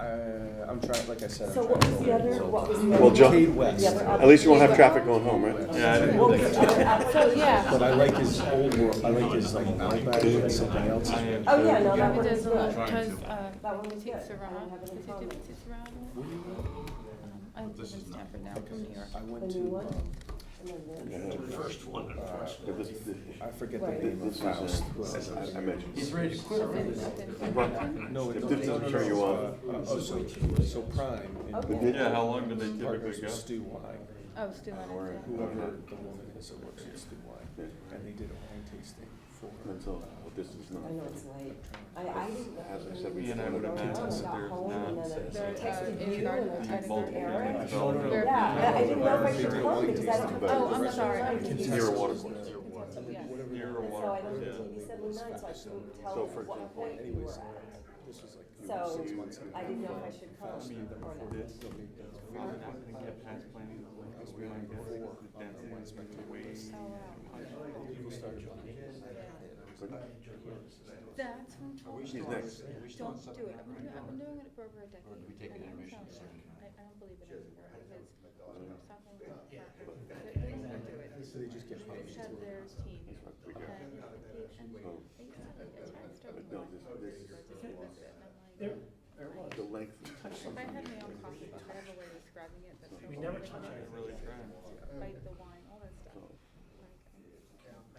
I'm trying, like I said. So what was the other, what was the other? Well, Joe, Cade West. at least you won't have traffic going home, right? Yeah, I didn't What was think. the other application? But I like his old world, I like his like Outback and something else. Oh, yeah, no, that one is good. Because, That one is good. takes I around, don't have any comments. takes around. I live in Stamford now, from New York. I went The new to, one? And then the- First one. I forget the Right. name of the house. I mentioned. He's ready to quit already. No, If this doesn't turn you off. So Prime. in- Okay. Yeah, how long do they Partners typically with go? Stu Wine, Oh, still on or it. whoever the woman is that works at Stu Wine, and they did a wine tasting for. That's all, but this is not. I know it's late. I didn't. As I said, we Yeah, and I would I imagine got that there's home and not. then I There, texted in you garden, and I texted multiple Eric. development. Yeah, I didn't know if I should come because I don't have. Oh, I'm sorry. Near a water course. Yes. Near a So water I don't course, get yeah. TV 79, so I couldn't tell So, for what example, point you were at. This was like So 6 months ago. I didn't know if I should come or not. This, we're not gonna get past planning, because we might get the density is way. People started That's from Tulsa. He's next. Don't do it. I've been doing it for over a decade. we take an intermission, I sorry. don't believe it anymore because stop on the They won't do it. So they just get They punished. have their team. And I used to like a text over No, the line. this- So I just missed it. And I'm like, The length. if I had my own coffee, I have a way of describing it, but We never touch I really try. bite the wine, all that stuff.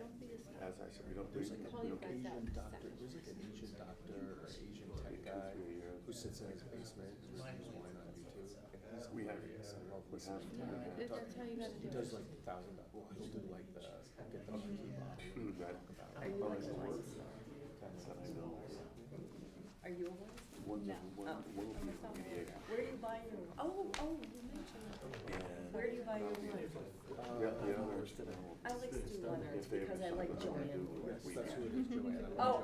Don't be a snob. As I said, we don't do. There's like Call you guys out. Asian doctor, there's like an Asian doctor or Asian tech guy who sits in his basement and reviews wine on YouTube. And he's We have- hilarious. I love listening to him. That's how you gotta He do does it. like $1,000, well, he'll do like the, get the marquee bottle. Food, right? Are you like a wine? That's what I know. Are you a wine? One, No. one, Oh. one will be from mediation. Where do you buy your, you mentioned that. Where do you buy your wine? Yeah, the others, I like Stu Leonard's because I like Joanne. That's who it is, Joanna. Oh,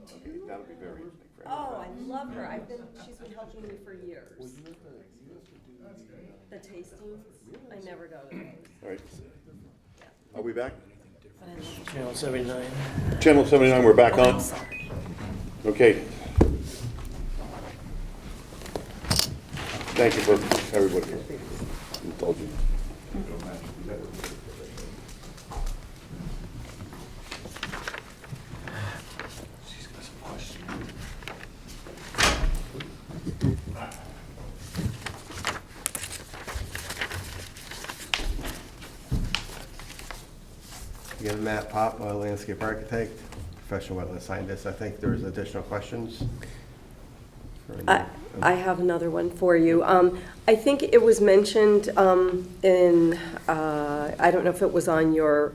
Okay, that'll be very interesting for oh, everybody. I love her. She's been helping me for years. Well, you have to do The tastings, I never go to those. All right. Are we back? But I love Channel 79. Channel 79, we're back on. Okay. Thank you for everybody. I told you. She's got some questions. Again, Matt Pop, a landscape architect, professional wetland scientist. I think there's additional questions. I have another one for you. I think it was mentioned in, I don't know if it was on your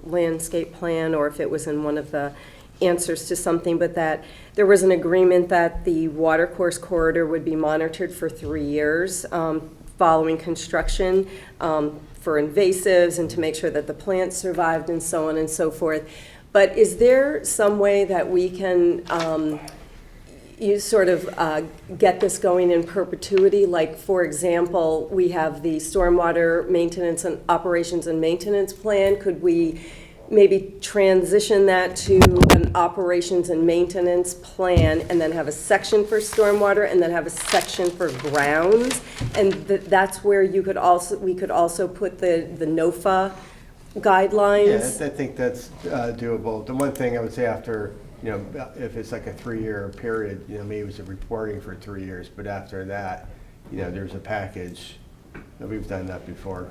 landscape plan or if it was in one of the answers to something, but that there was an agreement that the watercourse corridor would be monitored for 3 years following construction for invasives and to make sure that the plants survived and so on and so forth. But is there some way that we can you sort of get this going in perpetuity? Like, for example, we have the stormwater maintenance and operations and maintenance plan. Could we maybe transition that to an operations and maintenance plan and then have a section for stormwater and then have a section for grounds? And that's where we could also put the NOFA guidelines? Yeah, I think that's doable. The one thing I would say after, if it's like a 3-year period, maybe it's a reporting for 3 years, but after that, there's a package. We've done that before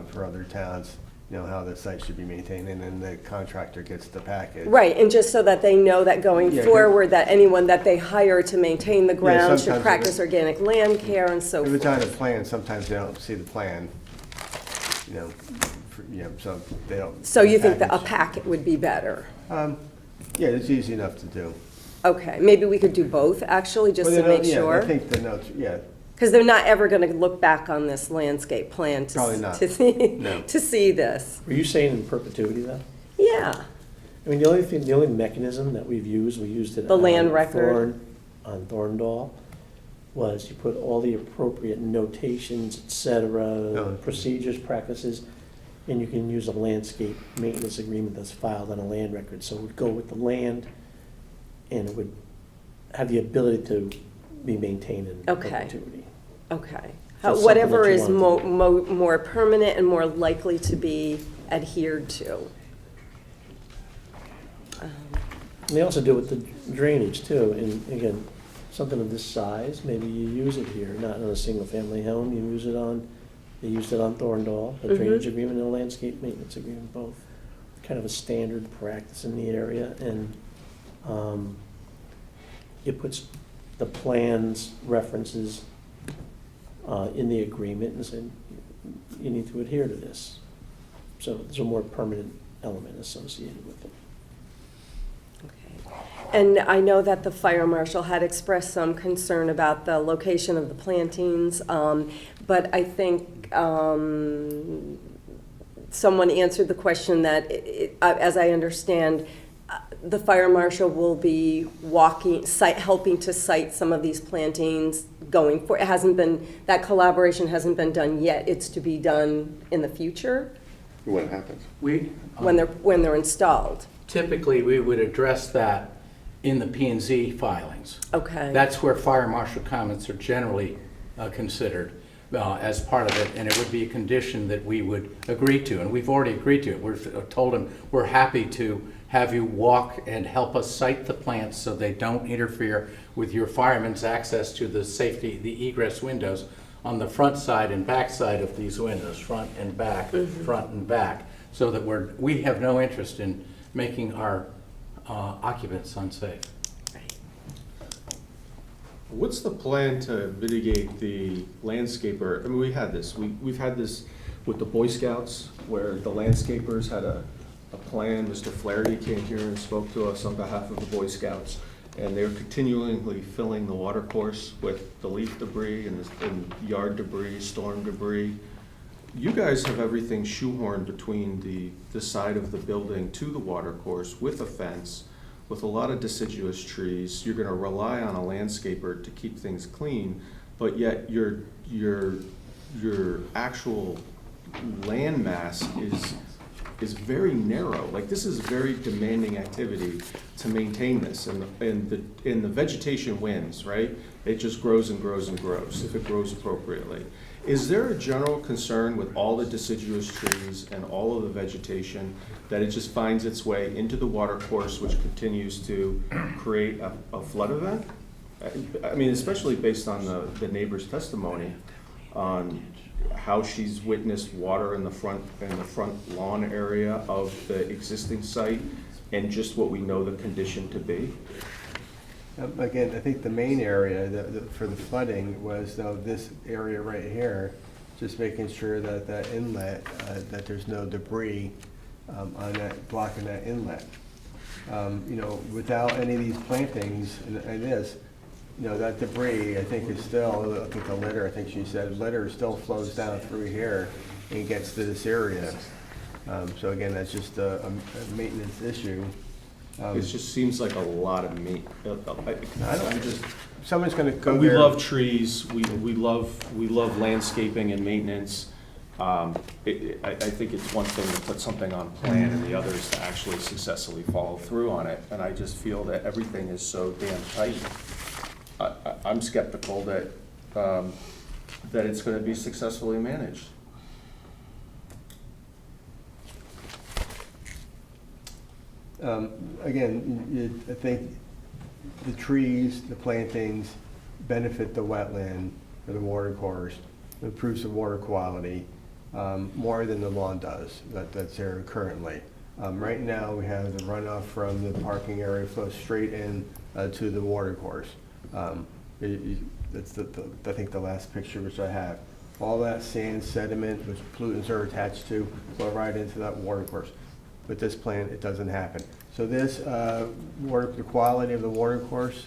for other towns, how the site should be maintained, and then the contractor gets the package. Right, and just so that they know that going forward, that anyone that they hire to maintain the ground should sometimes practice organic land care and so If forth. it's on a plan, sometimes they don't see the plan, so they don't. So you think that a packet would be better? Yeah, it's easy enough to do. Okay, maybe we could do both, actually, just to make sure? I think the notes, yeah. Because they're not ever going to look back on this landscape plan Probably not. to see, No. to see this. Were you saying in perpetuity, though? Yeah. I mean, the only mechanism that we used it The land on record. on Thorndal, was you put all the appropriate notations, et cetera, procedures, practices, and you can use a landscape maintenance agreement that's filed on a land record. So it would go with the land, and it would have the ability to be maintained in Okay. perpetuity. Okay. So something Whatever that you is want to more permanent and more likely to be adhered to. And they also do it with the drainage too, and again, something of this size, maybe you use it here, not in a single-family home, you use it on, they used it on Thorndale, a drainage agreement and a landscape maintenance agreement, both. Kind of a standard practice in the area, and it puts the plans references in the agreement and saying, you need to adhere to this. So there's a more permanent element associated with it. And I know that the fire marshal had expressed some concern about the location of the plantings, but I think someone answered the question that, as I understand, the fire marshal will be helping to site some of these plantings going forward. It hasn't been, that collaboration hasn't been done yet. It's to be done in the future When it happens. when they're installed. Typically, we would address that in the P&Z filings. Okay. That's where fire marshal comments are generally considered as part of it, and it would be a condition that we would agree to, and we've already agreed to it. We've told them we're happy to have you walk and help us site the plants so they don't interfere with your firemen's access to the safety, the egress windows on the front side and back side of these windows, front and back, front and back, so that we have no interest in making our occupants unsafe. What's the plan to mitigate the landscaper? I mean, we've had this with the Boy Scouts, where the landscapers had a plan. Mr. Flaherty came here and spoke to us on behalf of the Boy Scouts, and they're continually filling the watercourse with the leaf debris and yard debris, storm debris. You guys have everything shoehorned between the side of the building to the watercourse with a fence, with a lot of deciduous trees. You're gonna rely on a landscaper to keep things clean, but yet your actual land mass is very narrow. Like, this is very demanding activity to maintain this, and the vegetation wins, right? It just grows and grows and grows if it grows appropriately. Is there a general concern with all the deciduous trees and all of the vegetation that it just finds its way into the watercourse, which continues to create a flood event? I mean, especially based on the neighbor's testimony on how she's witnessed water in the front lawn area of the existing site, and just what we know the condition to be. Again, I think the main area for the flooding was this area right here, just making sure that that inlet, that there's no debris on that, blocking that inlet. You know, without any of these plantings and this, you know, that debris, I think is still, I think the litter, I think she said, litter still flows down through here and gets to this area. So again, that's just a maintenance issue. It just seems like a lot of meat. Someone's going to go We there. love trees. We love landscaping and maintenance. I think it's one thing to put something on plan, and the other is to actually successfully follow through on it. And I just feel that everything is so damn tight. I'm skeptical that it's going to be successfully managed. Again, I think the trees, the plantings benefit the wetland or the watercourse, improves the water quality more than the lawn does that's there currently. Right now, we have the runoff from the parking area flows straight in to the watercourse. That's I think the last picture which I have. All that sand, sediment, which pollutants are attached to, flow right into that watercourse. With this plan, it doesn't happen. So this the quality of the watercourse,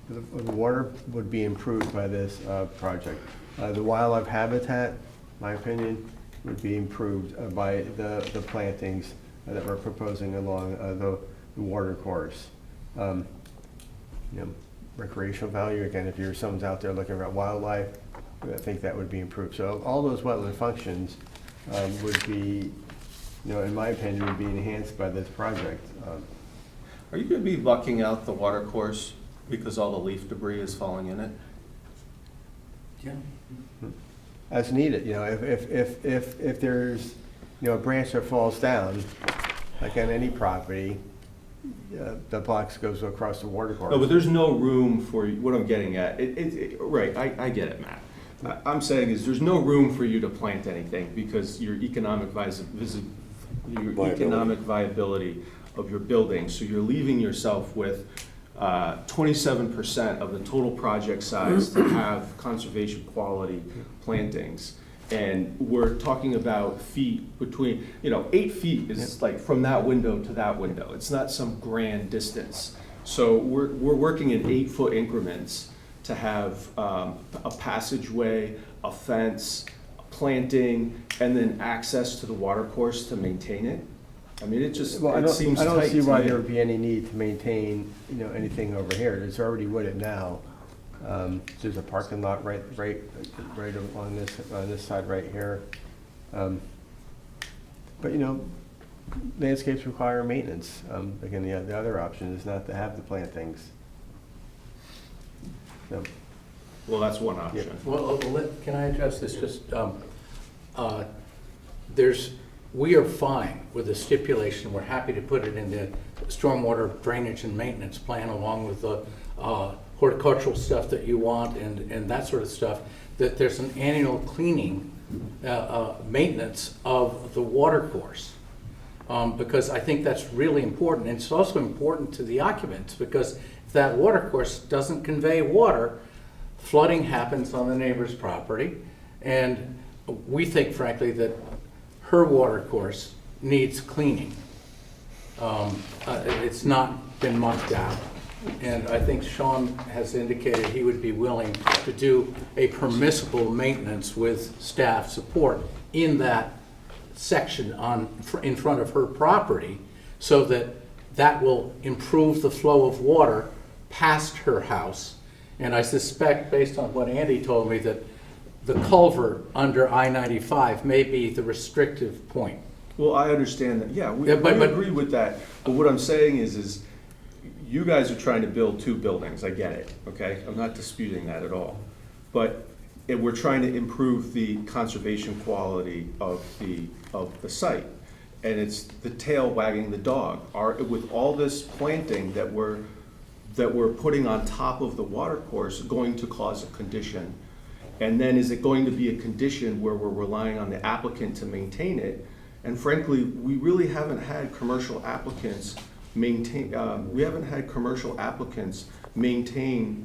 the water would be improved by this project. The wildlife habitat, my opinion, would be improved by the plantings that we're proposing along the watercourse. You know, recreational value, again, if someone's out there looking at wildlife, I think that would be improved. So all those wetland functions would be, you know, in my opinion, would be enhanced by this project. Are you going to be bucking out the watercourse because all the leaf debris is falling in it? as needed, if there's, a branch that falls down, like on any property, the box goes across the water course. No, but there's no room for, what I'm getting at, right, I get it, Matt. I'm saying is there's no room for you to plant anything because your economic viability of your building, so you're leaving yourself with 27% of the total project size to have conservation quality plantings. And we're talking about feet between, 8 feet is like from that window to that window. It's not some grand distance. So we're working in 8-foot increments to have a passageway, a fence, planting, and then access to the watercourse to maintain it. I mean, it seems tight. I don't see to why me. there would be any need to maintain, anything over here. It's already wooded now. There's a parking lot right on this side right here. But landscapes require maintenance. Again, the other option is not to have the plantings. So, Well, that's one option. Well, can I address this? Just, we are fine with the stipulation. We're happy to put it in the stormwater drainage and maintenance plan along with the horticultural stuff that you want and that sort of stuff, that there's an annual cleaning, maintenance of the watercourse. Because I think that's really important. And it's also important to the occupants because if that watercourse doesn't convey water, flooding happens on the neighbor's property. And we think, frankly, that her watercourse needs cleaning. It's not been mucked out. And I think Sean has indicated he would be willing to do a permissible maintenance with staff support in that section in front of her property so that will improve the flow of water past her house. And I suspect, based on what Andy told me, that the culvert under I-95 may be the restrictive point. Well, I understand that. Yeah, we agree with that. But what I'm saying is you guys are trying to build 2 buildings. I get it, okay? I'm not disputing that at all. But we're trying to improve the conservation quality of the site. And it's the tail wagging the dog. With all this planting that we're putting on top of the watercourse going to cause a condition? And then is it going to be a condition where we're relying on the applicant to maintain it? And frankly, we really haven't had commercial applicants maintain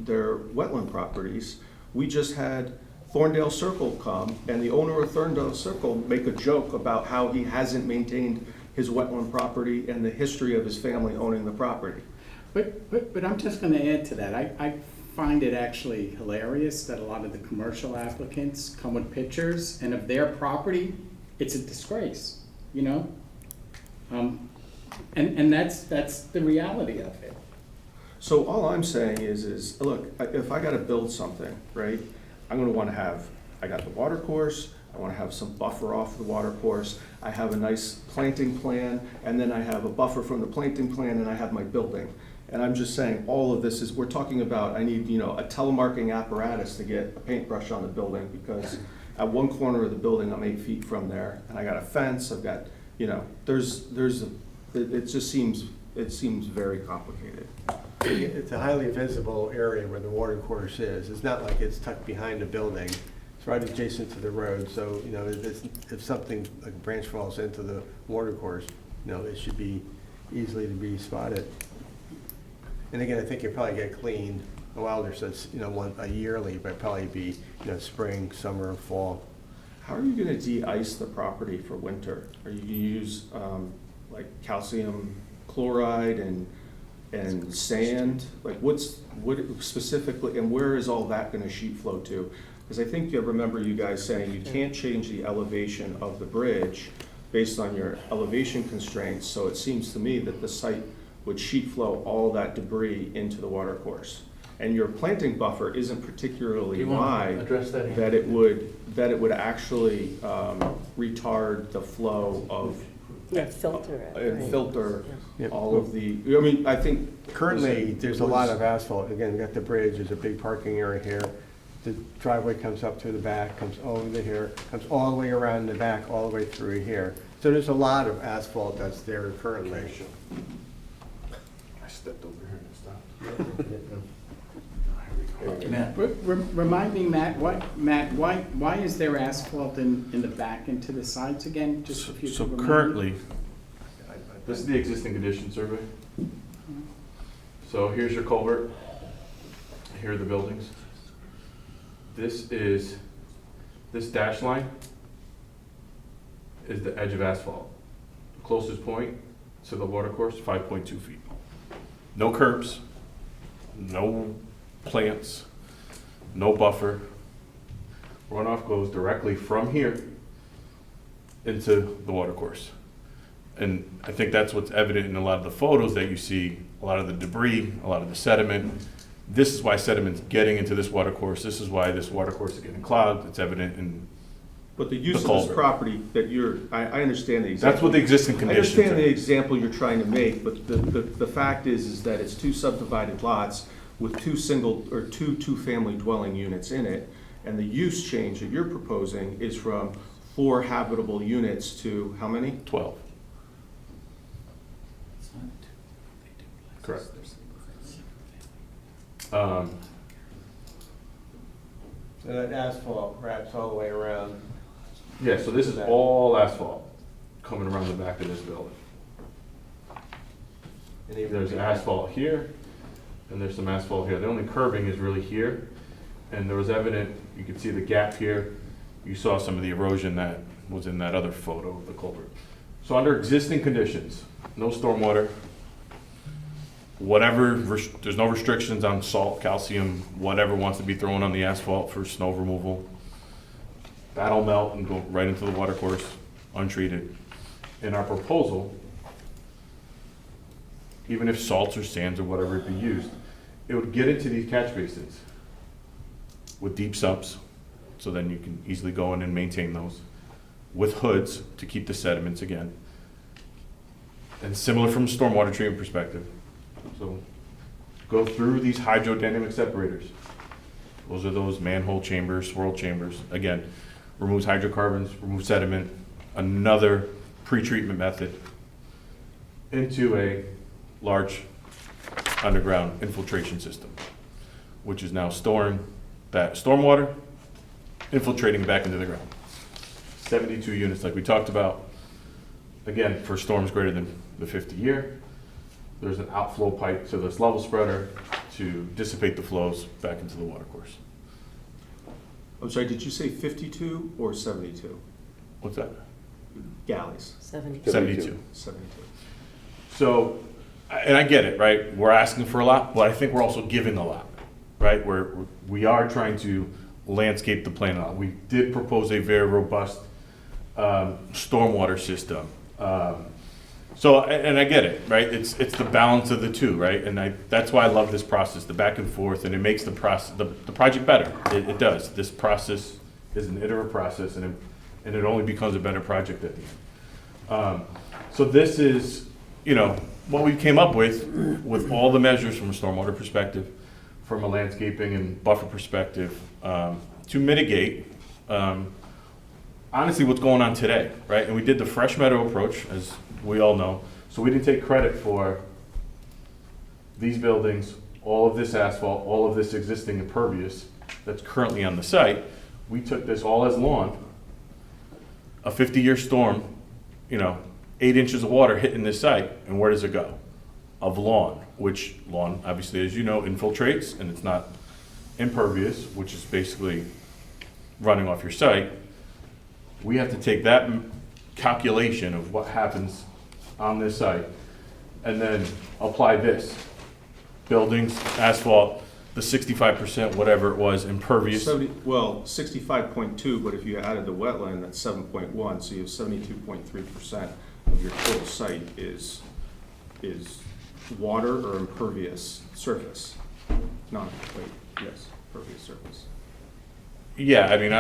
their wetland properties. We just had Thorndale Circle come, and the owner of Thorndale Circle make a joke about how he hasn't maintained his wetland property and the history of his family owning the property. But I'm just going to add to that. I find it actually hilarious that a lot of the commercial applicants come with pictures, and of their property, it's a disgrace, And that's the reality of it. So all I'm saying is look, if I got to build something, right, I'm going to want to have, I got the water course, I want to have some buffer off the water course, I have a nice planting plan, and then I have a buffer from the planting plan, and I have my building. And I'm just saying all of this we're talking about, I need, a telemarking apparatus to get a paintbrush on the building because at one corner of the building, I'm 8 feet from there, and I got a fence, I've got, it seems very complicated. It's a highly visible area where the water course is. It's not like it's tucked behind a building. It's right adjacent to the road. So, if something like a branch falls into the water course, it should be easily to be spotted. And again, I think you'll probably get cleaned. Wilder says, a yearly, but probably be, spring, summer, fall. How are you going to de-ice the property for winter? Are you going to use like calcium chloride and sand? Like what specifically, and where is all that going to sheet flow to? Because I think you remember you guys saying you can't change the elevation of the bridge based on your elevation constraints. So it seems to me that the site would sheet flow all that debris into the water course. And your planting buffer isn't particularly wide that it would actually retard the flow of filter all of the. I think currently there's a lot of asphalt. Again, we got the bridge. There's a big parking area here. the driveway comes up to the back, comes over to here, comes all the way around the back, all the way through here. So there's a lot of asphalt that's there currently. I stepped over here and stopped. Remind me, Matt, why is there asphalt in the back and to the sides again? Just if you So could remind me. currently, this is the existing condition survey. So here's your culvert. Here are the buildings. This dash line is the edge of asphalt. The closest point to the watercourse, 5.2 feet. No curbs, no plants, no buffer. Runoff goes directly from here into the watercourse. And I think that's what's evident in a lot of the photos that you see, a lot of the debris, a lot of the sediment. This is why sediment's getting into this watercourse. This is why this watercourse is getting clogged. It's evident in But the use the of this culvert. property that I understand the example. That's what the existing conditions I understand are. the example you're trying to make, but the fact is that it's two subdivided lots with two two-family dwelling units in it, and the use change that you're proposing is from 4 habitable units to how many? 12. Correct. So that asphalt wraps all the way around. Yeah, so this is all asphalt coming around the back of this building. There's asphalt here, and there's some asphalt here. The only curbing is really here, and there was evident, you could see the gap here. You saw some of the erosion that was in that other photo of the culvert. So under existing conditions, no stormwater, whatever, there's no restrictions on salt, calcium, whatever wants to be thrown on the asphalt for snow removal. That'll melt and go right into the watercourse, untreated. In our proposal, even if salts or sands or whatever be used, it would get into these catch basins with deep sumps, so then you can easily go in and maintain those, with hoods to keep the sediments again. And similar from a stormwater treatment perspective. So go through these hydrodynamic separators. Those are those manhole chambers, swirl chambers. Again, removes hydrocarbons, removes sediment, another pre-treatment method into a large underground infiltration system, which is now storing that stormwater, infiltrating back into the ground. 72 units like we talked about. Again, for storms greater than the 50-year, there's an outflow pipe to this level spreader to dissipate the flows back into the watercourse. I'm sorry, did you say 52 or 72? What's that? Galleys. 72. 72. 72. So, and I get it, right? We're asking for a lot, but I think we're also giving a lot, right? We are trying to landscape the plan out. We did propose a very robust stormwater system. So, and I get it, right? It's the balance of the two, right? And that's why I love this process, the back and forth, and it makes the process, the project better. It does. This process is an iterative process, and it only becomes a better project at the end. So this is, what we came up with all the measures from a stormwater perspective, from a landscaping and buffer perspective, to mitigate, honestly, what's going on today, right? And we did the fresh meadow approach, as we all know. So we didn't take credit for these buildings, all of this asphalt, all of this existing impervious that's currently on the site. We took this all as lawn, a 50-year storm, 8 inches of water hitting this site, and where does it go? Of lawn, which lawn, obviously, as you know, infiltrates, and it's not impervious, which is basically running off your site. We have to take that calculation of what happens on this site and then apply this. Buildings, asphalt, the 65%, whatever it was, impervious. 65.2, but if you added the wetland, that's 7.1, so you have 72.3% of your total site is water or impervious surface. Yes, impervious surface. Yeah, I mean,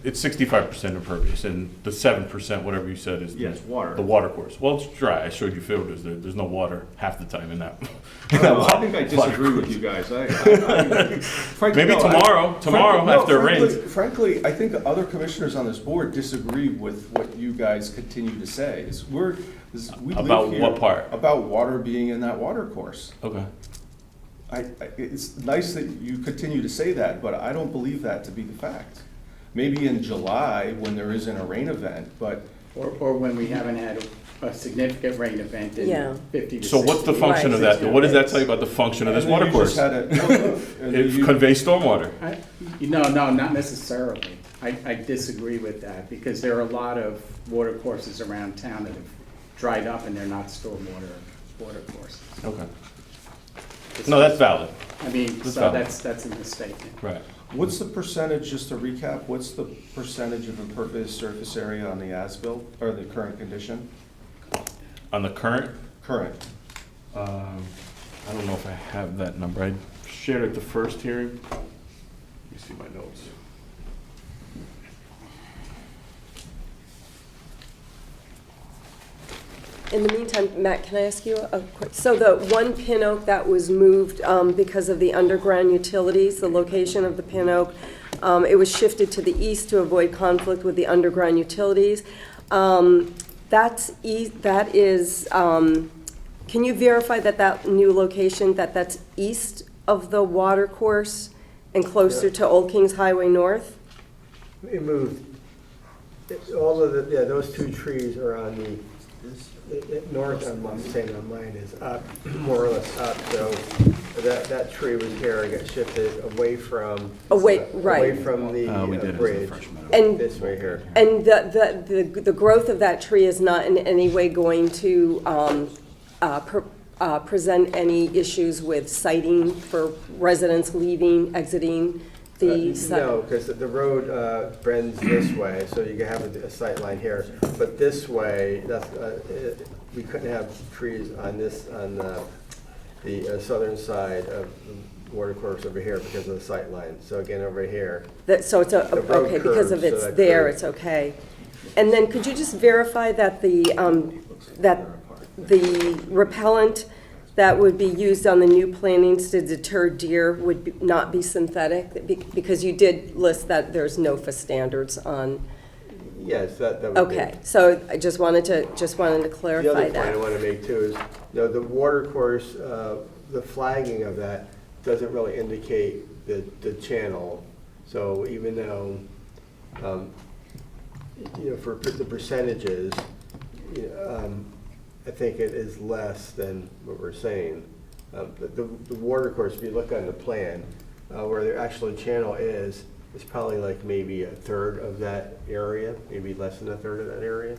it's 65% impervious, and the 7%, whatever you said, is Yes, water. the water course. Well, it's dry. I showed you filters. There's no water half the time in that. I think I disagree with you guys. Frankly, Maybe no, tomorrow after it rains. Frankly, I think other commissioners on this board disagree with what you guys continue to say. We live About here what part? about water being in that water course. Okay. It's nice that you continue to say that, but I don't believe that to be the fact. Maybe in July, when there isn't a rain event, but. Or when we haven't had a significant rain event Yeah. in 50 to 60. So what's the function of that? What does that tell you about the function of this water course? It conveys stormwater. No, not necessarily. I disagree with that, because there are a lot of water courses around town that have dried up and they're not stormwater water courses. Okay. No, that's valid. I mean, That's so valid. that's a mistake. Right. What's the percentage, just to recap, what's the percentage of impervious surface area on the as-built, or the current condition? On the current? Current. I don't know if I have that number. I shared it the first hearing. Let me see my notes. In the meantime, Matt, can I ask you a quick, so the one pin oak that was moved because of the underground utilities, the location of the pin oak, it was shifted to the east to avoid conflict with the underground utilities. That is, can you verify that new location, that's east of the water course and closer to Old Kings Highway North? It moved, all of the, yeah, those two trees are on the north, I'm saying on mine is up, more or less up, so that tree was here, it got shifted away from. Right. Away from the bridge, And this way here. And the growth of that tree is not in any way going to present any issues with sighting for residents leaving, exiting the site? No, because the road bends this way, so you can have a sight line here. But this way, we couldn't have trees on the southern side of the water course over here because of the sight line. So again, over here. So it's okay, because of it's there, it's okay. And then could you just verify that the repellent that would be used on the new plantings to deter deer would not be synthetic? Because you did list that there's NOFA standards on. Yes, that would Okay, be. so I just wanted to clarify The other that. point I want to make too is, the water course, the flagging of that doesn't really indicate the channel. So even though, for the percentages, I think it is less than what we're saying. The water course, if you look on the plan, where the actual channel is, it's probably like maybe a third of that area, maybe less than a third of that area.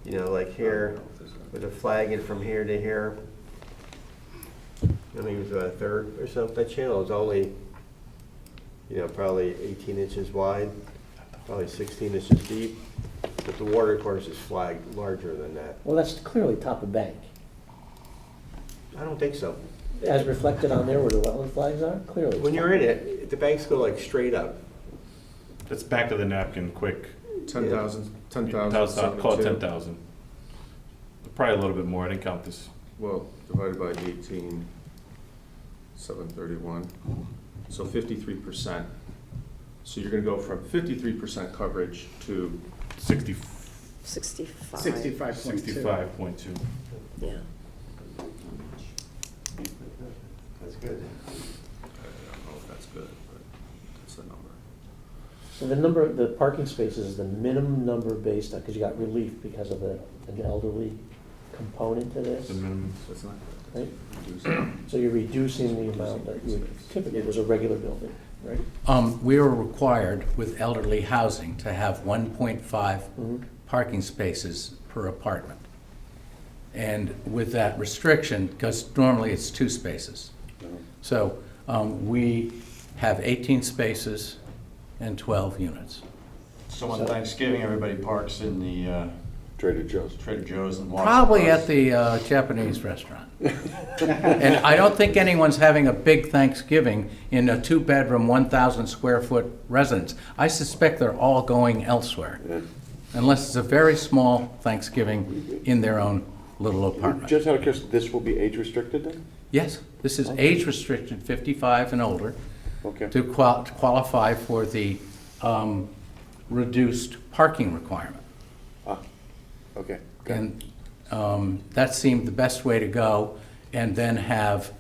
Like here, with the flagging from here to here, I think it was about a third or something. That channel is only, probably 18 inches wide, probably 16 inches deep. But the water course is flagged larger than that. Well, that's clearly top of bank. I don't think so. As reflected on there where the wetland flags are, clearly. When you're in it, the banks go like straight up. That's back of the napkin, quick. 10,000. Call it 10,000. Probably a little bit more. I didn't count this. Well, divided by 18, 731. So 53%. So you're going to go from 53% coverage to 65. 65.2. Yeah. That's good. I don't know if that's good, but that's the number. So the parking spaces is the minimum number based on, because you got relief because of an elderly component to this. The minimum. So it's not Right? good. So you're reducing the amount that you typically was a regular building, right? We are required with elderly housing to have 1.5 parking spaces per apartment. And with that restriction, because normally it's 2 spaces. So we have 18 spaces and 12 units. So on Thanksgiving, everybody parks in the Trader Joe's. Trader Joe's and Probably at the Japanese restaurant. And I don't think anyone's having a big Thanksgiving in a 2-bedroom, 1,000 square foot residence. I suspect they're all going elsewhere, unless it's a very small Thanksgiving in their own little apartment. Just out of curiosity, this will be age restricted then? Yes, this is age restricted, 55 and older, Okay. to qualify for the reduced parking requirement. Okay. And that seemed the best way to go, and then have,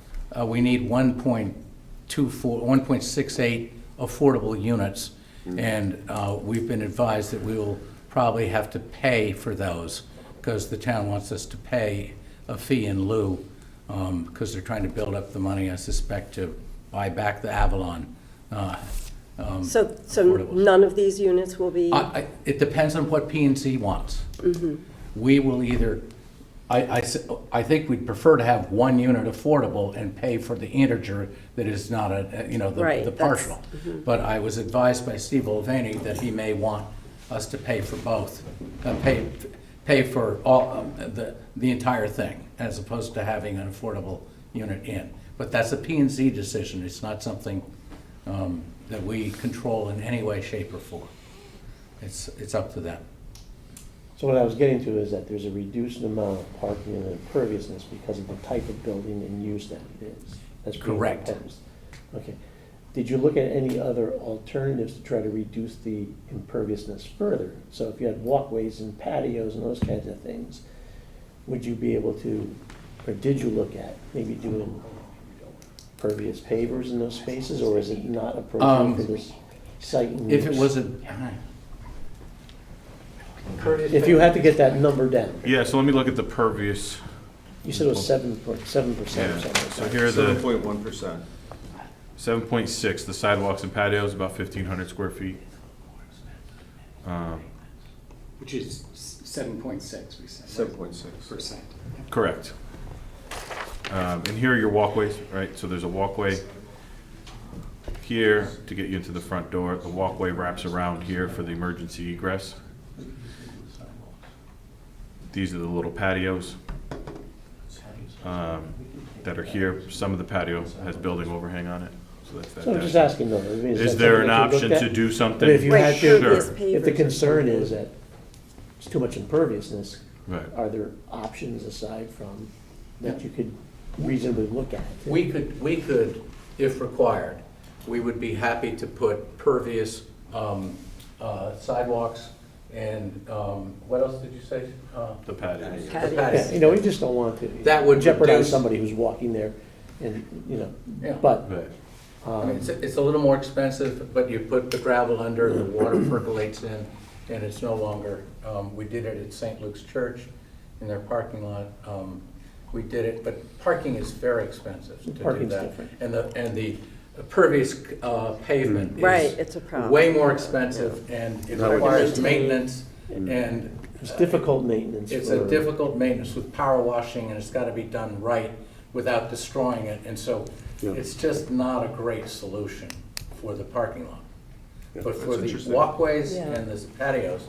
we need 1.68 affordable units, and we've been advised that we will probably have to pay for those, because the town wants us to pay a fee in lieu, because they're trying to build up the money, I suspect, to buy back the Avalon. So affordables. none of these units will be? It depends on what P&Z wants. We will either, I think we'd prefer to have one unit affordable and pay for the integer that is not the partial. But I was advised by Steve Olveni that he may want us to pay for both, pay for all, the entire thing, as opposed to having an affordable unit in. But that's a P&Z decision. It's not something that we control in any way, shape, or form. It's up to them. So what I was getting to is that there's a reduced amount of parking and imperviousness because of the type of building and use that it is. That's being Correct. proposed. Okay. Did you look at any other alternatives to try to reduce the imperviousness further? So if you had walkways and patios and those kinds of things, would you be able to, or did you look at maybe doing pervious pavers in those spaces, or is it not appropriate for this site and If use? it was a, If you had to get that number down, Yeah, so let me look at the pervious. you said it was 7.7% or Yeah, something. so here are the 7.1%. 7.6, the sidewalks and patios, about 1,500 square feet. Which is 7.6, we said. 7.6%. Correct. And here are your walkways, right? So there's a walkway here to get you into the front door. The walkway wraps around here for the emergency egress. These are the little patios that are here. Some of the patio has building overhang on it. So that's that. So I'm just asking though. I mean, Is that there an something that you option looked to at? do I something? mean, if you had Sure. to, if the concern is that it's too much imperviousness, Right. are there options aside from that you could reasonably look at? we could, if required, we would be happy to put pervious sidewalks and, what else did you say? The patios. The Yeah, patios. we just don't want to That would jeopardize reduce- somebody who's walking there and, Yeah. but, Right. I mean, it's a little more expensive, but you put the gravel under, the water percolates in, and it's no longer, we did it at St. Luke's Church in their parking lot. We did it, but parking is very expensive to do Parking's that. different. And the pervious pavement Right, is it's a problem. way more expensive, and it Not requires maintain. maintenance, and it's difficult maintenance. it's for- a difficult maintenance with power washing, and it's gotta be done right without destroying it, and so Yeah. it's just not a great solution for the parking lot. Yeah, But for that's the interesting. walkways Yeah. and the patios,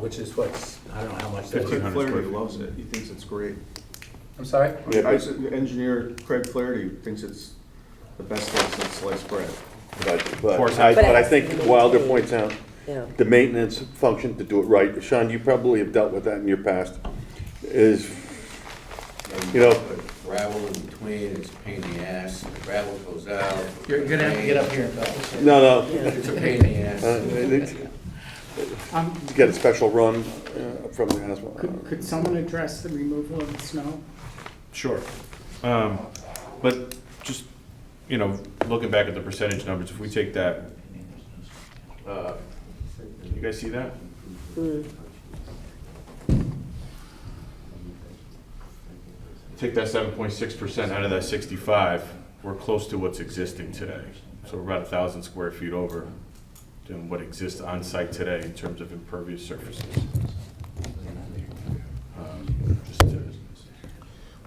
which is what's, I don't know how much that is. Craig 1,500 square Flaherty feet. loves it. He thinks it's great. I'm sorry? Yeah, Engineer Craig Flaherty thinks it's the best thing since sliced bread. course, But I it think has to be Wilder maintained. points out Yeah. the maintenance function to do it right. Sean, you probably have dealt with that in your past, is, Gravel in between, it's a pain in the ass, gravel goes out. You're gonna have to get up here and talk. no. It's a pain in the ass. To get a special run from the asphalt. Could someone address the removal of the snow? Sure. But just, looking back at the percentage numbers, if we take that, you guys see that? Take that 7.6% out of that 65, we're close to what's existing today. So we're about 1,000 square feet over than what exists on site today in terms of impervious surfaces.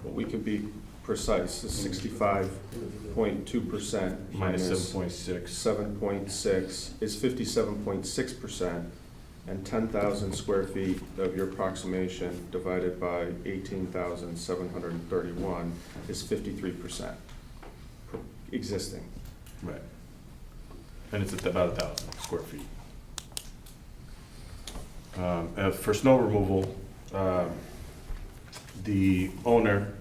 Well, we can be precise, it's 65.2% Minus minus 7.6. 7.6 is 57.6%, and 10,000 square feet of your approximation divided by 18,731 is 53% existing. Right. And it's at about 1,000 square feet. For snow removal, the owner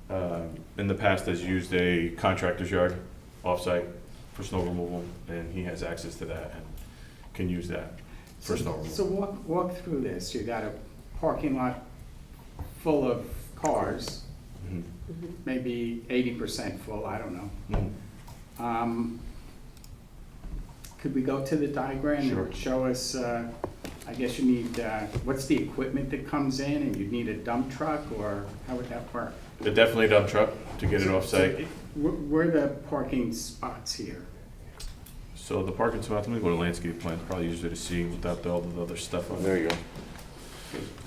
in the past has used a contractor's yard offsite for snow removal, and he has access to that and can use that for snow removal. So walk through this. You got a parking lot full of cars, maybe 80% full, I don't know. Could we go to the diagram and show us, I guess you need, what's the equipment that comes in, and you need a dump truck, or how would that work? Definitely a dump truck to get it off-site. Where are the parking spots here? So the parking spots, let me go to landscape plans, probably easier to see without all the other stuff on there. There you go.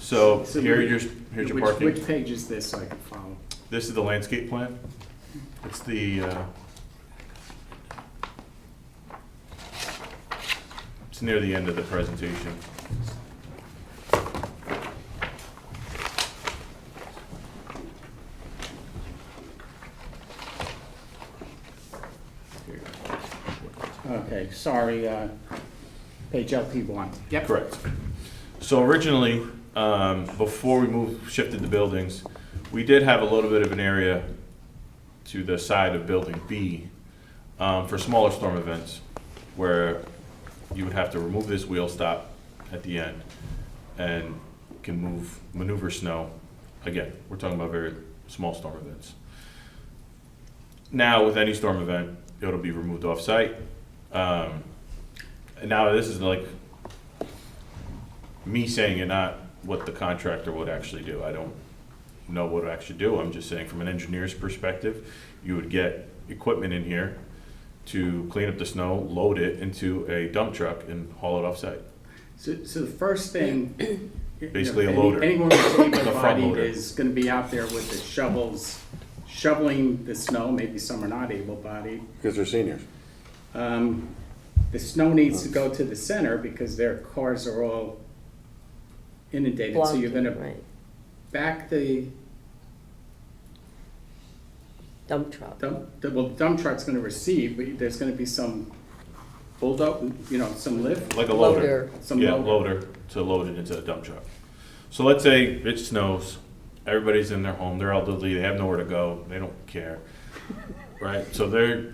So here's your parking. Which page is this so I can follow? This is the landscape plan. It's the, it's near the end of the presentation. Okay, sorry, page LP1. Yep. Correct. So originally, before we shifted the buildings, we did have a little bit of an area to the side of building B for smaller storm events, where you would have to remove this wheel stop at the end and can maneuver snow. Again, we're talking about very small storm events. Now, with any storm event, it'll be removed off-site. And now this is like me saying it, not what the contractor would actually do. I don't know what to actually do. I'm just saying from an engineer's perspective, you would get equipment in here to clean up the snow, load it into a dump truck and haul it off-site. So the first thing, Basically a loader. Anyone who's The front able-bodied loader. is gonna be out there with the shovels, shoveling the snow. Maybe some are not able-bodied. Because they're seniors. The snow needs to go to the center because their cars are all inundated. So you're gonna back the Dump truck. the dump truck's gonna receive, but there's gonna be some bulldozer, some lift. Like a loader. Some Yeah, loader. loader to load it into a dump truck. So let's say it snows, everybody's in their home, they're elderly, they have nowhere to go, they don't care, right? So they're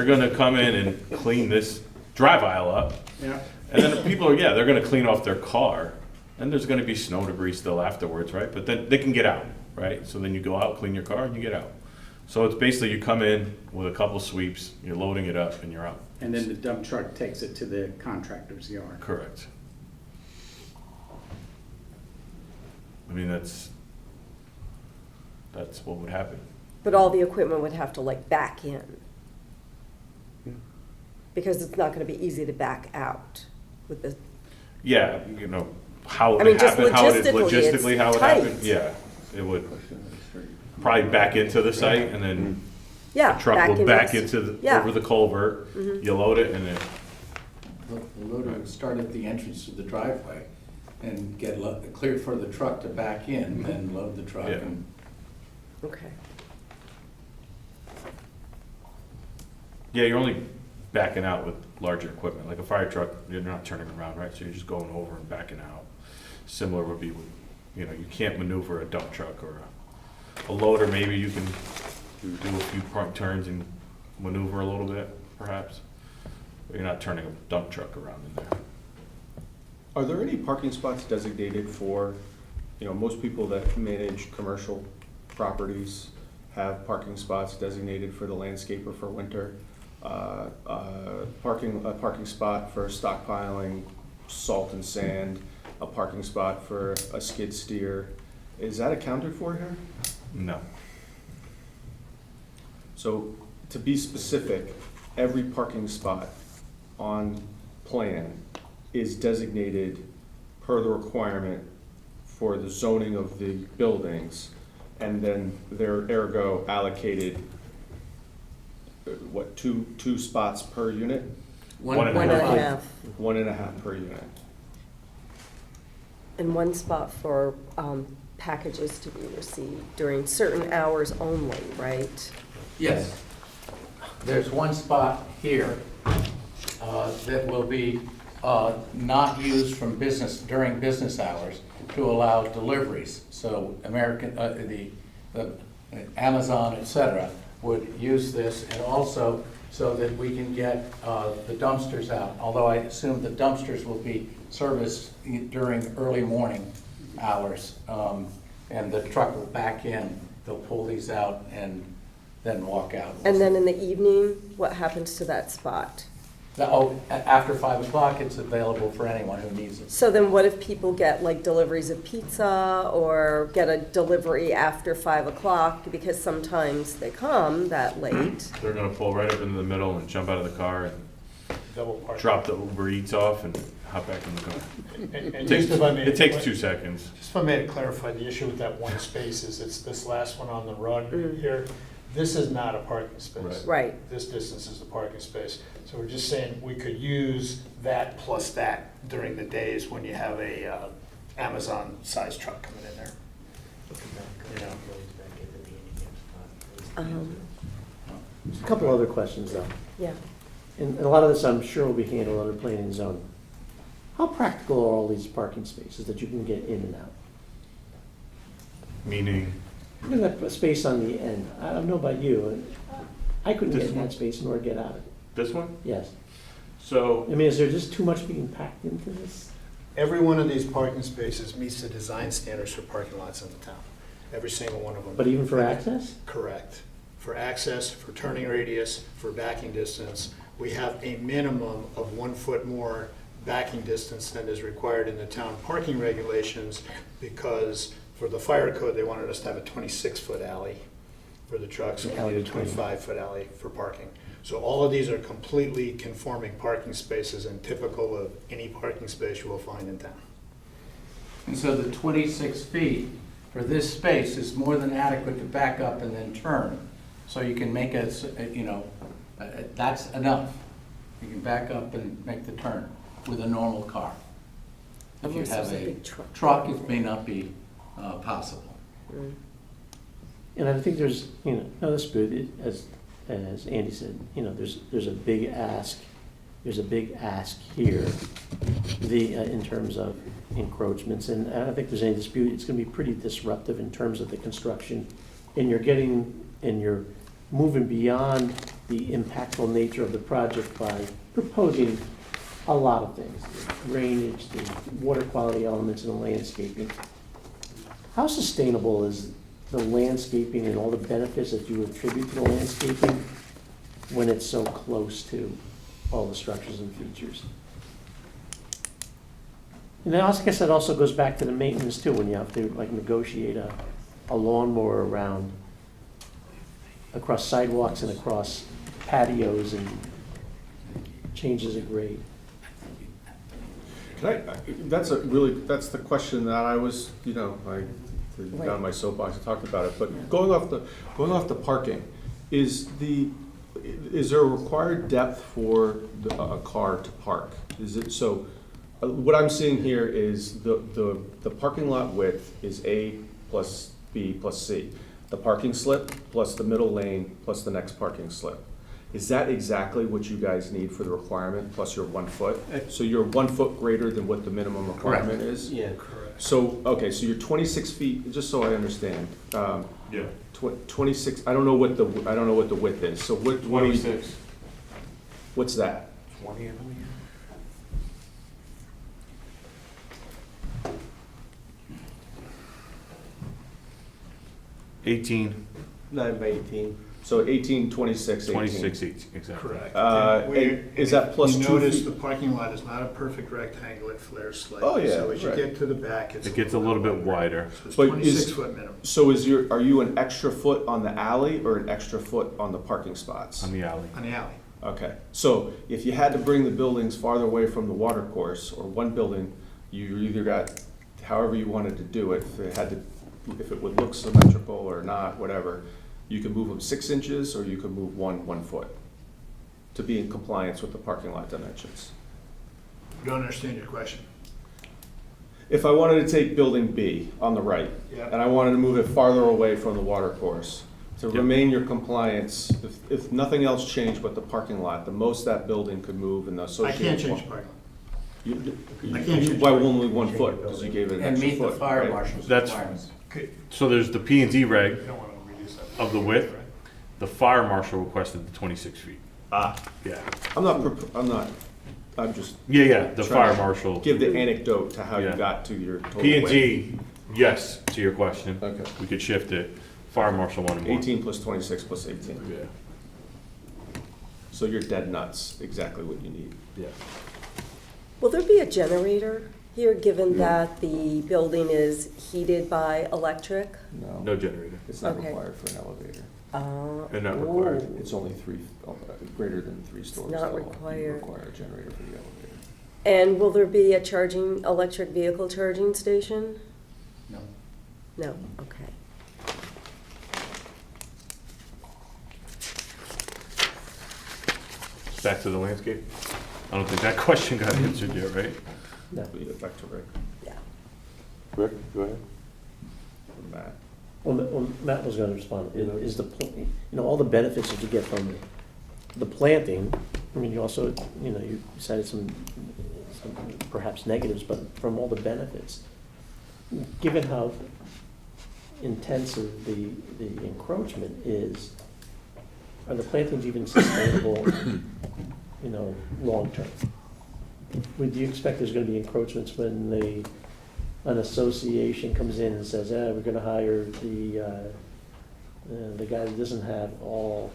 gonna come in and clean this drive aisle up. Yeah. And then people they're gonna clean off their car, and there's gonna be snow debris still afterwards, right? But then they can get out, right? So then you go out, clean your car, and you get out. So it's basically you come in with a couple sweeps, you're loading it up, and you're out. And then the dump truck takes it to the contractor's yard. Correct. I mean, that's what would happen. But all the equipment would have to back in. Because it's not gonna be easy to back out with the, Yeah, how it I mean, would just happen, how it logistically, logistically, how it it's happened. tight. Yeah, it would probably back into the site, and then yeah. the truck will back into- into yeah. over the culvert. You load it, and then The loader would start at the entrance to the driveway and get cleared for the truck to back in, then load the truck. Yeah. And Okay. yeah, you're only backing out with larger equipment. Like a fire truck, you're not turning around, right? So you're just going over and backing out. Similar would be with, you can't maneuver a dump truck or a loader. Maybe you can do a few turns and maneuver a little bit, perhaps. But you're not turning a dump truck around in there. Are there any parking spots designated for, most people that manage commercial properties have parking spots designated for the landscaper for winter? A parking spot for stockpiling salt and sand, a parking spot for a skid steer. Is that accounted for here? No. So to be specific, every parking spot on plan is designated per the requirement for the zoning of the buildings, and then they're ergo allocated, two spots per unit? One and a half. 1.5 per unit. and one spot for packages to be received during certain hours only, right? Yes. There's one spot here that will be not used from during business hours to allow deliveries. So the Amazon, et cetera, would use this, and also so that we can get the dumpsters out. Although I assume the dumpsters will be serviced during early morning hours, and the truck will back in. They'll pull these out and then walk out. And then in the evening, what happens to that spot? After 5 o'clock, it's available for anyone who needs it. So then what if people get like deliveries of pizza or get a delivery after 5 o'clock, because sometimes they come that late? They're gonna pull right up into the middle and jump out of the car and Double park. drop the Uber Eats off and hop back in the car. And just if I may- It takes 2 seconds. Just if I may clarify, the issue with that one space is it's this last one on the run here. This is not a parking space. Right. This distance is the parking space. So we're just saying we could use that plus that during the days when you have a Amazon-sized truck coming in there. You know? A couple other questions though. Yeah. And a lot of this I'm sure will be handled under planning and zoning. How practical are all these parking spaces that you can get in and out? Meaning, Look at that space on the end. I don't know about you. I couldn't This get in one? that space nor get out of it. this one? Yes. So, I mean, is there just too much being packed into this? Every one of these parking spaces meets the design standards for parking lots in the town. Every single one of them. But even for access? Correct. For access, for turning radius, for backing distance, we have a minimum of 1 foot more backing distance than is required in the town parking regulations, because for the fire code, they wanted us to have a 26-foot alley for the trucks, and we need a 25-foot alley for parking. So all of these are completely conforming parking spaces and typical of any parking space you will find in town. And so the 26 feet for this space is more than adequate to back up and then turn. So you can make that's enough. You can back up and make the turn with a normal car. If you Unless have there's a a big truck. truck, it may not be possible. And I think there's, no dispute, as Andy said, there's a big ask. There's a big ask here, in terms of encroachments, and I don't think there's any dispute. It's going to be pretty disruptive in terms of the construction, and you're moving beyond the impactful nature of the project by proposing a lot of things: the drainage, the water quality elements, and the landscaping. How sustainable is the landscaping and all the benefits that you attribute to the landscaping when it's so close to all the structures and features? And then, like I said, also goes back to the maintenance too, when you have to negotiate a lawnmower around across sidewalks and across patios and changes of grade. That's the question that I was, I got on my soapbox and talked about it, but going off the parking, is there a required depth for a car to park? Is it, so, what I'm seeing here is the parking lot width is A plus B plus C. The parking slip plus the middle lane plus the next parking slip. Is that exactly what you guys need for the requirement, plus your 1 foot? So you're 1 foot greater than what the minimum requirement is? Yeah. Correct. So, okay, so you're 26 feet, just so I understand. yeah, 26, I don't know what the width is, so what? 26. What's that? 20 of them? 18, 9 by 18. So 18, 26, 18. 26 each, exactly. Correct. And is that plus 2 You notice feet? the parking lot is not a perfect rectangle, it flares slightly. Oh, yeah, So as you right. get to the back, It gets a little bit wider. So it's But 26 foot minimum. So are you an extra foot on the alley or an extra foot on the parking spots? On the alley. On the alley. Okay, so if you had to bring the buildings farther away from the water course, or one building, you either got, however you wanted to do it, if it would look symmetrical or not, whatever, you can move them 6 inches, or you can move 1 foot to be in compliance with the parking lot dimensions. Don't understand your question. if I wanted to take building B on the right, Yeah. and I wanted to move it farther away from the water course, to remain your compliance, if nothing else changed but the parking lot, the most that building could move and the I associated. can't change the parking lot. I can't change By the parking only 1 foot, because you gave it an And extra meet the foot, fire right? marshal's That's- requirements. So there's the P and Z reg You don't want to reduce that. of the width. The fire marshal requested the 26 feet. Ah, Yeah. I'm just. Yeah, the trying fire to marshal. Give the anecdote to how you Yeah. got to your total P and width. Z, yes, to your question. Okay. We could shift it. Fire marshal wanted more. 18 plus 26 plus 18. Yeah. So you're dead nuts, exactly what you need. Yeah. Will there be a generator here, given that the building is heated by electric? No generator. It's not Okay. required for an elevator. They're not required. Ooh. It's only greater than 3 stories. not though. You required. require a generator for the elevator. And will there be a electric vehicle charging station? No. No, okay. Back to the landscape. I don't think that question got answered yet, right? No. Back to Rick. Yeah. Rick, go ahead. Or Matt. Well, Matt was gonna respond, is all the benefits that you get from the planting, I mean, you also, you cited some perhaps negatives, but from all the benefits, given how intensive the encroachment is, are the plantings even sustainable, long-term? Would you expect there's gonna be encroachments when an association comes in and says, we're gonna hire the guy that doesn't have all,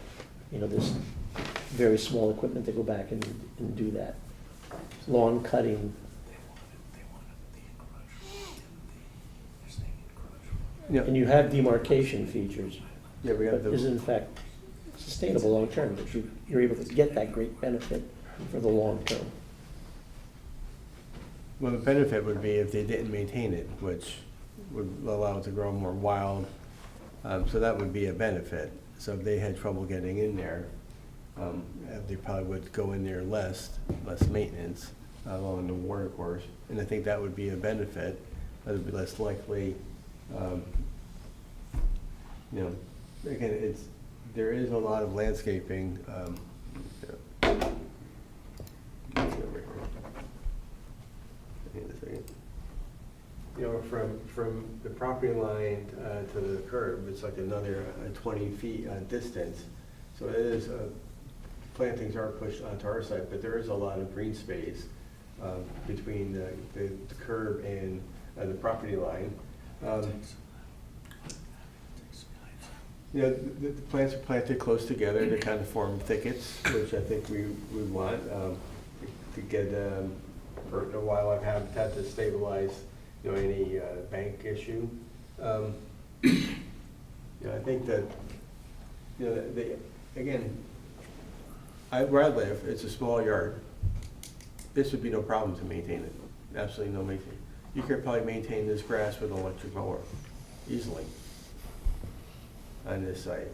this very small equipment to go back and do that? Lawn cutting. Yeah. And you have demarcation features, Yeah, we have but is it in fact sustainable long-term, that you're able to get that great benefit for the long term? Well, the benefit would be if they didn't maintain it, which would allow it to grow more wild. So that would be a benefit. So if they had trouble getting in there, they probably would go in there less maintenance along the water course. And I think that would be a benefit. That would be less likely, again, there is a lot of landscaping. From the property line to the curb, it's like another 20 feet distance. So it is, plantings are pushed onto our site, but there is a lot of green space between the curb and the property line. The plants are planted close together to kind of form thickets, which I think we want to get for a wildlife habitat to stabilize any bank issue. I think that again, where I live, it's a small yard. This would be no problem to maintain it. Absolutely no maintenance. You could probably maintain this grass with an electric mower easily on this site.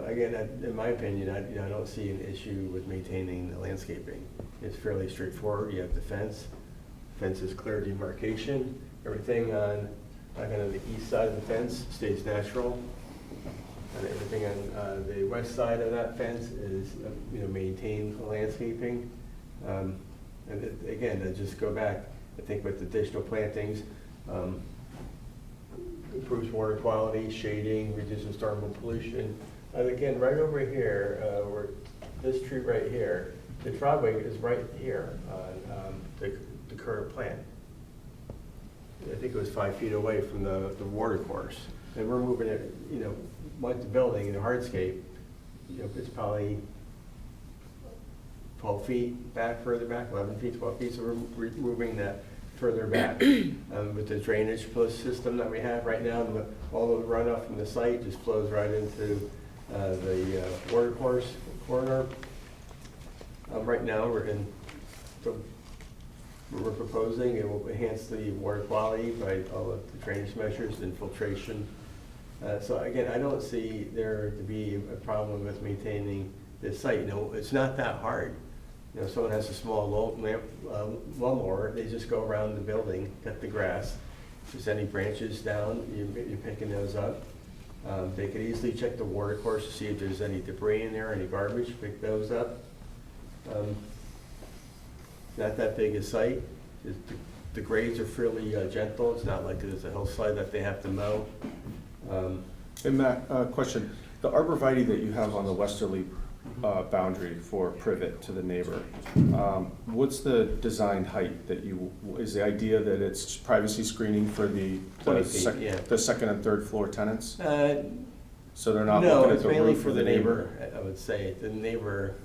Again, in my opinion, I don't see an issue with maintaining the landscaping. It's fairly straightforward. You have the fence. Fence is clear demarcation. Everything on kind of the east side of the fence stays natural. And everything on the west side of that fence is, maintained landscaping. And again, to just go back, I think with additional plantings, improves water quality, shading, reduces stormwater pollution. And again, right over here, where this tree right here, the driveway is right here on the current plan. I think it was 5 feet away from the water course. And we're moving it, like the building, the hardscape, it's probably 12 feet back, further back, 11 feet, 12 feet, so we're moving that further back. With the drainage system that we have right now, all the runoff from the site just flows right into the water course corridor. Right now, we're proposing, it will enhance the water quality by all of the drainage measures, infiltration. So again, I don't see there to be a problem with maintaining this site. It's not that hard. You know, someone has a small lawnmower, they just go around the building, cut the grass. If there's any branches down, you're picking those up. They could easily check the water course to see if there's any debris in there, any garbage, pick those up. Not that big a site. The grades are fairly gentle. It's not like there's a hillside that they have to mow. And Matt, question, the arborvitae that you have on the westerly boundary for privet to the neighbor, what's the design height that is the idea that it's privacy screening for the 20 feet, yeah. the second and third floor tenants? So they're not No, looking at it's the mainly roof for of the neighbor, I would say. The neighbor,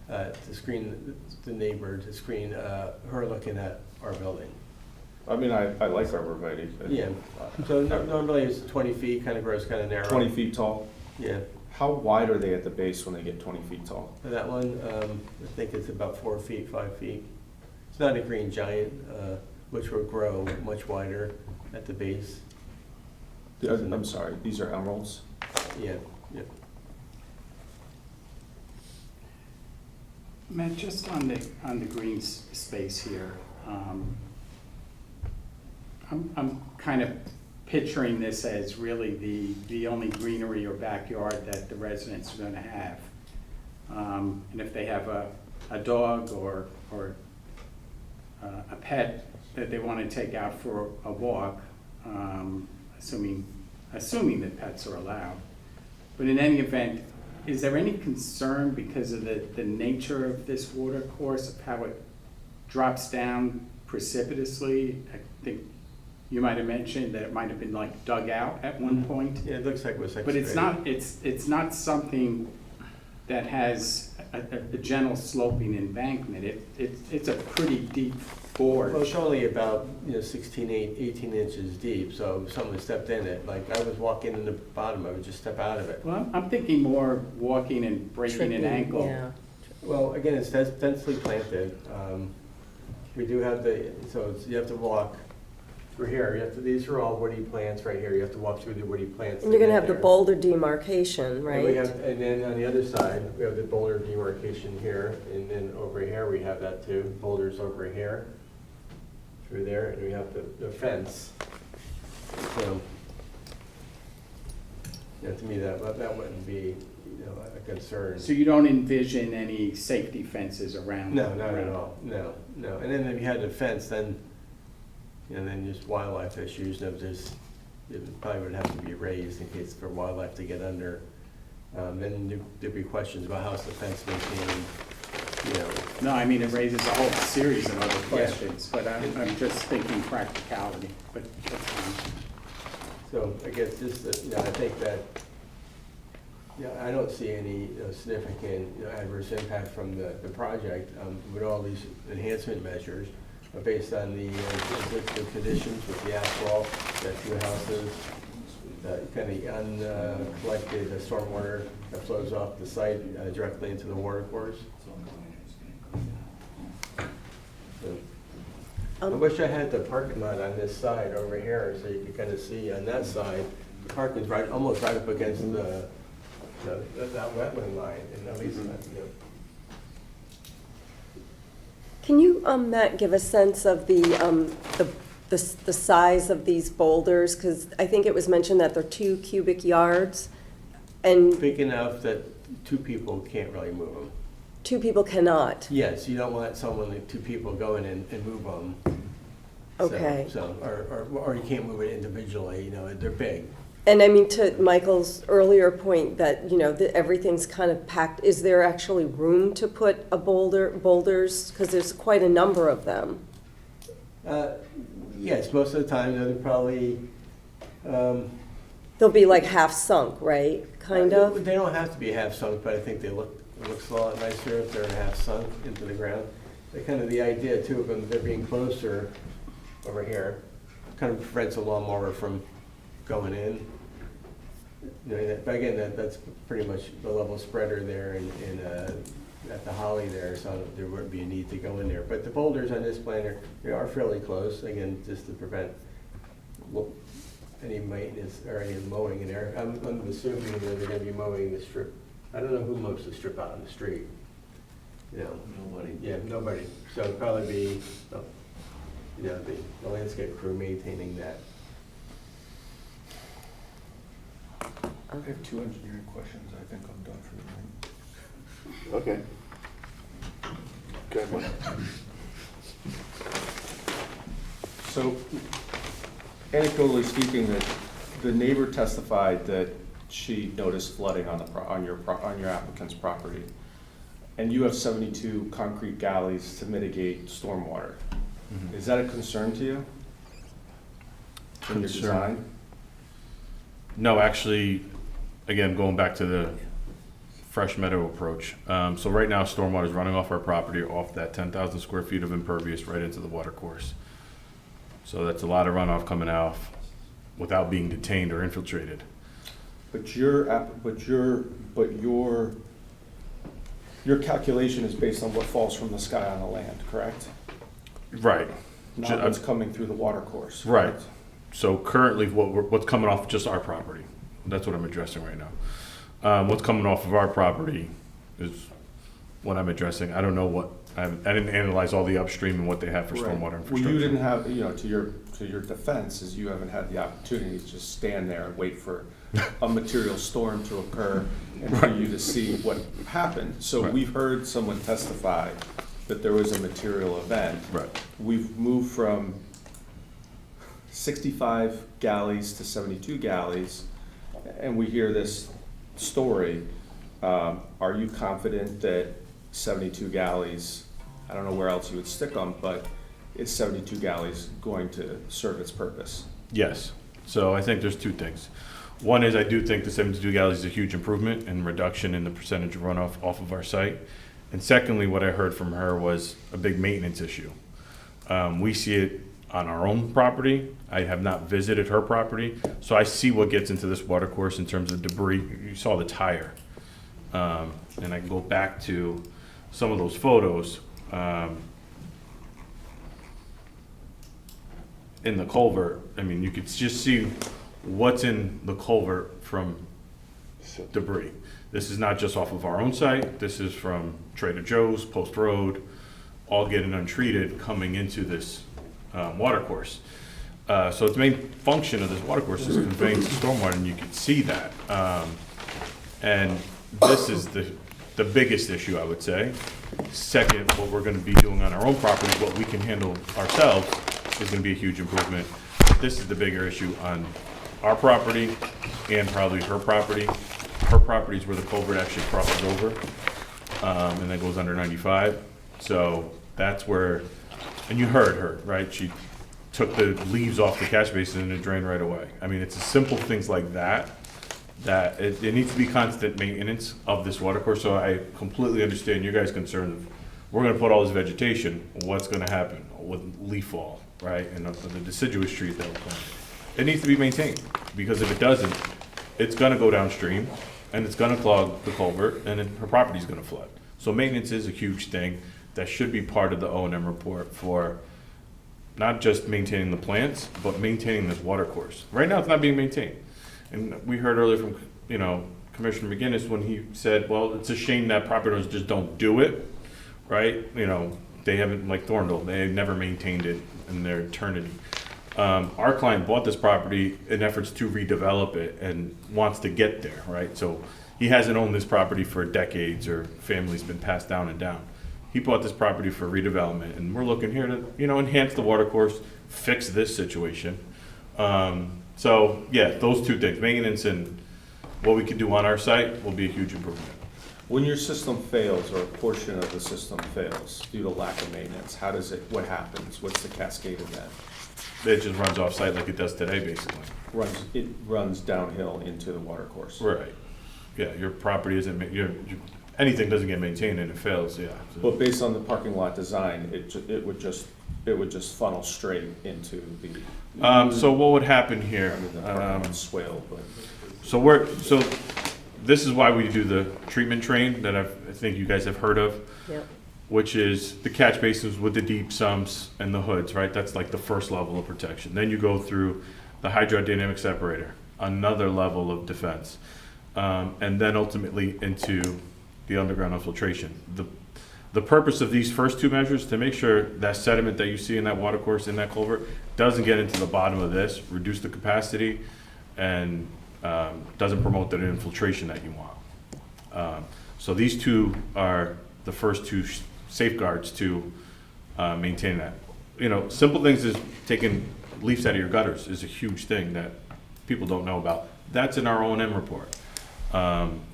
to screen the neighbor, to screen her looking at our building. I mean, I like arborvitae. But Yeah, so normally it's 20 feet, kind of grows kind of narrow. 20 feet tall? Yeah. How wide are they at the base when they get 20 feet tall? For that one, I think it's about 4 feet, 5 feet. It's not a green giant, which will grow much wider at the base. I'm sorry, these are emeralds? Yeah, yeah. Matt, just on the green space here, I'm kind of picturing this as really the only greenery or backyard that the residents are gonna have. And if they have a dog or a pet that they wanna take out for a walk, assuming that pets are allowed. But in any event, is there any concern because of the nature of this water course, of how it drops down precipitously? I think you might have mentioned that it might have been like dug out at one point. Yeah, it looks like it was But it's not something that has a gentle sloping embankment. It's a pretty deep gorge. Well, it's only about 16, 18 inches deep, so if someone stepped in it, like I was walking in the bottom, I would just step out of it. Well, I'm thinking more walking and breaking an ankle. Yeah. Well, again, it's densely planted. We do have you have to walk through here. These are all woody plants right here. You have to walk through the woody plants. And you're gonna get have the there. boulder demarcation, And right? and then on the other side, we have the boulder demarcation here, and then over here we have that too. Boulders over here, through there, and we have the fence. So, to me, that wouldn't be, a concern. So you don't envision any safety fences around? No, not at all. No. And then if you had the fence, then just wildlife issues. It probably would have to be raised in case for wildlife to get under. Then there'd be questions about how's the fence maintained. No, I mean, it raises a whole series of other questions, but I'm just thinking practicality, but that's fine. So I guess just, I think that, I don't see any significant adverse impact from the project with all these enhancement measures based on the existing conditions with the asphalt, the two houses, the kind of uncollected stormwater that flows off the site directly into the watercourse. I wish I had the parking lot on this side over here, so you could kind of see on that side, the parking's almost right up against that wetland line, and at least, Can you, Matt, give a sense of the size of these boulders? Because I think it was mentioned that they're 2 cubic yards, and big enough that 2 people can't really move them. 2 people cannot. Yes, you don't want someone, like 2 people going in and move them. Okay. Or you can't move it individually, they're big. And I mean, to Michael's earlier point that, that everything's kind of packed, is there actually room to put a boulders? Because there's quite a number of them. Yes, most of the time, they're probably... They'll be like half sunk, right? Kind of? They don't have to be half sunk, but I think it looks a lot nicer if they're half sunk into the ground. Kind of the idea too of them, they're being closer over here, kind of prevents a lawnmower from going in. But again, that's pretty much the level spreader there and at the holly there, so there wouldn't be a need to go in there. But the boulders on this plan are fairly close, again, just to prevent any maintenance or any mowing in there. I'm assuming that they're going to be mowing the strip. I don't know who mows the strip out on the street. you know, nobody. So it'd probably be, you know, the landscape crew maintaining that. I have 2 engineering questions. I think I'm done for the night. Okay. Good one. So, anecdotally speaking, that the neighbor testified that she noticed flooding on your applicant's property, and you have 72 concrete galleys to mitigate stormwater. Mhm. Is that a concern to you? In your design? No, actually, again, going back to the fresh meadow approach. So right now, stormwater is running off our property, off that 10,000 square feet of impervious right into the water course. So that's a lot of runoff coming off without being detained or infiltrated. But your calculation is based on what falls from the sky on the land, correct? Right. Not what's coming through the water course. Right. So currently, what's coming off just our property, that's what I'm addressing right now. What's coming off of our property is what I'm addressing. I don't know what, I didn't analyze all the upstream and what they have for stormwater infrastructure. Well, you didn't have, you know, to your defense, is you haven't had the opportunity to just stand there and wait for a material storm to occur and for you to see what happened. So we've heard someone testify that there was a material event. Right. We've moved from 65 galleys to 72 galleys, and we hear this story. Are you confident that 72 galleys, I don't know where else you would stick them, but is 72 galleys going to serve its purpose? Yes. So I think there's 2 things. One is I do think the 72 galleys is a huge improvement and reduction in the percentage of runoff off of our site. And secondly, what I heard from her was a big maintenance issue. We see it on our own property. I have not visited her property, so I see what gets into this water course in terms of debris. You saw the tire. And I can go back to some of those photos. In the culvert, I mean, you could just see what's in the culvert from debris. This is not just off of our own site. This is from Trader Joe's, Post Road, all getting untreated coming into this water course. So its main function of this water course is conveying stormwater, and you can see that. And this is the biggest issue, I would say. Second, what we're going to be doing on our own property, what we can handle ourselves, is going to be a huge improvement. This is the bigger issue on our property and probably her property. Her property is where the culvert actually crosses over, and then goes under 95. So that's where, and you heard her, right? She took the leaves off the catch basin and it drained right away. I mean, it's simple things like that, that it needs to be constant maintenance of this water course. So I completely understand your guys' concern of, we're gonna put all this vegetation, what's gonna happen with leaf fall, right? And the deciduous trees that will come. It needs to be maintained, because if it doesn't, it's gonna go downstream and it's gonna clog the culvert and then her property's gonna flood. So maintenance is a huge thing that should be part of the O&M report for not just maintaining the plants, but maintaining this water course. Right now, it's not being maintained. And we heard earlier from, you know, Commissioner McGinnis when he said, well, it's a shame that property owners just don't do it, right? You know, they haven't, like Thorndale, they've never maintained it in their eternity. Our client bought this property in efforts to redevelop it and wants to get there, right? So he hasn't owned this property for decades, or family's been passed down and down. He bought this property for redevelopment, and we're looking here to, you know, enhance the water course, fix this situation. So yeah, those 2 things, maintenance and what we can do on our site, will be a huge improvement. When your system fails, or a portion of the system fails due to lack of maintenance, how does it, what happens? What's the cascade event? It just runs off site like it does today, basically. It runs downhill into the water course. Right. Yeah, your property isn't, anything doesn't get maintained and it fails, yeah. But based on the parking lot design, it would just funnel straight into the. So what would happen here? Swale, but. So this is why we do the treatment train that I think you guys have heard of. Yep. Which is the catch basins with the deep sumps and the hoods, right? That's like the first level of protection. Then you go through the hydrodynamic separator, another level of defense. And then ultimately into the underground infiltration. The purpose of these first two measures to make sure that sediment that you see in that watercourse, in that culvert, doesn't get into the bottom of this, reduce the capacity, and doesn't promote that infiltration that you want. So these two are the first two safeguards to maintain that. You know, simple things is taking leaves out of your gutters is a huge thing that people don't know about. That's in our O&M report.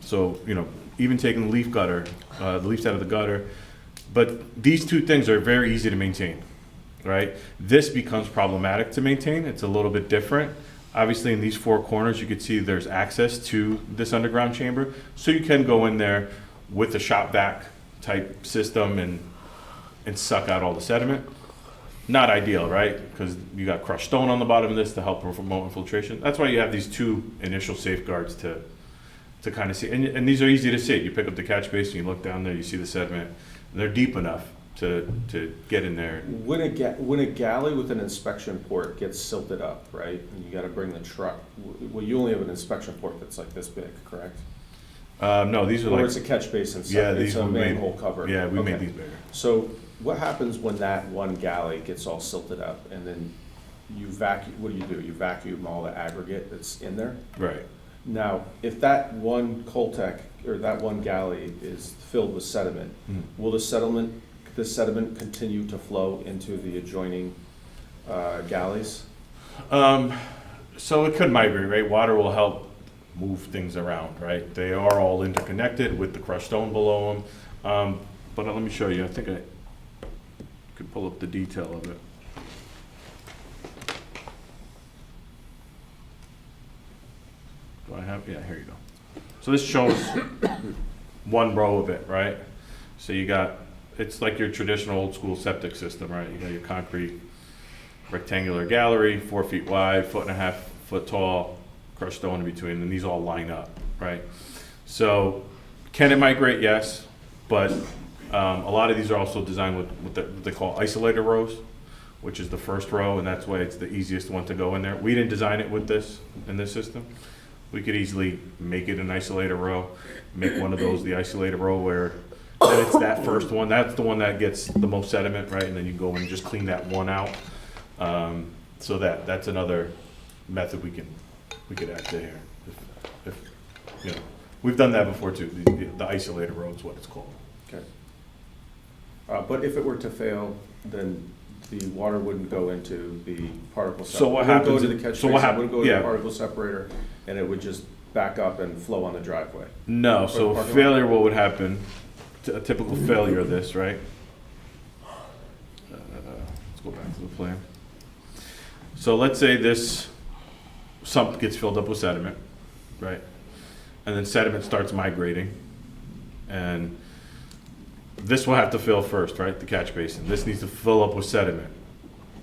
So, you know, even taking the leaves out of the gutter. But these two things are very easy to maintain, right? This becomes problematic to maintain. It's a little bit different. Obviously, in these four corners, you can see there's access to this underground chamber. So you can go in there with a shop vac type system and suck out all the sediment. Not ideal, right? Because you got crushed stone on the bottom of this to help promote infiltration. That's why you have these two initial safeguards to kind of see. And these are easy to see. You pick up the catch basin, you look down there, you see the sediment. And they're deep enough to get in there. When a galley with an inspection port gets silted up, right, and you gotta bring the truck, well, you only have an inspection port that's like this big, correct? No, these are like... Or it's a catch basin, so yeah, it's a manhole cover. Yeah, we made Okay. these bigger. So what happens when that one galley gets all silted up and then you vacuum, what do? You vacuum all the aggregate that's in there? Right. Now, if that one Coltec or that one galley is filled with sediment, will the sediment continue to flow into the adjoining galleys? So it could migrate, right? Water will help move things around, right? They are all interconnected with the crushed stone below them. But let me show you. I think I could pull up the detail of it. Do I have? Yeah, here you go. So this shows one row of it, right? So you got, it's like your traditional old school septic system, right? You got your concrete rectangular gallery, 4 feet wide, 1.5 foot tall, crushed stone in between, and these all line up, right? So can it migrate? Yes, but a lot of these are also designed with what they call isolator rows, which is the first row, and that's why it's the easiest one to go in there. We didn't design it with this in this system. We could easily make it an isolator row, make one of those the isolator row where then it's that first one. That's the one that gets the most sediment, right? And then you go and just clean that one out. So that's another method we could add to here. If you know, we've done that before too. The isolator row is what it's called. Okay. But if it were to fail, then the water wouldn't go into the particle separator. So what happens? It wouldn't go to the catch So what basin, it happens? wouldn't go to Yeah. the particle separator, and it would just back up and flow on the driveway. No. Or So the parking failure, what would happen? A typical failure of this, right? Let's go back to the plan. So let's say this sump gets filled up with sediment, right? And then sediment starts migrating, and this will have to fill first, right? The catch basin. This needs to fill up with sediment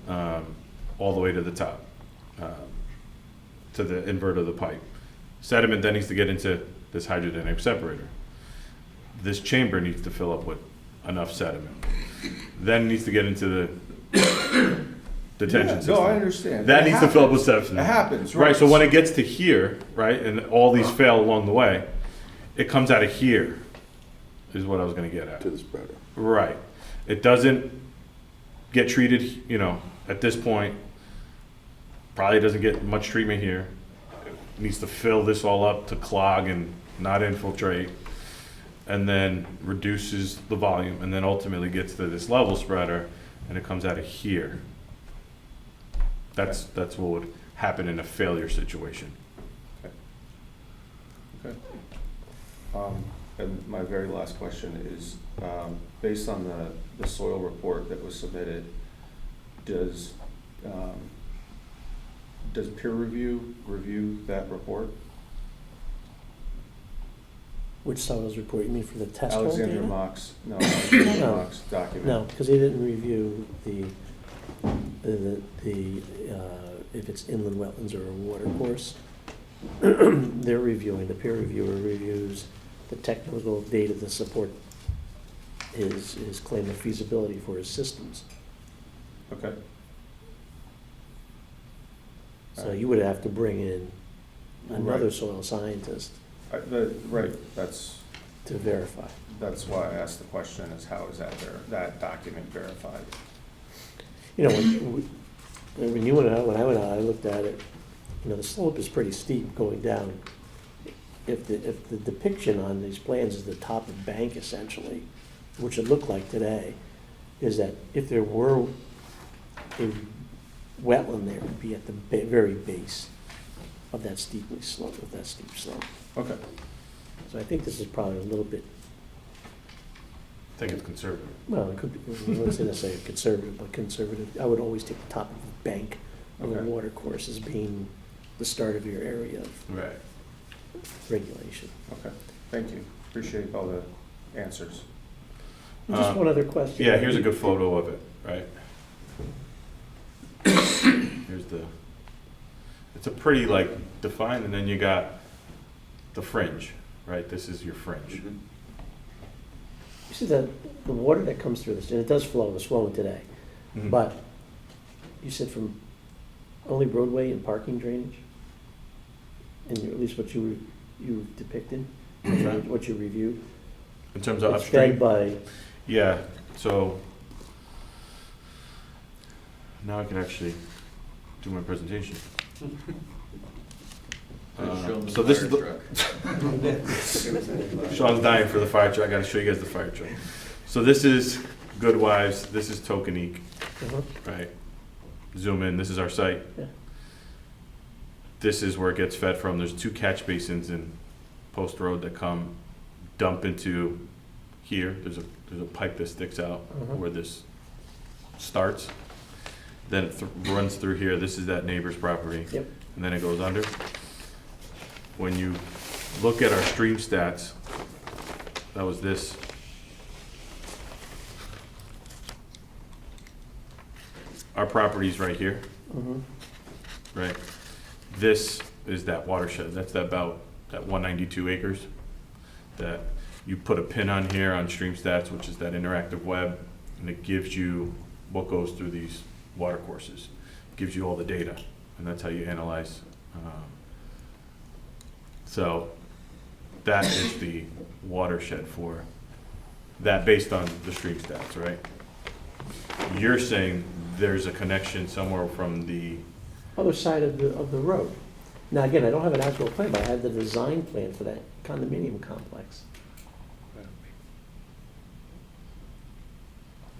all the way to the top, to the invert of the pipe. Sediment then needs to get into this hydrodynamic separator. This chamber needs to fill up with enough sediment. Then needs to get into the detention system. No, I understand. That It needs to fill up with happens. sediment. It happens, Right, right. so when it gets to here, right, and all these fail along the way, it comes out of here, is what I was gonna get at. To the spreader. Right. It doesn't get treated, you know, at this point, probably doesn't get much treatment here. It needs to fill this all up to clog and not infiltrate, and then reduces the volume, and then ultimately gets to this level spreader, and it comes out of here. That's what would happen in a failure situation. Okay. And my very last question is, based on the soil report that was submitted, does peer review that report? Which soils report, you mean for the test hole data? Alexander Mock's document. No, because he didn't review the if it's inland wetlands or a water course. They're reviewing, the peer reviewer reviews the technical data to support his claim of feasibility for his systems. Okay. So you would have to bring in another Right. soil scientist. Right, that's, to verify. That's why I asked the question, is how is that document verified? You know, when you went out, when I went out, I looked at it, you know, the slope is pretty steep going down. If the depiction on these plans is the top of the bank essentially, which it looked like today, is that if there were a wetland there, it would be at the very base of that steep slope. Okay. So I think this is probably a little bit, I think it's conservative. well, it could be, I wasn't gonna say conservative, but conservative. I would always take the top of the bank of the Okay. water course as being the start of your area of Right. regulation. Okay, thank you. Appreciate all the answers. And just one other question. Yeah, here's a good photo of it, right? Here's it's a pretty like defined, and then you got the fringe, right? This is your fringe. You see the water that comes through this, and it does flow, it's flowing today, Mhm. but you said from only roadway and parking drainage? And at least what you depicted, what you reviewed? In terms of It's upstream? fed by, Yeah, so now I can actually do my presentation. So this is Sean's dying for the fire truck. I gotta show you guys the fire truck. So this is Goodwives, this is Tokenique, right? Zoom in, this is our site. Yeah. This is where it gets fed from. There's 2 catch basins in Post Road that come dump into here. There's a pipe that sticks out where this starts. Then it runs through here. This is that neighbor's property. Yep. And then it goes under. When you look at our stream stats, that was this. Our property's right here, right? This is that watershed. That's that 192 acres that you put a pin on here on stream stats, which is that interactive web, and it gives you what goes through these water courses. It gives you all the data, and that's how you analyze. So that is the watershed for that based on the stream stats, right? You're saying there's a connection somewhere from the other side of the road. Now, again, I don't have an actual plan, but I have the design plan for that condominium complex.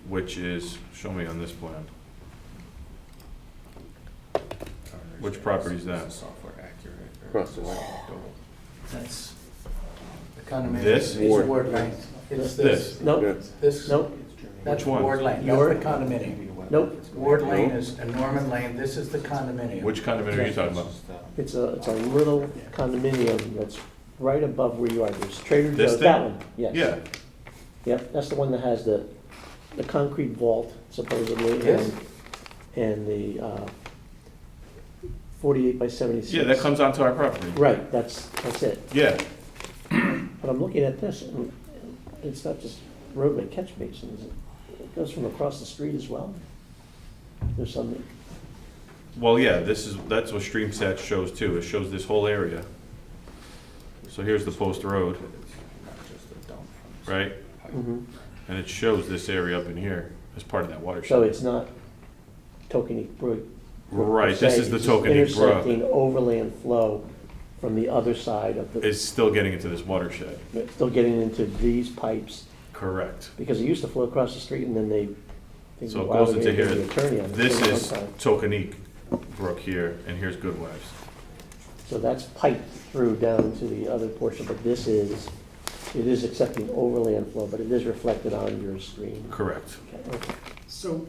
which is, show me on this plan. Which property is that? Software accurate. Across the way. That's the condominium. This? It's Ward Lane. It's this. Nope, This. nope, That's Which one? Ward Lane. Your- That's the condominium. nope. Ward Lane is, and Norman Lane, this is the condominium. Which condominium are you talking about? It's a little condominium that's right above where you are. There's Trader This Joe's, thing? that one, yes. Yeah, Yep, that's the one that has the concrete vault supposedly. Yes. And the 48 by 76. yeah, that comes onto our property. Right, that's it. Yeah, But I'm looking at this, and it's not just roadway catch basins. It goes from across the street as well. There's something, well, yeah, that's what StreamSat shows too. It shows this whole area. So here's the post road, right? And it shows this area up in here as part of that watershed. so it's not Tokenique Brook. Right, this is the It's just Tokenique Brook. Intersecting overland flow from the other side of the, It's still getting into this watershed. still getting into these pipes, Correct. because it used to flow across the street and then they. So it goes into here. The attorney on it. This is Sometime. Tokenique Brook here, and here's Goodwives. So that's piped through down to the other portion, but it is accepting overland flow, but it is reflected on your stream. Correct. Okay. So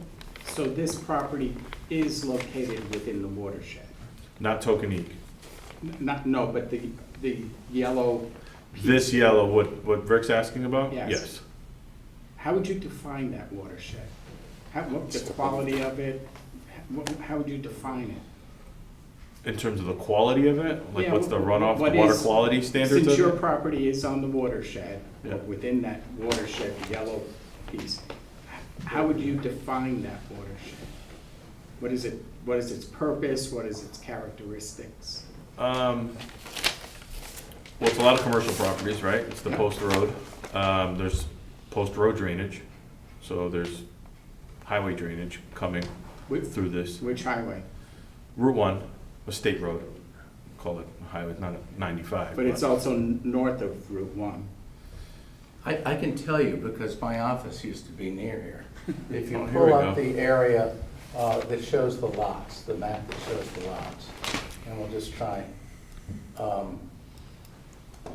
this property is located within the watershed? Not Tokenique. No, but the yellow. This yellow, what Rick's asking about? Yes. How would you define that watershed? What's the quality of it? How would you define it? In terms of the quality of it? Like Yeah, what's the runoff, what the water is- quality standards Since of your it? property is on the watershed, Yeah. within that watershed, the yellow piece, how would you define that watershed? What is it? What is its purpose? What is its characteristics? Well, Well, it's a lot of commercial properties, right? It's the post road. There's post road drainage, so there's highway drainage coming through this. Which highway? Route 1, a state road, call it a highway, not a 95. But it's also north of Route 1. I can tell you because my office used to be near here. If you Oh, here we pull up go. the area that shows the lots, the map that shows the lots, and we'll just try.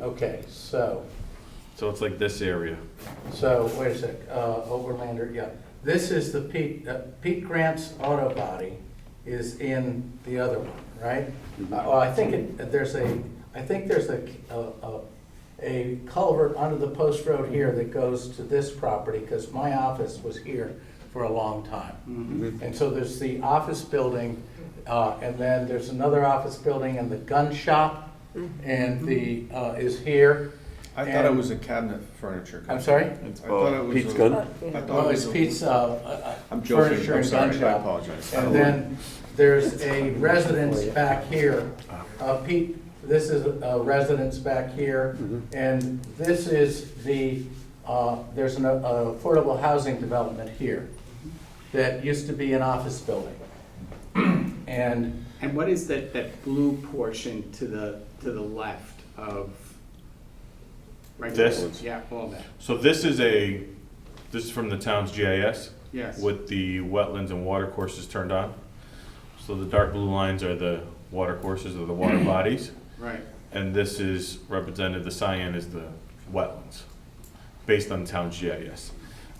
Okay, so So it's like this area. wait a sec, Overlander, yeah. This is the Pete Grant's auto body is in the other one, right? I think there's a culvert under the post road here that goes to this property, because my office was here for a long time. And so there's the office building, and then there's another office building and the gun shop, and the, is here. I thought it was a cabinet furniture. I'm sorry? I thought it was Pete's a- Gun? I thought Well, it it's was a- Pete's I'm joking. furniture I'm and sorry. gun I shop. apologize. And then there's a residence back here. Pete, this is a residence back here. And this is the, there's an affordable housing development here that used to be an office building. And what is that blue portion to the left of? Right This? there? Yeah, all that. So this is from the town's GIS. Yes. With the wetlands and watercourses turned on. So the dark blue lines are the watercourses or the water bodies. Right. And this is represented, the cyan is the wetlands, based on the town's GIS.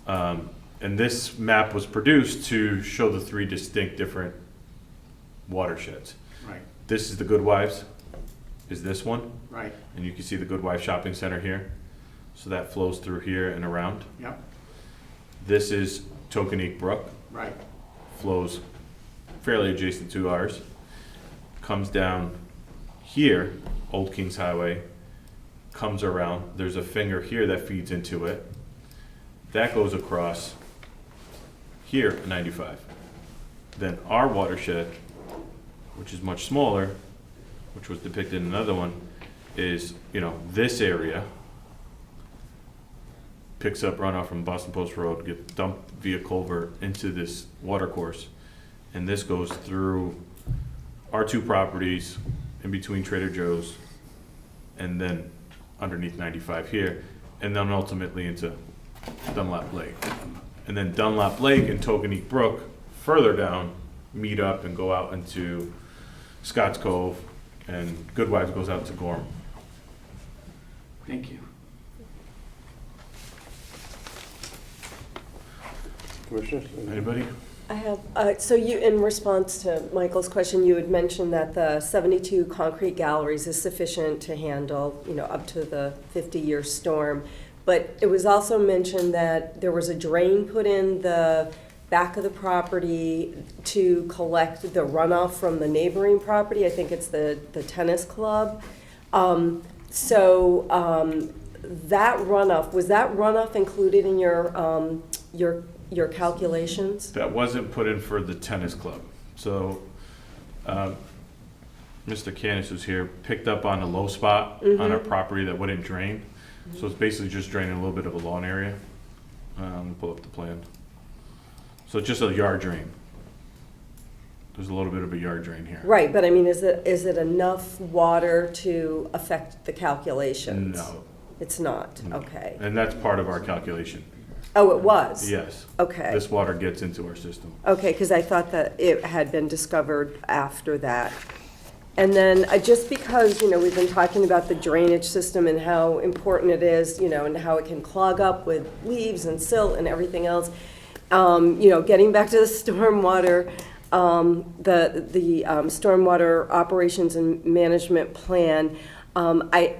And this map was produced to show the 3 distinct different watersheds. Right. This is the Goodwives, is this one. Right. And you can see the Goodwife Shopping Center here. So that flows through here and around. Yep. This is Tokenique Brook. Right. Flows fairly adjacent to ours. Comes down here, Old Kings Highway, comes around. There's a finger here that feeds into it. That goes across here at 95. Then our watershed, which is much smaller, which was depicted in another one, is, this area picks up runoff from Boston Post Road, gets dumped via culvert into this watercourse, and this goes through our 2 properties in between Trader Joe's and then underneath 95 here, and then ultimately into Dunlap Lake. And then Dunlap Lake and Tokenique Brook further down meet up and go out into Scotts Cove, and Goodwives goes out to Gorham. Thank you. Commissioners? Anybody? I have, so in response to Michael's question, you had mentioned that the 72 concrete galleries is sufficient to handle, up to the 50-year storm. But it was also mentioned that there was a drain put in the back of the property to collect the runoff from the neighboring property. I think it's the tennis club. That runoff, was that runoff included in your calculations? That wasn't put in for the tennis club. So, Mr. Canis, who's here, picked up on a low spot on our property that wouldn't drain. So it's basically just draining a little bit of a lawn area. Pull up the plan. So it's just a yard drain. There's a little bit of a yard drain here. Right, but I mean, is it enough water to affect the calculations? No. It's not, No. okay. And that's part of our calculation. Oh, it was? Yes. Okay. This water gets into our system. Okay, because I thought that it had been discovered after that. And then, just because, we've been talking about the drainage system and how important it is, and how it can clog up with leaves and silt and everything else, getting back to the stormwater, the stormwater operations and management plan,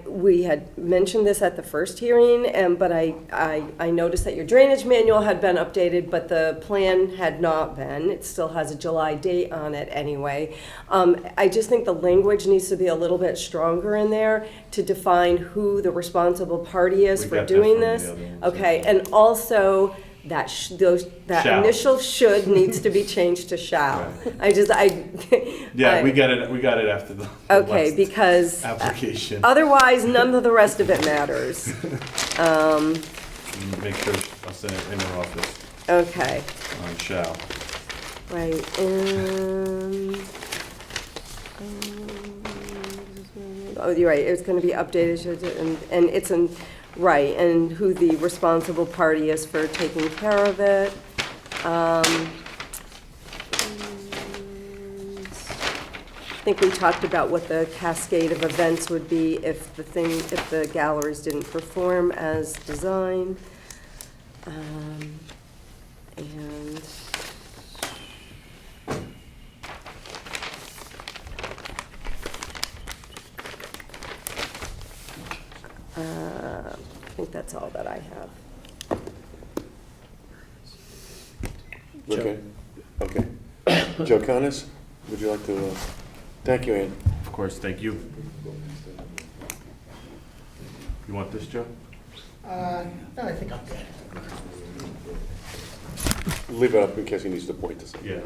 we had mentioned this at the first hearing, but I noticed that your drainage manual had been updated, but the plan had not been. It still has a July date on it anyway. I just think the language needs to be a little bit stronger in there to define who the responsible party is We for got that doing from the this. other ones, Okay, and also that Shall. initial should needs to be changed to shall. Yeah, we got it after the Okay, last because application. otherwise, none of the rest of it matters. Make sure I'll send it in her office Okay, on shall. right, oh, you're right, it's gonna be updated, and it's in, right, and who the responsible party is for taking care of it. I think we talked about what the cascade of events would be if the galleries didn't perform as designed. And I think that's all that I have. Okay, okay. Joe Connors, would you like to, thank you, Ann. Of course, thank you. You want this, Joe? No, I think I'm good. Leave it up in case he needs to point to something. Yeah.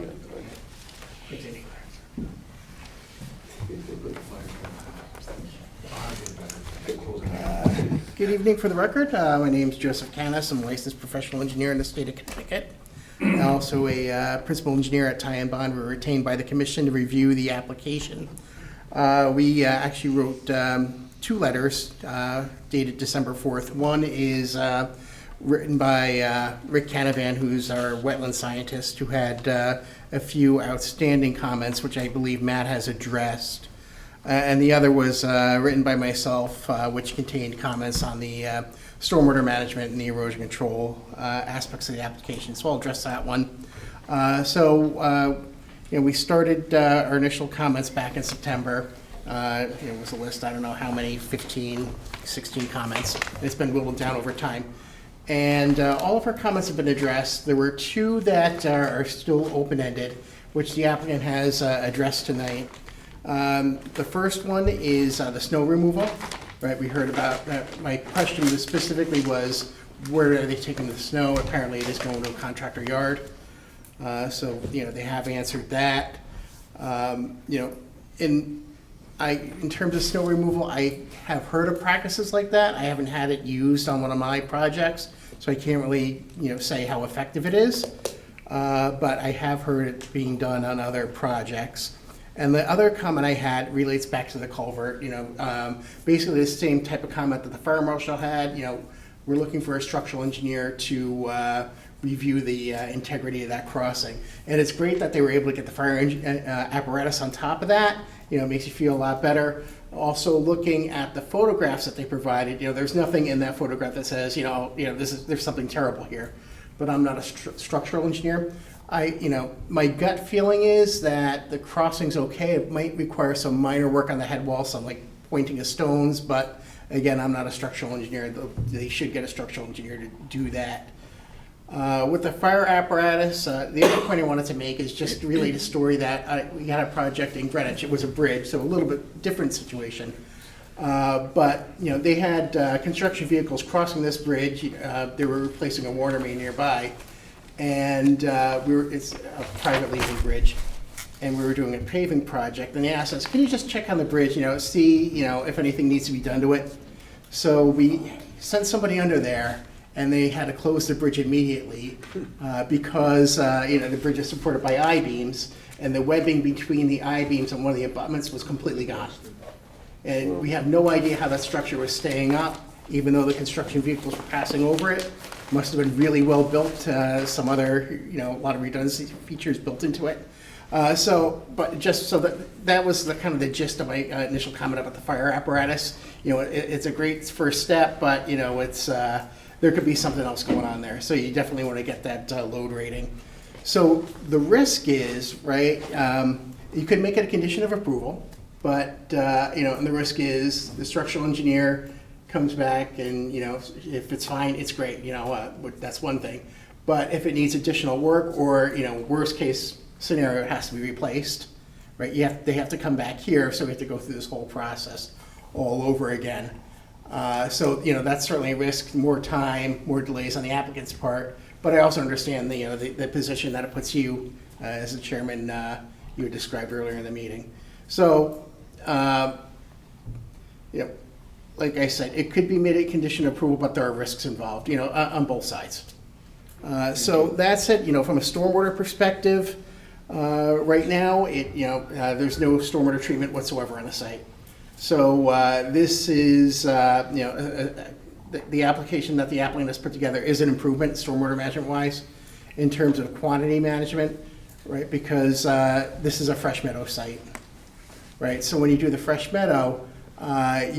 Good evening. For the record, my name is Joseph Canis. I'm a licensed professional engineer in the state of Connecticut. I'm also a principal engineer at Ty and Bond. We're retained by the commission to review the application. We actually wrote 2 letters dated December 4th. One is written by Rick Canavan, who's our wetland scientist, who had a few outstanding comments, which I believe Matt has addressed. And the other was written by myself, which contained comments on the stormwater management and the erosion control aspects of the application. So I'll address that one. We started our initial comments back in September. It was a list, I don't know how many, 15, 16 comments. It's been whittled down over time. And all of our comments have been addressed. There were 2 that are still open-ended, which the applicant has addressed tonight. The first one is the snow removal. Right, we heard about that. My question specifically was, where are they taking the snow? Apparently it is going to a contractor yard. So, they have answered that. In terms of snow removal, I have heard of practices like that. I haven't had it used on one of my projects, so I can't really, say how effective it is. But I have heard it being done on other projects. And the other comment I had relates back to the culvert. Basically the same type of comment that the fire marshal had. We're looking for a structural engineer to review the integrity of that crossing. And it's great that they were able to get the fire apparatus on top of that. It makes you feel a lot better. Also, looking at the photographs that they provided, there's nothing in that photograph that says, there's something terrible here. But I'm not a structural engineer. My gut feeling is that the crossing's okay. It might require some minor work on the head wall, some like pointing of stones, but again, I'm not a structural engineer. They should get a structural engineer to do that. With the fire apparatus, the other point I wanted to make is just relate a story that we had a project in Greenwich. It was a bridge, so a little bit different situation. But they had construction vehicles crossing this bridge. They were replacing a water main nearby, and it's a private leasing bridge, and we were doing a paving project. And they asked us, "Can you just check on the bridge? See if anything needs to be done to it." So we sent somebody under there, and they had to close the bridge immediately because the bridge is supported by I-beams, and the webbing between the I-beams and one of the abutments was completely gone. And we have no idea how that structure was staying up, even though the construction vehicles were passing over it. Must have been really well built, some other, a lot of redundancy features built into it. That was the kind of the gist of my initial comment about the fire apparatus. It's a great first step, but it's there could be something else going on there. So you definitely want to get that load rating. So the risk is, right, you could make it a condition of approval, but, and the risk is the structural engineer comes back and, if it's fine, it's great, that's one thing. But if it needs additional work or, worst case scenario, it has to be replaced, right? They have to come back here, so we have to go through this whole process all over again. That's certainly a risk, more time, more delays on the applicant's part, But I also understand the position that it puts you, as the chairman, you had described earlier in the meeting. So, like I said, it could be made a condition of approval, but there are risks involved, on both sides. So that said, from a stormwater perspective, right now, there's no stormwater treatment whatsoever on the site. So this is, the application that the applicant has put together is an improvement, stormwater management-wise, in terms of quantity management, right? Because this is a fresh meadow site, right? So when you do the fresh meadow, the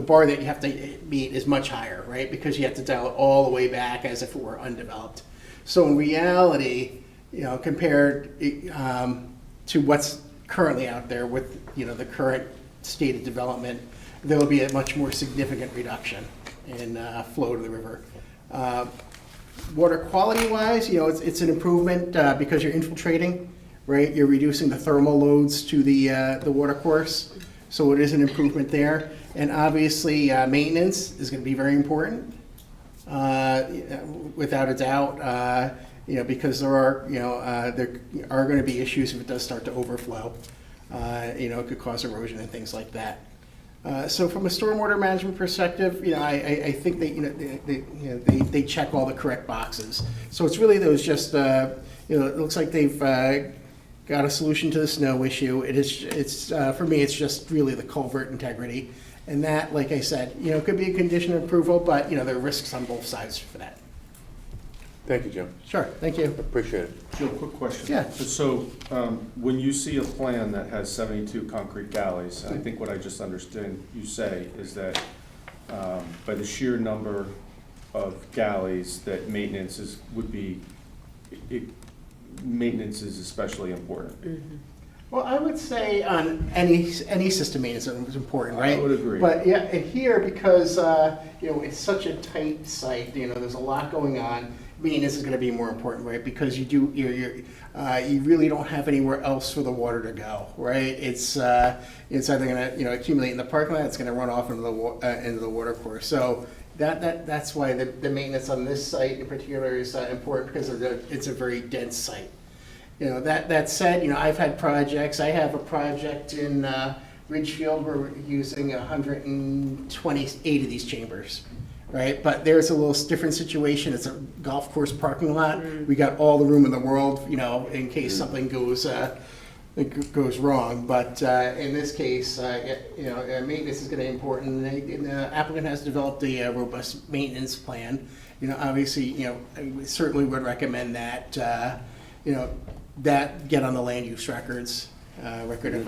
bar that you have to meet is much higher, right? Because you have to dial it all the way back as if it were undeveloped. So in reality, compared to what's currently out there with, the current state of development, there will be a much more significant reduction in flow to the river. Water quality-wise, it's an improvement because you're infiltrating, right? You're reducing the thermal loads to the watercourse, so it is an improvement there. And obviously, maintenance is going to be very important, without a doubt. Because there are going to be issues if it does start to overflow. It could cause erosion and things like that. So from a stormwater management perspective, I think they check all the correct boxes. So it's really those just, it looks like they've got a solution to the snow issue. It's for me, it's just really the culvert integrity. And that, like I said, could be a condition of approval, but, there are risks on both sides for that. Thank you, Jim. Sure, thank you. Appreciate it. Joe, quick question. Yeah. So, when you see a plan that has 72 concrete galleys, I think what I just understood you say is that by the sheer number of galleys, that maintenance is especially important. Mm-hmm. Well, I would say on any system maintenance is important, right? I would agree. But yeah, and here, because it's such a tight site, there's a lot going on. Maintenance is going to be more important, right? Because you really don't have anywhere else for the water to go, right? It's either going to accumulate in the parking lot, it's going to run off into the water course. So that's why the maintenance on this site in particular is important, because it's a very dense site. That said, I've had projects. I have a project in Ridgefield where we're using 128 of these chambers, right? But there's a little different situation. It's a golf course parking lot. We got all the room in the world, in case something goes wrong. But in this case, maintenance is going to be important. And the applicant has developed a robust maintenance plan. Obviously, I certainly would recommend that. That get on the land use records, record of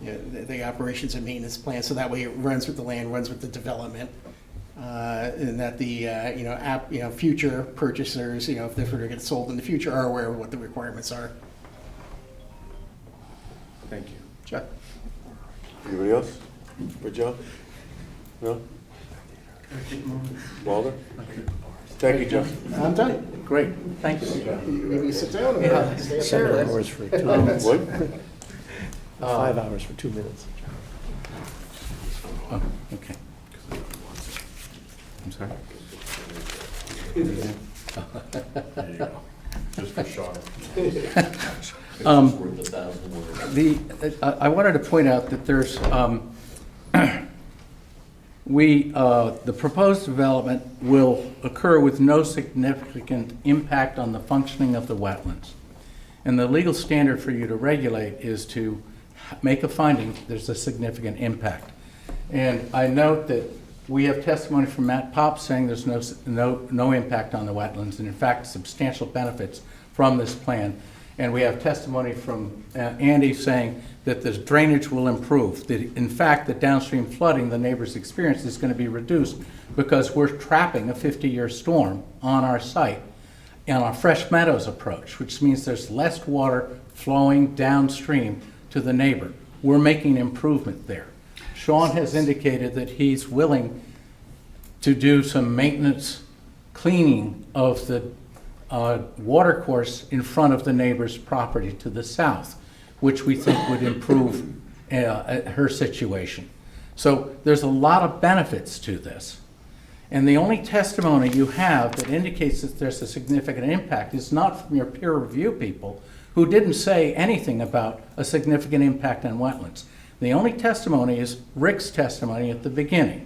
the operations and maintenance plan, so that way it runs with the land, runs with the development, and that the future purchasers, if this were to get sold in the future, are aware of what the requirements are. Thank you. Sure. Anybody else? For Joe? No? Walter? Thank you, Joe. I'm done. Great, thank you. Maybe sit down or stay up 7 there? hours for 2 minutes. What? 5 hours for 2 minutes. Oh, okay. I'm sorry? There you go. Just for Sean. I wanted to point out that there's, the proposed development will occur with no significant impact on the functioning of the wetlands. And the legal standard for you to regulate is to make a finding there's a significant impact. And I note that we have testimony from Matt Pop saying there's no impact on the wetlands, and in fact, substantial benefits from this plan. And we have testimony from Andy saying that the drainage will improve. That in fact, the downstream flooding the neighbors experience is going to be reduced because we're trapping a 50-year storm on our site and our fresh meadows approach, which means there's less water flowing downstream to the neighbor. We're making improvement there. Sean has indicated that he's willing to do some maintenance cleaning of the watercourse in front of the neighbor's property to the south, which we think would improve her situation. So there's a lot of benefits to this. And the only testimony you have that indicates that there's a significant impact is not from your peer review people, who didn't say anything about a significant impact on wetlands. The only testimony is Rick's testimony at the beginning,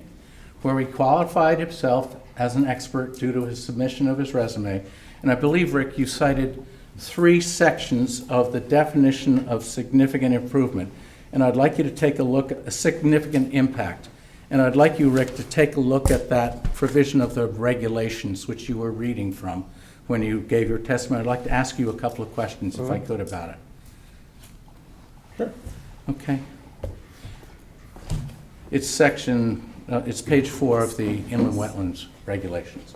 where he qualified himself as an expert due to his submission of his resume. And I believe, Rick, you cited 3 sections of the definition of significant improvement. And I'd like you to take a look at a significant impact. And I'd like you, Rick, to take a look at that provision of the regulations which you were reading from when you gave your testimony. I'd like to ask you a couple of questions, if I could, about it. Sure. Okay. It's it's page 4 of the inland wetlands regulations.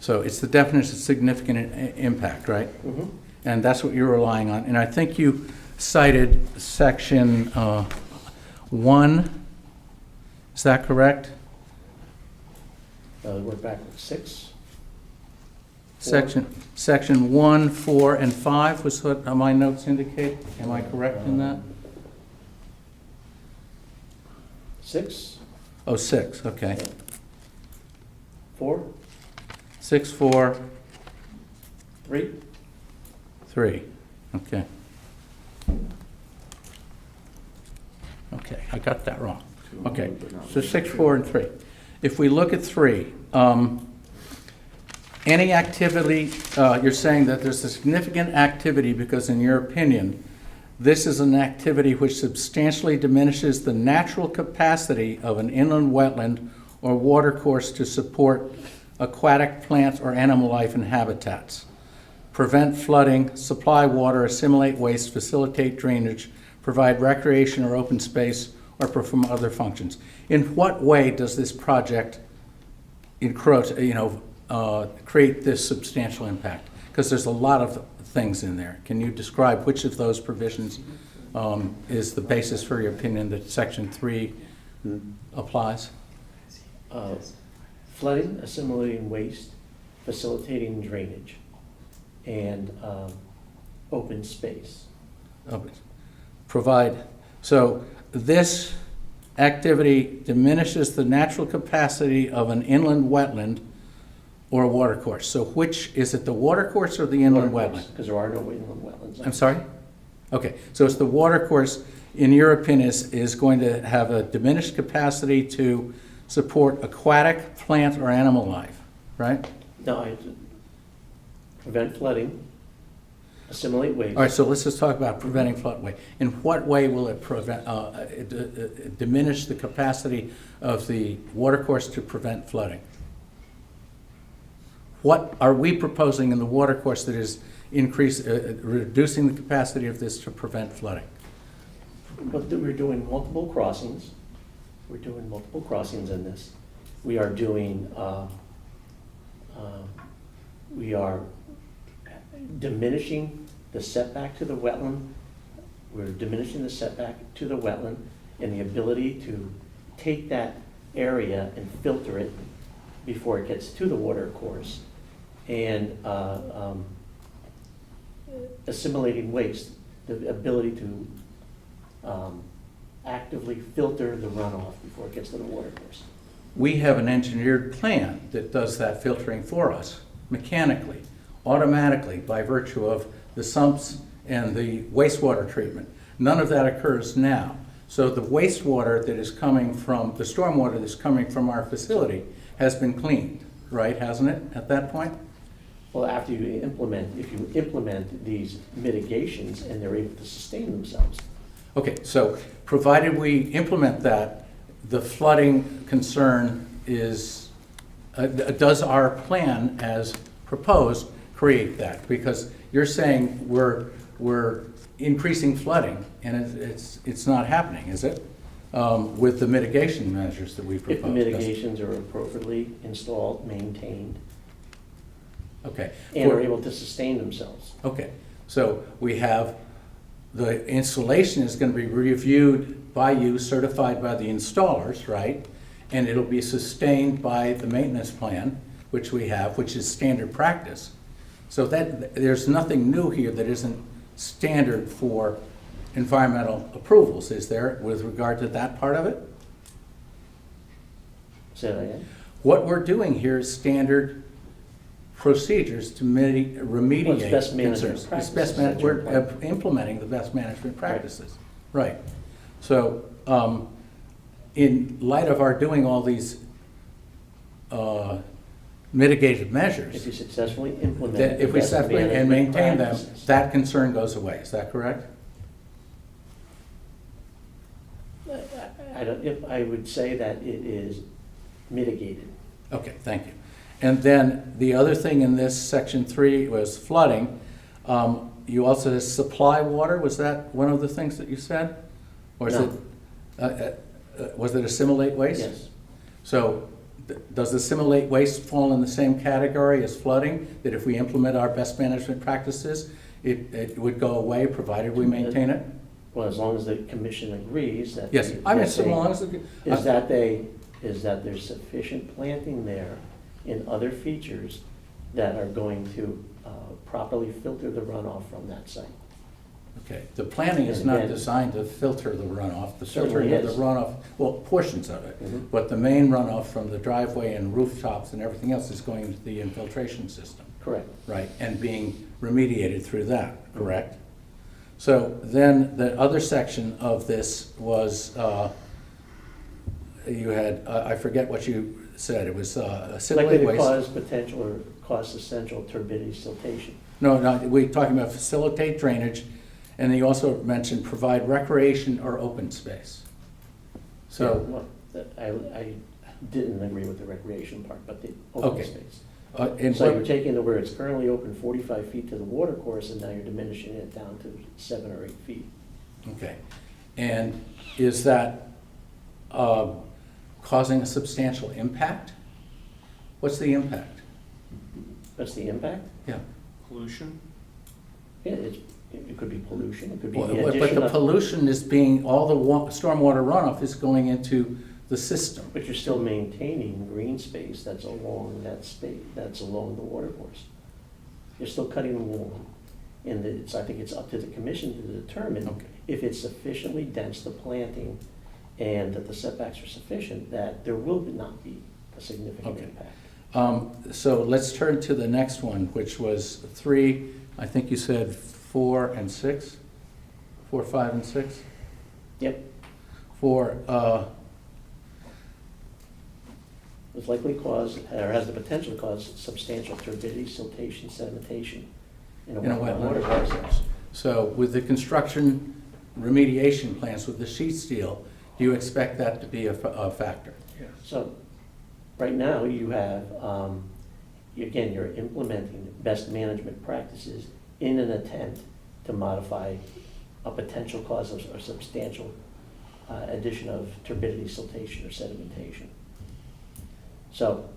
So it's the definition of significant impact, right? Mm-hmm. And that's what you're relying on. And I think you cited section 1. Is that correct? We're back with 6. Section 1, 4, and 5 was what my notes indicate. Am I correct in that? 6. Oh, 6, okay. 4. 6, 4, 3. 3, okay. Okay, I got that wrong. Okay, so 6, 4, and 3. If we look at 3, any activity, you're saying that there's a significant activity because, in your opinion, this is an activity which substantially diminishes the natural capacity of an inland wetland or watercourse to support aquatic plant or animal life and habitats, prevent flooding, supply water, assimilate waste, facilitate drainage, provide recreation or open space, or perform other functions. In what way does this project create this substantial impact? Because there's a lot of things in there. Can you describe which of those provisions is the basis for your opinion that Section 3 applies? Flooding, assimilating waste, facilitating drainage, and open space. So this activity diminishes the natural capacity of an inland wetland or a watercourse. So which, is it the watercourse or the inland wetland? Because there are no inland wetlands. I'm sorry? Okay, so it's the watercourse, in your opinion, is going to have a diminished capacity to support aquatic, plant, or animal life, right? No, prevent flooding, assimilate waste. All right, so let's just talk about preventing floodway. In what way will it diminish the capacity of the watercourse to prevent flooding? What are we proposing in the watercourse that is reducing the capacity of this to prevent flooding? But we're doing multiple crossings. We're doing multiple crossings in this. We are doing, we are diminishing the setback to the wetland. We're diminishing the setback to the wetland and the ability to take that area and filter it before it gets to the water course. And assimilating waste, the ability to actively filter the runoff before it gets to the water course. We have an engineered plan that does that filtering for us, mechanically, automatically, by virtue of the sumps and the wastewater treatment. None of that occurs now. So the wastewater that is coming from, the stormwater that's coming from our facility has been cleaned, right, hasn't it, at that point? Well, after you implement, if you implement these mitigations and they're able to sustain themselves. Okay, so provided we implement that, the flooding concern is, does our plan as proposed create that? Because you're saying we're increasing flooding and it's not happening, is it? With the mitigation measures that we propose. If the mitigations are appropriately installed, maintained. Okay. And are able to sustain themselves. Okay, so we have the installation is going to be reviewed by you, certified by the installers, right? And it'll be sustained by the maintenance plan, which we have, which is standard practice. So that there's nothing new here that isn't standard for environmental approvals, is there, with regard to that part of it? Say that again? What we're doing here is standard procedures to remediate Well, it's best management concerns. It's practices best that you're we're implementing the best management practices. Right. So, in light of our doing all these mitigated measures, If you successfully implement. that if we best successfully and management maintain them, practices. that concern goes away. Is that correct? I would say that it is mitigated. Okay, thank you. And then the other thing in this section 3 was flooding. You also said supply water. Was that one of the things that you said? Or is No. was it assimilate waste? Yes. So does assimilate waste fall in the same category as flooding? That if we implement our best management practices, it would go away provided we maintain it? Well, as long as the commission agrees that. Yes, I mean, so long as. Is that there's sufficient planting there in other features that are going to properly filter the runoff from that site. Okay, the planning is And not again- designed to filter the runoff. The Certainly filtering of the is. runoff, well, portions of it. Mhm. But the main runoff from the driveway and rooftops and everything else is going into the infiltration system. Correct. Right, and being remediated through that, correct? So then the other section of this was, you had, I forget what you said, it was Likely assimilate to waste. cause potential or cause essential turbidity siltation. No, we're talking about facilitate drainage, and then you also mentioned provide recreation or open space. So, Well, I didn't agree with the recreation part, but the open Okay. space. and So what- you're taking the where it's currently open 45 feet to the water course, and now you're diminishing it down to 7 or 8 feet. okay, and is that causing a substantial impact? What's the impact? That's the impact? Yeah. Pollution? Yeah, it could be pollution, it could be Well, the But addition the of, pollution is being, all the stormwater runoff is going into the system. but you're still maintaining green space that's along that space, that's along the water course. You're still cutting the lawn. And I think it's up to the commission to determine Okay. if it's sufficiently dense, the planting, and that the setbacks are sufficient, that there will not be a significant Okay. impact. So let's turn to the next one, which was 3, I think you said 4 and 6? 4, 5, and 6? Yep. For, It's likely to cause, or has the potential to cause substantial turbidity, siltation, sedimentation in a wetland water course. so with the construction remediation plans with the sheet steel, do you expect that to be a factor? So, right now, you have, again, you're implementing best management practices in an attempt to modify a potential cause of or substantial addition of turbidity, siltation, or sedimentation. So,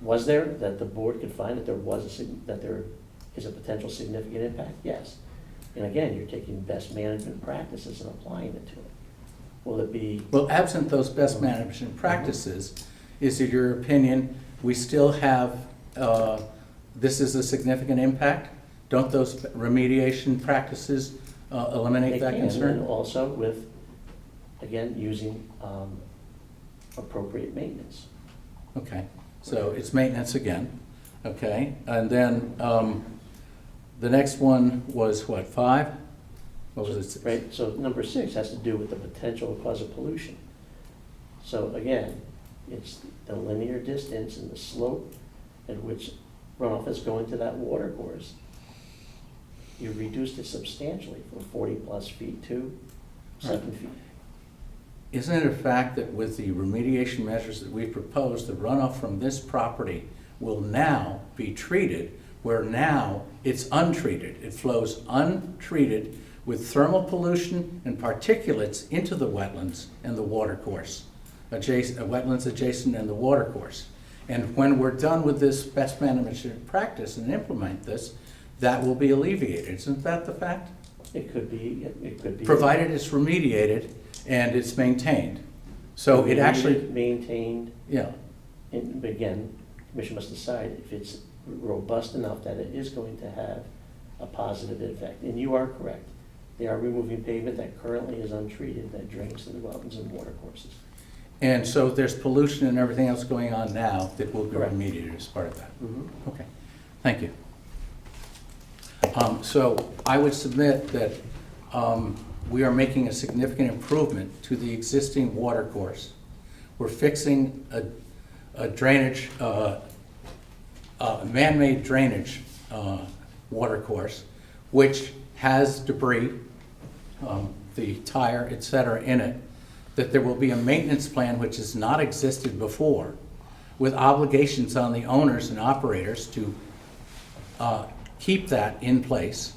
was there, that the board could find that there is a potential significant impact? Yes. And again, you're taking best management practices and applying it to it. Will it be? Well, absent those best management practices, is it your opinion, we still have, this is a significant impact? Don't those remediation practices eliminate that They can, concern? and also with, again, using appropriate maintenance. Okay, so it's maintenance again, okay? And then the next one was what, 5? What was it? Right, so number 6 has to do with the potential cause of pollution. So again, it's the linear distance and the slope at which runoff is going to that water course. You reduced it substantially from 40+ feet to 7 feet. Isn't it a fact that with the remediation measures that we proposed, the runoff from this property will now be treated, where now it's untreated? It flows untreated with thermal pollution and particulates into the wetlands and the watercourse, wetlands adjacent and the watercourse. And when we're done with this best management practice and implement this, that will be alleviated. Isn't that the fact? It could be, it could be. Provided it's remediated and it's maintained. So it actually, Maintained, yeah, and again, commission must decide if it's robust enough that it is going to have a positive effect. And you are correct. They are removing pavement that currently is untreated, that drains to the wetlands and watercourses. And so there's pollution and everything else going on now that will be Correct. remediated as part of that. Mhm. Okay, thank you. So I would submit that we are making a significant improvement to the existing water course. We're fixing a drainage, a man-made drainage water course, which has debris, the tire, et cetera, in it, that there will be a maintenance plan which has not existed before, with obligations on the owners and operators to keep that in place.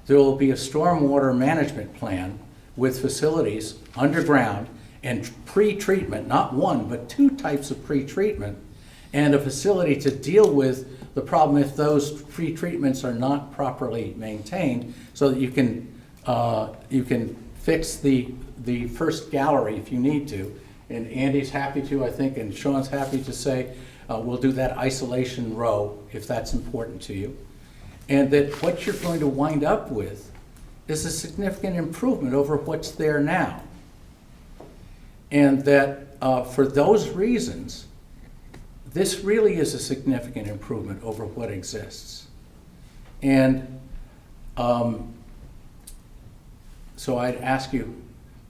There will be a stormwater management plan with facilities underground and pre-treatment, not one, but 2 types of pre-treatment, and a facility to deal with the problem if those pre-treatments are not properly maintained, so that you can fix the first gallery if you need to. And Andy's happy to, I think, and Sean's happy to say, we'll do that isolation row if that's important to you. And that what you're going to wind up with is a significant improvement over what's there now. And that for those reasons, this really is a significant improvement over what exists. And so I'd ask you,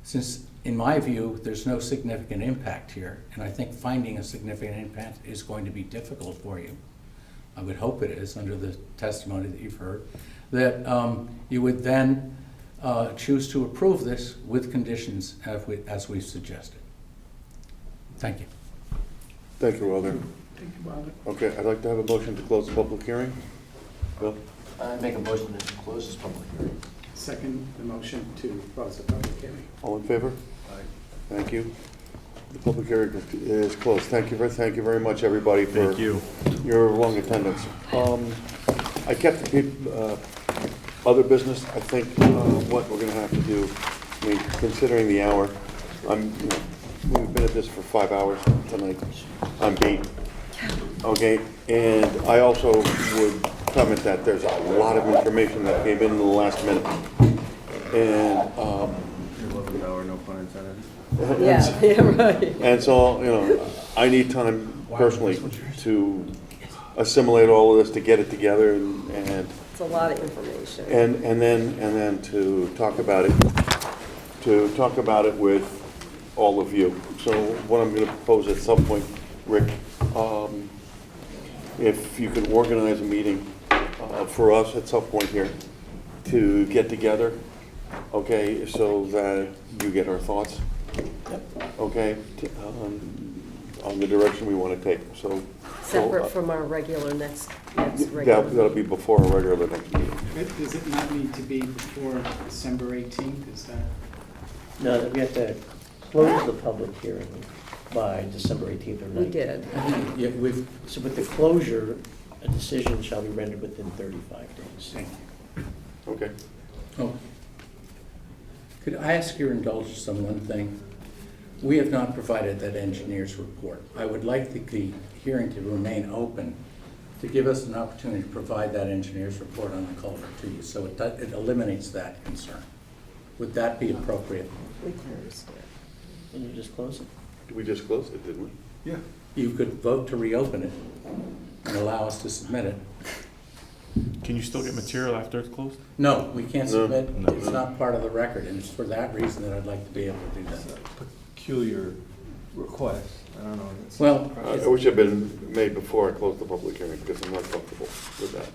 since in my view, there's no significant impact here, and I think finding a significant impact is going to be difficult for you. I would hope it is, under the testimony that you've heard, that you would then choose to approve this with conditions as we've suggested. Thank you. Thank you, Walter. Thank you, Robert. Okay, I'd like to have a motion to close the public hearing. Bill? I make a motion to close this public hearing. Second the motion to close the public hearing. All in favor? Aye. Thank you. The public hearing is closed. Thank you very much, everybody, for your long attendance. I kept the other business. I think what we're going to have to do, I mean, considering the hour, we've been at this for 5 hours tonight. I'm beat. Okay, and I also would comment that there's a lot of information that came in the last minute. And 11th hour, no pun intended. Yeah, right. And so, I need time personally to assimilate all of this, to get it together, and It's a lot of information. and then to talk about it with all of you. So what I'm going to propose at some point, Rick, if you could organize a meeting for us at some point here to get together, okay, so that you get our thoughts, okay, on the direction we want to take. So Separate from our next regular. that'll be before our regular next meeting. Does it not need to be before December 18th? Is that? No, we have to close the public hearing by December 18th or 19th. We did. Yeah, So with the closure, a decision shall be rendered within 35 days. Thank you. Okay. Oh. Could I ask your indulgence on one thing? We have not provided that engineer's report. I would like the hearing to remain open to give us an opportunity to provide that engineer's report on the culvert to you, so it eliminates that concern. Would that be appropriate? We closed it. Didn't you just close it? We just closed it, didn't we? Yeah. You could vote to reopen it and allow us to submit it. Can you still get material after it's closed? No, we can't No. submit, No. it's not part of the record, and it's for that reason that I'd like to be able to do that. Peculiar request. I don't know. Well, I wish it had been made before I closed the public hearing, because I'm not comfortable with that.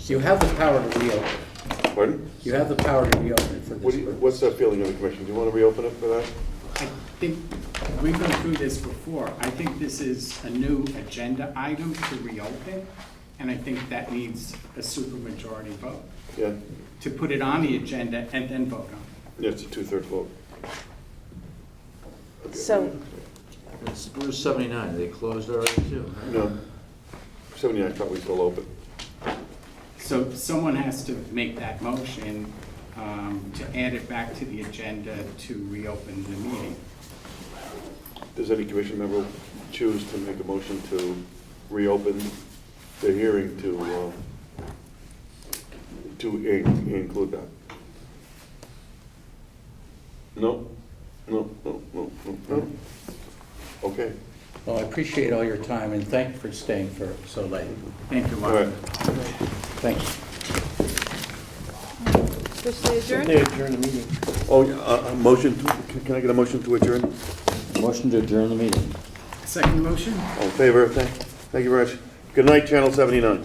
you have the power to reopen it. Pardon? You have the power to reopen it for this purpose. What's that feeling of the commission? Do you want to reopen it for that? I think we've been through this before. I think this is a new agenda item to reopen, and I think that needs a supermajority vote Yeah, to put it on the agenda and then vote on it. yeah, it's a 2/3 vote. So, Where's 79? They closed already too, right? No, 79 is probably still open. So someone has to make that motion to add it back to the agenda to reopen the meeting. Does any commission member choose to make a motion to reopen the hearing to include that? No? No. Okay. Well, I appreciate all your time, and thank you for staying for so late. Thank you, All Mark. right. Thank you. Officially adjourned? They adjourn the meeting. Oh, motion, can I get a motion to adjourn? Motion to adjourn the meeting. Second motion? All in favor? Thank you very much. Good night, Channel 79.